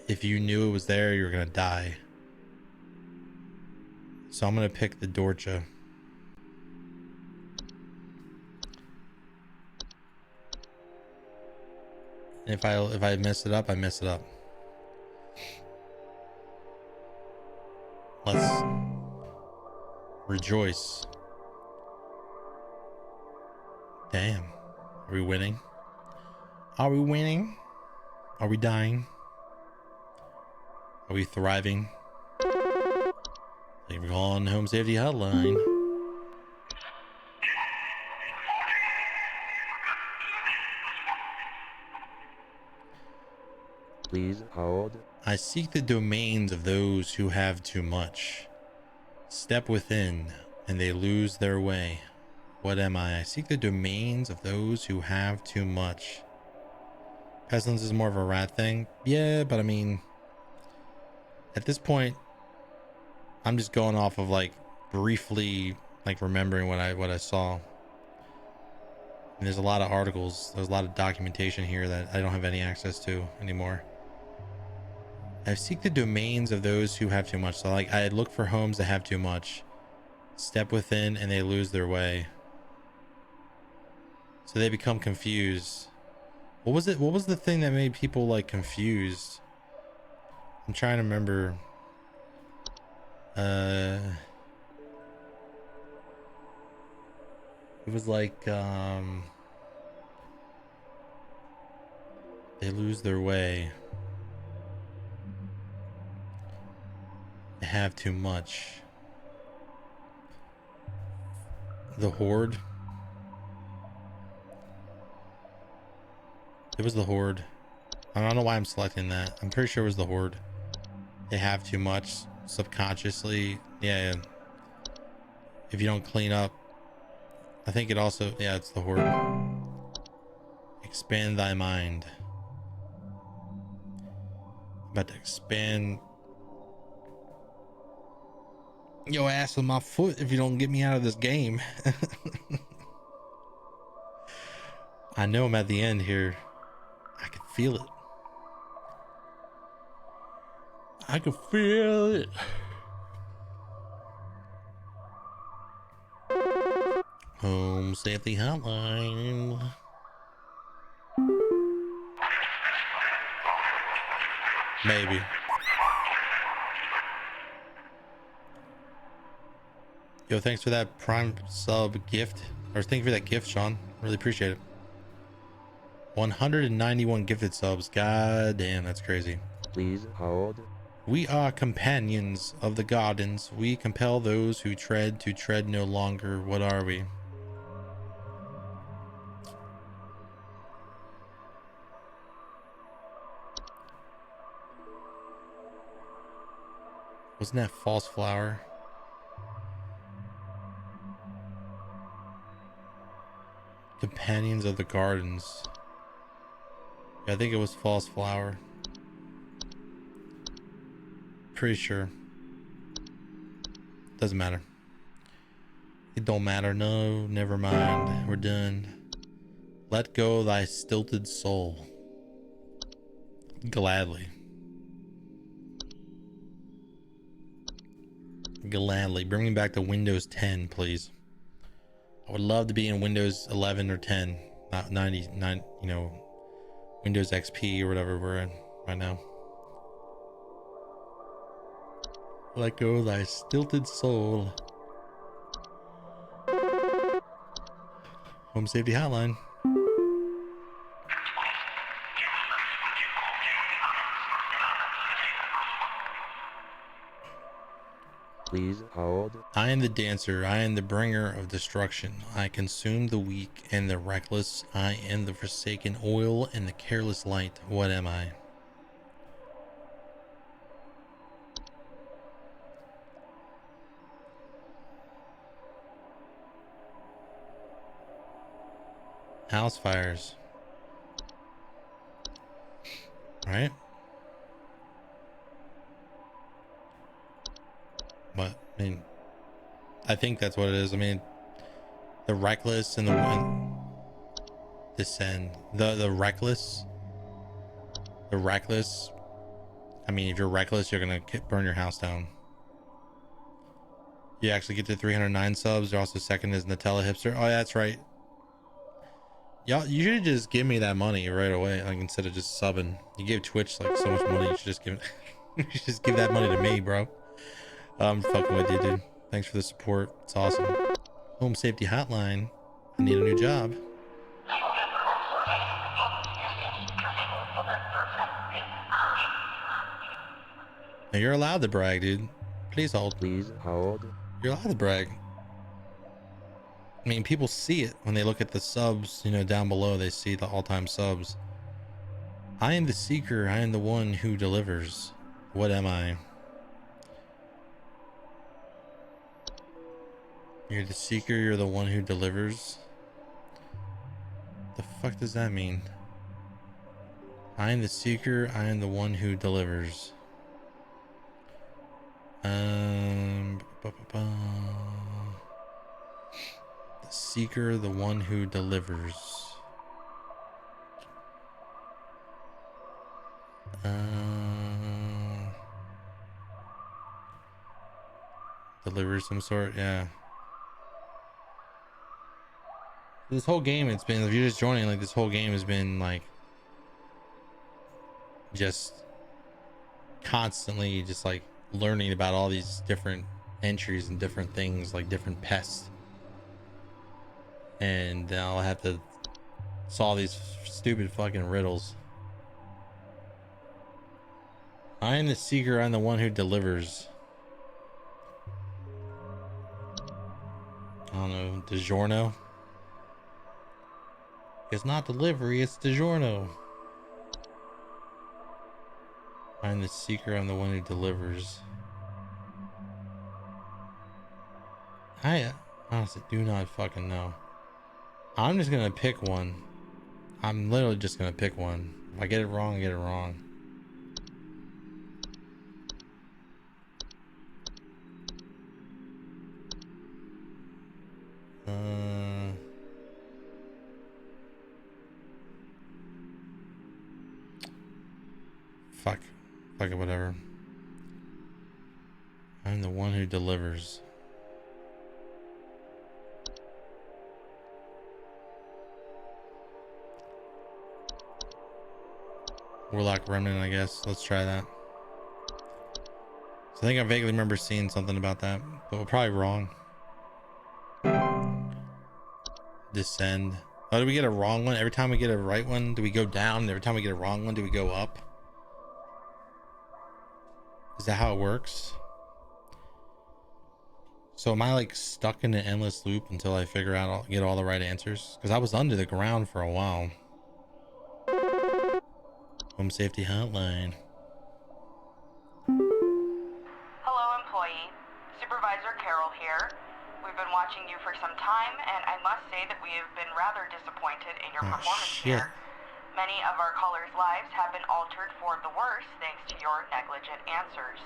[SPEAKER 1] if you knew it was there, you were gonna die. So I'm gonna pick the Dorcha. And if I mess it up, I mess it up. Let's rejoice. Damn. Are we winning? Are we winning? Are we dying? Are we thriving? Thank you for calling Home Safety Hotline.
[SPEAKER 4] Please hold.
[SPEAKER 1] I seek the domains of those who have too much. Step within, and they lose their way. What am I? I seek the domains of those who have too much. Pestilence is more of a rat thing. Yeah, but I mean, at this point, I'm just going off of like briefly, like remembering what I saw. And there's a lot of articles. There's a lot of documentation here that I don't have any access to anymore. I seek the domains of those who have too much. So like I look for homes that have too much. Step within and they lose their way. So they become confused. What was it? What was the thing that made people like confused? I'm trying to remember. It was like they lose their way. They have too much. The Horde. It was the Horde. I don't know why I'm selecting that. I'm pretty sure it was the Horde. They have too much subconsciously. Yeah. If you don't clean up. I think it also, yeah, it's the Horde. Expand thy mind. I'm about to expand your ass with my foot if you don't get me out of this game. I know I'm at the end here. I can feel it. I can feel it. Home Safety Hotline. Maybe. Yo, thanks for that Prime sub gift. Or thank you for that gift, Sean. Really appreciate it. 191 gifted subs. God damn, that's crazy.
[SPEAKER 4] Please hold.
[SPEAKER 1] We are companions of the gardens. We compel those who tread to tread no longer. What are we? Wasn't that false flower? Companions of the gardens. Yeah, I think it was false flower. Pretty sure. Doesn't matter. It don't matter. No, never mind. We're done. Let go thy stilted soul. Gladly. Gladly. Bring me back to Windows 10, please. I would love to be in Windows 11 or 10, not 99, you know, Windows XP or whatever we're in right now. Let go thy stilted soul. Home Safety Hotline.
[SPEAKER 4] Please hold.
[SPEAKER 1] I am the dancer. I am the bringer of destruction. I consume the weak and the reckless. I am the forsaken oil and the careless light. What am I? House fires. Right? But I mean, I think that's what it is. I mean, the reckless and the descend. The reckless. The reckless. I mean, if you're reckless, you're gonna burn your house down. You actually get to 309 subs. You're also second is Nutella Hipster. Oh, yeah, that's right. Y'all, you should just give me that money right away, like instead of just subbing. You give Twitch like so much money. You should just give. You should just give that money to me, bro. I'm fucking with you, dude. Thanks for the support. It's awesome. Home Safety Hotline. I need a new job. Now you're allowed to brag, dude. Please hold.
[SPEAKER 4] Please hold.
[SPEAKER 1] You're allowed to brag. I mean, people see it when they look at the subs, you know, down below. They see the all-time subs. I am the seeker. I am the one who delivers. What am I? You're the seeker. You're the one who delivers. The fuck does that mean? I am the seeker. I am the one who delivers. The seeker, the one who delivers. Delivers some sort, yeah. This whole game, it's been, if you're just joining, like this whole game has been like just constantly just like learning about all these different entries and different things, like different pests, and now I have to solve these stupid fucking riddles. I am the seeker. I'm the one who delivers. I don't know. DiGiorno. It's not delivery. It's DiGiorno. I'm the seeker. I'm the one who delivers. I honestly do not fucking know. I'm just gonna pick one. I'm literally just gonna pick one. If I get it wrong, I get it wrong. Fuck it, whatever. I'm the one who delivers. Warlock Remnant, I guess. Let's try that. So I think I vaguely remember seeing something about that, but we're probably wrong. Descend. Oh, do we get a wrong one? Every time we get a right one, do we go down? Every time we get a wrong one, do we go up? Is that how it works? So am I like stuck in an endless loop until I figure out, get all the right answers? Because I was under the ground for a while. Home safety hotline.
[SPEAKER 2] Hello, employee. Supervisor Carol here. We've been watching you for some time, and I must say that we have been rather disappointed in your performance here. Many of our callers' lives have been altered for the worse thanks to your negligent answers.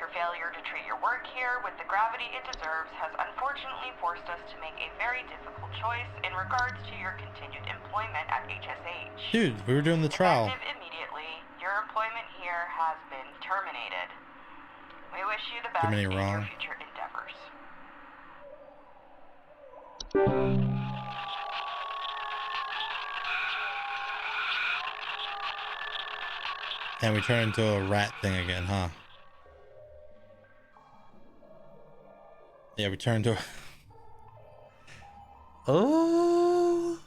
[SPEAKER 2] Your failure to treat your work here with the gravity it deserves has unfortunately forced us to make a very difficult choice in regards to your continued employment at HSH.
[SPEAKER 1] Dude, we were doing the trial.
[SPEAKER 2] Effective immediately, your employment here has been terminated. We wish you the best in your future endeavors.
[SPEAKER 1] And we turn into a rat thing again, huh? Yeah, we turn into a... Oh.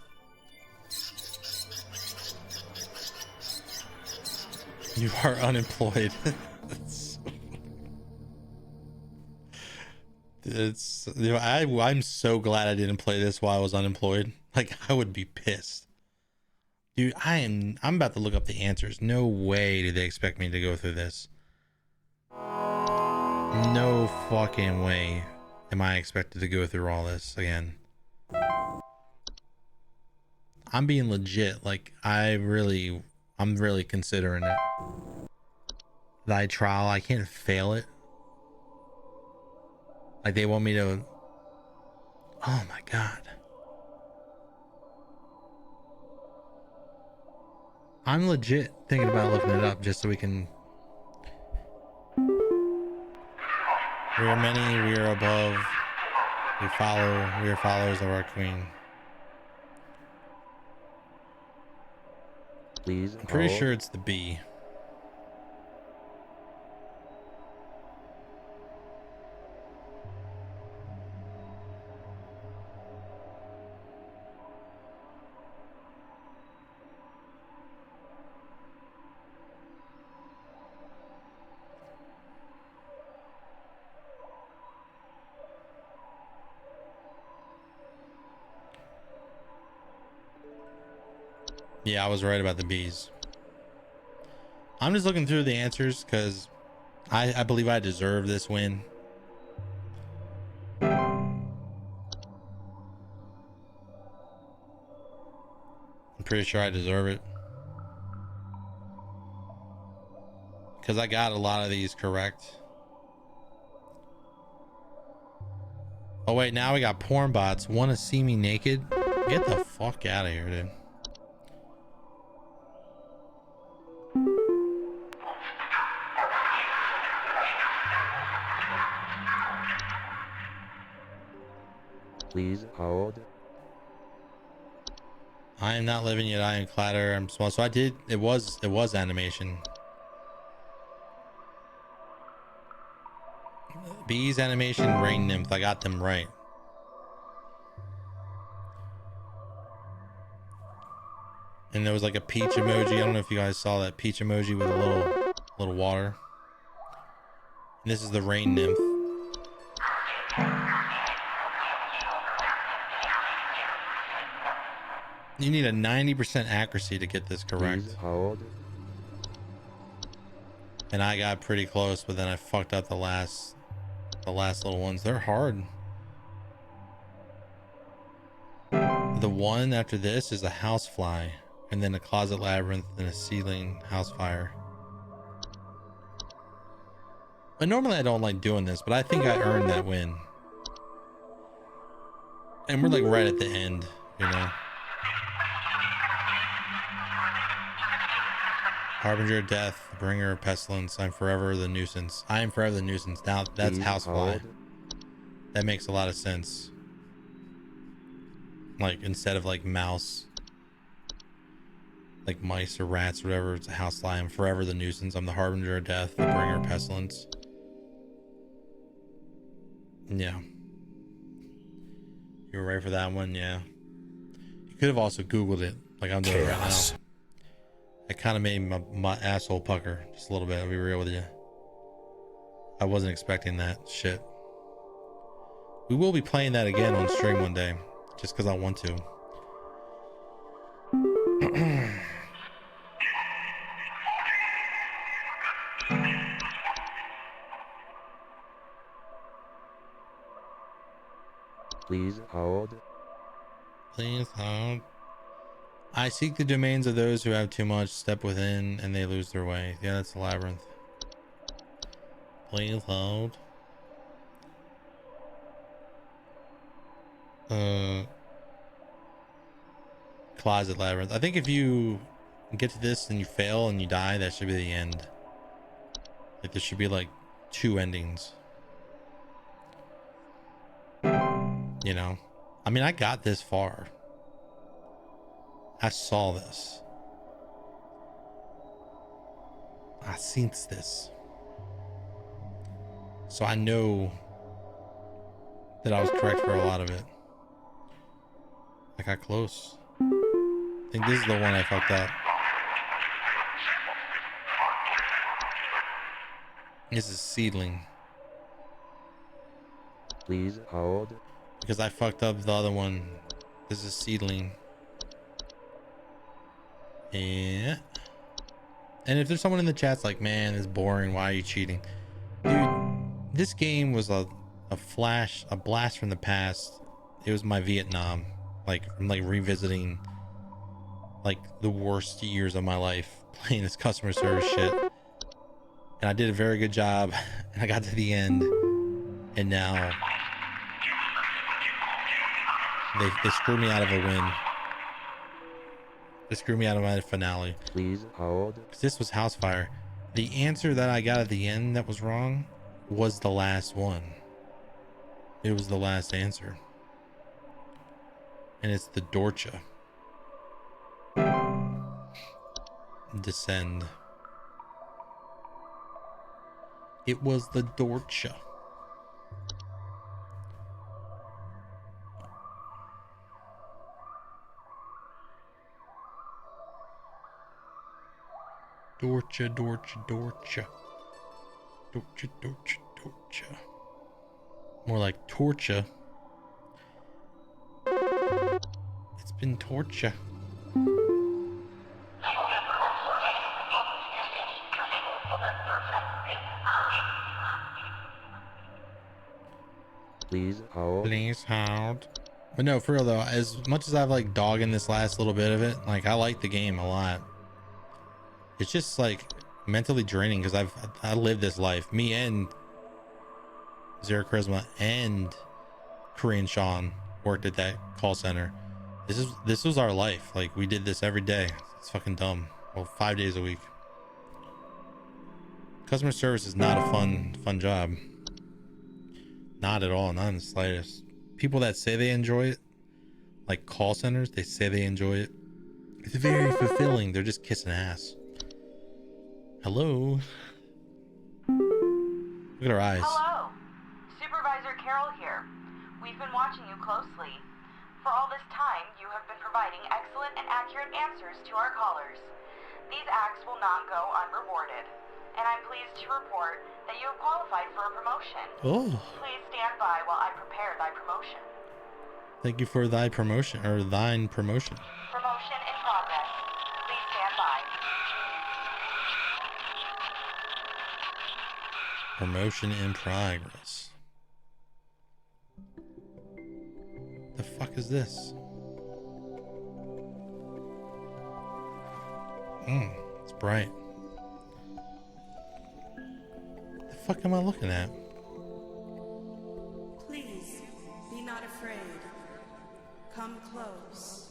[SPEAKER 1] You are unemployed. It's, you know, I'm so glad I didn't play this while I was unemployed. Like, I would be pissed. Dude, I'm about to look up the answers. No way do they expect me to go through this. No fucking way am I expected to go through all this again. I'm being legit. Like, I'm really considering it. Thy trial, I can't fail it. Like, they want me to... Oh my god. I'm legit thinking about looking it up just so we can... We are many, we are above. We are followers of our queen.
[SPEAKER 4] Please.
[SPEAKER 1] I'm pretty sure it's the B. Yeah, I was right about the B's. I'm just looking through the answers because I believe I deserve this win. I'm pretty sure I deserve it. Because I got a lot of these correct. Oh wait, now we got porn bots. Want to see me naked? Get the fuck out of here, dude.
[SPEAKER 4] Please hold.
[SPEAKER 1] I am not living yet. I am clatter. I'm small. So I did. It was animation. Bees animation, rain nymph. I got them right. And there was like a peach emoji. I don't know if you guys saw that peach emoji with a little water. And this is the rain nymph. You need a 90% accuracy to get this correct.
[SPEAKER 4] Hold.
[SPEAKER 1] And I got pretty close, but then I fucked up the last little ones. They're hard. The one after this is a housefly, and then a closet labyrinth, and a ceiling house fire. But normally I don't like doing this, but I think I earned that win. And we're like right at the end, you know. Harbinger of death, bringer of pestilence, I'm forever the nuisance. I am forever the nuisance. Now that's housefly. That makes a lot of sense. Like instead of like mouse, like mice or rats or whatever, it's a housefly. I'm forever the nuisance. I'm the harbinger of death, the bringer of pestilence. Yeah. You were right for that one, yeah. You could have also Googled it, like I'm doing right now. I kind of made my asshole pucker just a little bit. I'll be real with you. I wasn't expecting that shit. We will be playing that again on stream one day, just because I want to.
[SPEAKER 4] Please hold.
[SPEAKER 1] Please hold. I seek the domains of those who have too much, step within, and they lose their way. Yeah, that's a labyrinth. Please hold. Closet labyrinth. I think if you get to this and you fail and you die, that should be the end. Like there should be like 2 endings. You know? I mean, I got this far. I saw this. I seen this. So I know that I was correct for a lot of it. I got close. I think this is the one I fucked up. This is Seedling.
[SPEAKER 4] Please hold.
[SPEAKER 1] Because I fucked up the other one. This is Seedling. Yeah. And if there's someone in the chat's like, man, it's boring, why are you cheating? Dude, this game was a blast from the past. It was my Vietnam. I'm revisiting like the worst years of my life playing this customer service shit. And I did a very good job. And I got to the end. And now they screwed me out of a win. They screwed me out of my finale.
[SPEAKER 4] Please hold.
[SPEAKER 1] This was Housefire. The answer that I got at the end that was wrong was the last one. It was the last answer. And it's the Dorcha. Descend. It was the Dorcha. Dorcha, Dorcha, Dorcha. Dorcha, Dorcha, Dorcha. More like Torcha. It's been Torcha.
[SPEAKER 4] Please hold.
[SPEAKER 1] Please hold. But no, for real though, as much as I've like dogging this last little bit of it, like I like the game a lot. It's just like mentally draining because I lived this life. Me and Zero Charisma and Korean Sean worked at that call center. This was our life. Like we did this every day. It's fucking dumb. Well, 5 days a week. Customer service is not a fun job. Not at all, not in the slightest. People that say they enjoy it, like call centers, they say they enjoy it. It's very fulfilling. They're just kissing ass. Hello. Look at her eyes.
[SPEAKER 2] Hello. Supervisor Carol here. We've been watching you closely. For all this time, you have been providing excellent and accurate answers to our callers. These acts will not go unrewarded. And I'm pleased to report that you have qualified for a promotion.
[SPEAKER 1] Oh.
[SPEAKER 2] Please stand by while I prepare thy promotion.
[SPEAKER 1] Thank you for thy promotion, or thine promotion.
[SPEAKER 2] Promotion in progress. Please stand by.
[SPEAKER 1] Promotion in progress. The fuck is this? It's bright. The fuck am I looking at?
[SPEAKER 15] Please, be not afraid. Come close.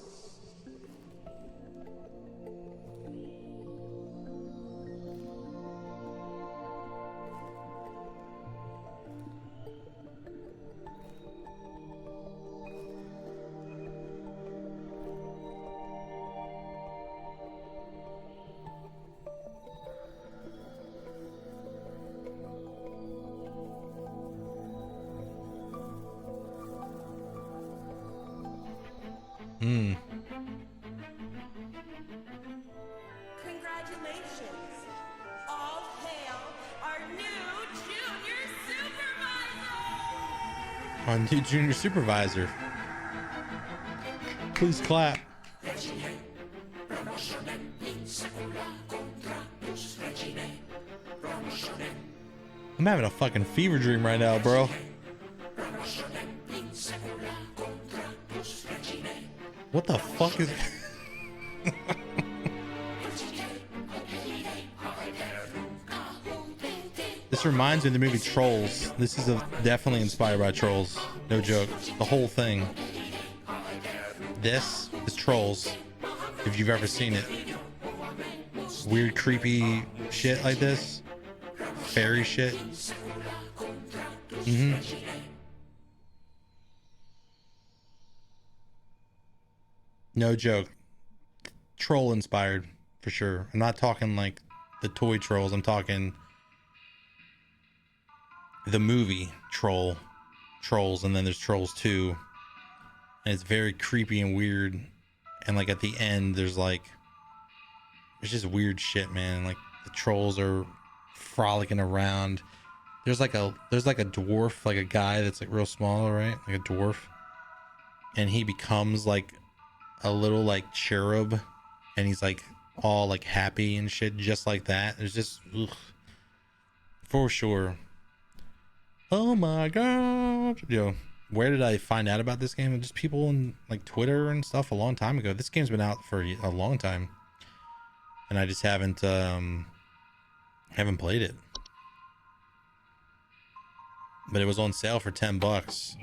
[SPEAKER 1] On new junior supervisor. Please clap. I'm having a fucking fever dream right now, bro. What the fuck is... This reminds me of the movie Trolls. This is definitely inspired by Trolls. No joke. The whole thing. This is Trolls. If you've ever seen it. Weird, creepy shit like this. Fairy shit. No joke. Troll inspired, for sure. I'm not talking like the toy Trolls. I'm talking the movie Trolls, and then there's Trolls 2. And it's very creepy and weird. And like at the end, there's just weird shit, man. Like the trolls are frolicking around. There's like a dwarf, like a guy that's like real small, right? Like a dwarf. And he becomes like a little like cherub, and he's like all like happy and shit, just like that. It's just for sure. Oh my god. Yo, where did I find out about this game? Just people on like Twitter and stuff a long time ago. This game's been out for a long time, and I just haven't played it. But it was on sale for $10.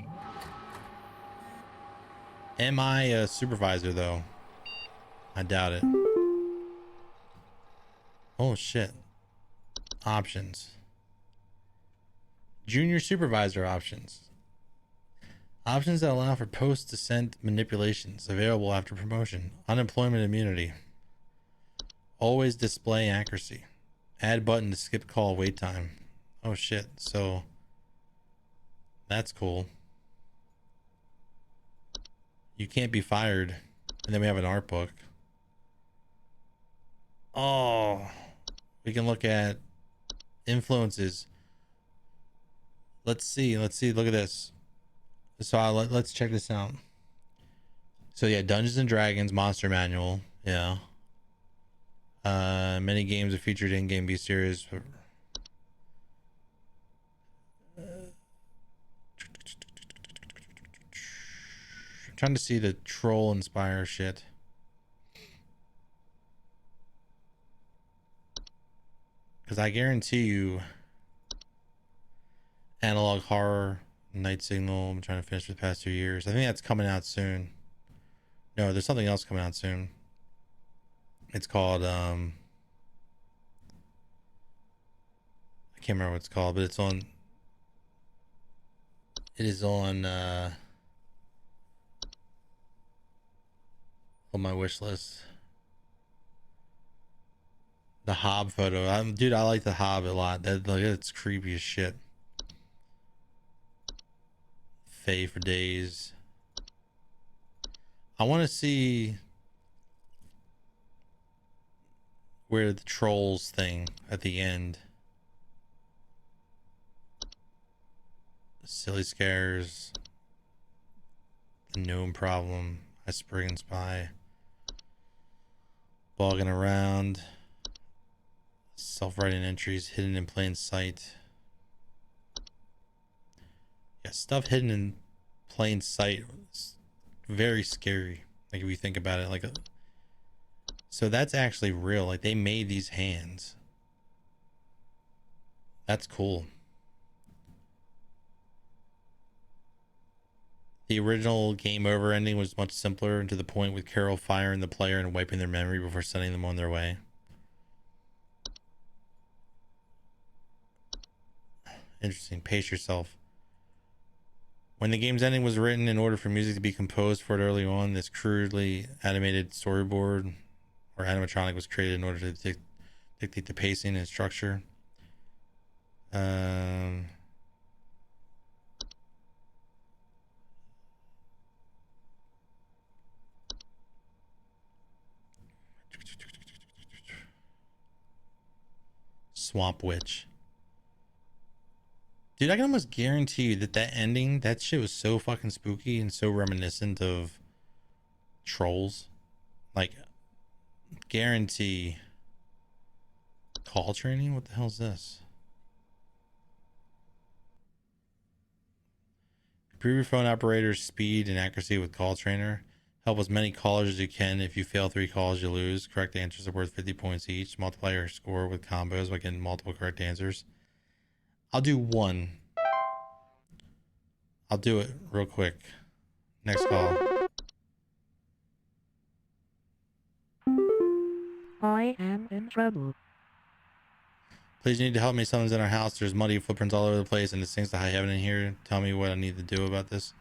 [SPEAKER 1] Am I a supervisor though? I doubt it. Oh shit. Options. Junior supervisor options. Options that allow for post-descent manipulations available after promotion. Unemployment immunity. Always display accuracy. Add button to skip call wait time. Oh shit. So that's cool. You can't be fired. And then we have an art book. Oh, we can look at influences. Let's see. Look at this. So let's check this out. So yeah, Dungeons and Dragons Monster Manual. Yeah. Many games are featured in-game B series. I'm trying to see the troll inspire shit. Because I guarantee you, Analog Horror, Night Signal, I'm trying to finish for the past 2 years. I think that's coming out soon. No, there's something else coming out soon. It's called, I can't remember what it's called, but it is on my wish list. The Hob photo. Dude, I like the Hob a lot. It's creepy as shit. Faye for days. I want to see where the trolls thing at the end. Silly scares. The gnome problem. I spring and spy. Bogging around. Self-writing entries hidden in plain sight. Yeah, stuff hidden in plain sight is very scary. Like if you think about it, so that's actually real. Like they made these hands. That's cool. The original game over ending was much simpler and to the point, with Carol firing the player and wiping their memory before sending them on their way. Interesting. Pace yourself. When the game's ending was written in order for music to be composed for it early on, this crudely animated storyboard or animatronic was created in order to dictate the pacing and structure. Swamp Witch. Dude, I can almost guarantee you that ending, that shit was so fucking spooky and so reminiscent of Trolls. Like, guarantee. Call training? What the hell is this? Improve your phone operator's speed and accuracy with call trainer. Help as many callers as you can. If you fail 3 calls, you lose. Correct answers are worth 50 points each. Multiply your score with combos by getting multiple correct answers. I'll do 1. I'll do it real quick. Next call.
[SPEAKER 16] I am in trouble.
[SPEAKER 1] Please, you need to help me. Someone's in our house. There's muddy footprints all over the place and it stinks to high heaven in here. Tell me what I need to do about this.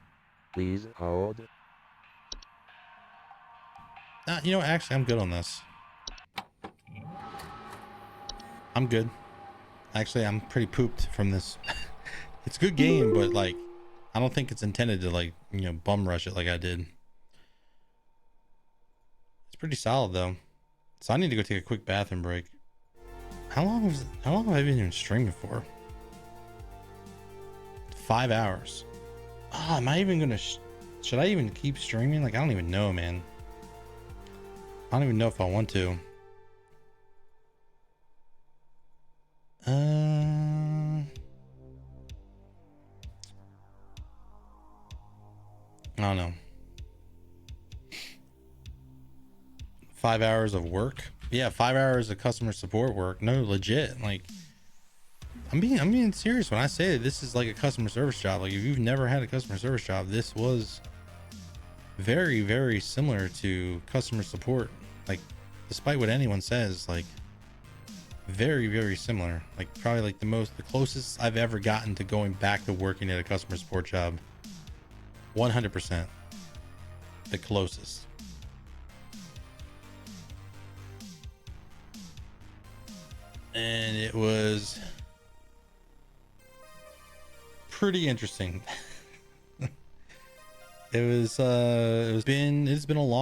[SPEAKER 4] Please hold.
[SPEAKER 1] You know, actually, I'm good on this. I'm good. Actually, I'm pretty pooped from this. It's a good game, but like, I don't think it's intended to like, you know, bum rush it like I did. It's pretty solid though. So I need to go take a quick bathroom break. How long have I been even streaming for? 5 hours. Oh, am I even gonna? Should I even keep streaming? Like, I don't even know, man. I don't even know if I want to. I don't know. 5 hours of work? Yeah, 5 hours of customer support work. No, legit. Like, I'm being serious when I say that this is like a customer service job. Like, if you've never had a customer service job, this was very, very similar to customer support. Like, despite what anyone says, like, very, very similar. Like, probably like the closest I've ever gotten to going back to working at a customer support job. 100%. The closest. And it was pretty interesting. It's been a long